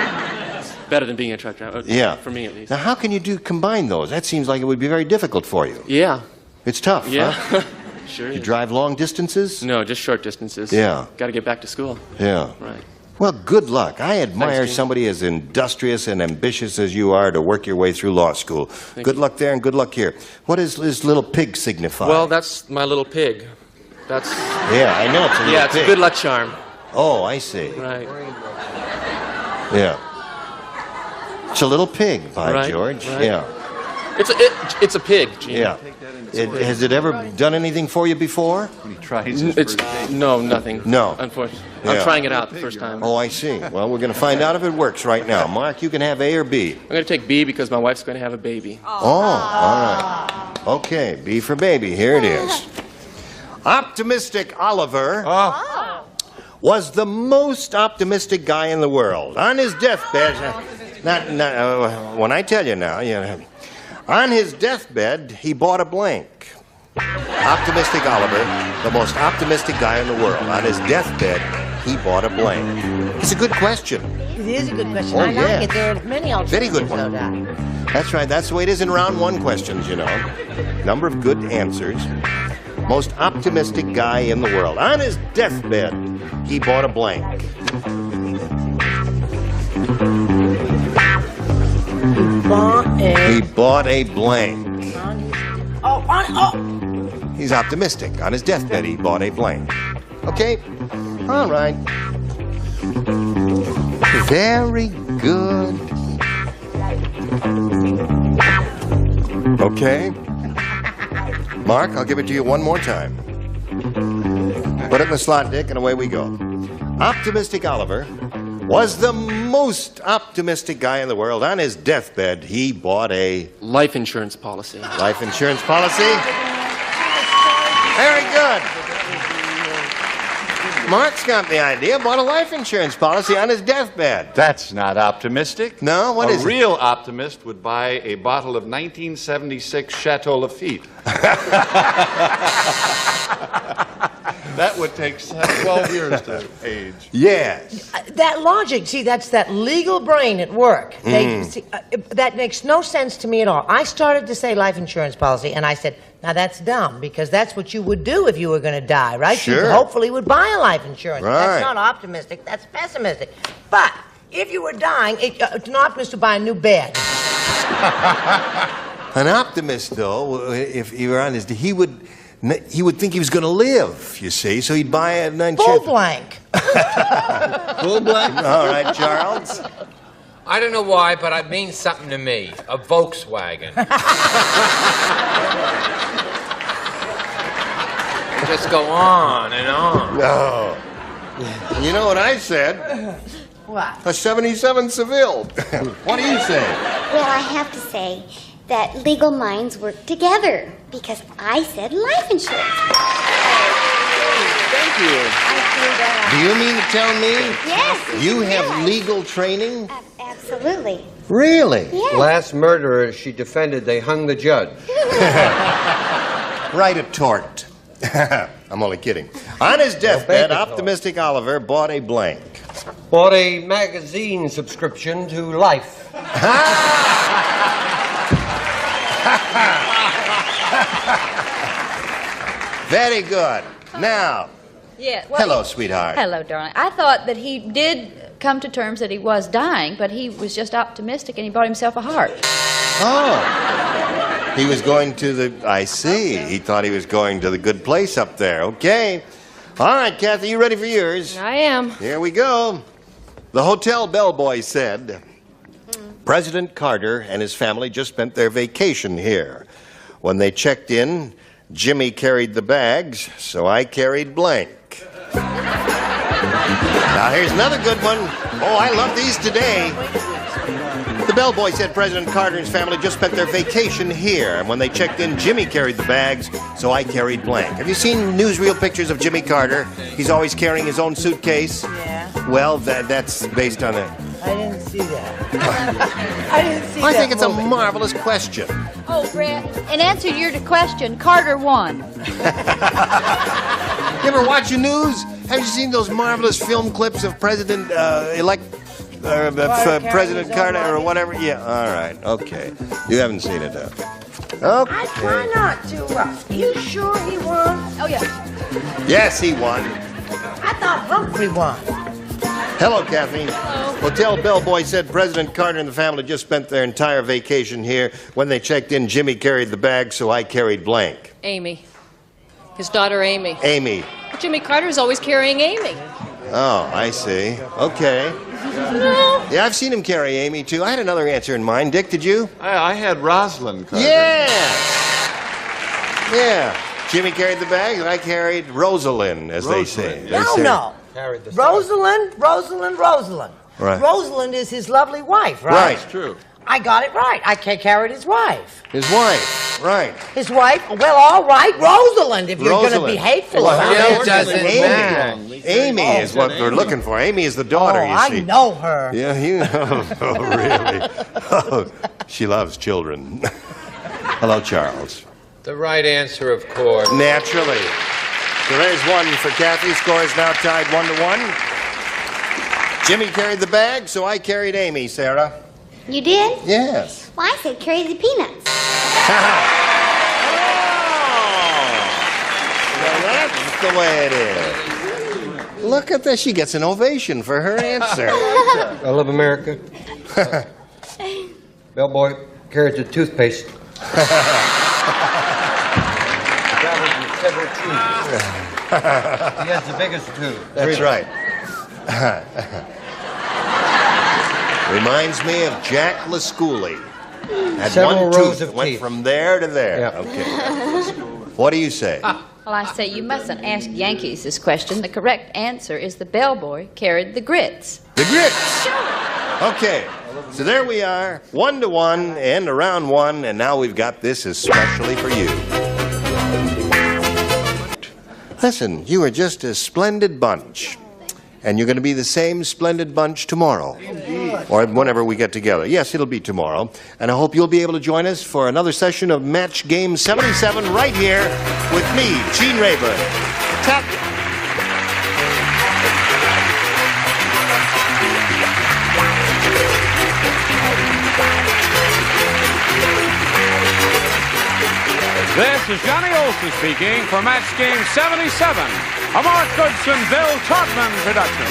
Better than being a truck driver. Yeah. For me, at least. Now, how can you combine those? That seems like it would be very difficult for you. Yeah. It's tough, Yeah. huh? Sure. You drive long distances? No, just short distances. Yeah. Got to get back to school. Yeah. Right. Well, good luck. I admire Thanks, Gene. somebody as industrious and ambitious as you are to work your way through law school. Good luck there and good luck here. What does this little pig signify? Well, that's my little pig. That's. Yeah, I know it's a little Yeah, it's pig. a good luck charm. Oh, I see. Right. Yeah. It's a little pig, by Right, George. right. Yeah. It's a pig, Gene. Yeah. Has it ever done anything for you before? No, nothing. No. Unfortunately. Yeah. I'm trying it out the first time. Oh, I see. Well, we're going to find out if it works right now. Mark, you can have A or B. I'm going to take B because my wife's going to have a baby. Oh, all right. Okay, B for baby. Here it is. Optimistic Oliver was the most optimistic guy in the world. On his deathbed, when I tell you now, on his deathbed, he bought a blank. Optimistic Oliver, the most optimistic guy in the world. On his deathbed, he bought a blank. It's a good question. It is a good question. Oh, I yeah. like it. There are many alternatives. Very good one. no doubt. That's right. That's the way it is in round one questions, Number of good answers. Most optimistic guy in the world. On his deathbed, he bought a blank. He bought a blank. Oh. He's optimistic. On his deathbed, he bought a blank. Okay? All right. Very good. Okay. Mark, I'll give it to you one more time. Put it in the slot, Dick, and away we go. Optimistic Oliver was the most optimistic guy in the world. On his deathbed, he bought a... life insurance policy. Life insurance policy? Very good. Mark's got the idea, bought a life insurance policy on his deathbed. That's not optimistic. No? What is it? A real optimist would buy a bottle of 1976 Chateau Lafite. That would take 12 years to age. Yes. That logic, see, that's that legal brain at work. That makes no sense to me at all. I started to say life insurance policy, and I said, now that's dumb, because that's what you would do if you were going to die, right? Sure. You hopefully would buy a life insurance. Right. That's not optimistic, that's pessimistic. But if you were dying, it's an optimist to buy a new bed. An optimist, though, if he were on his... He would think he was going to live, you see, so he'd buy a... Full blank. Full blank? All right, Charles. I don't know why, but it means something to me. A Volkswagen. Just go on and on. No. You know what I said? What? A 77 Seville. What do you say? Well, I have to say that legal minds work together because I said life insurance. Thank you. Do you mean to tell me? Yes. You have legal training? Absolutely. Really? Yes. Last murderer she defended, they hung the judge. Write a tort. I'm only kidding. On his deathbed, optimistic Oliver bought a blank. Bought a magazine subscription to Life. Very good. Now, Yeah. hello, sweetheart. Hello, darling. I thought that he did come to terms that he was dying, but he was just optimistic and he bought himself a heart. Oh. He was going to the... I see. He thought he was going to the good place up there. Okay. All right, Kathy, you ready for yours? I am. Here we go. The hotel bellboy said, President Carter and his family just spent their vacation here. When they checked in, Jimmy carried the bags, so I carried blank. Now, here's another good one. Oh, I love these today. The bellboy said President Carter and his family just spent their vacation here. And when they checked in, Jimmy carried the bags, so I carried blank. Have you seen newsreel pictures of Jimmy Carter? He's always carrying his own suitcase. Yeah. Well, that's based on a... I didn't see that. I didn't see that. I think it's movie. a marvelous question. Oh, Brett, in answer to your question, Carter won. You ever watch the news? Have you seen those marvelous film clips of President President Carter or whatever? Yeah, all right, okay. You haven't seen it, though. Okay. I try not to. You sure he won? Oh, yeah. Yes, he won. I thought Humphrey won. Hello, Kathy. Hello. Hotel bellboy said President Carter and the family just spent their entire vacation here. When they checked in, Jimmy carried the bag, so I carried blank. Amy. His daughter, Amy. Amy. Jimmy Carter's always carrying Amy. Oh, I see. Okay. No. Yeah, I've seen him carry Amy, too. I had another answer in mind. Dick, did you? I had Rosalind Carter. Yes! Yeah. Jimmy carried the bag, and I carried Rosalind, as they say. No. Rosalind. Right. Rosalind is his lovely wife, right? Right. It's true. I got it right. I carried his wife. His wife. Right. His wife? Well, all right, Rosalind, if you're going to be hateful about It it. doesn't matter. Amy is what we're looking for. Amy is the daughter, you see. I know her. Yeah, you know. Oh, really? Oh, she loves children. Hello, Charles. The right answer, of course. Naturally. So there's one for Kathy. Score is now tied 1-1. Jimmy carried the bag, so I carried Amy, Sarah. You did? Yes. Well, I said carry the peanuts. Well, that's the way it is. Look at this. She gets an ovation for her answer. I love America. Bellboy carries the toothpaste. said her tooth. He has the biggest tooth. That's right. Reminds me of Jack Lasculi. Had Several one rows tooth, of went teeth. from there to there. Yeah. Okay. What do you say? Well, I say you mustn't ask Yankees this question. The correct answer is the bellboy carried the grits. The grits. Okay. So there we are, 1-1, and around one, and now we've got this especially for you. Listen, you are just a splendid bunch. And you're going to be the same splendid bunch tomorrow. Or whenever we get together. Yes, it'll be tomorrow. And I hope you'll be able to join us for another session of Match Game 77 right here with me, Gene Rayburn. Tap. This is Johnny Olson speaking for Match Game 77, a Mark Goodson, Bill Todman production.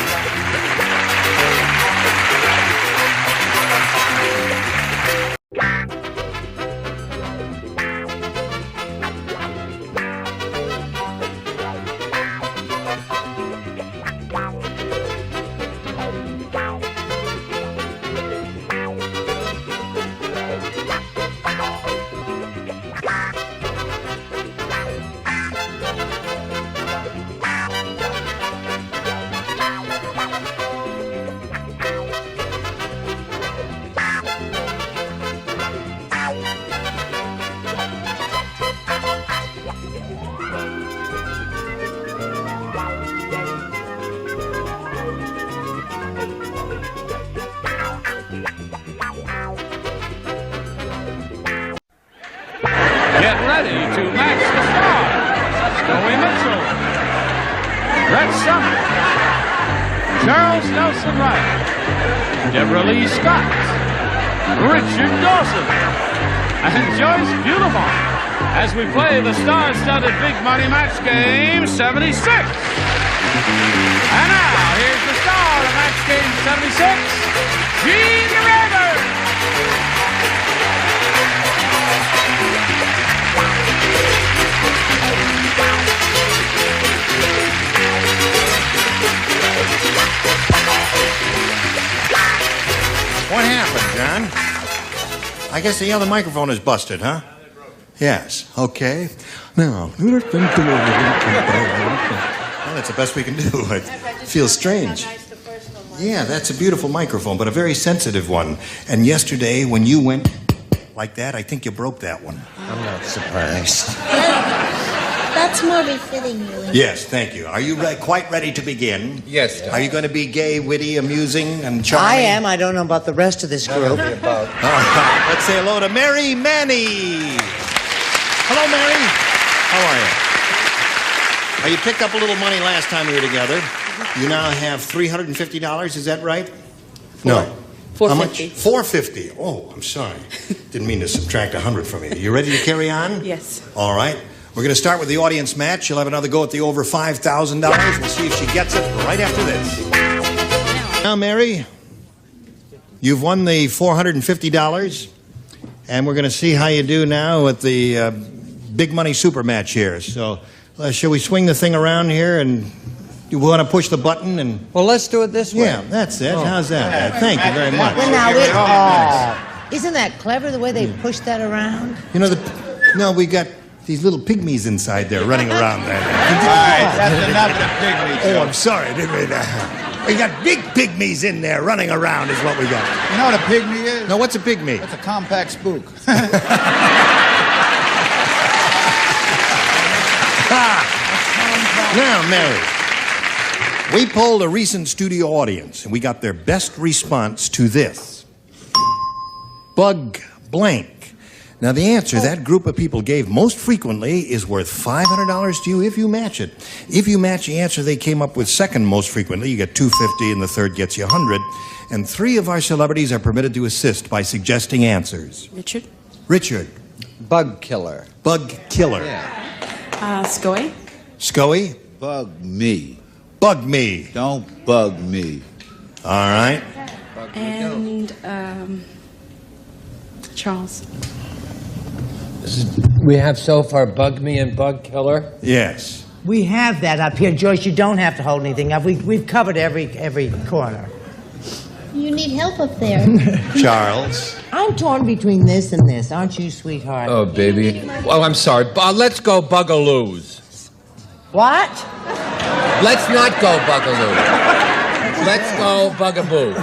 Get ready to match the stars. Joey Mitchell, Brett Sumner, Charles Nelson Riley, Deborah Lee Scott, Richard Dawson, and Joyce Beautiful as we play the star-studded Big Money Match Game 76. And now, here's the star of Match Game 76, Gene Rayburn. What happened, John? I guess the other microphone is busted, huh? Yes. Okay. Now, well, that's the best we can do. It feels strange. Yeah, that's a beautiful microphone, but a very sensitive one. And yesterday, when you went like that, I think you broke that one. I'm not surprised. That's more befitting you. Yes, thank you. Are you quite ready to begin? Yes. Are you going to be gay, witty, amusing, and charming? I am. I don't know about the rest of this group. Let's say hello to Mary Manny. Hello, Mary. How are you? You picked up a little money last time we were together. You now have $350. Is that right? No. How much? $450. Oh, I'm sorry. Didn't mean to subtract 100 from you. You ready to carry on? Yes. All right. We're going to start with the audience match. She'll have another go at the over $5,000. We'll see if she gets it right after this. Now, Mary, you've won the $450, and we're going to see how you do now with the big money super match here. So, shall we swing the thing around here, and you want to push the button? And Well, let's do it this way. yeah, that's it. How's that? Thank you very much. Well, now, isn't that clever the way they push that around? You know, no, we got these little pygmies inside there running around there. All right, that's enough of the pygmies. Oh, I'm sorry. Didn't mean that. We got big pygmies in there running around is what we got. You know what a pygmy is? Now, what's a pygmy? It's a compact spook. Now, Mary, we polled a recent studio audience, and we got their best response to this. Bug blank. Now, the answer that group of people gave most frequently is worth $500 to you if you match it. If you match the answer they came up with second most frequently, you get $250, and the third gets you $100. And 3 of our celebrities are permitted to assist by suggesting answers. Richard? Richard. Bug killer. Bug killer. Scoey? Scoey. Bug me. Bug me. Don't bug me. All right. And, Charles. We have so far Bug Me and Bug Killer. Yes. We have that up here, Joyce. You don't have to hold anything up. We've covered every corner. You need help up there. Charles. I'm torn between this and this, aren't you, sweetheart? Oh, baby. Oh, I'm sorry. Let's go Bugaloos. What? Let's not go Bugaloo. Let's go Bugaboo.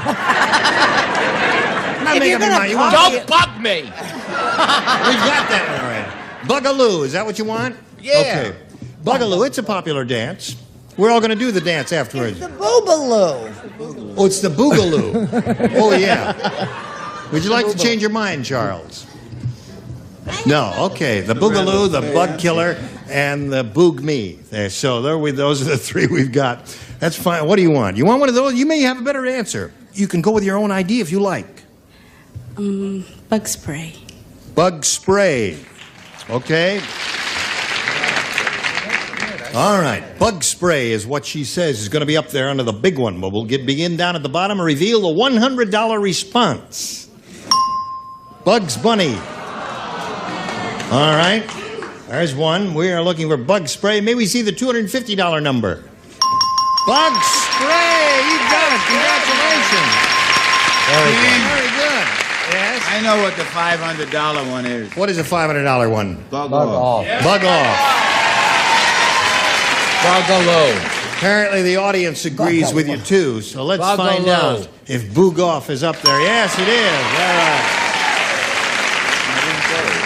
Don't bug me. We've got that one already. Bugaloo, is that what you want? Yeah. Okay. Bugaloo, it's a popular dance. We're all going to do the dance afterwards. The boogaloo. Oh, it's the boogaloo. Oh, yeah. Would you like to change your mind, Charles? No, okay. The boogaloo, the bug killer, and the boog me. So those are the three we've got. That's fine. What do you want? You want one of those? You may have a better answer. You can go with your own idea if you like. Bug spray. Bug spray. Okay. All right. Bug spray is what she says is going to be up there under the big one. But we'll begin down at the bottom and reveal the $100 response. Bugs Bunny. All right. There's one. We are looking for bug spray. May we see the $250 number? Bug spray. You got it. Congratulations. Very good. Yes. I know what the $500 one is. What is a $500 one? Bug off. Yeah. Bug off. Bugaloo. Apparently the audience agrees with you too, so let's find out if Boog Off is up there. Yes, it is.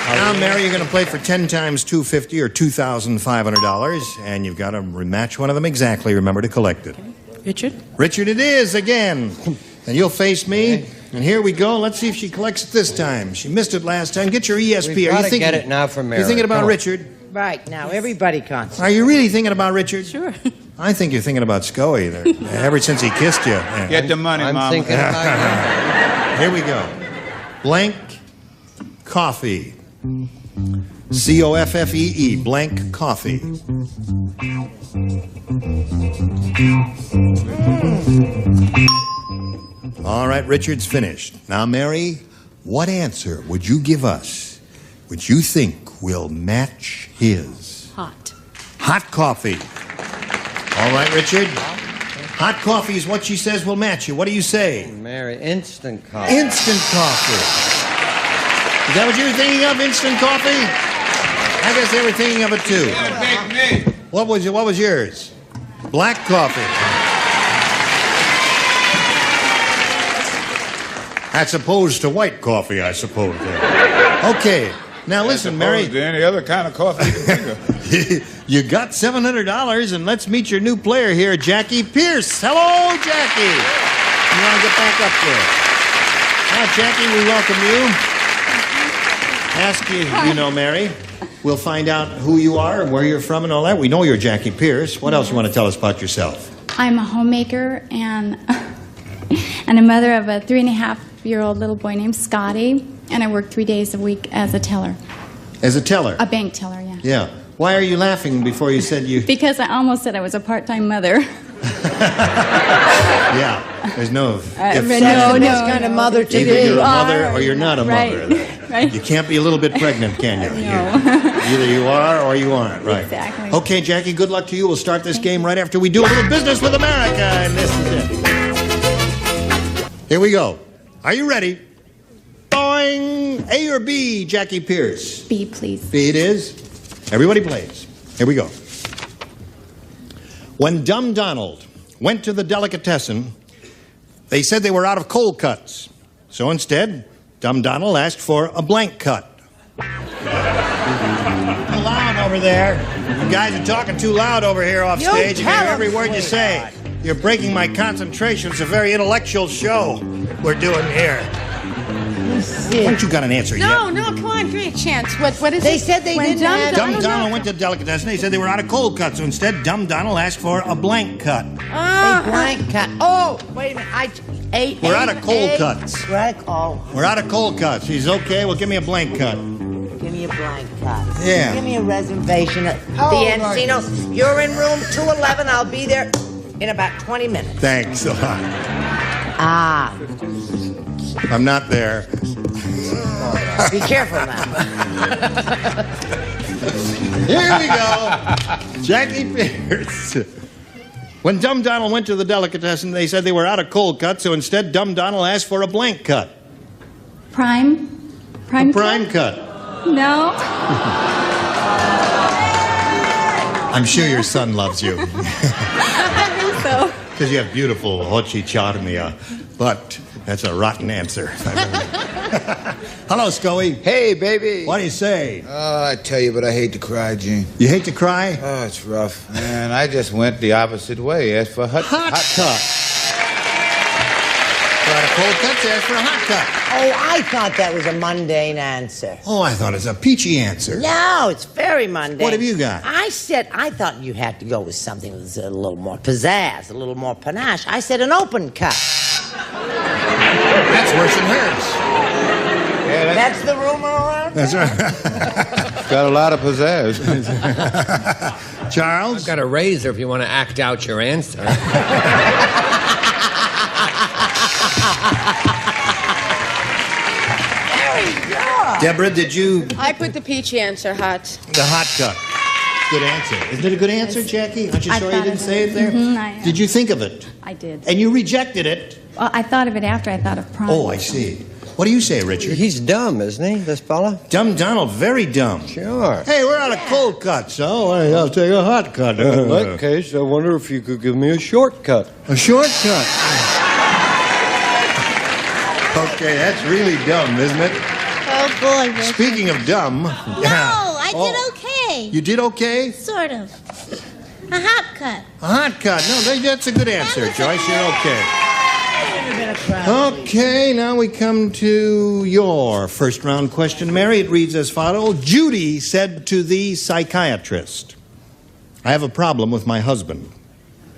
All right. Now, Mary, you're going to play for 10 times $250 or $2,500, and you've got to rematch one of them exactly. Remember to collect it. Okay. Richard? Richard it is again. And you'll face me. And here we go. Let's see if she collects it this time. She missed it last time. Get your ESP. We've got to get it now for Mary. You're thinking about Richard? Right, now everybody concentrate. Are you really thinking about Richard? Sure. I think you're thinking about Scully there. Ever since he kissed you. Yeah. Get the money, I'm Mama. thinking about Here we go. Blank coffee. C-O-F-F-E-E. Blank coffee. All right, Richard's finished. Now, Mary, what answer would you give us which you think will match his? Hot. Hot coffee. All right, Richard. Hot coffee is what she says will match you. What do you say? Mary, instant coffee. Instant coffee. Is that what you were thinking of, instant coffee? I guess they were thinking of it too. What was yours? Black coffee. As opposed to white coffee, I suppose. Okay. Now listen, Mary. To any other kind of coffee you can think of. You got $700, and let's meet your new player here, Jackie Pierce. Hello, Jackie. You want to get back up there? Now, Jackie, we welcome you. Ask you, you know, Mary. We'll find out who you are and where you're from and all that. We know you're Jackie Pierce. What else you want to tell us about yourself? I'm a homemaker and a mother of a 3.5-year-old little boy named Scotty, and I work 3 days a week as a teller. As a teller? A bank teller, yeah. Yeah. Why are you laughing before you said you... Because I almost said I was a part-time mother. Yeah. There's no... No, kind of mother to Either you're a mother or you're not a mother. Right. You can't be a little bit pregnant, can you? No. Either you are or you aren't, right? Exactly. Okay, Jackie, good luck to you. We'll start this game right after we do a little business with America, and this is it. Here we go. Are you ready? Boing! A or B, Jackie Pierce? B, please. B it is. Everybody plays. Here we go. When Dumb Donald went to the delicatessen, they said they were out of cold cuts. So instead, Dumb Donald asked for a blank cut. Loud over there. You guys are talking too loud over here off stage. You hear every word you say. You're breaking my concentration. It's a very intellectual show we're doing here. Haven't you got an answer yet? No, come on, give me a chance. What is They it? said they When didn't have... Dumb Donald went to the delicatessen. They said they were out of cold cuts. So instead, Dumb Donald asked for a blank cut. A blank cut. Oh, wait a minute. We're out of cold cuts. We're out of cold. We're out of cold cuts. He's okay. Well, give me a blank cut. Give me a blank cut. Yeah. Give me a reservation at the Encino. You're in room 211. I'll be there in about 20 minutes. Thanks a lot. Ah. I'm not there. Be careful now. Here we go. Jackie Pierce. When Dumb Donald went to the delicatessen, they said they were out of cold cut, so instead Dumb Donald asked for a blank cut. Prime A prime cut. No. I'm sure your son loves you. I think so. Because you have beautiful hochi charmia, but that's a rotten answer. Hello, Scully. Hey, baby. What do you say? Oh, I tell you, but I hate to cry, Gene. You hate to cry? Oh, it's rough. Man, I just went the opposite way. Asked for hot cut. Got a cold cut, asked for a hot cut. Oh, I thought that was a mundane answer. Oh, I thought it was a peachy answer. No, it's very mundane. What have you got? I thought you had to go with something with a little more pizzazz, a little more panache. I said an open cut. That's worse than hers. Yeah, That's the rumor around? That's right. got a lot of pizzazz. Charles? I've got a razor if you want to act out your answer. Deborah, did you... I put the peachy answer, hot. The hot cut. Good answer. Isn't it a good answer, Jackie? Aren't you I sorry you thought didn't of say it there? Did you think of it? I did. And you rejected it? Well, I thought of it after I thought of prime. Oh, I see. What do you say, Richard? He's dumb, isn't he, this fella? Dumb Donald, very dumb. Sure. Hey, we're out of cold cut, so I'll take a hot cut. In that case, I wonder if you could give me a shortcut. A shortcut? Okay, that's really dumb, isn't it? Oh, boy, Richard. Speaking of dumb... No, I did okay. You did okay? Sort of. A hot cut. A hot cut. No, that's a good answer, Joyce. You're okay. Okay, now we come to your first round question, Mary. It reads as follows. Judy said to the psychiatrist, I have a problem with my husband.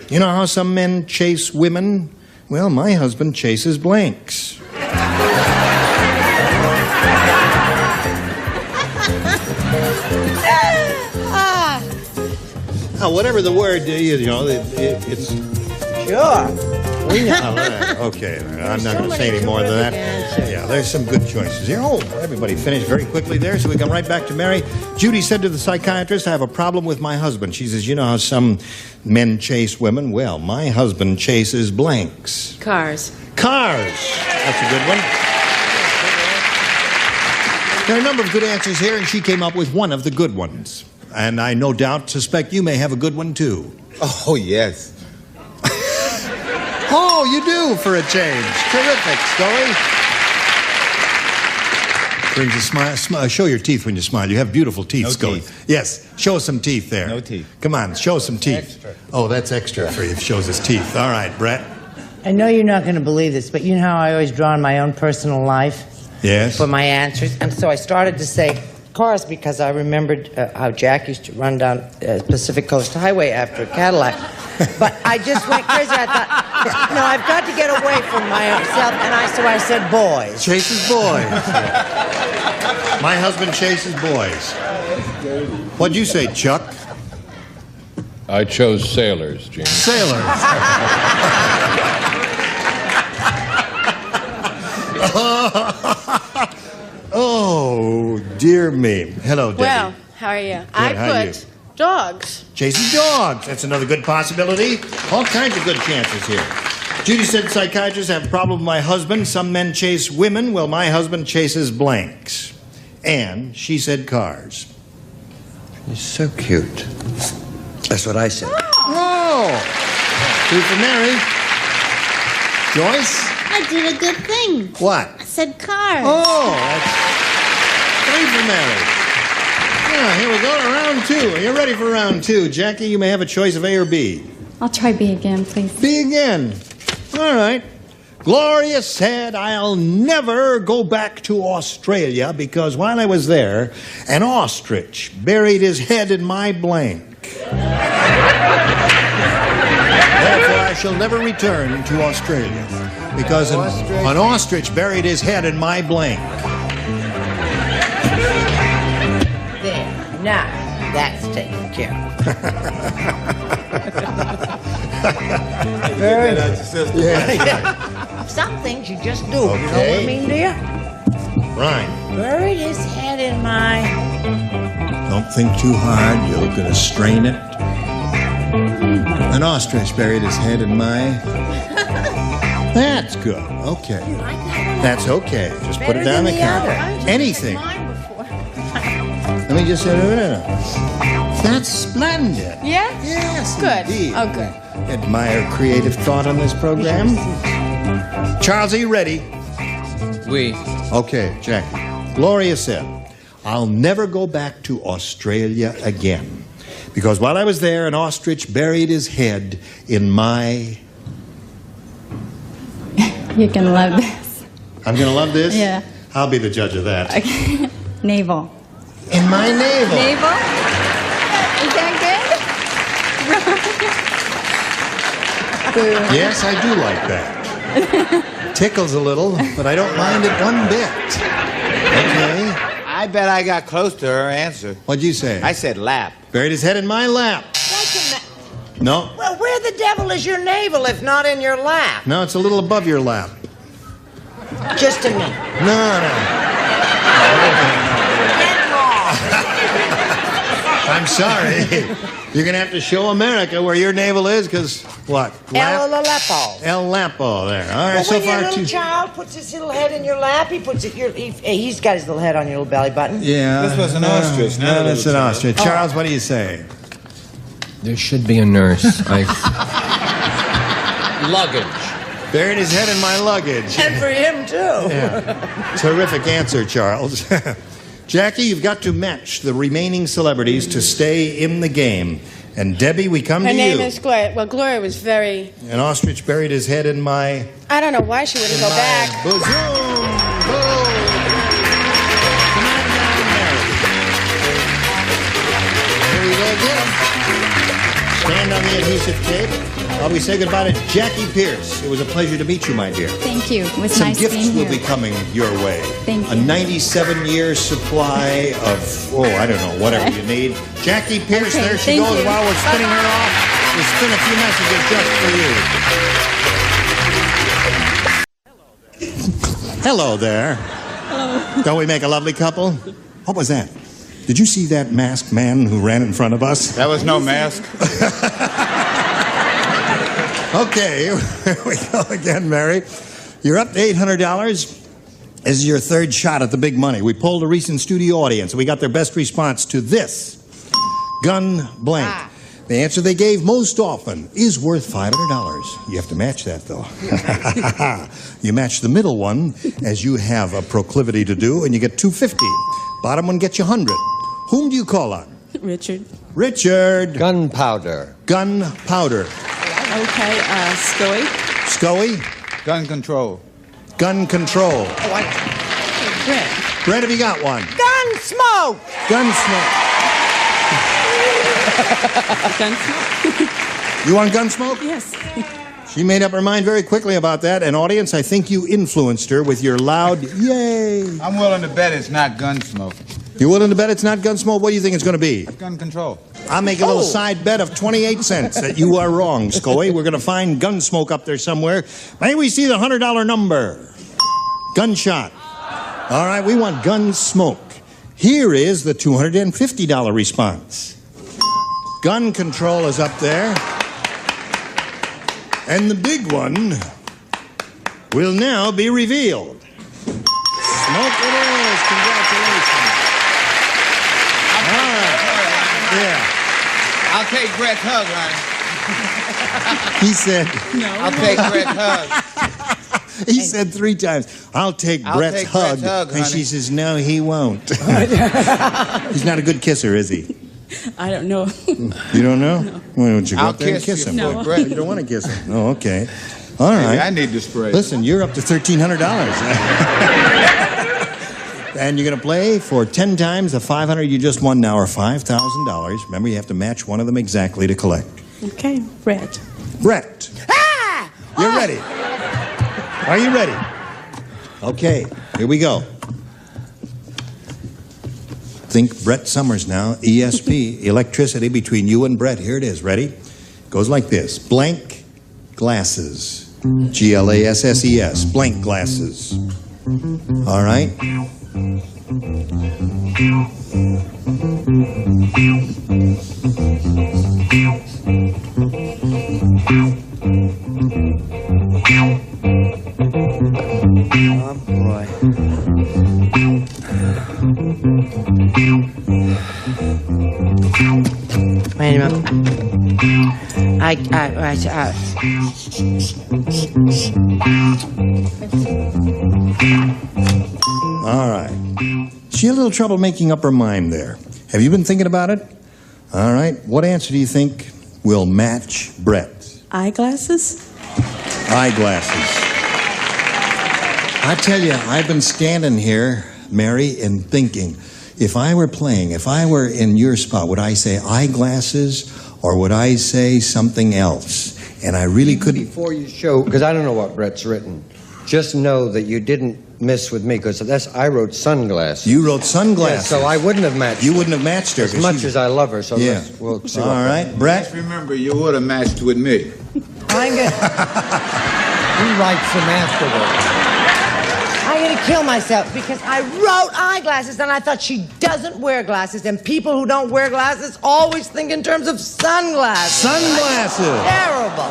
You know how some men chase women? Well, my husband chases blanks. Whatever the word, it's... Sure. Okay, I'm not going to say any more than that. Yeah, there's some good choices here. Oh, everybody finished very quickly there, so we come right back to Mary. Judy said to the psychiatrist, I have a problem with my husband. She says, you know how some men chase women? Well, my husband chases blanks. Cars. Cars. That's a good one. There are a number of good answers here, and she came up with one of the good ones. And I no doubt suspect you may have a good one, too. Oh, yes. Oh, you do, for a change. Terrific, Scully. Brings a smile. Show your teeth when you smile. You have beautiful teeth, Scully. Teeth. Yes, show us some teeth there. No teeth. Come on, show us some teeth. Extra. Oh, that's extra for you. Shows us teeth. All right, Brett. I know you're not going to believe this, but you know how I always draw on my own personal life Yes. for my answers? And so I started to say cars because I remembered how Jack used to run down Pacific Coast Highway after a Cadillac. But I just went crazy. I thought, no, I've got to get away from myself. And so I said boys. Chases boys. My husband chases boys. What'd you say, Chuck? I chose sailors, Gene. Sailors. Oh, dear me. Hello, Debbie. Well, how are you? I how are you? put dogs. Chasing dogs. That's another good possibility. All kinds of good chances here. Judy said psychiatrists have a problem with my husband. Some men chase women. Well, my husband chases blanks. And she said cars. He's so cute. That's what I said. Oh! Two for Mary. Joyce? I did a good thing. What? I said cars. Oh, that's 3 for Mary. Yeah, here we go to round 2. Are you ready for round 2? Jackie, you may have a choice of A or B. I'll try B again, please. B again. All right. Gloria said, I'll never go back to Australia because while I was there, an ostrich buried his head in my blank. Therefore, I shall never return to Australia because an ostrich buried his head in my blank. There. Now, that's taken care of. Very good. Yeah. Some things you just do. You know what I mean, dear? Rhyme. Buried his head in my... Don't think too hard. You're going to strain it. An ostrich buried his head in my... That's good. Okay. That's okay. Just put it down the counter. Anything. Let me just say, no. That's splendid. Yeah? Yes, Good. indeed. Oh, good. Admire creative thought on this program. Charles, are you ready? We. Okay, Jackie. Gloria said, I'll never go back to Australia again. Because while I was there, an ostrich buried his head in my... You're going to love this. I'm going to love this? Yeah. I'll be the judge of that. Okay. Navel. In my navel. Navel? Is that good? Yes, I do like that. Tickles a little, but I don't mind it one bit. Okay. I bet I got close to her answer. What'd you say? I said lap. Buried his head in my lap. No. Well, where the devil is your navel if not in your lap? No, it's a little above your lap. Just a minute. No. I'm sorry. You're going to have to show America where your navel is, because what? El Lapo. El Lapo there. All right, Well, so when your far little child puts his little head in your lap, he's got his little head on your little belly button. Yeah. This was an ostrich, not a No, that's an little ostrich. Oh. Charles, what do you say? There should be a nurse. Luggage. Buried his head in my luggage. And for him, too. Yeah. Terrific answer, Charles. Jackie, you've got to match the remaining celebrities to stay in the game. And Debbie, we come Her to name you. is Gloria. Well, Gloria was very... An ostrich buried his head in my... I don't know why she wouldn't go back. Boom! Here we go again. Stand on the adhesive tape while we say goodbye to Jackie Pierce. It was a pleasure to meet you, my dear. Thank you. It was Some nice gifts being will here. be coming your way. Thank A you. 97-year supply of, I don't know, whatever you need. Jackie Pierce, Okay, there she thank goes. you. While we're spinning her off, we'll spin a few messages just for you. Hello there. Hello. Don't we make a lovely couple? What was that? Did you see that masked man who ran in front of us? That was no mask. Okay, here we go again, Mary. You're up to $800. This is your third shot at the big money. We polled a recent studio audience, and we got their best response to this. Gun blank. The answer they gave most often is worth $500. You have to match that, though. You match the middle one, as you have a proclivity to do, and you get $250. Bottom one gets you $100. Whom do you call on? Richard. Richard. Gunpowder. Gunpowder. Okay, Scoey. Scoey. Gun control. Gun control. Brett. Brett, have you got one? Gunsmoke! Gunsmoke. Gunsmoke? You want Gunsmoke? Yes. She made up her mind very quickly about that, and audience, I think you influenced her with your loud yay. I'm willing to bet it's not Gunsmoke. You willing to bet it's not Gunsmoke? What do you think it's going to be? Gun control. I'll make a little side bet of 28 cents that you are wrong, Scoey. We're going to find Gunsmoke up there somewhere. May we see the $100 number? Gunshot. All right, we want Gunsmoke. Here is the $250 response. Gun control is up there. And the big one will now be revealed. Smoke it is. Congratulations. All right. Yeah. I'll take Brett's hug, Ronnie. He said... No. I'll take Brett's hug. He said 3 times, I'll take Brett's hug. And she says, no, he won't. He's not a good kisser, is he? I don't know. You don't know? No. Why don't you go I'll up there and kiss kiss him? you. No. Brett, you don't want to kiss him. Oh, okay. All right. Maybe I need to spray. Listen, you're up to $1,300. And you're going to play for 10 times the $500 you just won now, or $5,000. Remember, you have to match one of them exactly to collect. Okay, Brett. Brett. You're ready. Are you ready? Okay, here we go. Think Brett Summers now. ESP, electricity between you and Brett. Here it is. Ready? Goes like this. Blank glasses. GLASSES. Blank glasses. All right. Oh, boy. Wait a minute. All right. She had a little trouble making up her mind there. Have you been thinking about it? All right. What answer do you think will match Brett's? Eyeglasses? Eyeglasses. I tell you, I've been standing here, Mary, and thinking, if I were in your spot, would I say eyeglasses or would I say something else? And I really couldn't. Before you show, because I don't know what Brett's written, just know that you didn't miss with me, because I wrote sunglasses. You wrote sunglasses. Yeah, so I wouldn't have matched. You wouldn't have matched her. As much as I love her, so yeah. we'll see. All right, Brett. Just remember, you would have matched with me. I'm gonna, He writes them afterwards. I'm gonna kill myself because I wrote eyeglasses and I thought she doesn't wear glasses, and people who don't wear glasses always think in terms of sunglasses. Sunglasses. Terrible.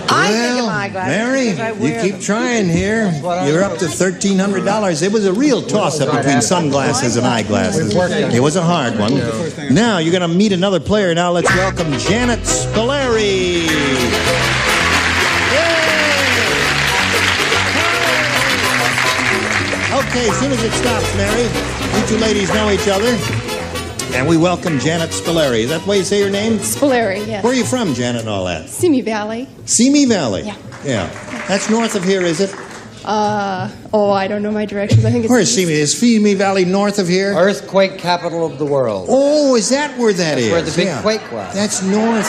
I think of eyeglasses. Mary, because I you wear keep them. trying here. You're up to $1,300. It was a real toss-up between sunglasses and eyeglasses. It was a hard one. Now you're going to meet another player. Now let's welcome Janet Spilleri. Okay, as soon as it stops, Mary, you two ladies know each other. And we welcome Janet Spilleri. Is that the way you say your name? Spilleri, yes. Where are you from, Janet, and all that? Simi Valley. Simi Valley? Yeah. Yeah. That's north of here, is it? I don't know my directions. I think it's Where's Simi? Is Simi Valley north of here? Earthquake capital of the world. Oh, is that where that is? Where the big Yeah. quake was. That's north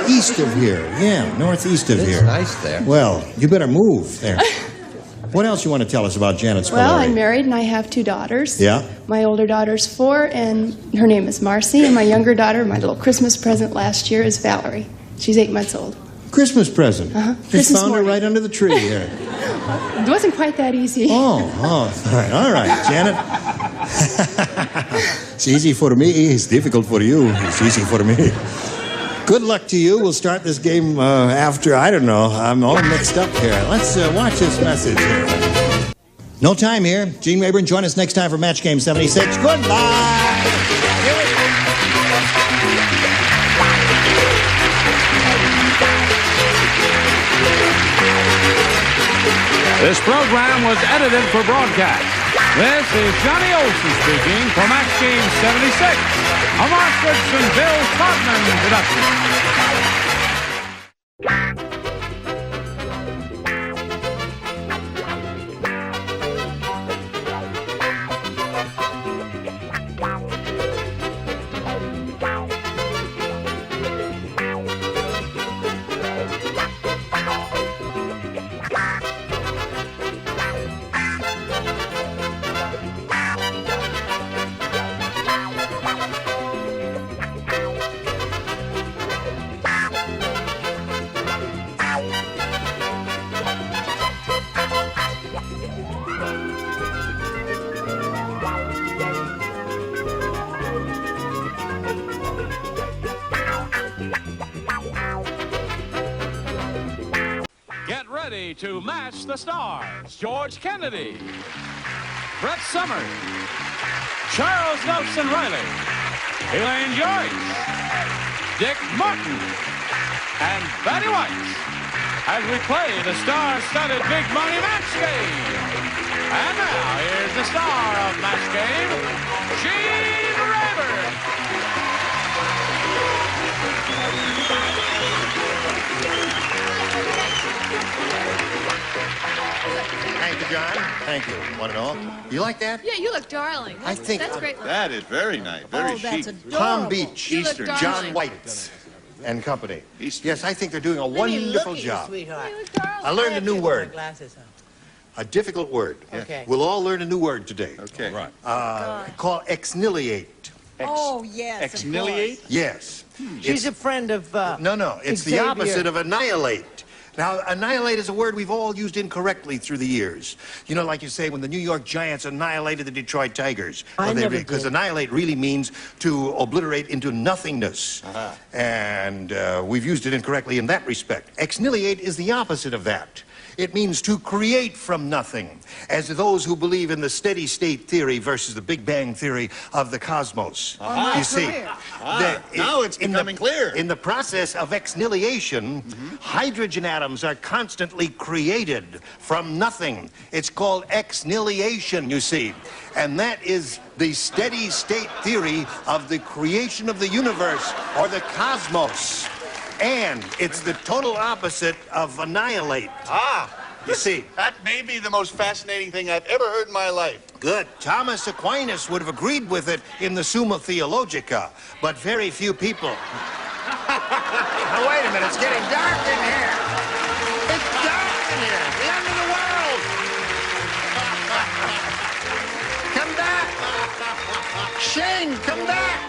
east of here. Yeah, northeast of It's here. nice there. Well, you better move there. What else you want to tell us about Janet Spilleri? Well, I'm married and I have 2 daughters. Yeah. My older daughter's 4, and her name is Marcy. And my younger daughter, my little Christmas present last year, is Valerie. She's 8 months old. Christmas present. Uh-huh. Just Christmas found morning. her right under the tree there. It wasn't quite that easy. All right, Janet. It's easy for me. It's difficult for you. It's easy for me. Good luck to you. We'll start this game after, I don't know. I'm all mixed up here. Let's watch this message here. No time here. Gene Rayburn, join us next time for Match Game 76. Goodbye. This program was edited for broadcast. This is Johnny Olson speaking for Match Game 76, a Mark Goodson, Bill Todman production. Get ready to match the stars. George Kennedy, Brett Summers, Charles Nelson Riley, Elaine Joyce, Dick Martin, and Betty White as we play the star-studded Big Money Match Game. And now, here's the star of Match Game, Gene Rayburn. Thank you, John. Thank you, one and all. You like that? Yeah, you look darling. I think That's great. That is very nice, very chic. Palm Beach, You look Eastern, darling. John White and Company. Eastern. Yes, I think they're doing a wonderful job. Sweetheart. I learned a new word, Glasses on. a difficult word. Okay. We'll all learn a new word today. Okay. Right. Called exniliate. Oh, yes. Exniliate? Yes. She's a friend of. No, it's the Xavier. opposite of annihilate. Now, annihilate is a word we've all used incorrectly through the years. You know, like you say, when the New York Giants annihilated the Detroit Tigers. Because annihilate really means to obliterate into nothingness. And we've used it incorrectly in that respect. Exnihilate is the opposite of that. It means to create from nothing, as those who believe in the steady state theory versus the Big Bang theory of the cosmos. You see, now it's becoming clear. In the process of exnihilation, hydrogen atoms are constantly created from nothing. It's called exnihilation, you see. And that is the steady state theory of the creation of the universe or the cosmos. And it's the total opposite of annihilate. You see. That may be the most fascinating thing I've ever heard in my life. Good. Thomas Aquinas would have agreed with it in the Summa Theologica, but very few people. Now, wait a minute. It's getting dark in here. It's dark in here. The end of the world. Come back. Shane, come back.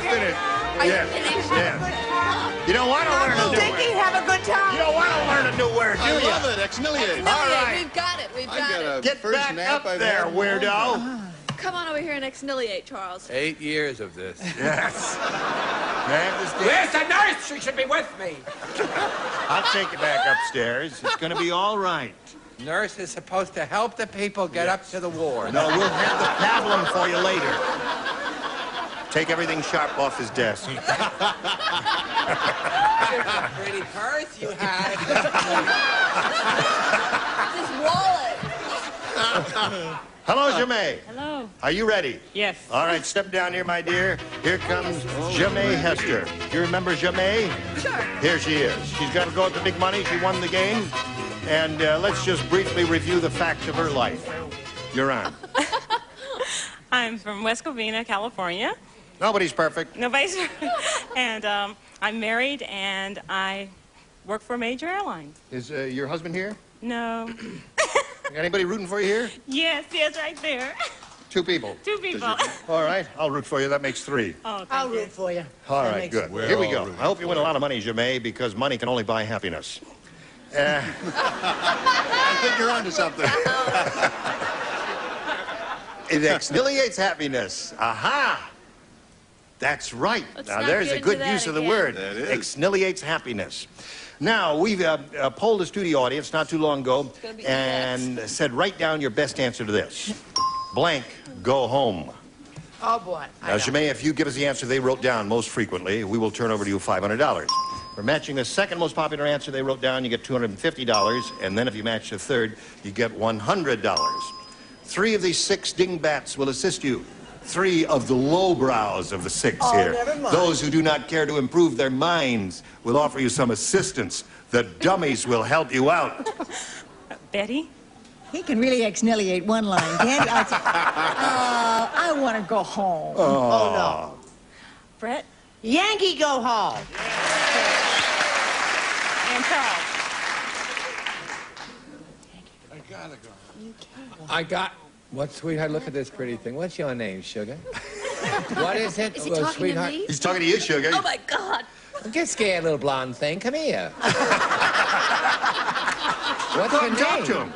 Finish. Yeah. You don't want to learn a new Dickie, word. have a good time. You don't want to learn a new word, do you? I love it. Exnihilate. All right. We've got it. We've got it. Get back up there, weirdo. Come on over here and exnihilate, Charles. 8 years of this. Yes. Where's the nurse? She should be with me. I'll take you back upstairs. It's going to be all right. Nurse is supposed to help the people get up to the ward. No, we'll have the pablum for you later. Take everything sharp off his desk. Here's a pretty purse you had. This wallet. Hello, Jamie. Hello. Are you ready? Yes. All right, step down here, my dear. Here comes Jamie Hester. Do you remember Jamie? Sure. Here she is. She's got to go with the big money. She won the game. And let's just briefly review the facts of her life. You're on. I'm from West Covina, California. Nobody's perfect. Nobody's. And I'm married, and I work for a major airline. Is your husband here? No. Anybody rooting for you here? Yes, right there. 2 people. 2 people. All right, I'll root for you. That makes 3. Oh, I'll root for you. All That right, makes good. it. Here we go. I hope you win a lot of money, Jamie, because money can only buy happiness. I think you're onto something. It exfoliates happiness. Aha! That's right. Let's Now, not there's get a good into that use of the again. word. That is. Exfoliates happiness. Now, we've polled a studio audience not too long ago and said, write down your best answer to this. Blank, go home. Oh, boy. Now, Jamie, if you give us the answer they wrote down most frequently, we will turn over to you $500. For matching the second most popular answer they wrote down, you get $250. And then if you match the third, you get $100. 3 of these 6 dingbats will assist you. 3 of the lowbrows of the 6 here. Never mind. Those who do not care to improve their minds will offer you some assistance. The dummies will help you out. Betty? He can really exfoliate one line, can't he? I want to go home. Oh, no. Brett? Yankee, go home. And Charles? I gotta go. I got... What, sweetheart? Look at this pretty thing. What's your name, sugar? What is it? Is he talking sweetheart? to me? He's talking to you, sugar. Oh, my God. Don't get scared, little blonde thing. Come here. What's your name? Talk to him.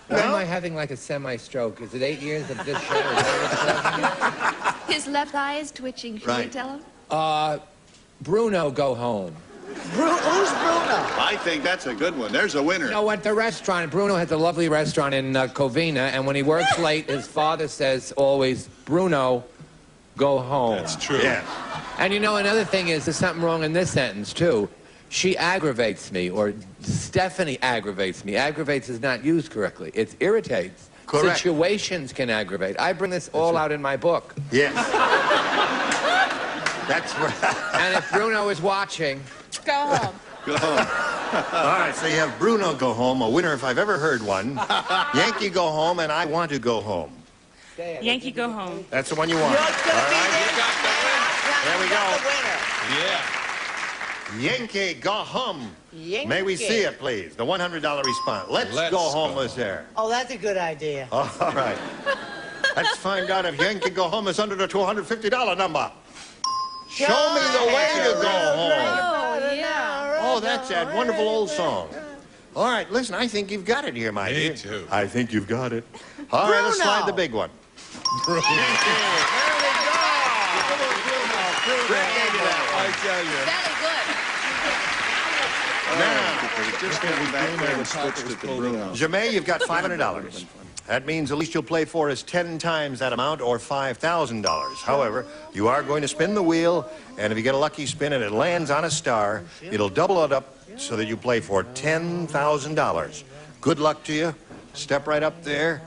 Why am I having like a semi-stroke? Is it 8 years of this show? Is that His left eye is twitching. Should we Right. tell him? what's Bruno, go home. Who's Bruno? I think that's a good one. There's a winner. You know what? The restaurant, Bruno has a lovely restaurant in Covina, and when he works late, his father says always, Bruno, go home. That's true. Yeah. And you know, another thing is, there's something wrong in this sentence, too. She aggravates me, or Stephanie aggravates me. Aggravates is not used correctly. It irritates. Correct. Situations can aggravate. I bring this all out in my book. Yes. That's right. And if Bruno is watching... Go home. Go home. All right, so you have Bruno go home, a winner if I've ever heard one. Yankee go home, and I want to go home. Yankee, go home. That's the one you want. You're gonna All be right. there. There we Got go. the winner. Yeah. Yankee go home. Yankee. May we see it, please? The $100 response. Let's go home was there. Oh, that's a good idea. All right. Let's find out if Yankee go home is under the $250 number. Show me the way to go home. Oh, yeah. Oh, that's that wonderful old song. All right, listen, I think you've got it here, my dear. Me too. I think you've got it. All right, let's slide the big one. Bruno. There we go. Greg gave you that one. I tell you. Now, Jermaine, you've got $500. That means the least you'll play for is 10 times that amount, or $5,000. However, you are going to spin the wheel, and if you get a lucky spin and it lands on a star, it'll double it up so that you play for $10,000. Good luck to you. Step right up there.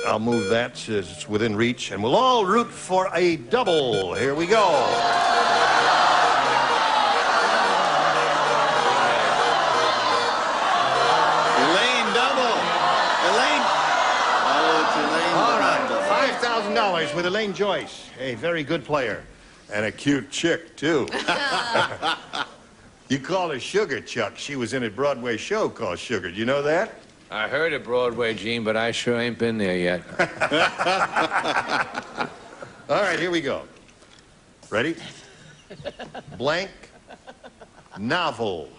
I'll move that so it's within reach, and we'll all root for a double. Here we go. Elaine double. Elaine. Oh, it's Elaine. All right, $5,000 with Elaine Joyce, a very good player, and a cute chick, too. You call her Sugar, Chuck. She was in a Broadway show called Sugar. Do you know that? I heard of Broadway, Gene, but I sure ain't been there yet. All right, here we go. Ready? Blank novel.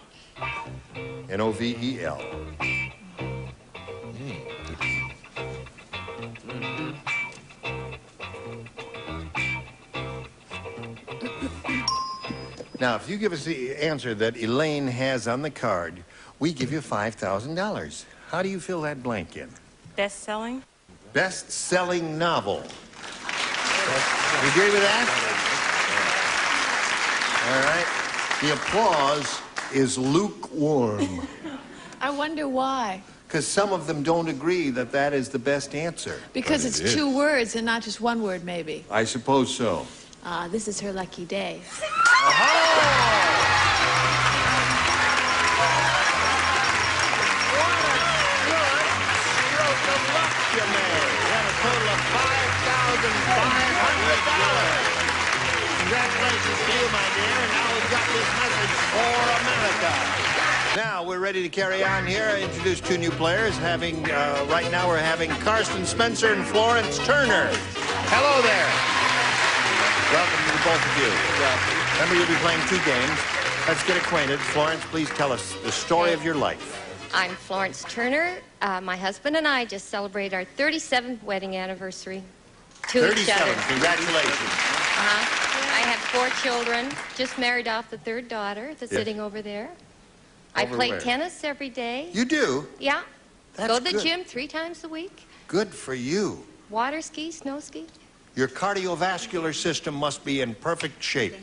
N-O-V-E-L. Now, if you give us the answer that Elaine has on the card, we give you $5,000. How do you fill that blank in? Best-selling? Best-selling novel. You agree with that? All right. The applause is lukewarm. I wonder why. Because some of them don't agree that that is the best answer. Because it's two words and not just one word, maybe. I suppose so. This is her lucky day. Congratulations to you, my dear. And now we've got this message for America. Now we're ready to carry on here. I introduced two new players. Right now we're having Karsten Spencer and Florence Turner. Hello there. Welcome to the both of you. Remember, you'll be playing 2 games. Let's get acquainted. Florence, please tell us the story of your life. I'm Florence Turner. My husband and I just celebrated our 37th wedding anniversary to each other. 37. Congratulations. I have 4 children. Just married off the 3rd daughter that's sitting over there. I play tennis every day. You do? Yeah. That's Go to the good. gym 3 times a week. Good for you. Water ski, snow ski. Your cardiovascular system must be in perfect shape.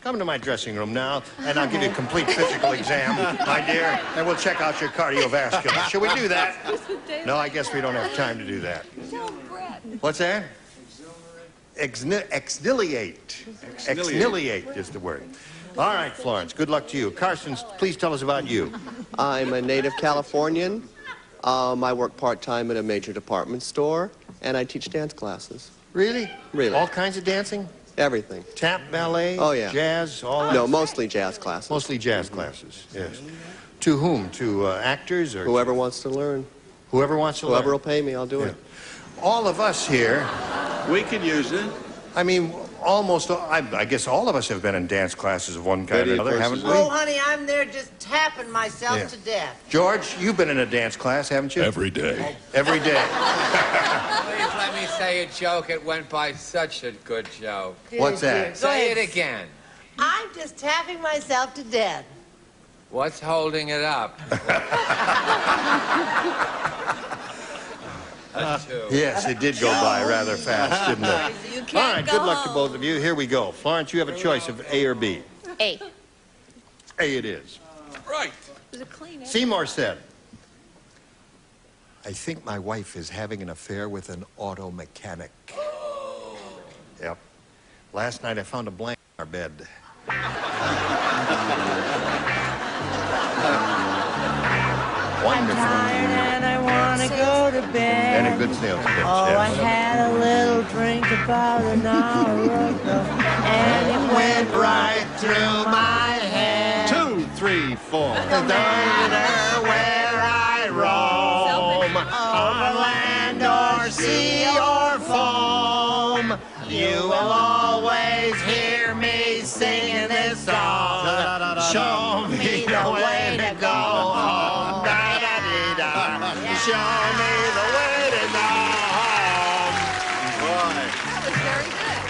Come to my dressing room now, and I'll give you a complete physical exam, my dear, and we'll check out your cardiovascular. Shall we do that? No, I guess we don't have time to do that. What's that? Exniliate. Exniliate is the word. All right, Florence, good luck to you. Carson, please tell us about you. I'm a native Californian. I work part-time at a major department store, and I teach dance classes. Really? Really. All kinds of dancing? Everything. Tap, ballet, oh, yeah. Jazz, all that? No, mostly jazz classes. Mostly jazz classes, yes. To whom? To actors or? Whoever wants to learn. Whoever wants to learn? Whoever will pay me, I'll do it. All of us here. We could use it. I mean, almost, I guess all of us have been in dance classes of one kind or another, haven't we? Oh, honey, I'm there just tapping myself to death. George, you've been in a dance class, haven't you? Every day. Every day. Please let me say a joke. It went by such a good joke. What's that? Say it again. I'm just tapping myself to death. What's holding it up? Yes, it did go by rather fast, didn't it? All right, good luck to both of you. Here we go. Florence, you have a choice of A or B. A. A it is. Right. Seymour said, I think my wife is having an affair with an auto mechanic. Yep. Last night I found a blank in our bed. Wonderful. And I want to go to bed. And a good sales pitch, Oh, I yes. had a little drink about an hour ago, and it went right through my head. 2, 3, 4. No matter where I roam, over land or sea or foam, you will always hear me singing this song. Show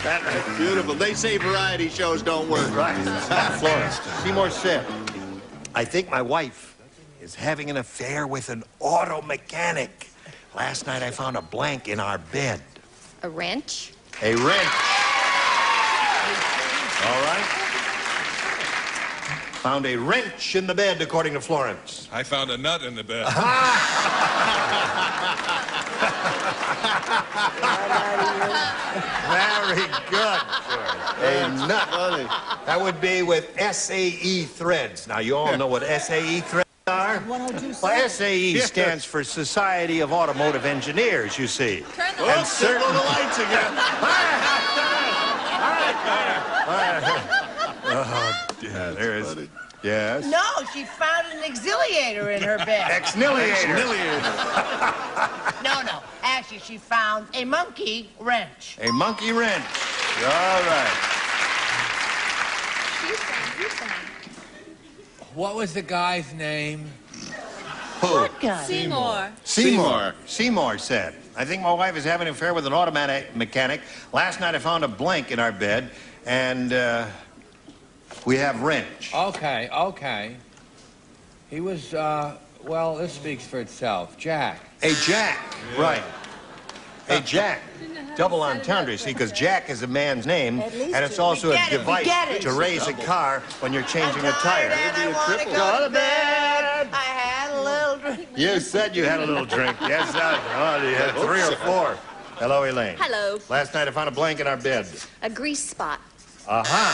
That's beautiful. They say variety shows don't work. Right. Florence, Seymour said, I think my wife is having an affair with an auto mechanic. Last night I found a blank in our bed. A wrench? A wrench. All right. Found a wrench in the bed, according to Florence. I found a nut in the bed. Very good. A nut. That would be with SAE threads. Now, you all know what SAE threads are? Well, SAE stands for Society of Automotive Engineers, you see. Turn the lights again. Oh, dear. There is. Yes. No, she found an exiliator in her bed. Exniliator. No. Actually, she found a monkey wrench. A monkey wrench. All right. What was the guy's name? Who? What guy? Seymour said, I think my wife is having an affair with an automatic mechanic. Last night I found a blank in our bed, and we have wrench. Okay. He was, well, this speaks for itself. Jack. A jack, right. A jack. Double entendre, see, because Jack is a man's name, and it's also a device to raise a car when you're changing a tire. Go to bed. I had a little drink. You said you had a little drink. Yes, you had 3 or 4. Hello, Elaine. Hello. Last night I found a blank in our bed. A grease spot. Aha.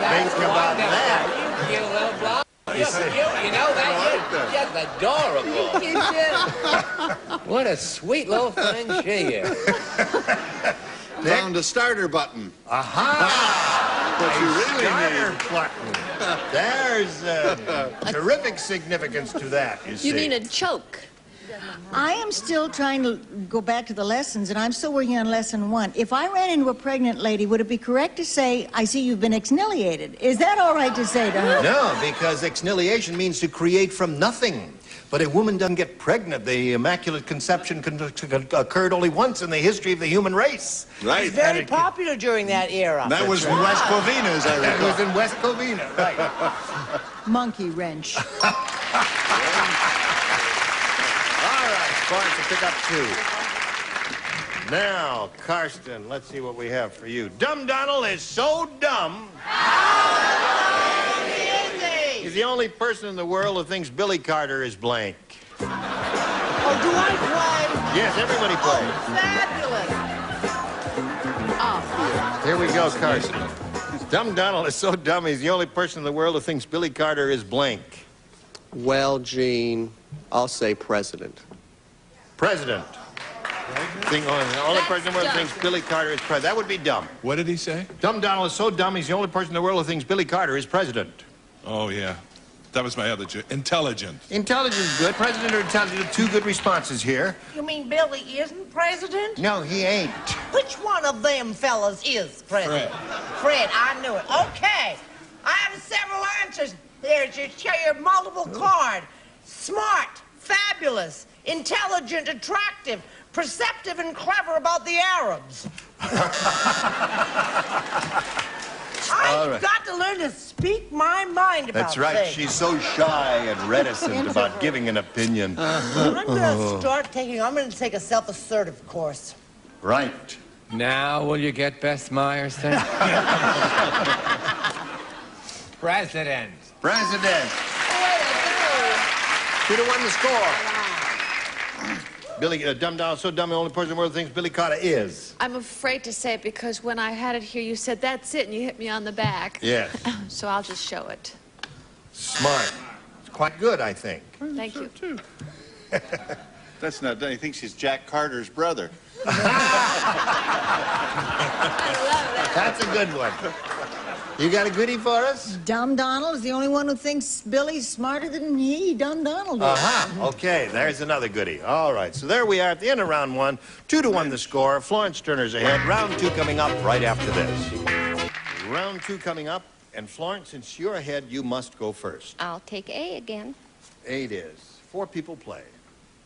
Think about that. You little blob. You know that? You're just adorable. What a sweet little thing she is. Found a starter button. Aha! What you really need. There's terrific significance to that, you see. You mean a choke? I am still trying to go back to the lessons, and I'm still working on lesson 1. If I ran into a pregnant lady, would it be correct to say, I see you've been exniliated? Is that all right to say to her? No, because exniliation means to create from nothing. But a woman doesn't get pregnant. The Immaculate Conception occurred only once in the history of the human race. Right. It's very popular during that era. That was in West Covina, as I recall. That was in West Covina, right. Monkey wrench. Florence will pick up 2. Now, Karsten, let's see what we have for you. Dumb Donald is so dumb. He's the only person in the world who thinks Billy Carter is blank. Oh, do I play? Yes, everybody plays. Oh, fabulous. Here we go, Karsten. Dumb Donald is so dumb, he's the only person in the world who thinks Billy Carter is blank. Well, Gene, I'll say president. President. The only person in the world who thinks Billy Carter is president. That would be dumb. What did he say? Dumb Donald is so dumb, he's the only person in the world who thinks Billy Carter is president. Oh, yeah. That was my other intelligent. Intelligent is good. President or intelligent are 2 good responses here. You mean Billy isn't president? No, he ain't. Which one of them fellas is president? Fred, I knew it. Okay. I have several answers. There's your multiple card. Smart, fabulous, intelligent, attractive, perceptive, and clever about the Arabs. I've got to learn to speak my mind about That's right. things. She's so shy and reticent about giving an opinion. I'm going to take a self-assertive course. Right. Now will you get Bess Myers thing? President. President. 2-1 the score. Billy, Dumb Donald, so dumb, the only person in the world thinks Billy Carter is. I'm afraid to say it because when I had it here, you said, that's it, and you hit me on the back. Yes. So I'll just show it. Smart. It's quite good, I think. Thank you. That's not done. He thinks he's Jack Carter's brother. That's a good one. You got a goodie for us? Dumb Donald is the only one who thinks Billy's smarter than he, Dumb Donald is. Okay, there's another goodie. All right, so there we are at the end of round 1. 2-1 the score. Florence Turner's ahead. Round 2 coming up right after this. Round 2 coming up. And Florence, since you're ahead, you must go first. I'll take A again. 8 is. 4 people play.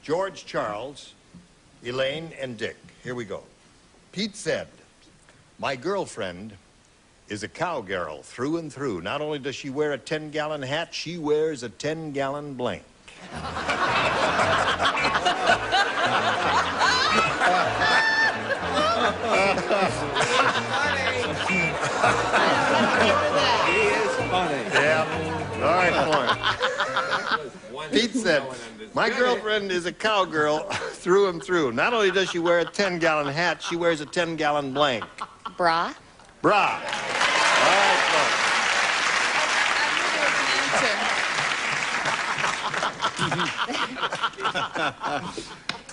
George, Charles, Elaine, and Dick. Here we go. Pete said, my girlfriend is a cowgirl through and through. Not only does she wear a 10-gallon hat, she wears a 10-gallon blank. He is funny. Yeah. All right, Florence. Pete said, my girlfriend is a cowgirl through and through. Not only does she wear a 10-gallon hat, she wears a 10-gallon blank. Bra? Bra. All right, Florence.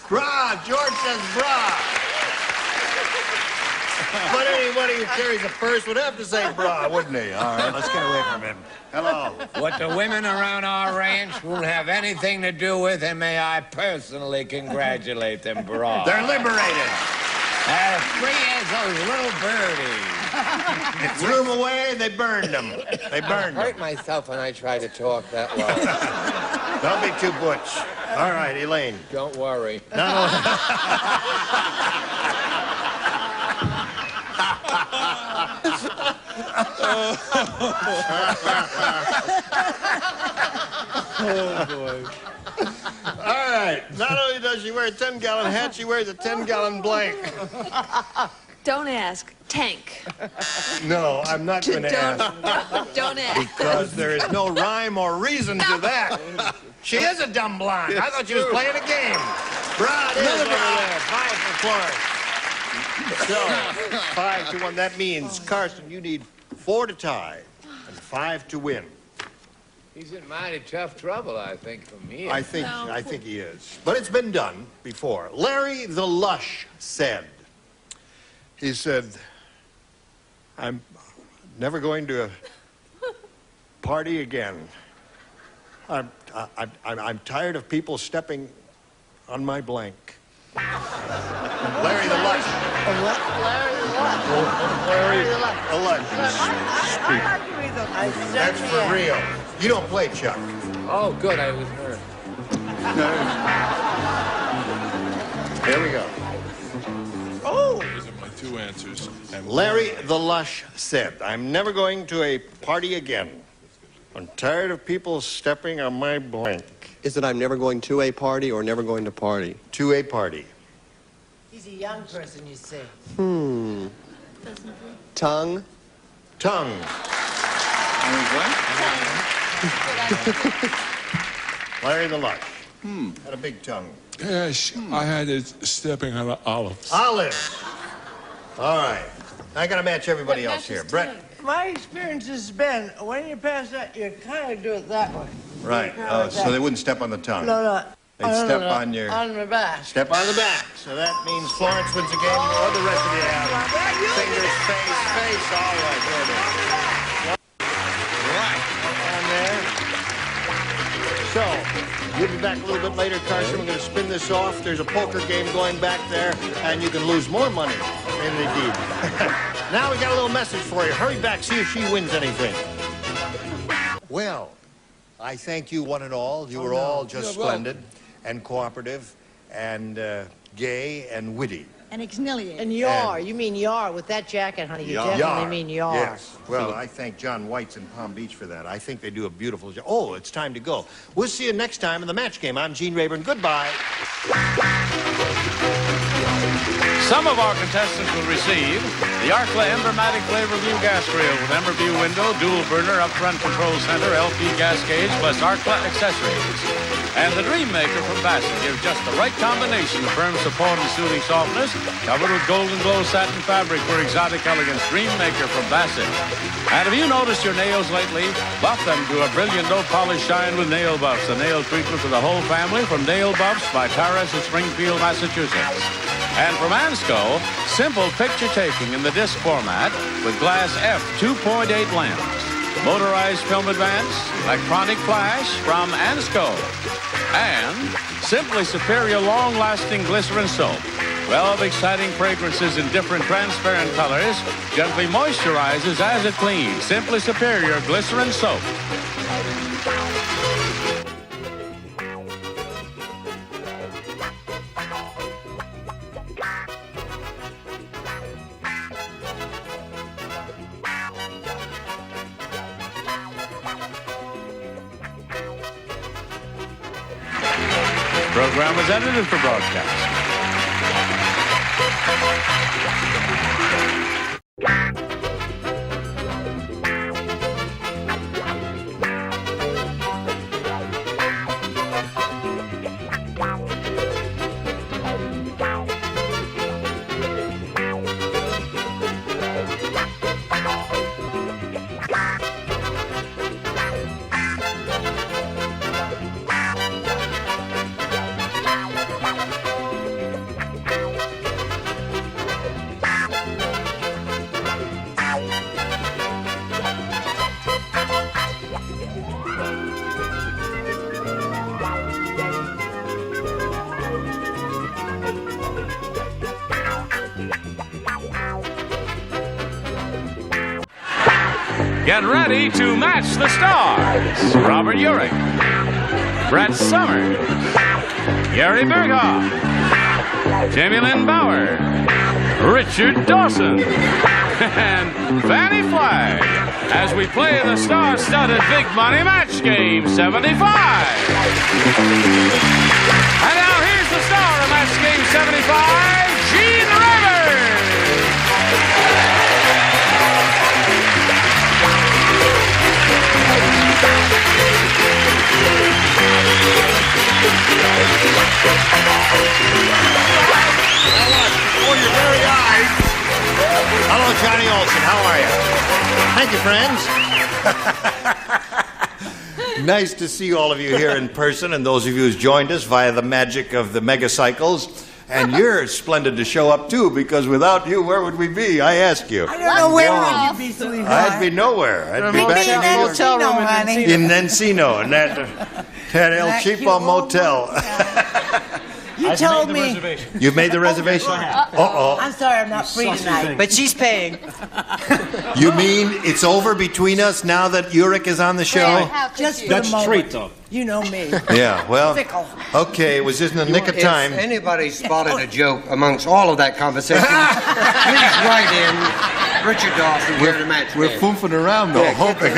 Bra. George says bra. But anybody who carries a purse would have to say bra, wouldn't he? All right, let's get away from him. Hello. What the women around our ranch won't have anything to do with, and may I personally congratulate them, bra. They're liberated. As free as those little birdies. They threw them away, they burned them. They burned I hurt them. myself when I try to talk that low. Don't be too butch. All right, Elaine. Don't worry. Oh, boy. All right. Not only does she wear a 10-gallon hat, she wears a 10-gallon blank. Don't ask. Tank. No, I'm not going to ask. Don't ask. Because there is no rhyme or reason to that. She is a dumb blonde. I thought she was playing a game. Bra, it is over there. 5 for Florence. So, 5-1. That means, Carson, you need 4 to tie and 5 to win. He's in mighty tough trouble, I think, for me. I think he is. But it's been done before. Larry the Lush said, he said, I'm never going to a party again. I'm tired of people stepping on my blank. Larry the Lush. Larry the Lush. That's for real. You don't play, Chuck. Oh, good. I was nervous. Here we go. Oh! Those are my 2 answers. And Larry the Lush said, I'm never going to a party again. I'm tired of people stepping on my blank. Is it I'm never going to a party or never going to party? To a party. He's a young person, you see. Tongue? Tongue. Larry the Lush. Had a big tongue. Yes, I had it stepping on olives. Olive. All right. I got to match everybody else here. Brett. My experience has been, when you pass that, you kind of do it that way. Right. Oh, so they wouldn't step on the tongue. No. They'd step on your... On my back. Step on the back. So that means Florence wins the game. Or the rest of you have fingers, face. All right. There it is. Right. On there. So, we'll be back a little bit later, Carson. We're going to spin this off. There's a poker game going back there, and you can lose more money in the deed. Now we got a little message for you. Hurry back, see if she wins anything. Well, I thank you one and all. You were all just splendid and cooperative and gay and witty. And exhilarating. And yar. You mean yar with that jacket, honey. You definitely mean yar. Yes. Well, I thank John White's in Palm Beach for that. I think they do a beautiful job. Oh, it's time to go. We'll see you next time in the match game. I'm Gene Rayburn. Goodbye. Some of our contestants will receive the Arkla Embermatic Flavor View gas grill with Emberview window, dual burner, upfront control center, LP gas gauge, plus Arkla accessories. And the Dream Maker from Bassett gives just the right combination of firm support and soothing softness, covered with golden glow satin fabric for exotic elegance. Dream Maker from Bassett. And have you noticed your nails lately? Buff them to a brilliant no polish shine with Nail Buffs, a nail treatment for the whole family from Nail Buffs by Taras of Springfield, Massachusetts. And from Ansco, simple picture taking in the disc format with glass F 2.8 lamps. Motorized film advance, electronic flash from Ansco. And simply superior long-lasting glycerin soap. 12 exciting fragrances in different transparent colors, gently moisturizes as it cleans. Simply superior glycerin soap. program was edited for broadcast. Get ready to match the stars. Robert Urich, Brett Summers, Gary Berghoff, Jamie Lynn Bauer, Richard Dawson, and Fannie Flagg as we play the star-studded Big Money Match Game 75. And now here's the star of Match Game 75, Gene Rivers. Before your very eyes. Hello, Johnny Olson. How are you? Thank you, friends. Nice to see all of you here in person, and those of you who's joined us via the magic of the megacycles. And you're splendid to show up, too, because without you, where would we be? I ask you. I don't know where would you be, sweetheart. I'd be nowhere. I'd be back in the hotel room in Encino, in that El Cheapo motel. You told me. You've made the reservation? Uh-oh. I'm sorry, I'm not free tonight. But she's paying. You mean it's over between us now that Urich is on the show? Just for a moment. though. You know me. Yeah, well, Fickle. okay, it was just in the nick of time. If anybody spotted a joke amongst all of that conversation, please write in Richard Dawson here to match. We're foofing around, though, hoping.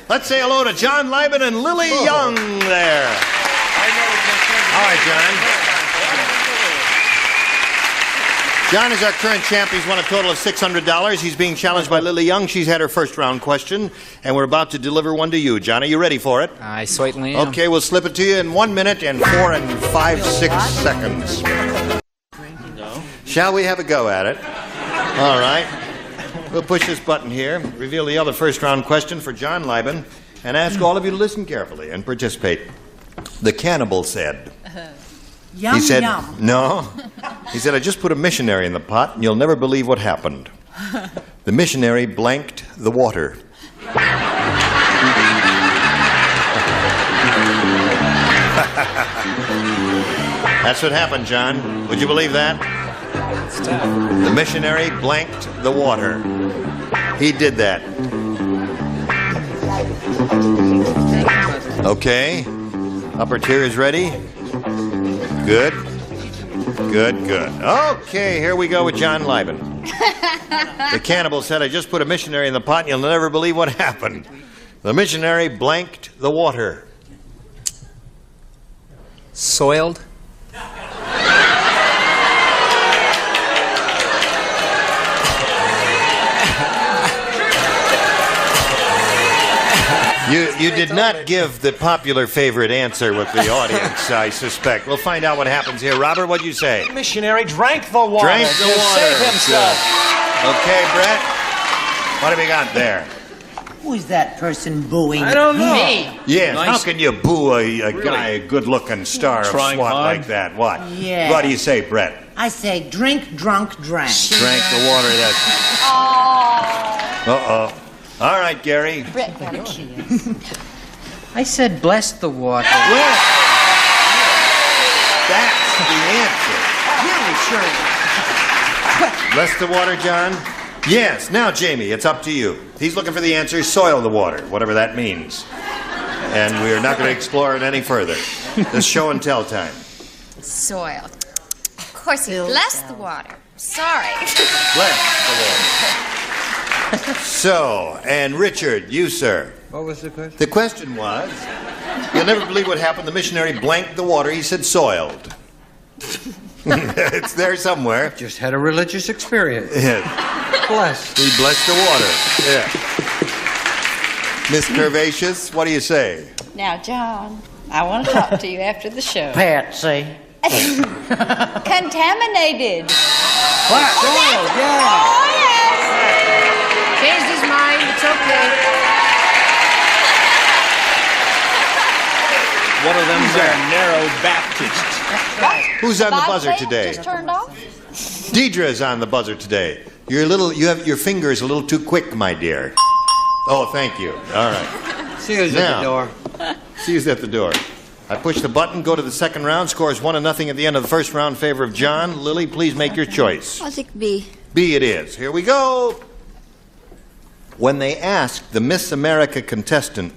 Let's say hello to John Lieben and Lily Young there. All right, John. John is our current champ. He's won a total of $600. He's being challenged by Lily Young. She's had her first round question, and we're about to deliver one to you. John, are you ready for it? I certainly am. Okay, we'll slip it to you in 1 minute and 4 and 5, 6 seconds. No. Shall we have a go at it? All right. We'll push this button here, reveal the other first round question for John Lieben, and ask all of you to listen carefully and participate. The cannibal said... Yum, he said, yum. no. He said, I just put a missionary in the pot, and you'll never believe what happened. The missionary blanked the water. That's what happened, John. Would you believe that? The missionary blanked the water. He did that. Okay. Upper tier is ready. Good. Good, good. Okay, here we go with John Lieben. The cannibal said, I just put a missionary in the pot and you'll never believe what happened. The missionary blanked the water. Soiled? You did not give the popular favorite answer with the audience, I suspect. We'll find out what happens here. Robert, what'd you say? The missionary drank the water. Drank the water. Save himself. Okay, Brett. What have we got there? Who is that person booing? I don't know. Me. Yes, Nice. how can you boo a guy, a good-looking star of Trying SWAT hard. like that? What? Yeah. What do you say, Brett? I say drink, drunk, drank. Drank the water, that's... Uh-oh. All right, Gary. Brett got a key. I said bless the water. Well, that's the answer. Really, sure. Bless the water, John? Yes. Now, Jamie, it's up to you. He's looking for the answer. Soil the water, whatever that means. And we're not going to explore it any further. This show and tell time. Soiled. Of course, he blessed the water. Sorry. Bless the water. So, and Richard, you, sir. What was the question? The question was, You'll never believe what happened. The missionary blanked the water. He said soiled. It's there somewhere. Just had a religious experience. Yeah. Bless. He blessed the water. Yeah. Miss Curvaceous, what do you say? Now, John, I want to talk to you after the show. Patsy. Contaminated. What? Oh, yeah. Oh, yes. Changed his mind. It's okay. One of them narrow Baptists. Who's on the Bob buzzer Clayton today? Just turned off. Deidre's on the buzzer today. You have your fingers a little too quick, my dear. Oh, thank you. All right. See who's at the door. See who's at the door. I push the button, go to the second round. Scores 1-0 at the end of the first round in favor of John. Lily, please make your choice. I'll take B. B it is. Here we go. When they asked the Miss America contestant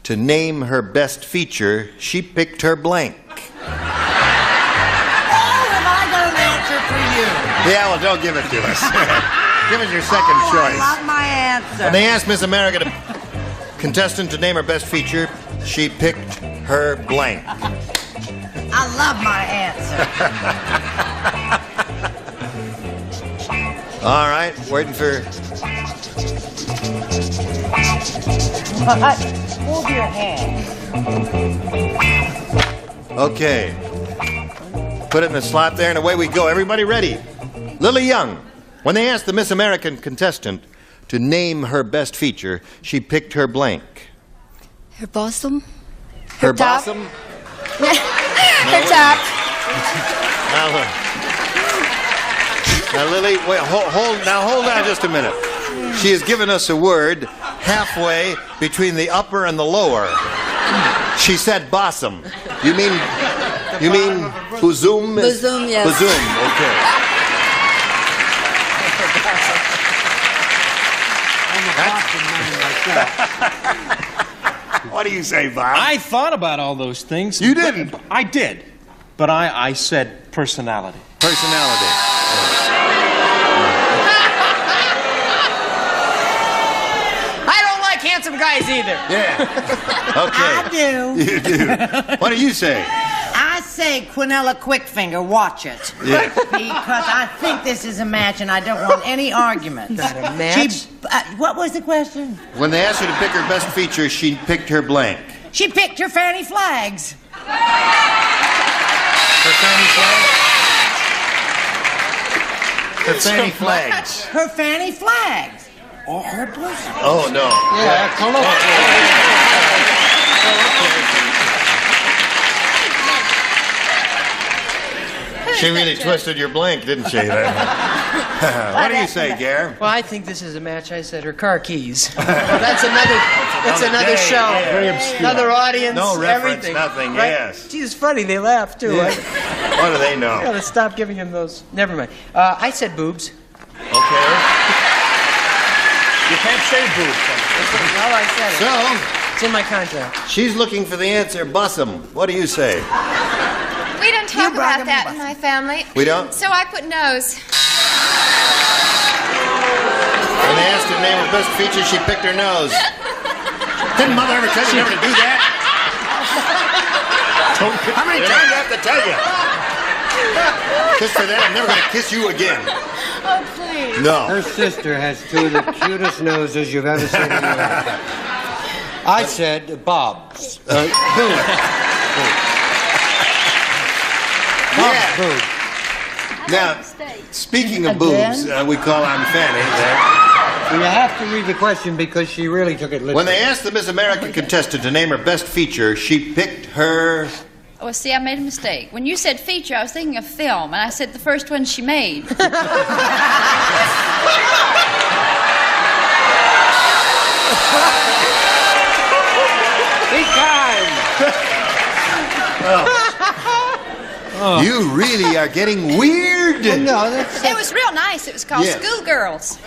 to name her best feature, she picked her blank. Yeah, well, don't give it to us. Give us your second choice. I love my answer. When they asked Miss America contestant to name her best feature, she picked her blank. I love my answer. All right, waiting for... Move your hand. Okay. Put it in the slot there, and away we go. Everybody ready? Lily Young. When they asked the Miss American contestant to name her best feature, she picked her blank. Her bosom? Her top? bosom? Her top. Now, Lily, wait, hold on just a minute. She has given us a word halfway between the upper and the lower. She said bosom. You mean bosom? Bosom, yes. Bosom, okay. What do you say, Bob? I thought about all those things. You didn't? I did. But I said personality. Personality. I don't like handsome guys either. Yeah. Okay. I do. You do. What do you say? I say Quinella Quickfinger, watch it. Yeah. Because I think this is a match and I don't want any arguments. Not a match? What was the question? When they asked her to pick her best feature, she picked her blank. She picked her fanny flags. Her fanny flags? Her fanny flags. Her fanny flags. Or her bosom. Oh, no. Yeah, come on. She really twisted your blank, didn't she? What do you say, Gare? Well, I think this is a match. I said her car keys. Well, that's another show. Yeah. Very obscure. Another audience. No reference, everything. nothing, Right? yes. Geez, it's funny. They laugh, too. Yeah. What do they know? I gotta stop giving him those. Never mind. I said boobs. Okay. You can't say boobs. Well, I said it. So, It's in my contract. she's looking for the answer, bosom. What do you say? We don't talk about that in my family. We don't? So I put nose. When they asked her to name her best feature, she picked her nose. Didn't Mother ever tell you never to do that? How many times do I have to tell you? Just for that, I'm never going to kiss you again. Oh, please. No. Her sister has two of the cutest noses you've ever seen in your life. I said Bob's. Bob's boob. Now, speaking of boobs, we call on Fanny. You have to read the question because she really took it literally. When they asked the Miss America contestant to name her best feature, she picked her... Oh, see, I made a mistake. When you said feature, I was thinking of film, and I said the first one she made. Be kind. You really are getting weird. It was real nice. It was called Yes. Schoolgirls.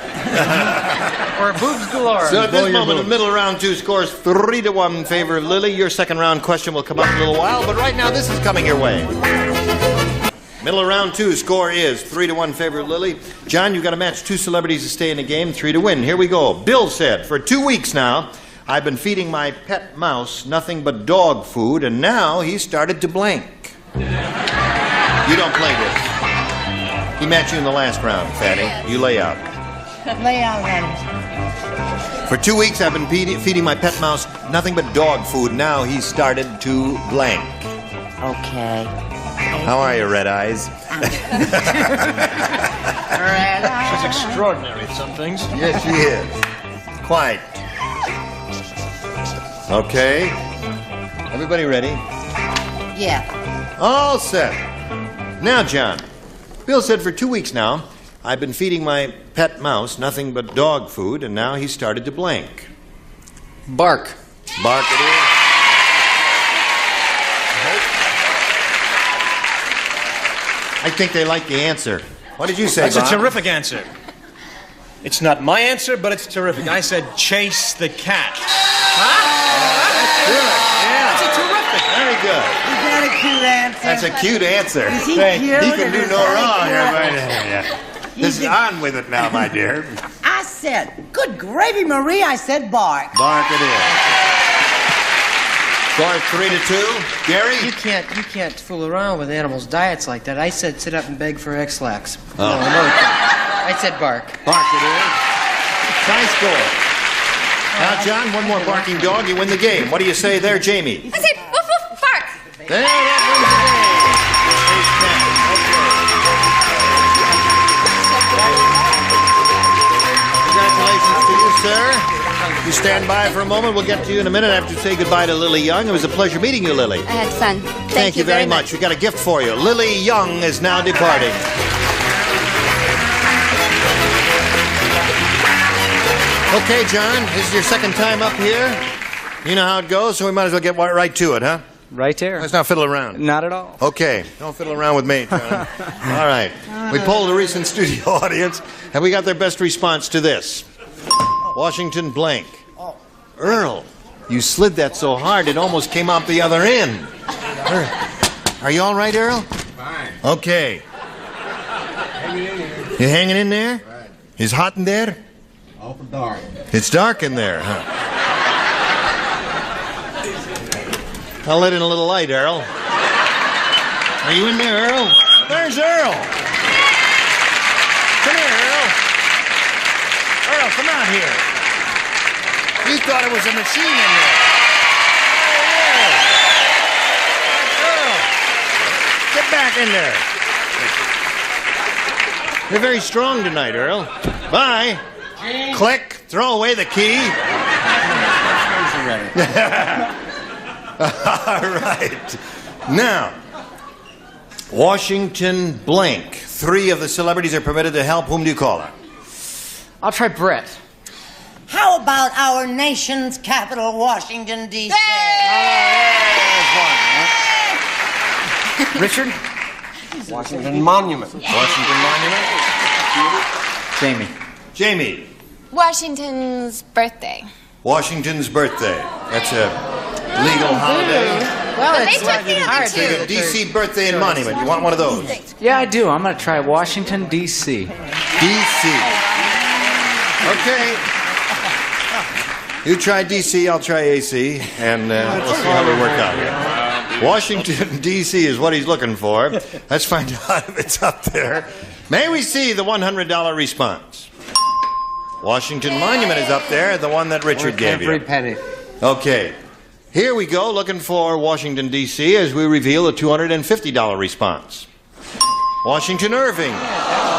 Or boobs galore. So at this moment, the middle round two scores 3-1 in favor of Lily. Your second round question will come up in a little while, but right now this is coming your way. Middle of round two, score is 3-1 in favor of Lily. John, you've got to match two celebrities to stay in the game, 3 to win. Here we go. Bill said, for 2 weeks now, I've been feeding my pet mouse nothing but dog food, and now he started to blank. You don't play this. He matched you in the last round, Fatty. You lay out. Lay out, honey. For 2 weeks, I've been feeding my pet mouse nothing but dog food. Now he's started to blank. Okay. How are you, Red Eyes? She's extraordinary at some things. Yes, she is. Quite. Okay. Everybody ready? Yeah. All set. Now, John. Bill said for 2 weeks now, I've been feeding my pet mouse nothing but dog food, and now he started to blank. Bark. Bark it is. I think they like the answer. What did you say, That's Bob? a terrific answer. It's not my answer, but it's terrific. I said chase the cat. Good. Yeah. That's a terrific. Very good. Is that a cute answer? That's a cute answer. Is he Hey, cute? he can do Is no that wrong. cute? Yeah. This is on with it now, my dear. I said, good gravy, Marie. I said bark. Bark it is. Score 3-2. Gary? You can't fool around with animals' diets like that. I said sit up and beg for X-Lax. Oh. No, I said bark. Bark it is. Tie score. Now, John, one more barking dog, you win the game. What do you say there, Jamie? I say woof woof bark. There, that wins the game. Congratulations to you, sir. You stand by for a moment. We'll get to you in a minute after you say goodbye to Lily Young. It was a pleasure meeting you, Lily. I had fun. Thank you very much. We got a gift for you. Lily Young is now departing. Okay, John, this is your second time up here. You know how it goes, so we might as well get right to it, huh? Right there. Let's not fiddle around. Not at all. Okay, don't fiddle around with me, John. All right. We polled a recent studio audience, and we got their best response to this. Washington blank. Earl, you slid that so hard it almost came out the other end. Are you all right, Earl? Fine. Okay. Hanging in here. You hanging in there? Right. Is hot in there? Awful dark. It's dark in there, huh? I'll let in a little light, Earl. Are you in there, Earl? There's Earl. Come here, Earl. Earl, come out here. You thought it was a machine in there. Earl. Get back in there. You're very strong tonight, Earl. Bye. Click. Throw away the key. All right. Now, Washington blank. 3 of the celebrities are permitted to help. Whom do you call her? I'll try Brett. How about our nation's capital, Washington, D.C.? Richard? Washington Monument. Washington Monument. Jamie. Jamie. Washington's birthday. Washington's birthday. That's a legal holiday. Well, But they it's took the other So you got two. D.C. birthday and monument. You want one of those? Yeah, I do. I'm going to try Washington, D.C. D.C. Okay. You try D.C., I'll try A.C., and we'll see how we work out here. Washington, D.C. is what he's looking for. Let's find out if it's up there. May we see the $100 response? Washington Monument is up there, the one that Richard gave you. Every penny. Okay. Here we go, looking for Washington, D.C., as we reveal the $250 response. Washington Irving.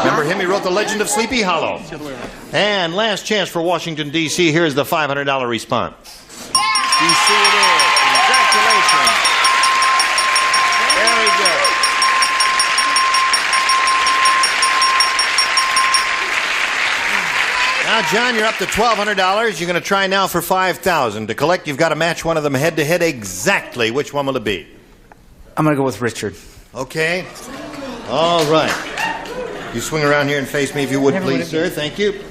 Remember him? He wrote The Legend of Sleepy Hollow. And last chance for Washington, D.C. Here's the $500 response. D.C. it is. Congratulations. Very good. Now, John, you're up to $1,200. You're going to try now for $5,000. To collect, you've got to match one of them head-to-head exactly. Which one will it be? I'm going to go with Richard. Okay. All right. You swing around here and face me if you would, please, sir. Thank you.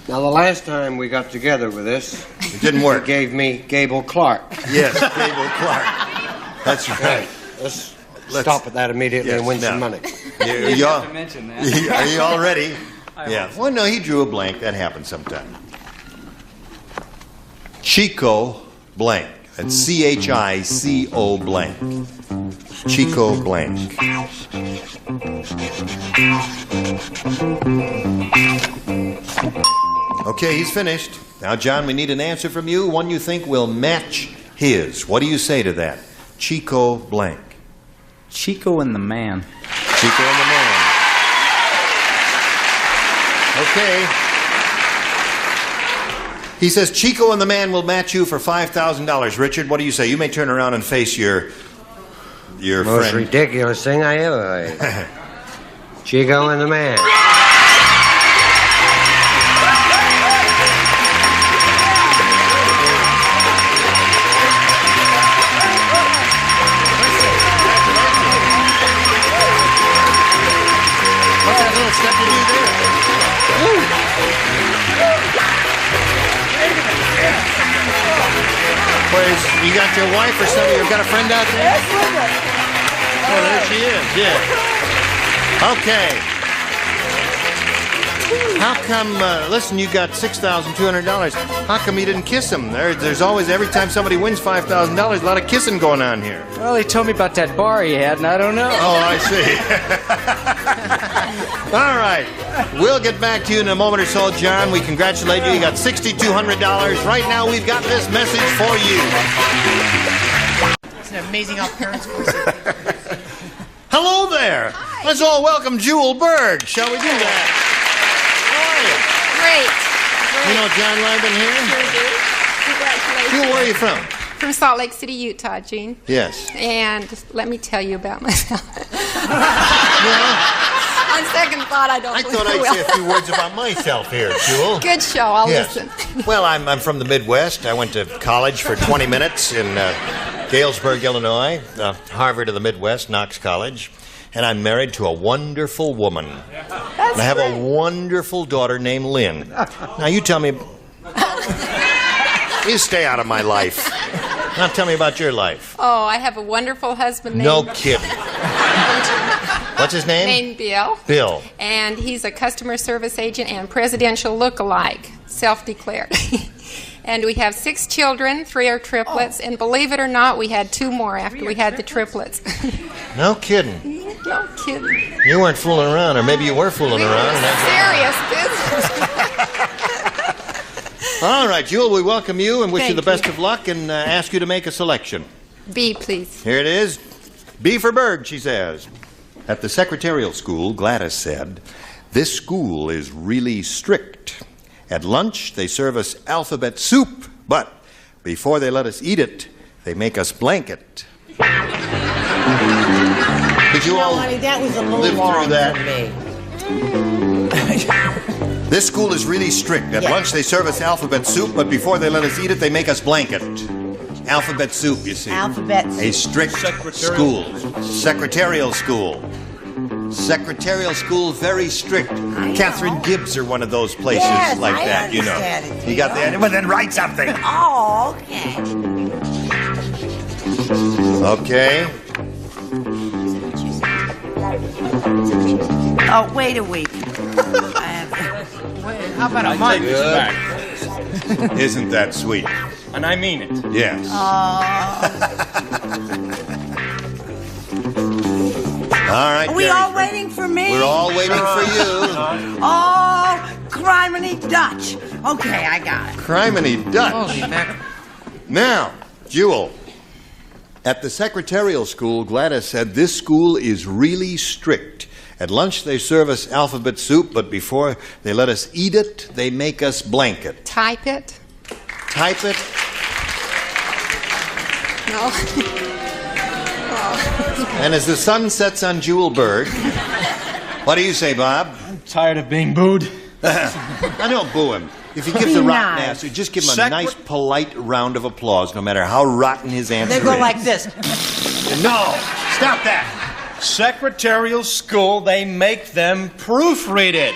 Now, the last time we got together with this, it didn't work. You gave me Gable Clark. Yes, Gable Clark. That's right. Let's stop at that immediately and win some money. You all, to mention that. are you all ready? Yeah. Well, no, he drew a blank. That happens sometime. Chico blank. That's C-H-I-C-O blank. Chico blank. Okay, he's finished. Now, John, we need an answer from you, one you think will match his. What do you say to that? Chico blank. Chico and the Man. Chico and the Man. Okay. He says Chico and the Man will match you for $5,000. Richard, what do you say? You may turn around and face your Most friend. ridiculous thing I ever heard. Chico and the Man. What's that little step you do there? Where's, you got your wife or something? You've got a friend out there? Oh, there she is, yeah. Okay. How come, listen, you got $6,200. How come you didn't kiss him? There's always, every time somebody wins $5,000, a lot of kissing going on here. Well, he told me about that bar he had, and I don't know. Oh, I see. All right. We'll get back to you in a moment or so, John. We congratulate you. You got $6,200. Right now, we've got this message for you. Isn't it amazing how parents voice it? Hello there. Hi. Let's all welcome Jewel Berg. Shall we do that? Great. You know John Liban here? Sure do. Congratulations. Jewel, where are you from? From Salt Lake City, Utah, Gene. Yes. And let me tell you about myself. On second thought, I don't I believe thought I'd say a few words about myself here, Jewel. Good show. I'll Yes. listen. Well, I'm from the Midwest. I went to college for 20 minutes in Galesburg, Illinois, Harvard of the Midwest, Knox College. And I'm married to a wonderful woman. And I have a wonderful daughter named Lynn. Now, you tell me... You stay out of my life. Now, tell me about your life. Oh, I have a wonderful husband named... No kidding. What's his name? Named Bill. Bill. And he's a customer service agent and presidential look-alike, self-declared. And we have 6 children, 3 are triplets, and believe it or not, we had 2 more after we had the triplets. No kidding. No kidding. You weren't fooling around, or maybe you were fooling around. And Serious business. All right, Jewel, we welcome you and wish you Thank the best of luck and ask you to make a selection. B, please. Here it is. B for Berg, she says. At the secretarial school, Gladys said, "This school is really strict. At lunch, they serve us alphabet soup, but before they let us eat it, they make us blanket." Did you all honey, that was a little live long through that? for me. This school is really strict. At lunch, they serve us alphabet soup, but before they let us eat it, they make us blanket. Alphabet soup, you see. Alphabet soup. A strict school. Secretarial school. Secretarial school, very strict. Catherine Gibbs are one of those places Yes, like I that, you know. understand it, You got the idea? Well, then write something. Oh, okay. Okay. Oh, wait a week. How about a month? Isn't that sweet? And I mean it. Yes. All right, Are we Gary. all waiting for me? We're all waiting for you. Oh, criminy Dutch. Okay, I got it. Criminy Dutch. Holy mackerel. Now, Jewel, at the secretarial school, Gladys said this school is really strict. At lunch, they serve us alphabet soup, but before they let us eat it, they make us blanket. Type it. Type it. No. And as the sun sets on Jewel Berg, what do you say, Bob? I'm tired of being booed. I don't boo him. If he gives a rotten answer, just give him a nice, polite round of applause, no matter how rotten his answer They is. go like this. No! Stop that! Secretarial school, they make them proofread it.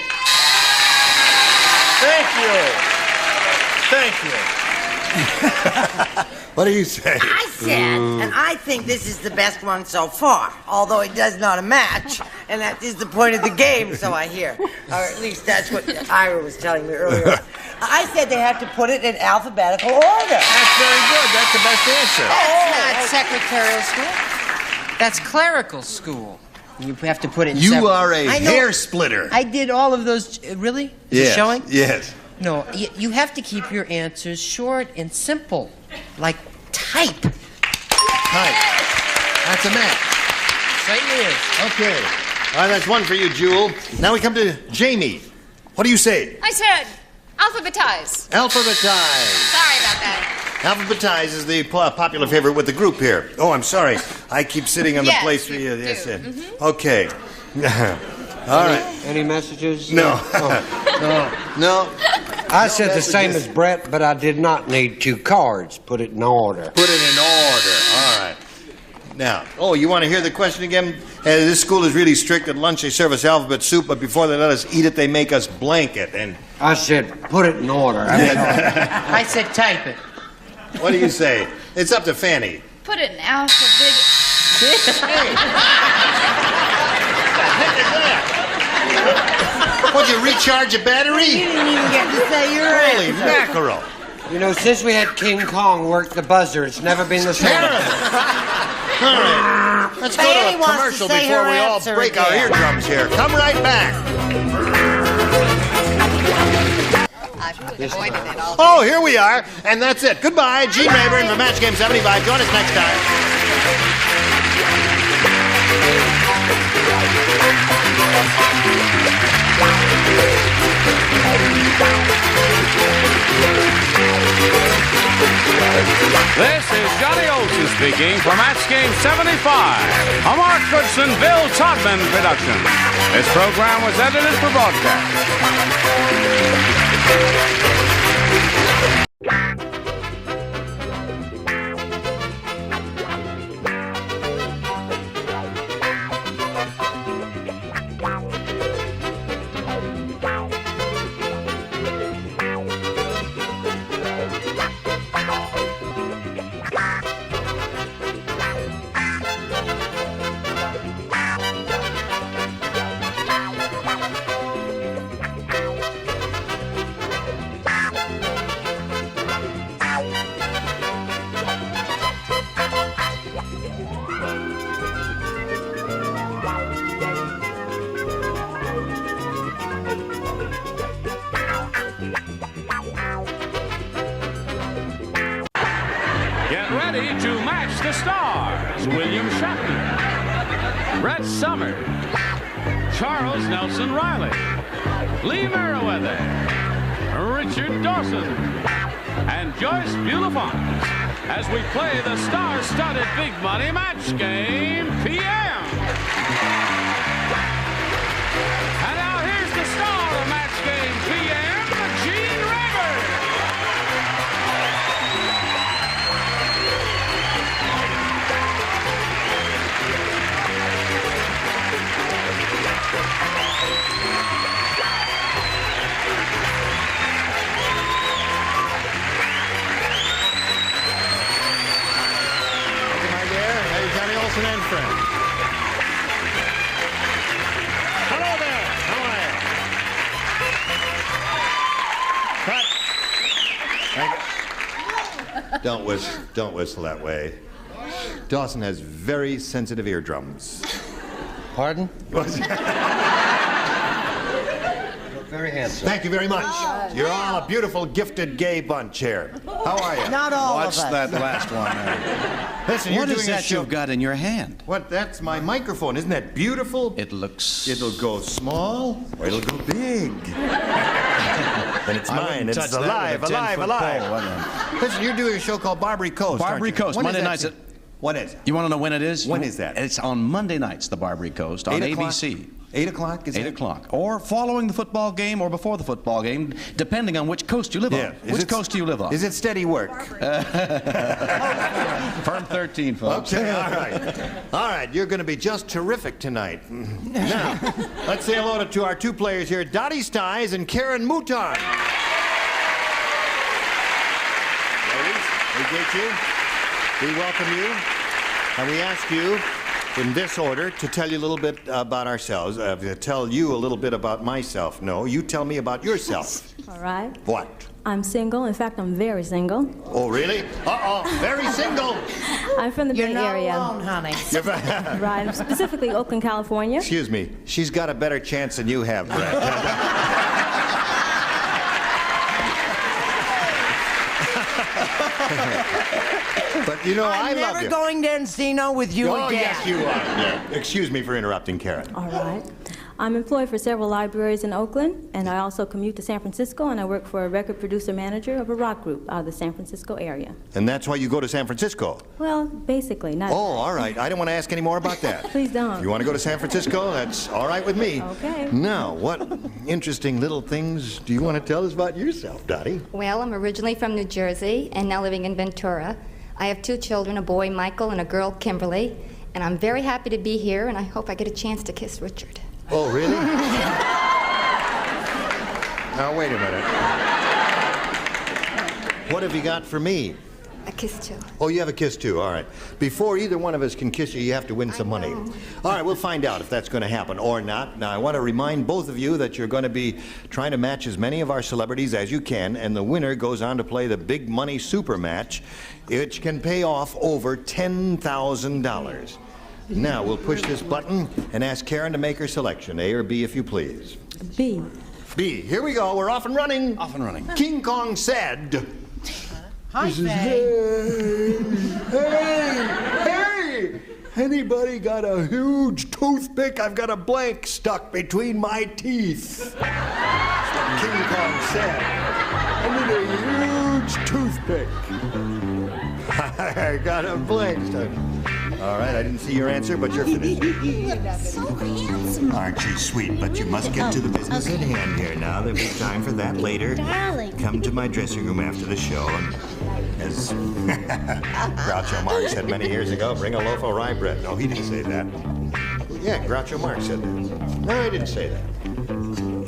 Thank you. What do you say? I said, and I think this is the best one so far, although it does not a match, And that is the point of the game, so I hear. Or at least that's what Ira was telling me earlier. I said they have to put it in alphabetical order. That's very good. That's the best answer. That's not secretarial school. That's clerical school. You have to put it in You separate. are a I know. hair splitter. I did all of those. Really? Is it Yes, showing? yes. No, you have to keep your answers short and simple. Like type. Type. That's a match. Certainly is. Okay. All right, that's one for you, Jewel. Now we come to Jamie. What do you say? I said alphabetize. Alphabetize. Sorry about that. Alphabetize is the popular favorite with the group here. Oh, I'm sorry. I keep sitting on the Yes, place for you. you Yes, do. yes. Mhm. Okay. All right. Any messages? No. No. I said the same as Brett, but I did not need 2 cards. Put it in order. Put it in order. All right. Now, you want to hear the question again? This school is really strict. At lunch, they serve us alphabet soup, but before they let us eat it, they make us blank it. And I said, put it in order. I said type it. what do you say? It's up to Fanny. Put it in alphabet. Would you recharge a battery? You didn't even get to say your Holy answer. mackerel. You know, since we had King Kong work the buzzer, it's never been the same. All right. Let's go Fanny to a wants to commercial say before her we all answer break our again. eardrums here. Come right back. Oh, here we are. And that's it. Goodbye. Gene Rayburn from Match Game 75. Join us next time. This is Johnny Olson speaking for Match Game 75, a Mark Goodson, Bill Todman production. This program was edited for broadcast. Get ready to match the stars. William Shatner, Brett Summers, Charles Nelson Riley, Lee Merriweather, Richard Dawson, and Joyce Bulifant as we play the star-studded Big Money Match Game PM. And now here's the star of Match Game PM, Gene Rayburn. My dear, hey, Johnny Olson and friends. Hello there. How are you? Cut. Don't whistle that way. Dawson has very sensitive eardrums. Pardon? Very handsome. Thank you very much. You're all a beautiful, gifted, gay bunch here. How are you? Not all Watch of us. that last one. Listen, What you're is doing a that show. you've got in your hand? What? That's my microphone. Isn't that beautiful? It looks... It'll go small or it'll go big. And it's I mine. wouldn't It's touch that with a alive, 10-foot alive. pole, wouldn't Listen, you're doing a show called Barbary Coast. Barbary aren't you? Coast, When is Monday that nights thing? When is it? You want to know when it is? When is that? It's on Monday nights, the Barbary Coast, on 8 o'clock? ABC. 8 o'clock? Is 8 it? o'clock. Or following the football game or before the football game, depending on which coast you live on. Which coast do you live on? Is it steady work? Firm 13, folks. Okay, all right. All right, you're going to be just terrific tonight. Now, let's say hello to our two players here, Dottie Stiles and Karen Mouton. Ladies, we greet you. We welcome you. And we ask you in this order, to tell you a little bit about ourselves. To tell you a little bit about myself. No, you tell me about yourself. All right. What? I'm single. In fact, I'm very single. Oh, really? Uh-oh, very single. I'm from the Bay Area. You're not alone, honey. Right, specifically Oakland, California. Excuse me. She's got a better chance than you have, Brett. But you know, I love you. I'm never going to Encino with you again. Oh, yes, you are. Yeah. Excuse me for interrupting, Karen. All right. I'm employed for several libraries in Oakland, and I also commute to San Francisco, and I work for a record producer manager of a rock group out of the San Francisco area. And that's why you go to San Francisco? Well, basically, not. Oh, all right. I don't want to ask any more about that. Please don't. If you want to go to San Francisco, that's all right with me. Okay. Now, what interesting little things do you want to tell us about yourself, Dottie? Well, I'm originally from New Jersey and now living in Ventura. I have 2 children, a boy, Michael, and a girl, Kimberly. And I'm very happy to be here, and I hope I get a chance to kiss Richard. Oh, really? Now, wait a minute. What have you got for me? A kiss, too. Oh, you have a kiss, too. All right. Before either one of us can kiss you, you have to win some money. All right, we'll find out if that's going to happen or not. Now, I want to remind both of you that you're going to be trying to match as many of our celebrities as you can, and the winner goes on to play the Big Money Super Match, which can pay off over $10,000. Now, we'll push this button and ask Karen to make her selection. A or B, if you please. B. B. Here we go. We're off and running. Off and running. King Kong said... Hi, This is, hey! Anybody got a huge toothpick? I've got a blank stuck between my teeth. That's what King Kong said. I need a huge toothpick. I got a blank stuck. All right, I didn't see your answer, but you're finished. So handsome. Aren't you sweet? But you must get to the business at hand here now. There'll be time for that later. Darling. Come to my dressing room after the show, and as Groucho Marx said many years ago, bring a loaf of rye bread. No, he didn't say that. Yeah, Groucho Marx said that. No, he didn't say that.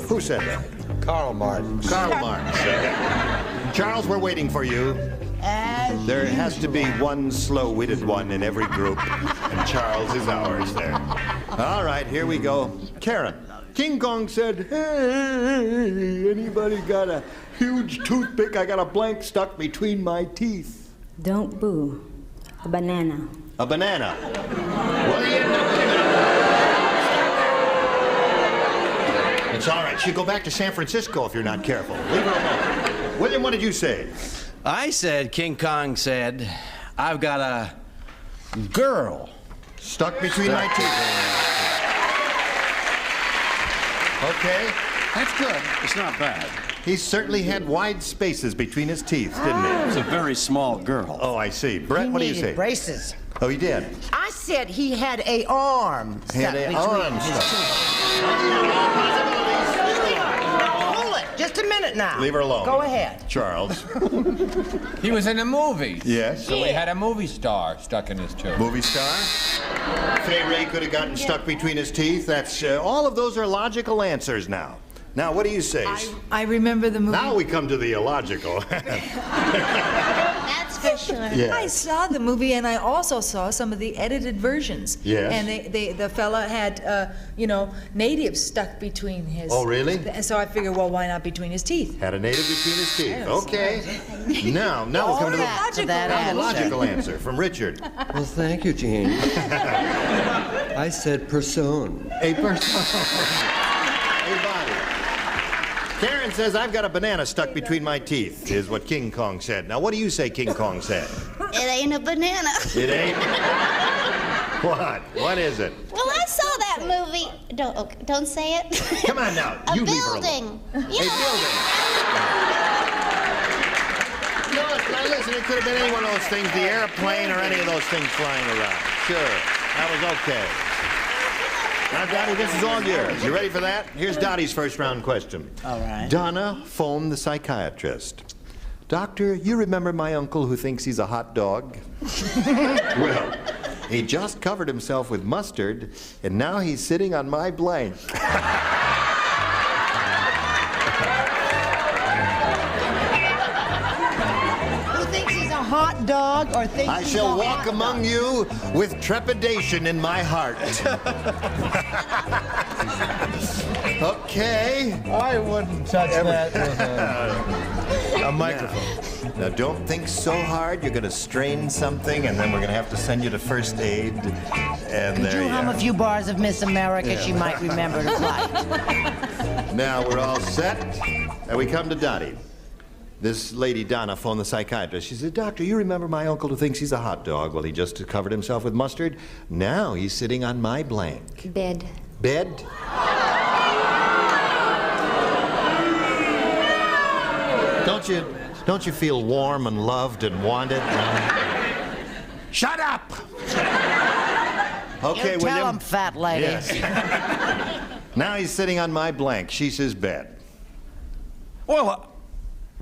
Who said that? Karl Marx. Karl Marx said that. Charles, we're waiting for you. There has to be one slow-witted one in every group, and Charles is ours there. All right, here we go. Karen, King Kong said, hey, anybody got a huge toothpick? I got a blank stuck between my teeth. Don't boo. A banana. A banana. William. It's all right. She'll go back to San Francisco if you're not careful. Leave her alone. William, what did you say? I said, King Kong said, I've got a girl stuck between my teeth. Okay. That's good. It's not bad. He certainly had wide spaces between his teeth, didn't he? It was a very small girl. Oh, I see. Brett, what do you say? He needed braces. Oh, he did? I said he had a arm He had stuck a between arm his stuck. teeth. Hold it. Just a minute now. Leave her alone. Go ahead. Charles. He was in a movie. Yes. So he had a movie star stuck in his tooth. Movie star? Fay Ray could have gotten stuck between his teeth. That's all of those are logical answers now. Now, what do you say? I remember the movie. Now we come to the illogical. That's for sure. Yeah. I saw the movie, and I also saw some of the edited versions. Yes. And the fella had, natives stuck between his. Oh, really? And so I figured, well, why not between his teeth? Had a native between his teeth. Yes. Okay. Now we'll come to the logical answer from Richard. Well, thank you, Gene. I said person. A person. A body. Karen says, I've got a banana stuck between my teeth, is what King Kong said. Now, what do you say King Kong said? It ain't a banana. It ain't? What? What is it? Well, I saw that movie. Don't say it. Come on now. A You leave her building. alone. A building. No, now listen, it could have been any one of those things, the airplane or any of those things flying around. Sure, that was okay. Now, Dottie, this is all yours. You ready for that? Here's Dottie's first round question. All right. Donna phoned the psychiatrist. Doctor, you remember my uncle who thinks he's a hot dog? Well, he just covered himself with mustard, and now he's sitting on my blank. Who thinks he's a hot dog or thinks I he's shall a walk hot among dog? you with trepidation in my heart. Okay. I wouldn't touch that with a microphone. Now, don't think so hard. You're going to strain something, and then we're going to have to send you to first aid. And Could there you hum are. a few bars of Miss America? Yeah. She might remember to play. Now we're all set, and we come to Dottie. This lady, Donna, phoned the psychiatrist. She said, Doctor, you remember my uncle who thinks he's a hot dog? Well, he just covered himself with mustard. Now he's sitting on my blank. Bed. Bed? Don't you feel warm and loved and wanted? Shut up! Okay, You William. tell him, fat lady. Yes. Now he's sitting on my blank. She says bed. Well,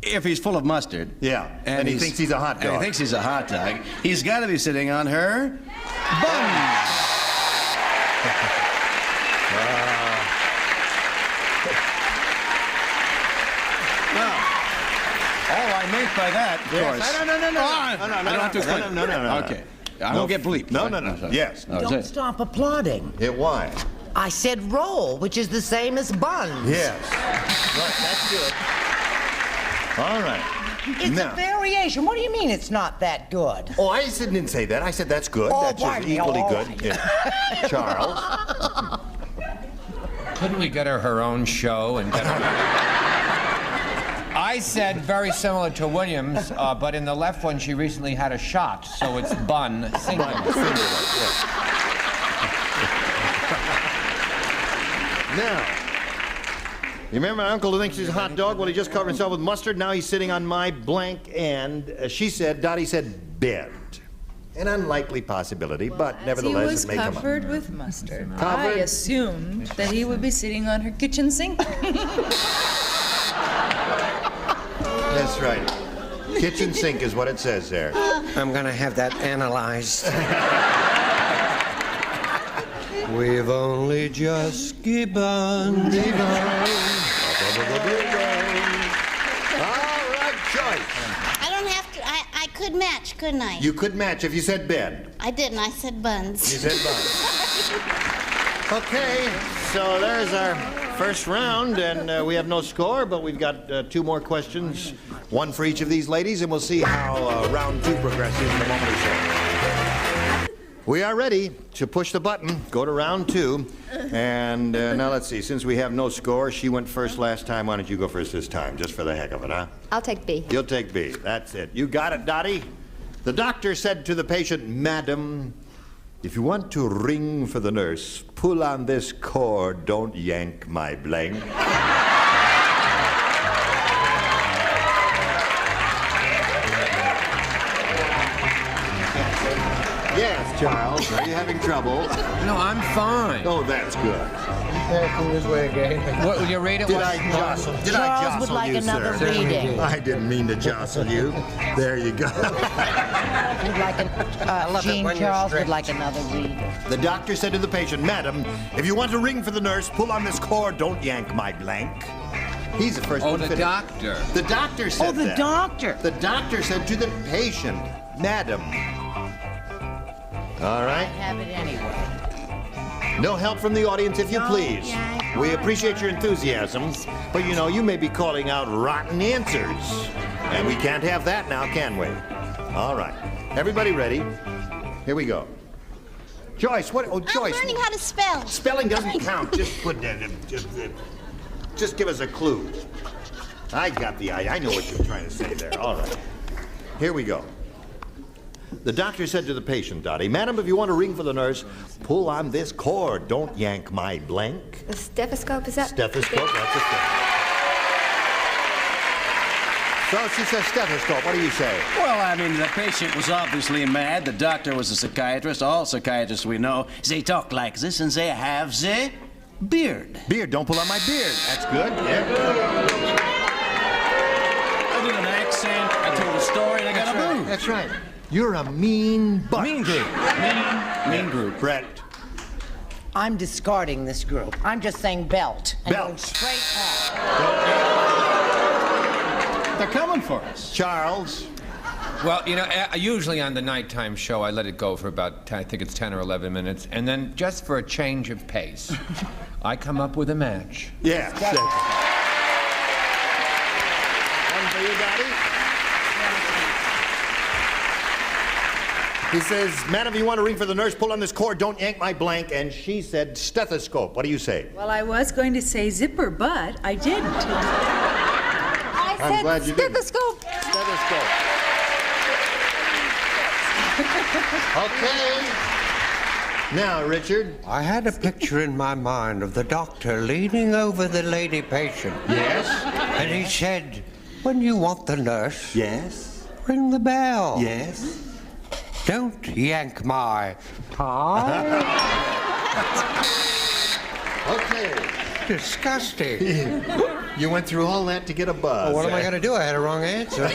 if he's full of mustard. Yeah, and he thinks he's a hot dog. And he thinks he's a hot dog. He's got to be sitting on her bum. All I meant by that, of Yes. course. No. I don't have to explain. No. Okay. I won't get bleeped. No. Yes. Don't stop applauding. Yeah, why? I said roll, which is the same as buns. Yes. Right, that's good. All right. It's Now. a variation. What do you mean it's not that good? Oh, I didn't say that. I said that's good. Oh, That's just pardon me. equally Oh, good. Yeah. Charles. Couldn't we get her own show and get her... I said very similar to Williams, but in the left one she recently had a shot, so it's bun singular. Now, you remember my uncle who thinks he's a hot dog? Well, he just covered himself with mustard. Now he's sitting on my blank, and Dottie said bed. An unlikely possibility, but nevertheless, he was it may come up. covered with mustard. I Covered? assumed that he would be sitting on her kitchen sink. That's right. Kitchen sink is what it says there. I'm gonna have that analyzed. We've only just begun. All right, Joyce. I don't have to. I could match, couldn't I? You could match if you said bed. I didn't. I said buns. You said buns. Okay, so there's our first round, and we have no score, but we've got 2 more questions, one for each of these ladies, and we'll see how round 2 progresses in a moment or so. We are ready to push the button, go to round 2, and now let's see, since we have no score, she went first last time, why don't you go first this time, just for the heck of it, huh? I'll take B. You'll take B, that's it. You got it, Dottie. The doctor said to the patient, Madam, if you want to ring for the nurse, pull on this cord, don't yank my blank. Yes, Charles, are you having trouble? No, I'm fine. Oh, that's good. This way again. What, will you read it? Did I jostle Charles would like you, another sir? reading. I didn't mean to jostle you. There you go. Would like Jean Charles would like another read. The doctor said to the patient, Madam, if you want to ring for the nurse, pull on this cord, don't yank my blank. He's the first one the finished. doctor. The doctor said Oh, the that. doctor. The doctor said to the patient, Madam. All right. Have it anyway. No help from the audience, if you please. We appreciate your enthusiasm, but you know, you may be calling out rotten answers. And we can't have that now, can we? All right. Everybody ready? Here we go. Joyce, what? Oh, Joyce. I'm learning how to spell. Spelling doesn't count. Just give us a clue. I got the idea. I know what you're trying to say there. All right. Here we go. The doctor said to the patient, Dottie, Madam, if you want to ring for the nurse, pull on this cord. Don't yank my blank. The stethoscope, is that? Stethoscope, that's a thing. So she says stethoscope. What do you say? Well, I mean, the patient was obviously mad. The doctor was a psychiatrist. All psychiatrists we know, they talk like this and they have the beard. Beard, don't pull on my beard. That's good. Yeah. I did an accent, I told a story, and I got a move. That's right. You're a mean butt. Mean group. Mean group. Brett. I'm discarding this group. I'm just saying belt. And Belt. going straight on. They're coming for us. Charles. Well, you know, usually on the nighttime show, I let it go for about, I think it's 10 or 11 minutes, and then just for a change of pace, I come up with a match. Yeah. One for you, Daddy. He says, madam, you want to ring for the nurse, pull on this cord, don't yank my blank. And she said, stethoscope. What do you say? Well, I was going to say zipper, but I didn't. I'm glad you didn't. Stethoscope. Stethoscope. Okay. Now, Richard. I had a picture in my mind of the doctor leaning over the lady patient. Yes? And he said, when you want the nurse, yes, ring the bell. Yes. Don't yank my tie. Okay. Disgusting. You went through all that to get a buzz. Well, what am I going to do? I had a wrong answer.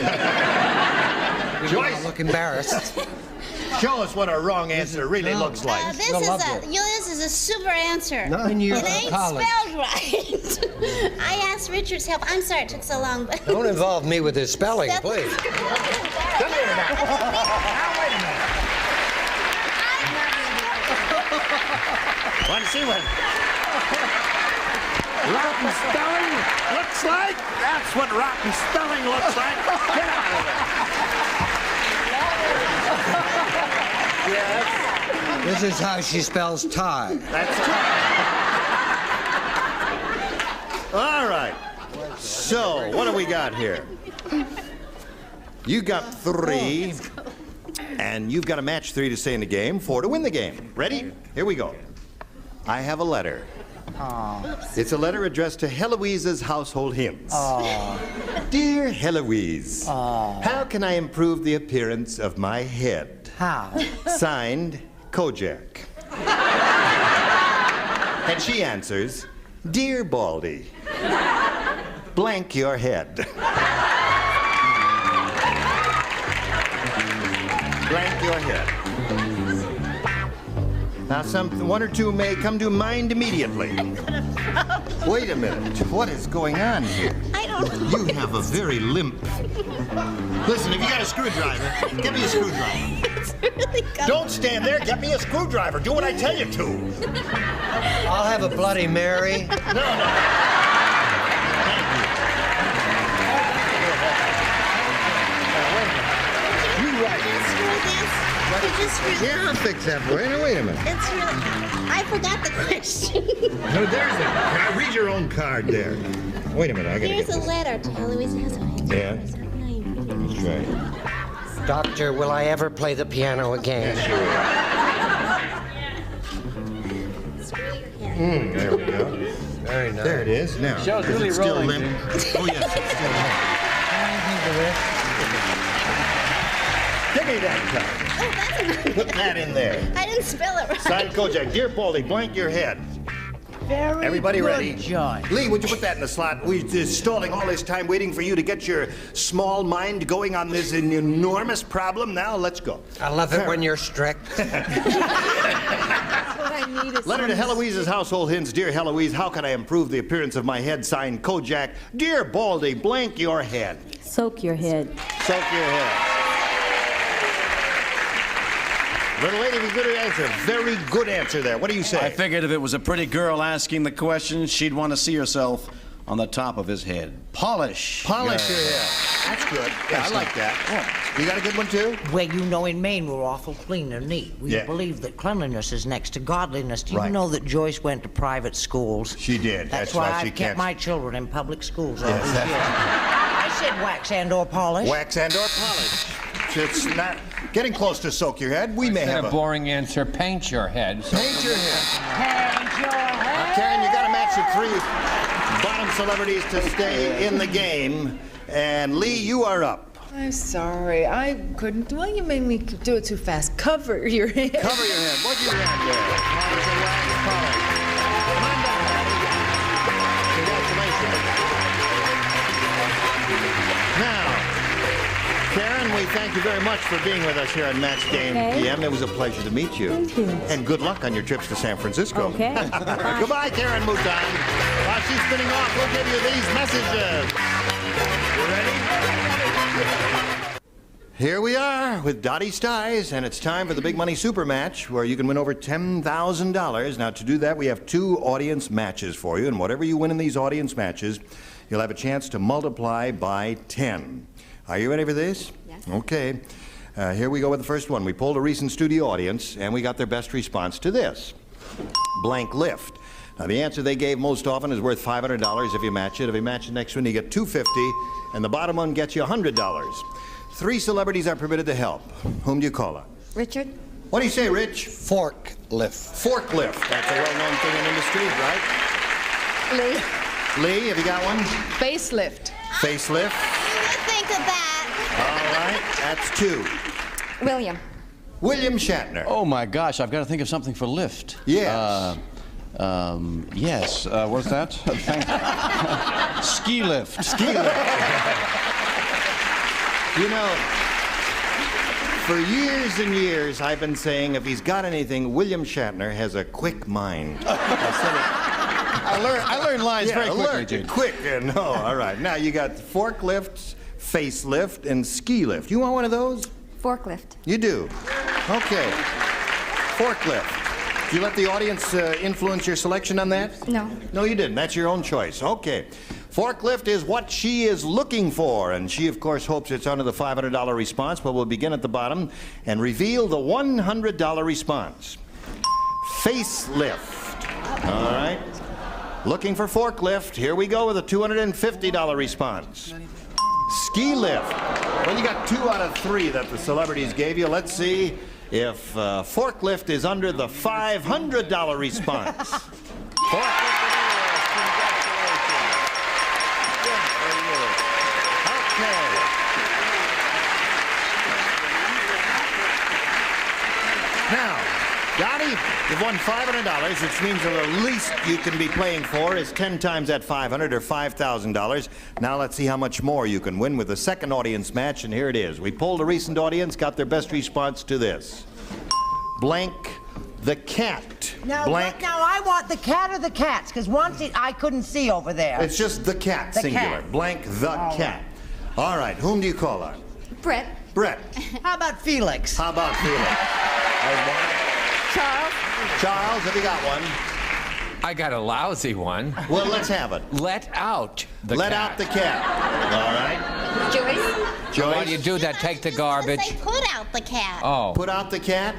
Joyce, I look embarrassed. Show us what a wrong answer really looks like. This is a super answer. 9 years It of ain't college. spelled right. I asked Richard's help. I'm sorry it took so long, but Don't involve me with his spelling, please. Come here now. Now, wait a minute. Want to see what rotten spelling looks like? That's what rotten spelling looks like. Get out of there. Yes. This is how she spells tie. That's all right. So, what do we got here? You got 3, and you've got to match 3 to stay in the game, 4 to win the game. Ready? Here we go. I have a letter. It's a letter addressed to Heloise's Household Hints. Dear Heloise, how can I improve the appearance of my head? How? Signed, Kojak. And she answers, Dear Baldy, blank your head. Blank your head. Now, one or two may come to mind immediately. Wait a minute. What is going on here? I don't know. You have a very limp. Listen, if you got a screwdriver, get me a screwdriver. It's really coming. Don't stand there. Get me a screwdriver. Do what I tell you to. I'll have a Bloody Mary. No. Yeah, I'll fix that for you. Now, wait a minute. It's really. I forgot the question. No, there's it. Now, read your own card there. Wait a minute. I gotta Here's get a this. letter to Heloise Household. Yeah. That's right. Doctor, will I ever play the piano again? Yes, you will. There we go. Very nice. There it is. Now, Show's is really it still rolling, limp? Oh, yes, it's still limp. Give me that card. Oh, that's a Put that in there. I didn't spell it right. Signed Kojak. Dear Baldy, blank your head. Very Everybody good, ready? Joyce. Lee, would you put that in the slot? We're just stalling all this time waiting for you to get your small mind going on this enormous problem. Now, let's go. I love it when you're strict. Letter to Heloise's Household Hints. Dear Heloise, how can I improve the appearance of my head? Signed, Kojak. Dear Baldy, blank your head. Soak your head. Soak your head. Little lady with good answer. Very good answer there. What do you say? I figured if it was a pretty girl asking the question, she'd want to see herself on the top of his head. Polish. Polish your head. That's good. Yeah, I like that. You got a good one, too? Well, you know, in Maine, we're awful clean and neat. We Yeah. believe that cleanliness is next to godliness. Do you Right. know that Joyce went to private schools? She did. That's why why she I've can't. kept my children in public schools all Yes, these that's years. I said wax and or polish. Wax and or polish. It's not getting close to soak your head. We may Instead have of boring answer, paint your head. Paint your head. Paint your head. Karen, you got to match the 3 bottom celebrities to stay in the game. And Lee, you are up. I'm sorry. I couldn't. Well, you made me do it too fast. Cover your head. Cover your head. What do you have there? Polish and wax polish. Come on down. Congratulations. Now, Karen, we thank you very much for being with us here on Match Game PM. It was a pleasure to meet you. Thank you. And good luck on your trips to San Francisco. Okay. Goodbye, Karen Mouton. While she's spinning off, we'll give you these messages. You ready? Here we are with Dottie Stiles, and it's time for the Big Money Super Match, where you can win over $10,000. Now, to do that, we have 2 audience matches for you, and whatever you win in these audience matches, you'll have a chance to multiply by 10. Are you ready for this? Yes. Okay. Here we go with the first one. We polled a recent studio audience, and we got their best response to this. Blank lift. Now, the answer they gave most often is worth $500 if you match it. If you match the next one, you get $250, and the bottom one gets you $100. 3 celebrities are permitted to help. Whom do you call on? Richard? What do you say, Rich? Forklift. Forklift. That's a well-known thing in industry, right? Lee. Lee, have you got one? Facelift. Facelift. Think of that. All right, that's 2. William. William Shatner. Oh my gosh, I've got to think of something for lift. Yes. Yes. What's that? Ski lift. Ski lift. You know, for years and years, I've been saying if he's got anything, William Shatner has a quick mind. I learned lines very quickly, Gene. Quick. No, all right. Now you got forklifts, facelift, and ski lift. You want one of those? Forklift. You do. Okay. Forklift. Did you let the audience influence your selection on that? No. No, you didn't. That's your own choice. Okay. Forklift is what she is looking for, and she, of course, hopes it's under the $500 response, but we'll begin at the bottom and reveal the $100 response. Facelift. All right. Looking for forklift. Here we go with a $250 response. Ski lift. Well, you got 2 out of 3 that the celebrities gave you. Let's see if forklift is under the $500 response. Forklift. Now, Dottie, you've won $500, which means that the least you can be playing for is 10 times that $500 or $5,000. Now let's see how much more you can win with the second audience match, and here it is. We polled a recent audience, got their best response to this. Blank the cat. Now, Blank. now I want the cat or the cats, because once I couldn't see over there. It's just the cat, The singular. cat. Blank the cat. All right, whom do you call on? Brett. Brett. How about Felix? How about Felix? Charles. Charles, have you got one? I got a lousy one. Well, let's have it. Let out the cat. Let out the cat. All right. Joyce. Joyce. While you do that, take the garbage. Say put out the cat. Oh. Put out the cat.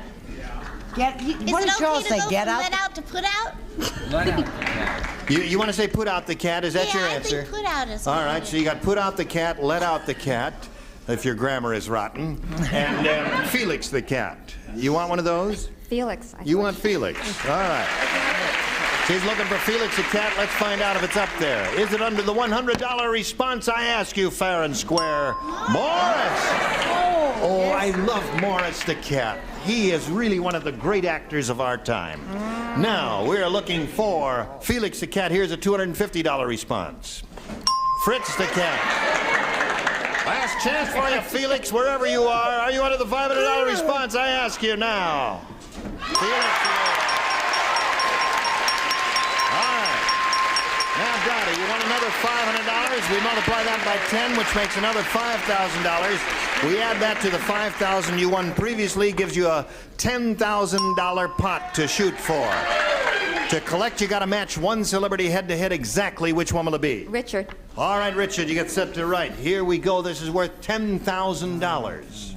What Is did it Charles okay to say? go Get from out? let out to put out? Let out the cat. You want to say put out the cat? Is that Yeah, your I answer? think put out is All good. right, so you got put out the cat, let out the cat, if your grammar is rotten, and Felix the cat. You want one of those? Felix. You want Felix. All right. She's looking for Felix the cat. Let's find out if it's up there. Is it under the $100 response? I ask you, fair and square. Morris! Oh, I love Morris the cat. He is really one of the great actors of our time. Now, we're looking for Felix the cat. Here's a $250 response. Fritz the cat. Last chance for you, Felix, wherever you are. Are you under the $500 response? I ask you now. Felix. Now, Dottie, you want another $500? We multiply that by 10, which makes another $5,000. We add that to the $5,000 you won previously, gives you a $10,000 pot to shoot for. To collect, you got to match one celebrity head-to-head exactly. Which one will it be? Richard. All right, Richard, you get set to write. Here we go. This is worth $10,000.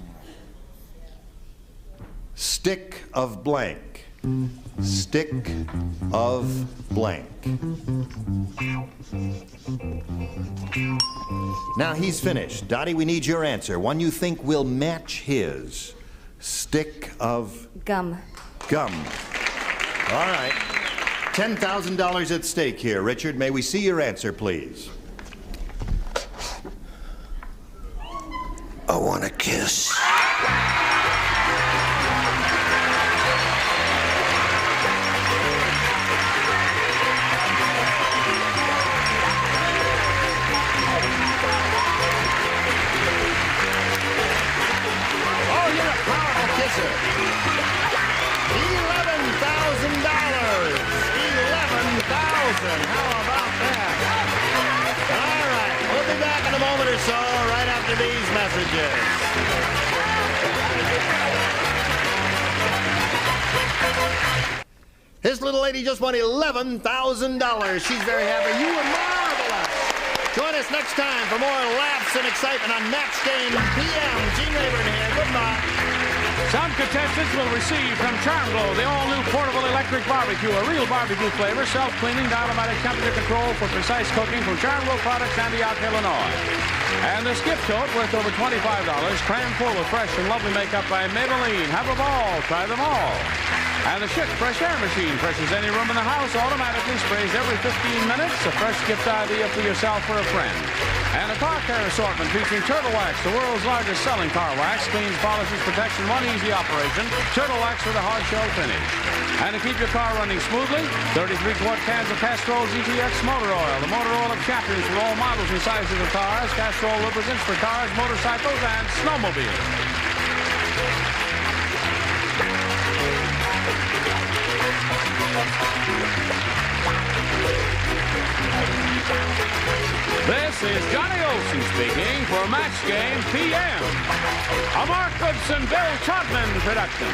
Stick of blank. Stick of blank. Now he's finished. Dottie, we need your answer. One you think will match his. Stick of Gum. gum. All right. $10,000 at stake here. Richard, may we see your answer, please? I want a kiss. Or so, right after these messages. This little lady just won $11,000. She's very happy. You were marvelous. Join us next time for more laughs and excitement on Match Game PM. Gene Rayburn here. Goodbye. Some contestants will receive from CharmGlow the all-new portable electric barbecue, a real barbecue flavor, self-cleaning, automatic temperature control for precise cooking from CharmGlow Products, Antioch, Illinois. And the Skip Tote, worth over $25, crammed full of fresh and lovely makeup by Maybelline. Have a ball. Try them all. And the Schick Fresh Air Machine freshes any room in the house, automatically sprays every 15 minutes. A fresh gift idea for yourself or a friend. And a car care assortment featuring Turtle Wax, the world's largest selling car wax. Cleans, polishes, protects in one easy operation. Turtle Wax with a hard shell finish. And to keep your car running smoothly, 33-quart cans of Castrol GTX motor oil. The motor oil of champions for all models and sizes of cars. Castrol lubricants for cars, motorcycles, and snowmobiles. This is Johnny Olson speaking for Match Game PM, a Mark Goodson, Bill Todman production.